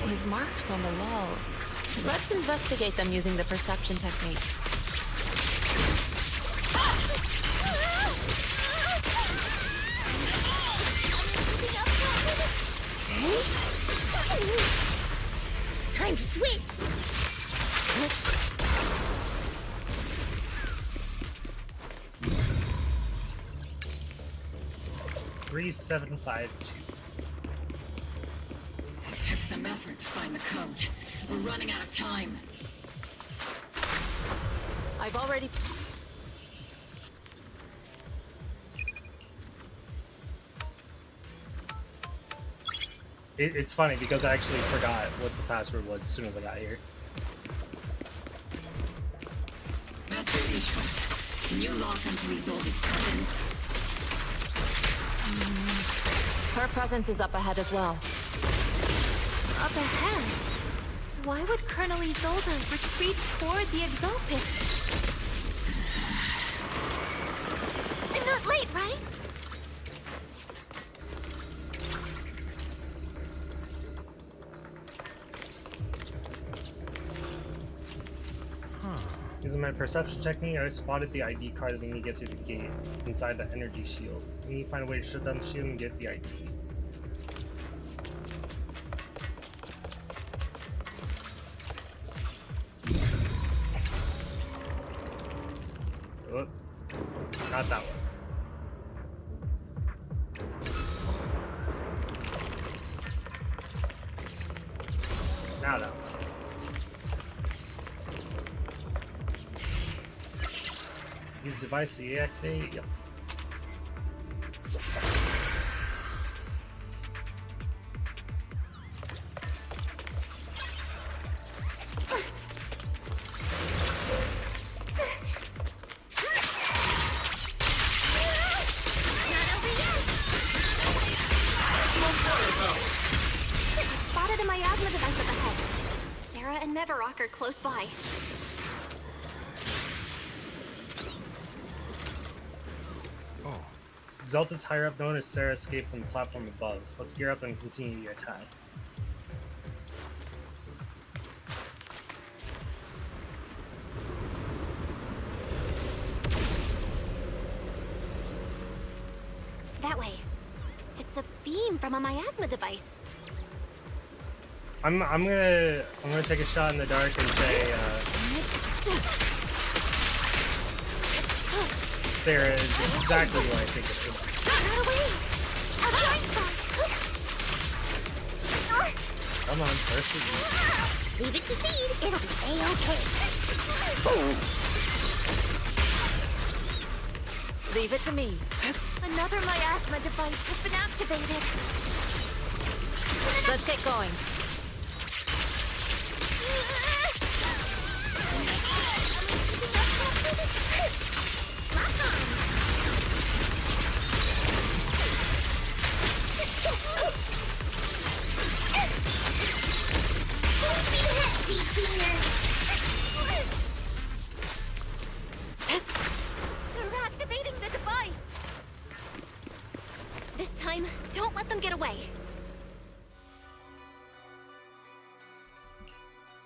These marks on the wall. Let's investigate them using the perception technique. Time to switch! 3752. It took some effort to find the code. We're running out of time. I've already... It's funny because I actually forgot what the password was as soon as I got here. Master Ishwa, can you lock onto Isolde's presence? Her presence is up ahead as well. Up ahead? Why would Colonel Isolde retreat toward the Exalted? I'm not late, right? Using my perception technique, I spotted the ID card that we need to get through the gate. It's inside the energy shield. We need to find a way to shut down the shield and get the ID. Oh, not that one. Now that one. Use device to deactivate. Yep. Spotted a miasma device up ahead. Sarah and Neverrock are close by. Exaltus higher up, known as Sarah, escaped from the platform above. Let's gear up and continue your attack. That way. It's a beam from a miasma device. I'm gonna take a shot in the dark and say Sarah is exactly what I think it is. Come on, first. Leave it to Seed. It'll be A-okay. Leave it to me. Another miasma device has been activated. Let's get going. They're activating the device. This time, don't let them get away.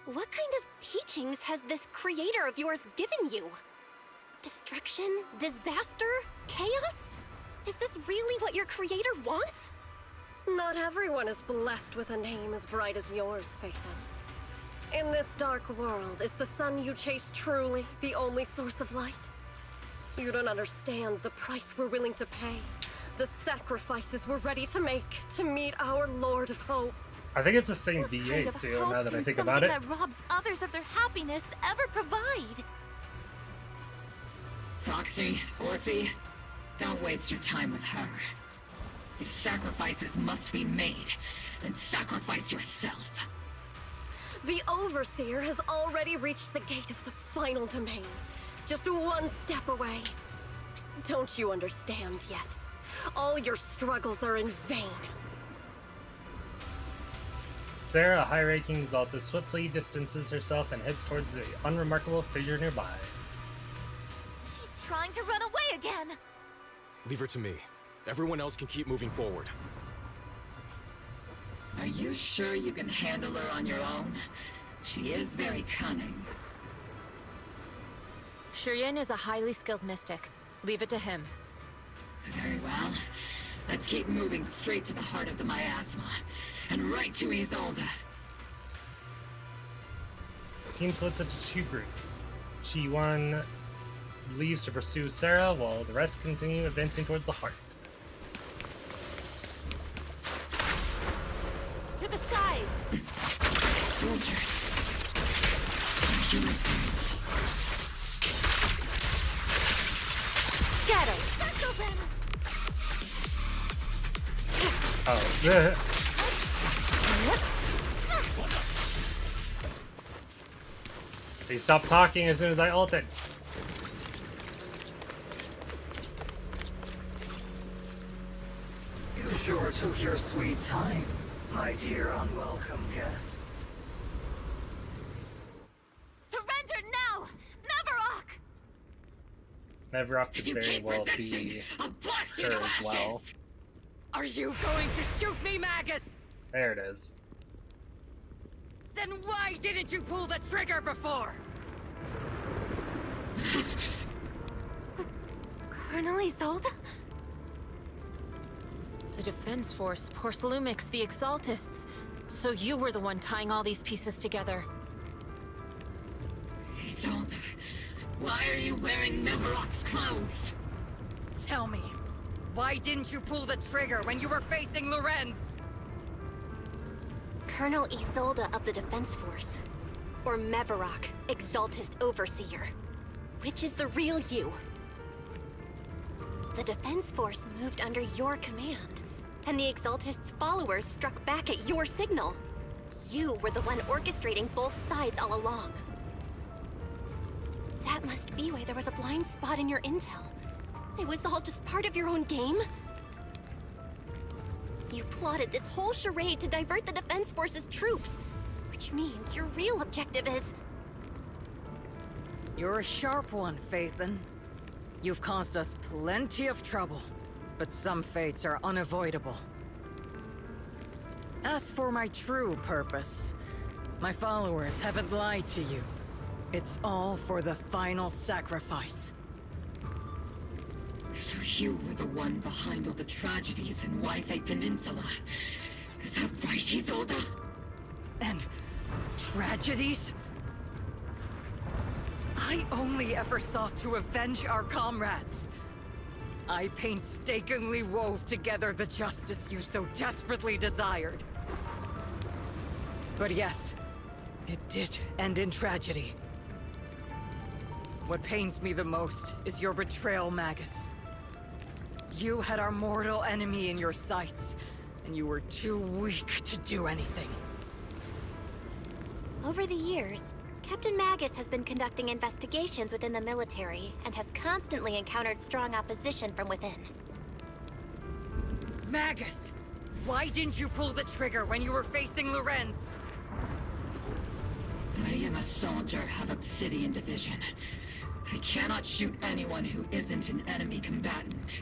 What kind of teachings has this creator of yours given you? Destruction? Disaster? Chaos? Is this really what your creator wants? Not everyone is blessed with a name as bright as yours, Phaethon. In this dark world, is the sun you chase truly the only source of light? You don't understand the price we're willing to pay, the sacrifices we're ready to make to meet our Lord of Hope. I think it's the same V8 too, now that I think about it. That robs others of their happiness ever provide. Proxy, Orphe, don't waste your time with her. If sacrifices must be made, then sacrifice yourself. The Overseer has already reached the gate of the final domain. Just one step away. Don't you understand yet? All your struggles are in vain. Sarah, a high-ranking Exaltus, swiftly distances herself and heads towards the unremarkable fissure nearby. She's trying to run away again. Leave her to me. Everyone else can keep moving forward. Are you sure you can handle her on your own? She is very cunning. Shurien is a highly skilled mystic. Leave it to him. Very well. Let's keep moving straight to the heart of the miasma. And right to Isolde. Team splits into two groups. G1 leaves to pursue Sarah, while the rest continue advancing towards the heart. To the skies! Soldiers. Get him! Circle them! Oh, they stopped talking as soon as I ulted. You sure took your sweet time, my dear unwelcome guests. Surrender now! Neverrock! Neverrock could very well be her as well. Are you going to shoot me, Magus? There it is. Then why didn't you pull the trigger before? Colonel Isolde? The Defense Force, Porcelumix, the Exaltists. So you were the one tying all these pieces together. Isolde, why are you wearing Neverrock's clothes? Tell me, why didn't you pull the trigger when you were facing Lorenz? Colonel Isolde of the Defense Force. Or Meverrock, Exaltist Overseer. Which is the real you? The Defense Force moved under your command, and the Exaltist's followers struck back at your signal. You were the one orchestrating both sides all along. That must be why there was a blind spot in your intel. It was all just part of your own game? You plotted this whole charade to divert the Defense Force's troops, which means your real objective is... You're a sharp one, Phaethon. You've caused us plenty of trouble, but some fates are unavoidable. As for my true purpose, my followers haven't lied to you. It's all for the final sacrifice. So you were the one behind all the tragedies in Wi-Fi Peninsula. Is that right, Isolde? And tragedies? I only ever sought to avenge our comrades. I painstakingly wove together the justice you so desperately desired. But yes, it did end in tragedy. What pains me the most is your betrayal, Magus. You had our mortal enemy in your sights, and you were too weak to do anything. Over the years, Captain Magus has been conducting investigations within the military and has constantly encountered strong opposition from within. Magus! Why didn't you pull the trigger when you were facing Lorenz? I am a soldier of Obsidian Division. I cannot shoot anyone who isn't an enemy combatant.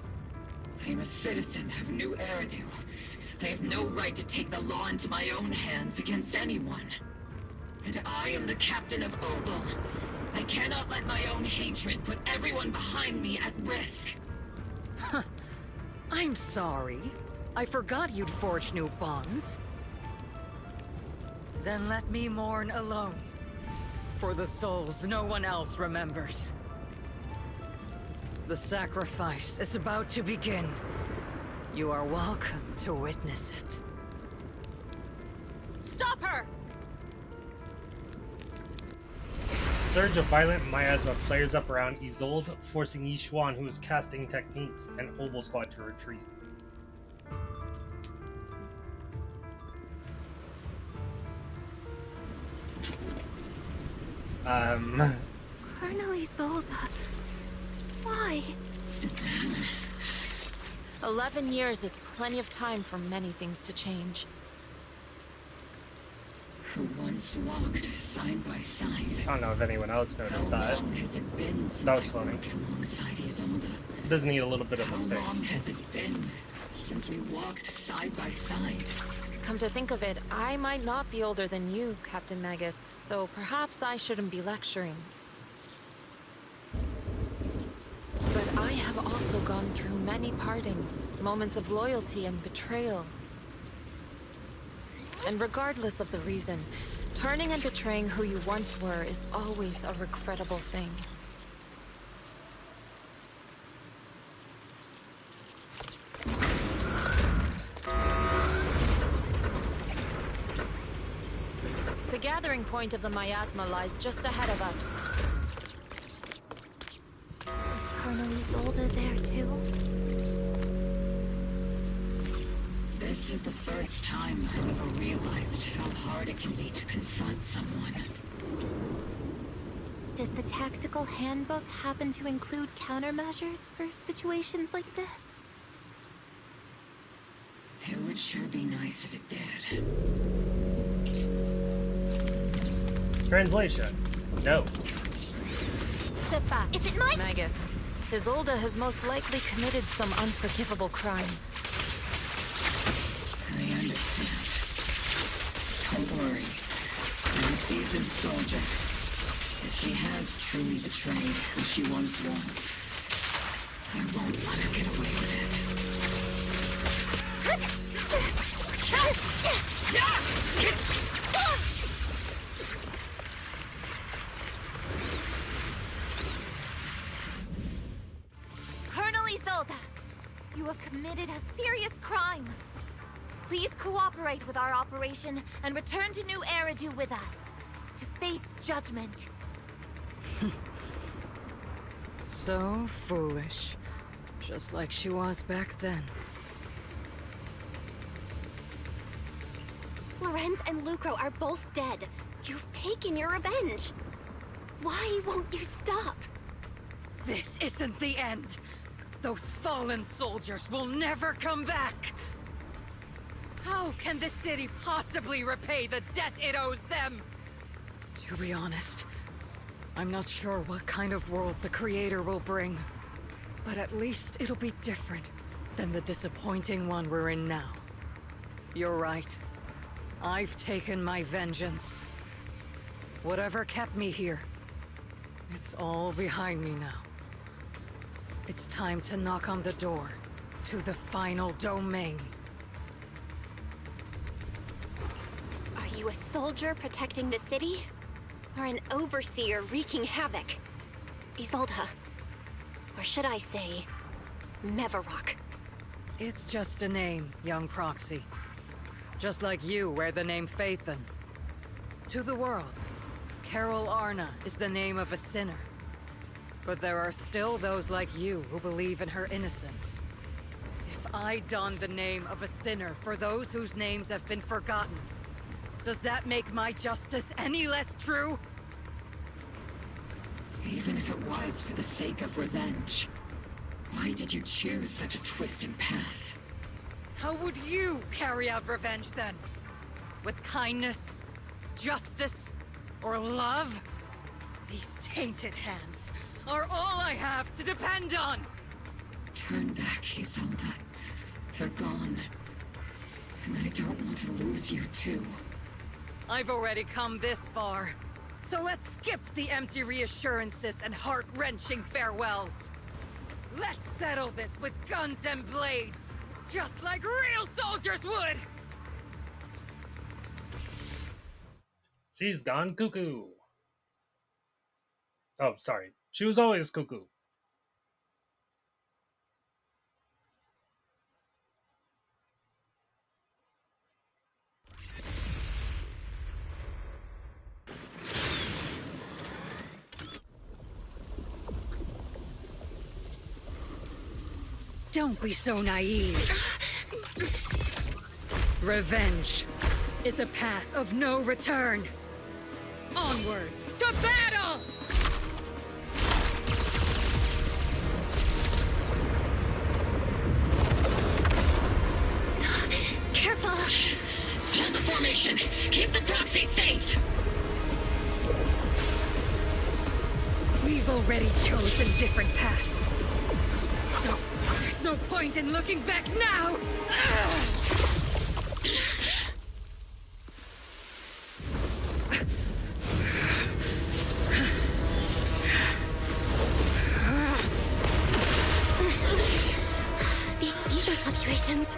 I am a citizen of New Eridu. I have no right to take the law into my own hands against anyone. And I am the captain of Obel. I cannot let my own hatred put everyone behind me at risk. I'm sorry. I forgot you'd forged new bonds. Then let me mourn alone. For the souls no one else remembers. The sacrifice is about to begin. You are welcome to witness it. Stop her! Surge of violent miasma flares up around Isolde, forcing Yishuan, who is casting techniques, and Obel Squad to retreat. Colonel Isolde, why? 11 years is plenty of time for many things to change. Who once walked side by side. I don't know if anyone else noticed How that. long has it been since That was I funny. worked alongside Isolde? It does need a little bit of a How fix. long has it been since we walked side by side? Come to think of it, I might not be older than you, Captain Magus, so perhaps I shouldn't be lecturing. But I have also gone through many partings, moments of loyalty and betrayal. And regardless of the reason, turning and betraying who you once were is always a regrettable thing. The gathering point of the miasma lies just ahead of us. Is Colonel Isolde there too? This is the first time I've ever realized how hard it can be to confront someone. Does the tactical handbook happen to include countermeasures for situations like this? It would sure be nice if it did. Translation: no. Step back. Is it my— Magus, Isolde has most likely committed some unforgivable crimes. I understand. Don't worry. I'm a seasoned soldier. If she has truly betrayed who she once was, I won't let her get away with it. Colonel Isolde, you have committed a serious crime. Please cooperate with our operation and return to New Eridu with us to face judgment. So foolish. Just like she was back then. Lorenz and Lucro are both dead. You've taken your revenge. Why won't you stop? This isn't the end. Those fallen soldiers will never come back. How can the city possibly repay the debt it owes them? To be honest, I'm not sure what kind of world the Creator will bring. But at least it'll be different than the disappointing one we're in now. You're right. I've taken my vengeance. Whatever kept me here, it's all behind me now. It's time to knock on the door to the final domain. Are you a soldier protecting the city? Or an overseer wreaking havoc? Isolde. Or should I say, Mevarok? It's just a name, young Proxy. Just like you wear the name Phaethon. To the world, Carol Arna is the name of a sinner. But there are still those like you who believe in her innocence. If I don the name of a sinner for those whose names have been forgotten, does that make my justice any less true? Even if it was for the sake of revenge, why did you choose such a twisted path? How would you carry out revenge then? With kindness, justice, or love? These tainted hands are all I have to depend on! Turn back, Isolde. They're gone. And I don't want to lose you too. I've already come this far. So let's skip the empty reassurances and heart-wrenching farewells. Let's settle this with guns and blades, just like real soldiers would! She's gone cuckoo. Oh, sorry. She was always cuckoo. Don't be so naive. Revenge is a path of no return. Onwards to battle! Careful! Hold the formation! Keep the proxy safe! We've already chosen different paths. So, there's no point in looking back now! These ether fluctuations.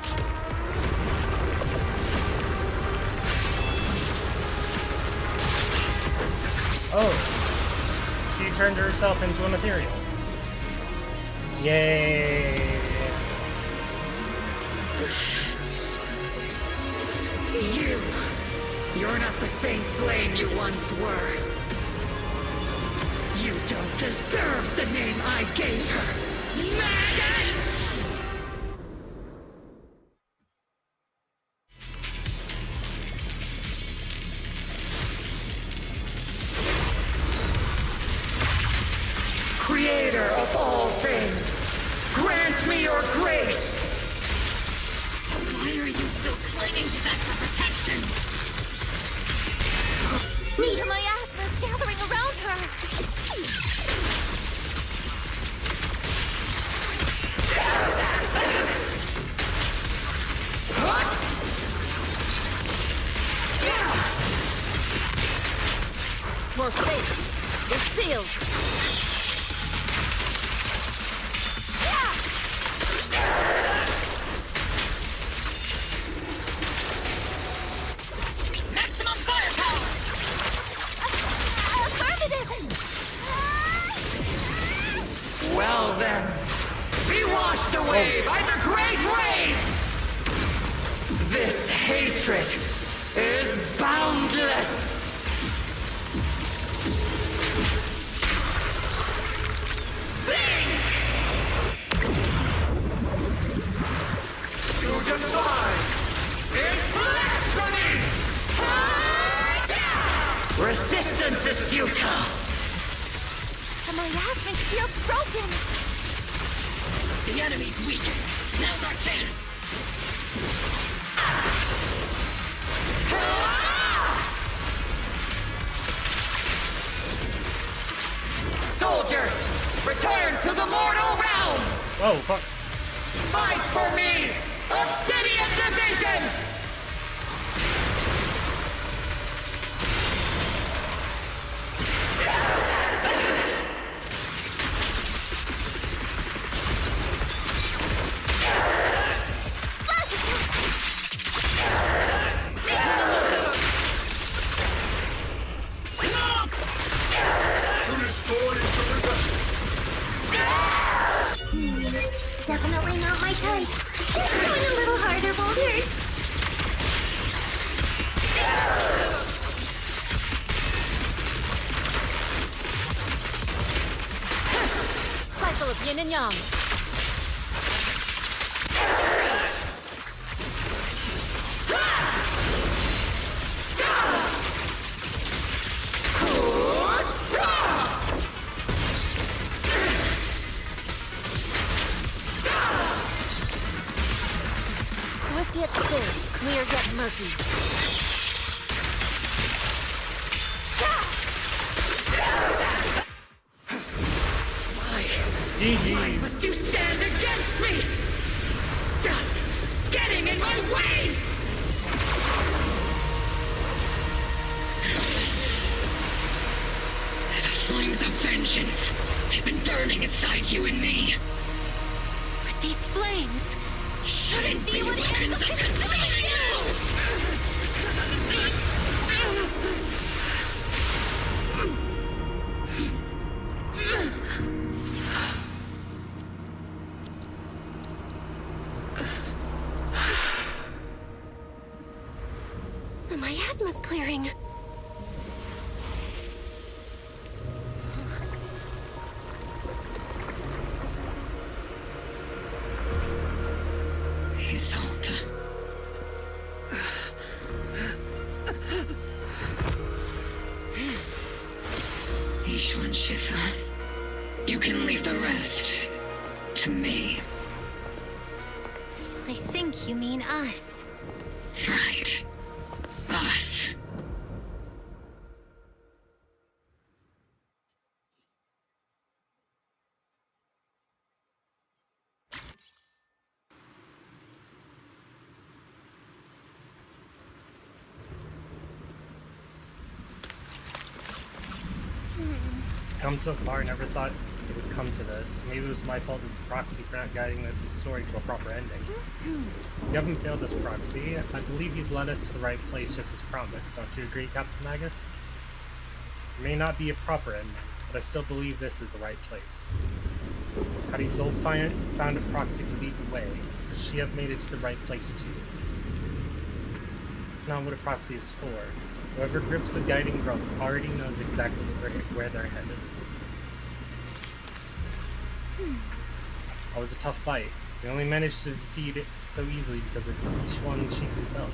Oh. She turned herself into an ethereal. Yay. You're not the same flame you once were. You don't deserve the name I gave her. Maggot! Creator of all things, grant me your grace! Why are you still clinging to that for protection? Need miasmas gathering around her! More faith! You're sealed! Maximum firepower! Well then, be washed away by the great rain! This hatred is boundless! Sink! resistance is futile! The miasmic shield's broken! The enemy's weak. Now's our chance. Soldiers, return to the mortal realm! Whoa, fuck. Fight for me! Obsidian Division! Definitely not my type. Going a little harder won't hurt. Cycle of yin and yang. Swift yet still, clear yet murky. Why must you stand against me? Stop getting in my way! The flames of vengeance. They've been burning inside you and me. But these flames shouldn't be weapons of controlling you! The miasma's clearing. Isolde. Ishwan Shifa. You can leave the rest to me. I think you mean us. Right. Us. Come so far, never thought it would come to this. Maybe it was my fault as proxy for not guiding this story to a proper ending. You haven't failed us, Proxy. I believe you've led us to the right place just as promised. Don't you agree, Captain Magus? It may not be a proper ending, but I still believe this is the right place. Had Isolde found a proxy to lead the way, could she have made it to the right place too? It's not what a proxy is for. Whoever grips the guiding rope already knows exactly where they're headed. That was a tough fight. We only managed to defeat it so easily because of Ishwan Shifu's help.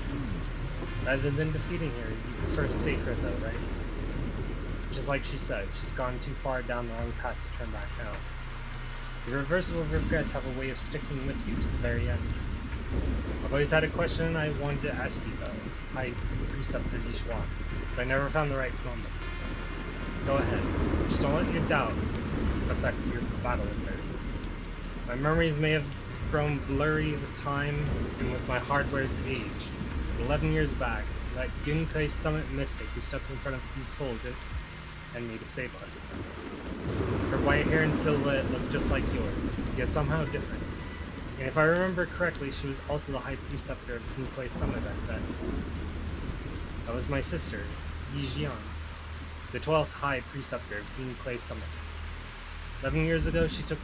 Rather than defeating her, you prefer to save her though, right? Just like she said, she's gone too far down the wrong path to turn back now. The irreversible regrets have a way of sticking with you to the very end. I've always had a question I wanted to ask you though. High Preceptor Ishwan, but I never found the right moment. Go ahead. Just don't let your doubt affect your battle with her. My memories may have grown blurry with time and with my hardware's age. But 11 years back, that Ginkai Summit mystic who stepped in front of Isolde and me to save us. Her white hair and silhouette looked just like yours, yet somehow different. And if I remember correctly, she was also the High Preceptor of Ginkai Summit back then. That was my sister, Yi Jian, the 12th High Preceptor of Ginkai Summit. 11 years ago, she took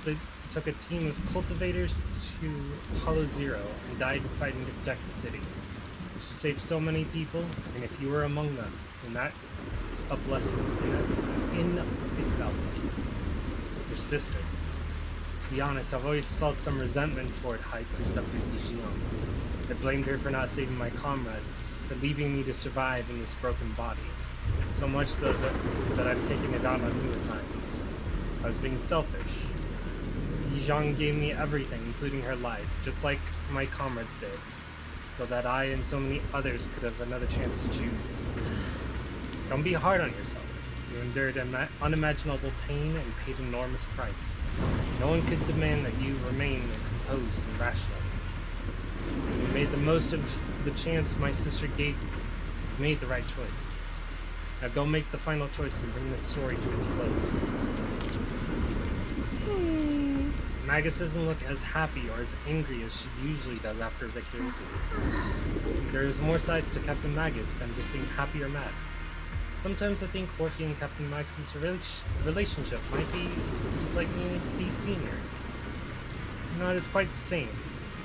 a team of cultivators to Hollow Zero and died fighting to protect the city. She saved so many people, and if you were among them, then that is a blessing in itself. Your sister. To be honest, I've always felt some resentment toward High Preceptor Yi Jian. I blamed her for not saving my comrades, for leaving me to survive in this broken body. So much that I've taken it out on you at times. I was being selfish. Yizhang gave me everything, including her life, just like my comrades did, so that I and so many others could have another chance to choose. Don't be hard on yourself. You endured unimaginable pain and paid an enormous price. No one could demand that you remain composed and rational. You made the most of the chance my sister gave you. You made the right choice. Now go make the final choice and bring this story to its close. Magus doesn't look as happy or as angry as she usually does after victory. There's more sides to Captain Magus than just being happy or mad. Sometimes I think Orphe and Captain Magus's relationship might be just like me and Seed Senior. Not as quite the same.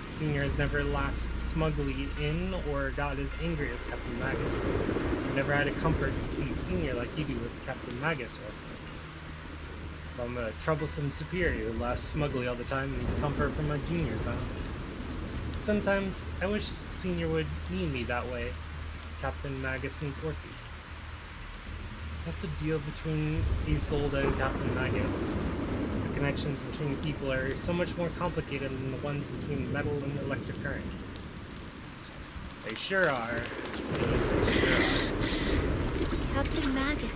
Senior has never laughed smugly in or got as angry as Captain Magus. I've never had a comfort Seed Senior like you do with Captain Magus, Orphe. So I'm a troublesome superior who laughs smugly all the time and needs comfort from my juniors, huh? Sometimes I wish Senior would need me that way. Captain Magus needs Orphe. What's the deal between Isolde and Captain Magus? The connections between people are so much more complicated than the ones between metal and electric current. They sure are. See, they sure are. Captain Magus,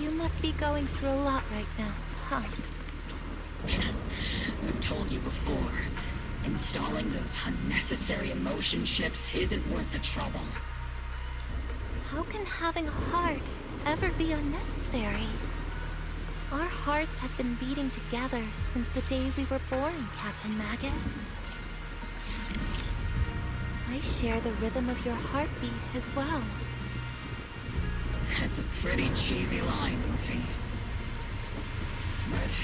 you must be going through a lot right now, huh? I've told you before, installing those unnecessary emotion chips isn't worth the trouble. How can having a heart ever be unnecessary? Our hearts have been beating together since the day we were born, Captain Magus. I share the rhythm of your heartbeat as well. That's a pretty cheesy line, Orphe. But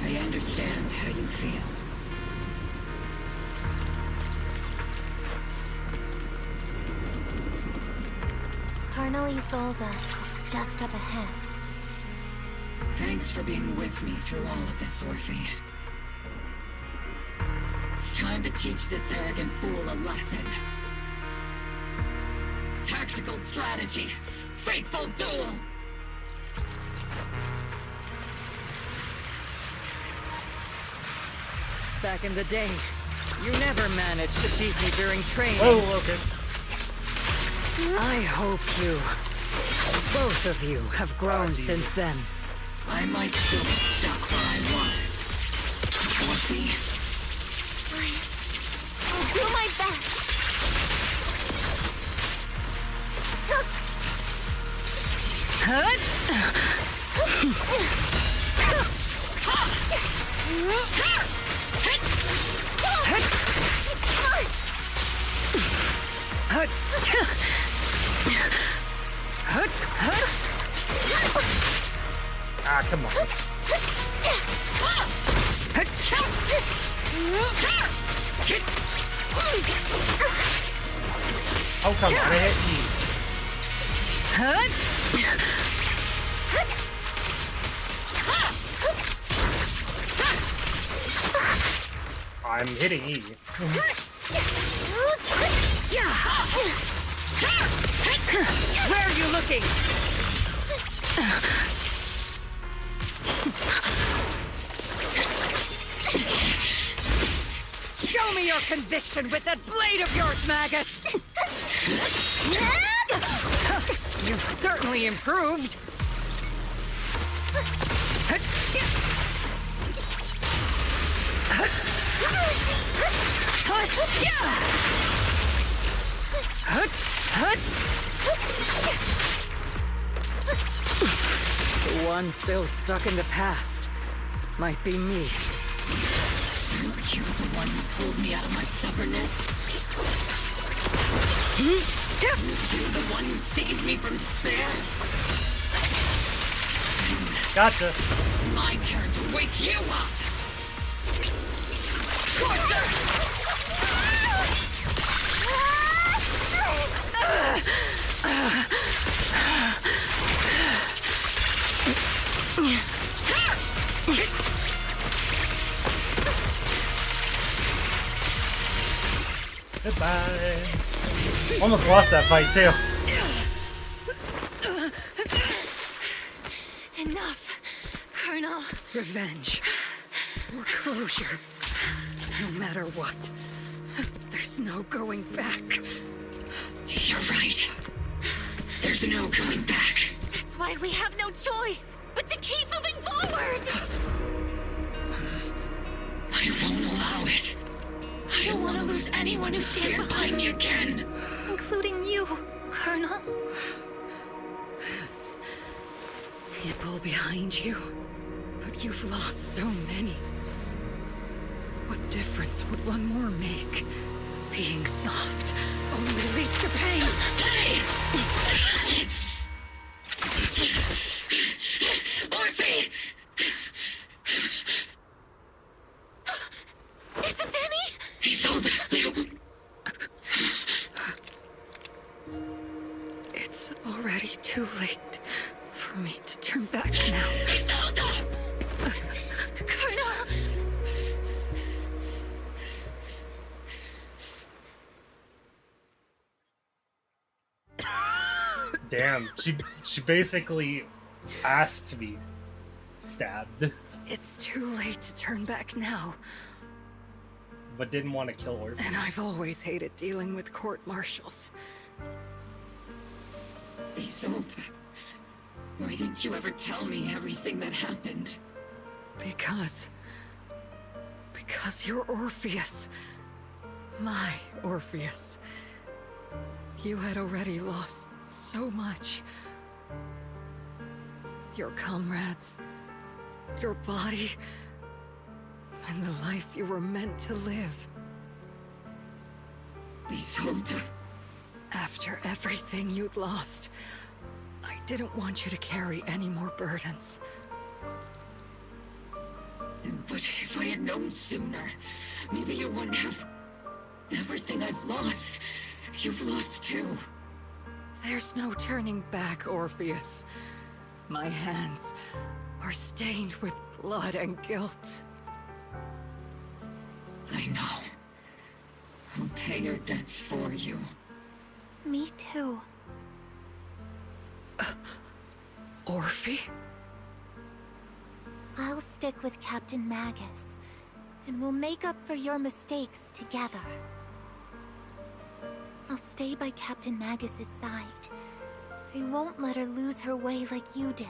I understand how you feel. Colonel Isolde is just up ahead. Thanks for being with me through all of this, Orphe. It's time to teach this arrogant fool a lesson. Tactical strategy. Fateful duel! Back in the day, you never managed to beat me during training. Oh, okay. I hope you, both of you, have grown since then. I might still be stuck where I was. Orphe? I'll do my best. Ah, come on. Oh, come on, I hit you. I'm hitting E. Where are you looking? Show me your conviction with that blade of yours, Magus! You've certainly improved. The one still stuck in the past might be me. You're the one who pulled me out of my stubbornness. You're the one who saved me from despair. Gotcha. My turn to wake you up. Goodbye. Almost lost that fight too. Colonel. Revenge. Or closure. No matter what. There's no going back. You're right. There's no going back. That's why we have no choice but to keep moving forward! I won't allow it. I don't want to lose anyone who stands behind me again. Including you, Colonel. People behind you. But you've lost so many. What difference would one more make? Being soft only leads to pain. Orphe! Is it Danny? He's all the... It's already too late for me to turn back now. Isolde! Colonel! Damn, she basically asked to be stabbed, It's too late to turn back now. but didn't want to kill her. And I've always hated dealing with court-martials. Isolde, why didn't you ever tell me everything that happened? Because you're Orpheus. My Orpheus. You had already lost so much. Your comrades, your body, and the life you were meant to live. Isolde. After everything you'd lost, I didn't want you to carry any more burdens. But if I had known sooner, maybe you wouldn't have... Everything I've lost, you've lost too. There's no turning back, Orpheus. My hands are stained with blood and guilt. I know. I'll pay your debts for you. Me too. Orphe? I'll stick with Captain Magus, and we'll make up for your mistakes together. I'll stay by Captain Magus's side. I won't let her lose her way like you did,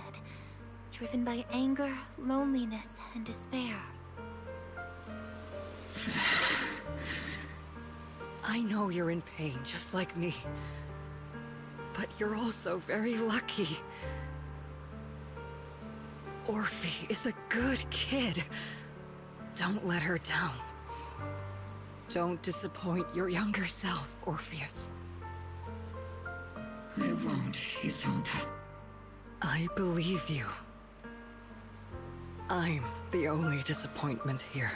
driven by anger, loneliness, and despair. I know you're in pain, just like me. But you're also very lucky. Orphe is a good kid. Don't let her down. Don't disappoint your younger self, Orpheus. I won't, Isolde. I believe you. I'm the only disappointment here.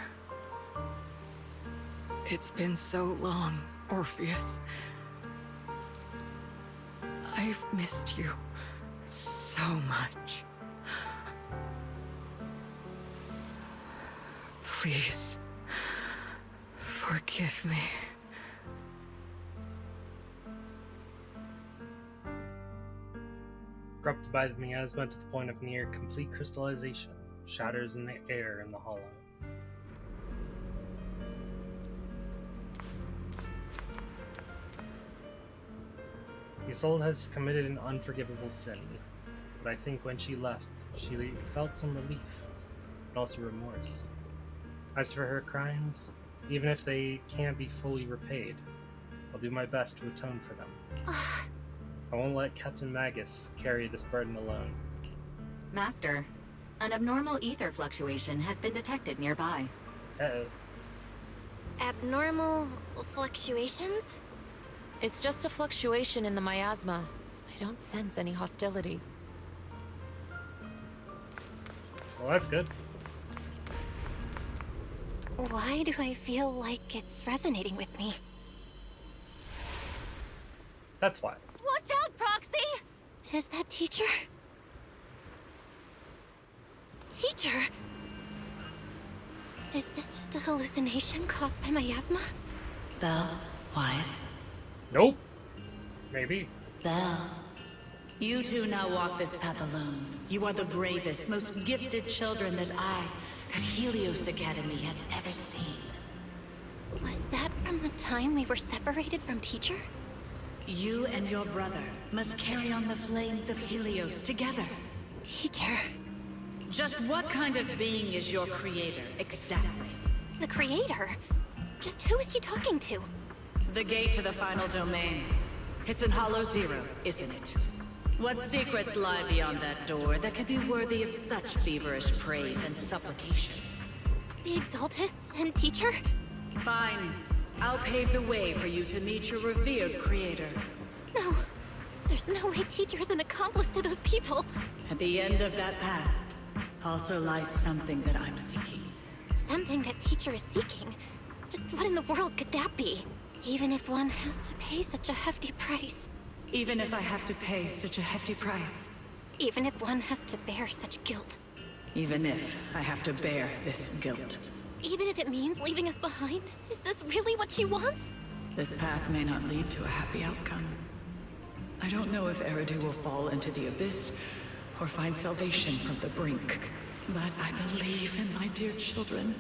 It's been so long, Orpheus. I've missed you so much. Please, forgive me. Corrupted by the miasma to the point of near complete crystallization, shatters in the air in the hollow. Isolde has committed an unforgivable sin, but I think when she left, she felt some relief, but also remorse. As for her crimes, even if they can't be fully repaid, I'll do my best to atone for them. I won't let Captain Magus carry this burden alone. Master, an abnormal ether fluctuation has been detected nearby. Uh-oh. Abnormal fluctuations? It's just a fluctuation in the miasma. I don't sense any hostility. Well, that's good. Why do I feel like it's resonating with me? That's why. Watch out, Proxy! Is that teacher? Teacher? Is this just a hallucination caused by miasma? Belle, Wise. Nope. Maybe. Belle. You two now walk this path alone. You are the bravest, most gifted children that Helios Academy has ever seen. Was that from the time we were separated from Teacher? You and your brother must carry on the flames of Helios together. Teacher. Just what kind of being is your creator, exactly? The creator? Just who is she talking to? The gate to the final domain. It's in Hollow Zero, isn't it? What secrets lie beyond that door that could be worthy of such feverish praise and supplication? The Exaltists and Teacher? Fine. I'll pave the way for you to meet your revered creator. No. There's no way Teacher is an accomplice to those people. At the end of that path also lies something that I'm seeking. Something that Teacher is seeking? Just what in the world could that be? Even if one has to pay such a hefty price. Even if I have to pay such a hefty price. Even if one has to bear such guilt. Even if I have to bear this guilt. Even if it means leaving us behind? Is this really what she wants? This path may not lead to a happy outcome. I don't know if Eridu will fall into the abyss or find salvation from the brink. But I believe in my dear children.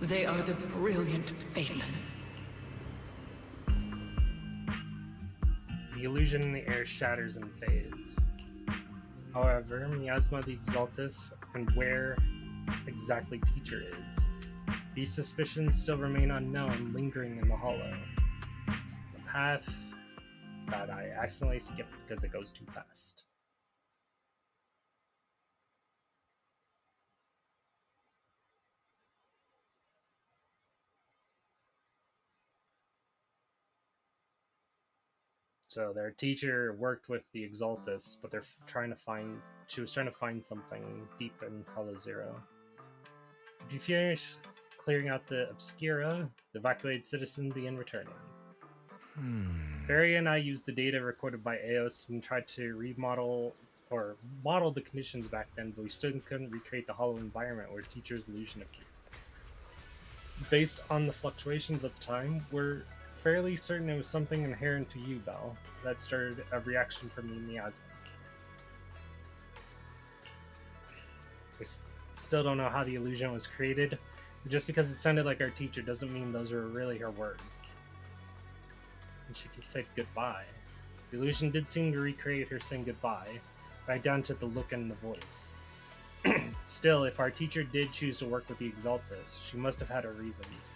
They are the brilliant Phaethon. The illusion in the air shatters and fades. However, Miasma the Exaltus and where exactly Teacher is, these suspicions still remain unknown, lingering in the hollow. The path that I accidentally skipped because it goes too fast. So their teacher worked with the Exaltus, but she was trying to find something deep in Hollow Zero. If you finish clearing out the Obscura, the evacuated citizens begin returning. Barry and I used the data recorded by Eos and tried to model the conditions back then, but we still couldn't recreate the hollow environment where Teacher's illusion appeared. Based on the fluctuations at the time, we're fairly certain it was something inherent to you, Belle, that started a reaction from me, Miasma. We still don't know how the illusion was created, but just because it sounded like our teacher doesn't mean those were really her words. And she said goodbye. The illusion did seem to recreate her saying goodbye, right down to the look and the voice. Still, if our teacher did choose to work with the Exaltus, she must have had her reasons.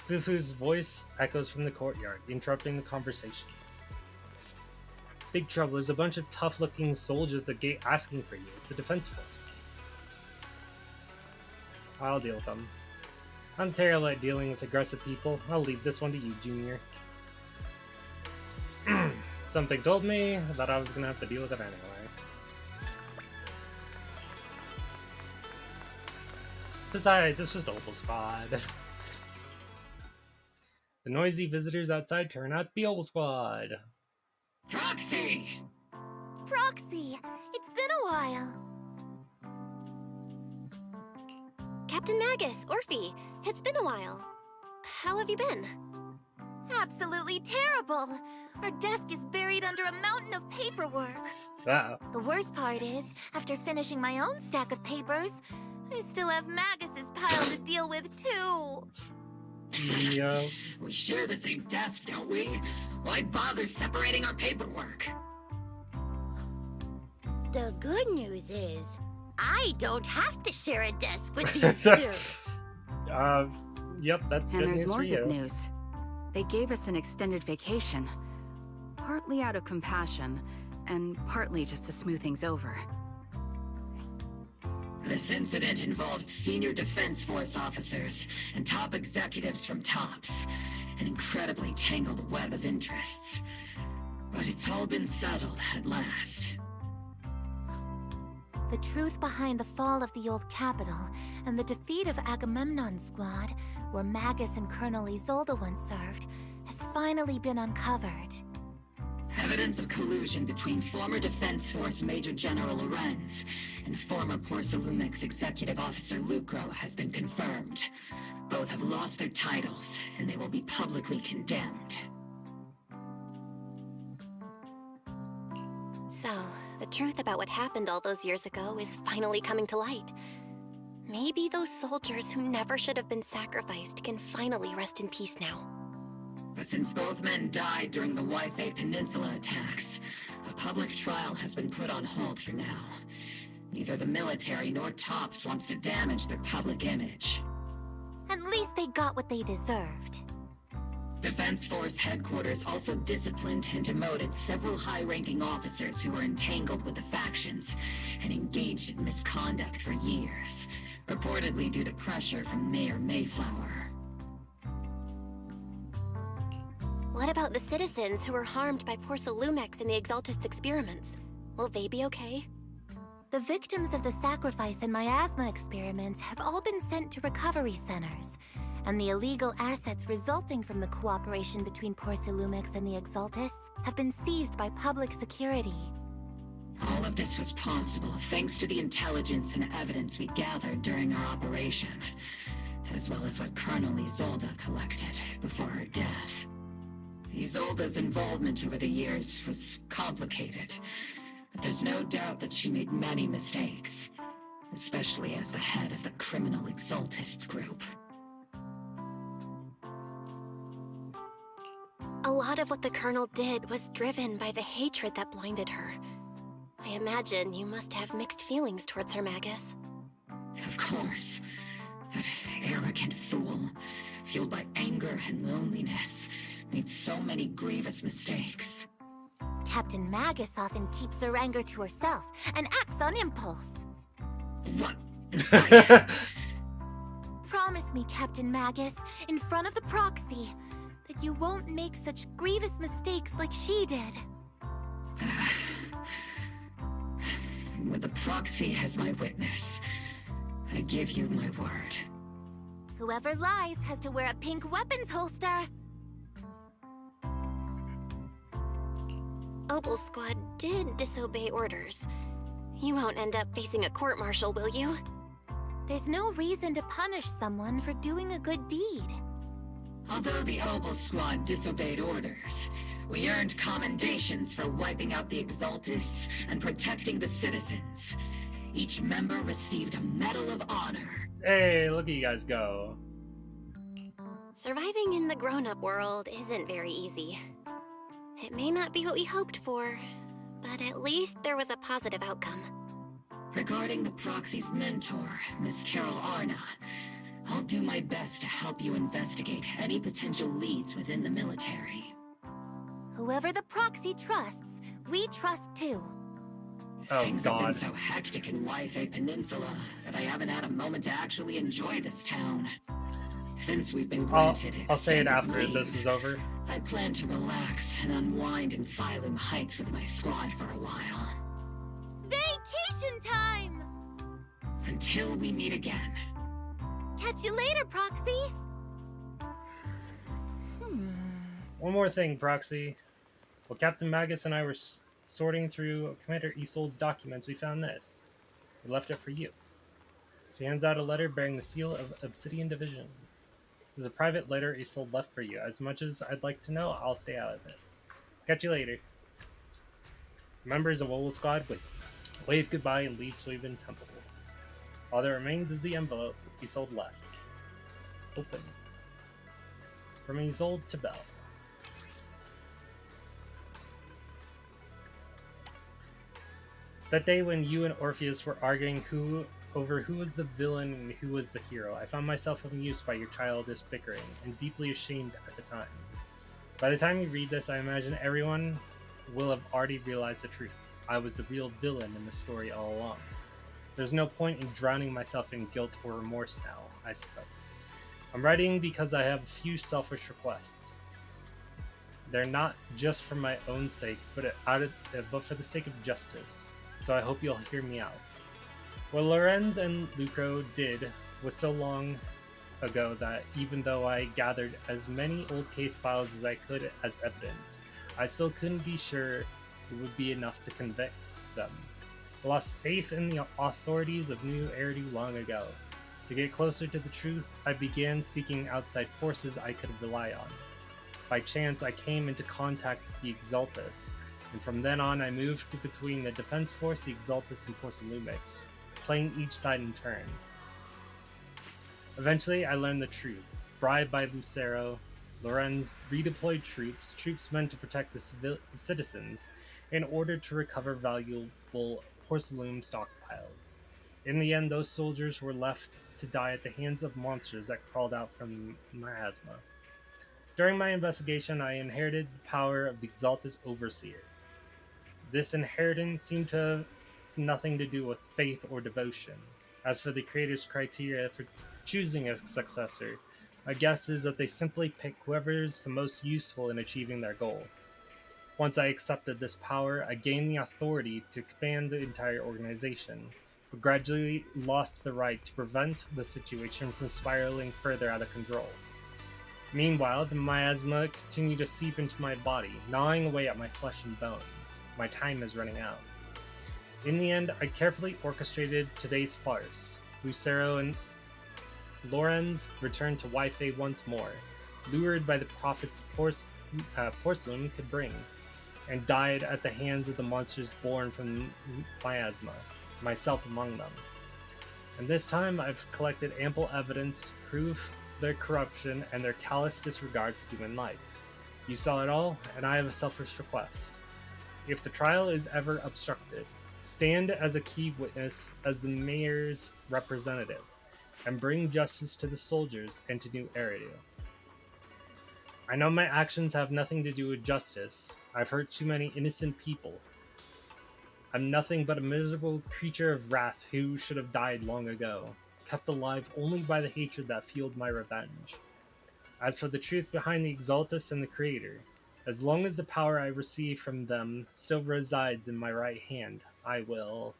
Fufu's voice echoes from the courtyard, interrupting the conversation. Big trouble, there's a bunch of tough-looking soldiers at the gate asking for you. It's a defense force. I'll deal with them. I'm terrible at dealing with aggressive people. I'll leave this one to you, Junior. Something told me that I was gonna have to deal with it anyway. Besides, it's just Opal Squad. The noisy visitors outside turn out to be Opal Squad. Proxy! Proxy! It's been a while. Captain Magus, Orphe, it's been a while. How have you been? Absolutely terrible! Our desk is buried under a mountain of paperwork. Wow. The worst part is, after finishing my own stack of papers, I still have Magus's pile to deal with too. Yeah. We share the same desk, don't we? Why bother separating our paperwork? The good news is, I don't have to share a desk with these two. Yep, that's and good there's news more for you. good news. They gave us an extended vacation. Partly out of compassion, and partly just to smooth things over. This incident involved senior Defense Force officers and top executives from TOPS. An incredibly tangled web of interests. But it's all been settled at last. The truth behind the fall of the old capital and the defeat of Agamemnon's squad, where Magus and Colonel Isolde once served, has finally been uncovered. Evidence of collusion between former Defense Force Major General Lorenz and former Porcelumex Executive Officer Lucro has been confirmed. Both have lost their titles, and they will be publicly condemned. So, the truth about what happened all those years ago is finally coming to light. Maybe those soldiers who never should have been sacrificed can finally rest in peace now. But since both men died during the Waifei Peninsula attacks, a public trial has been put on hold for now. Neither the military nor TOPS wants to damage their public image. At least they got what they deserved. Defense Force headquarters also disciplined and demoted several high-ranking officers who were entangled with the factions and engaged in misconduct for years, reportedly due to pressure from Mayor Mayflower. What about the citizens who were harmed by Porcelumex in the Exaltist experiments? Will they be okay? The victims of the sacrifice and miasma experiments have all been sent to recovery centers, and the illegal assets resulting from the cooperation between Porcelumex and the Exaltists have been seized by public security. All of this was possible thanks to the intelligence and evidence we gathered during our operation, as well as what Colonel Isolde collected before her death. Isolde's involvement over the years was complicated, but there's no doubt that she made many mistakes, especially as the head of the criminal Exaltists group. A lot of what the Colonel did was driven by the hatred that blinded her. I imagine you must have mixed feelings towards her, Magus. Of course. That arrogant fool, fueled by anger and loneliness, made so many grievous mistakes. Captain Magus often keeps her anger to herself and acts on impulse. What? Promise me, Captain Magus, in front of the proxy, that you won't make such grievous mistakes like she did. With the proxy as my witness, I give you my word. Whoever lies has to wear a pink weapons holster. Obel Squad did disobey orders. You won't end up facing a court-martial, will you? There's no reason to punish someone for doing a good deed. Although the Obel Squad disobeyed orders, we earned commendations for wiping out the Exaltists and protecting the citizens. Each member received a Medal of Honor. Hey, look at you guys go. Surviving in the grown-up world isn't very easy. It may not be what we hoped for, but at least there was a positive outcome. Regarding the proxy's mentor, Miss Carol Arna, I'll do my best to help you investigate any potential leads within the military. Whoever the proxy trusts, we trust too. Oh, Things God. have been so hectic in Waifei Peninsula that I haven't had a moment to actually enjoy this town. Since we've been granted I'll say it extended after leave, this is over. I plan to relax and unwind in Phylum Heights with my squad for a while. Vacation time! Until we meet again. Catch you later, Proxy! One more thing, Proxy. While Captain Magus and I were sorting through Commander Isolde's documents, we found this. We left it for you. She hands out a letter bearing the seal of Obsidian Division. There's a private letter Isolde left for you. As much as I'd like to know, I'll stay out of it. Catch you later. Members of Obel Squad, wave goodbye and leave Suiven Temple. All that remains is the envelope Isolde left. Open. From Isolde to Belle. That day when you and Orpheus were arguing over who was the villain and who was the hero, I found myself amused by your childish bickering and deeply ashamed at the time. By the time you read this, I imagine everyone will have already realized the truth. I was the real villain in the story all along. There's no point in drowning myself in guilt or remorse now, I suppose. I'm writing because I have a few selfish requests. They're not just for my own sake, but for the sake of justice. So I hope you'll hear me out. What Lorenz and Lucro did was so long ago that even though I gathered as many old case files as I could as evidence, I still couldn't be sure it would be enough to convict them. I lost faith in the authorities of New Eridu long ago. To get closer to the truth, I began seeking outside forces I could rely on. By chance, I came into contact with the Exaltists, and from then on I moved between the Defense Force, the Exaltus, and Porcelumix, playing each side in turn. Eventually, I learned the truth. Bribed by Lucero, Lorenz redeployed troops meant to protect the citizens, in order to recover valuable porcelain stockpiles. In the end, those soldiers were left to die at the hands of monsters that crawled out from miasma. During my investigation, I inherited the power of the Exaltus Overseer. This inheritance seemed to have nothing to do with faith or devotion. As for the creator's criteria for choosing a successor, my guess is that they simply pick whoever's the most useful in achieving their goal. Once I accepted this power, I gained the authority to command the entire organization, but gradually lost the right to prevent the situation from spiraling further out of control. Meanwhile, the miasma continued to seep into my body, gnawing away at my flesh and bones. My time is running out. In the end, I carefully orchestrated today's farce. Lucero and Lorenz returned to Wi-Fi once more, lured by the profits porcelain could bring, and died at the hands of the monsters born from miasma, myself among them. And this time I've collected ample evidence to prove their corruption and their callous disregard for human life. You saw it all, and I have a selfish request. If the trial is ever obstructed, stand as a key witness as the mayor's representative, and bring justice to the soldiers and to New Eridu. I know my actions have nothing to do with justice. I've hurt too many innocent people. I'm nothing but a miserable creature of wrath who should have died long ago, kept alive only by the hatred that fueled my revenge. As for the truth behind the Exaltus and the Creator, as long as the power I receive from them still resides in my right hand, I will...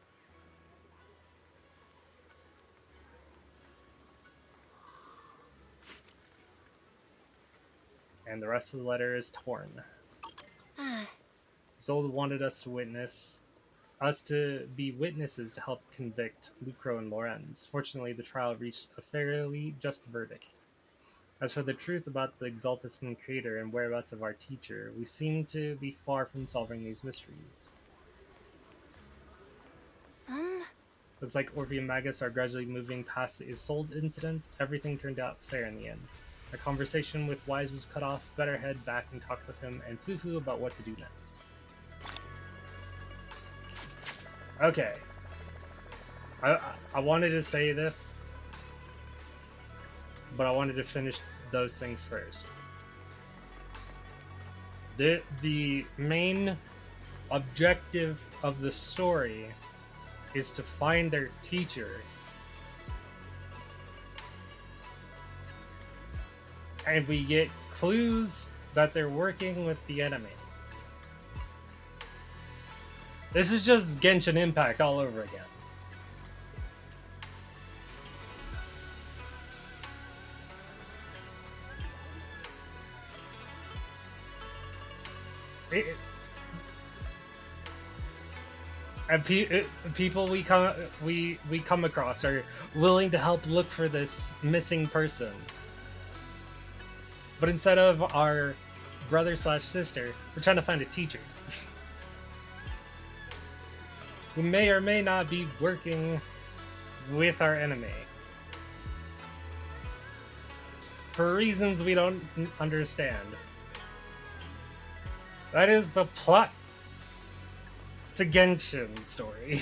And the rest of the letter is torn. Zolda wanted us to be witnesses to help convict Lucro and Lorenz. Fortunately, the trial reached a fairly just verdict. As for the truth about the Exaltus and Creator and whereabouts of our teacher, we seem to be far from solving these mysteries. Looks like Orphe and Magus are gradually moving past the Isolde incident. Everything turned out fair in the end. Our conversation with Wise was cut off. Better head back and talk with him and Fufu about what to do next. Okay. I wanted to say this, but I wanted to finish those things first. The main objective of the story is to find their teacher. And we get clues that they're working with the enemy. This is just Genshin Impact all over again. And people we come across are willing to help look for this missing person. But instead of our brother/sister, we're trying to find a teacher who may or may not be working with our enemy for reasons we don't understand. That is the plot to Genshin story.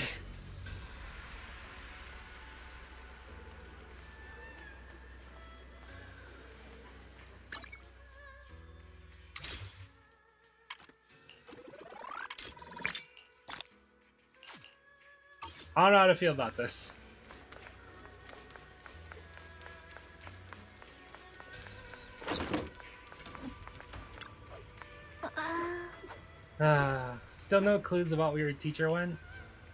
I don't know how to feel about this. Still no clues about where your teacher went?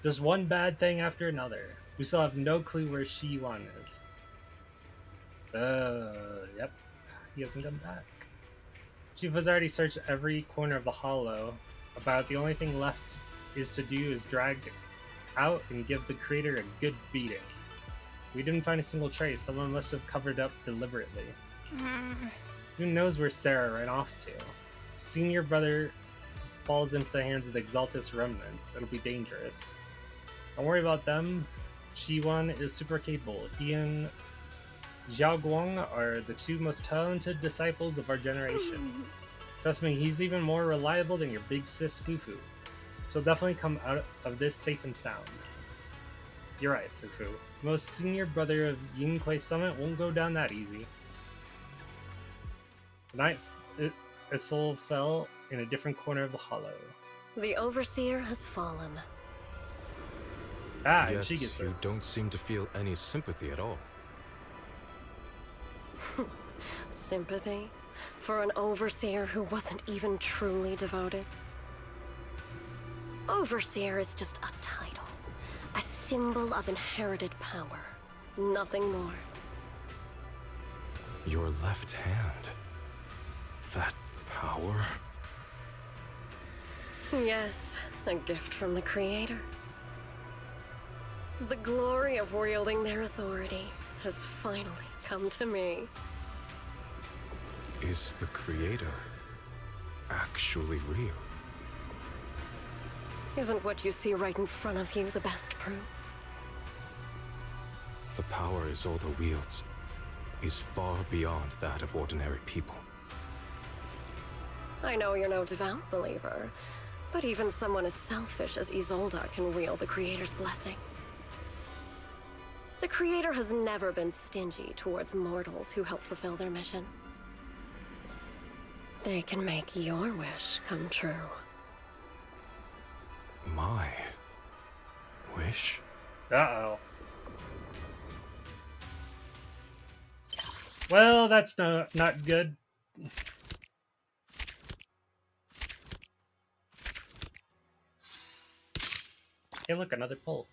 Just one bad thing after another. We still have no clue where Shi-Yuan is. Yep. He hasn't come back. Chief has already searched every corner of the hollow. About the only thing left is to do is drag out and give the creator a good beating. We didn't find a single trace. Someone must have covered up deliberately. Who knows where Sarah ran off to? Senior brother falls into the hands of the Exaltus remnants, it'll be dangerous. Don't worry about them. Shiwan is super capable. He and Xiaoguang are the two most talented disciples of our generation. Trust me, he's even more reliable than your big sis Fufu. She'll definitely come out of this safe and sound. You're right, Fufu. The most senior brother of Yingque Summit won't go down that easy. The night Isolde fell in a different corner of the hollow. The Overseer has fallen. Ah, and Yet she gets you it. don't seem to feel any sympathy at all. Sympathy? For an Overseer who wasn't even truly devoted? Overseer is just a title. A symbol of inherited power. Nothing more. Your left hand. That power? Yes, a gift from the Creator. The glory of wielding their authority has finally come to me. Is the Creator actually real? Isn't what you see right in front of you the best proof? The power Isolde wields is far beyond that of ordinary people. I know you're no devout believer, but even someone as selfish as Isolde can wield the Creator's blessing. The Creator has never been stingy towards mortals who help fulfill their mission. They can make your wish come true. My wish? Uh-oh. Well, that's not good. Hey, look, another pull.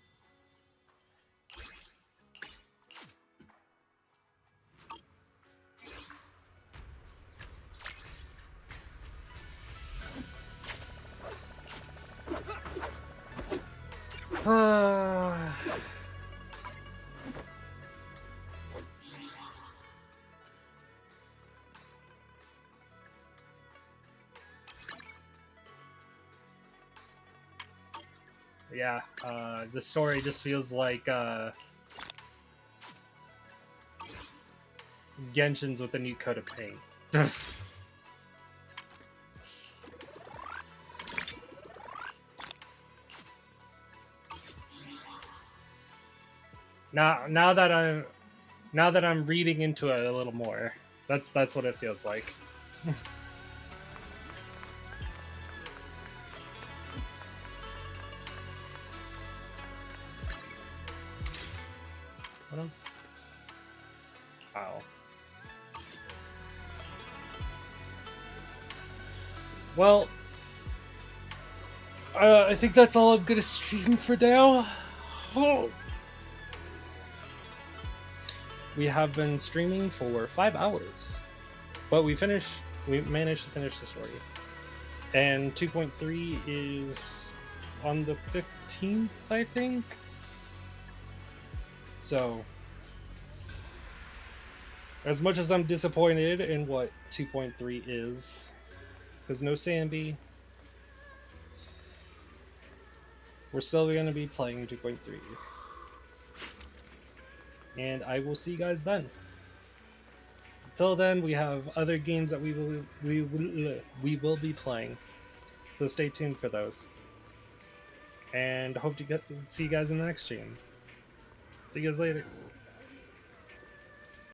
Yeah, the story just feels like Genshin's with a new coat of paint. Now that I'm reading into it a little more, that's what it feels like. What else? Wow. Well, I think that's all I'm gonna stream for now. Oh. We have been streaming for 5 hours, but we managed to finish the story. And 2.3 is on the 15th, I think. So, as much as I'm disappointed in what 2.3 is, because no Sanby, we're still going to be playing 2.3. And I will see you guys then. Until then, we have other games that we will be playing, so stay tuned for those. And hope to see you guys in the next stream. See you guys later.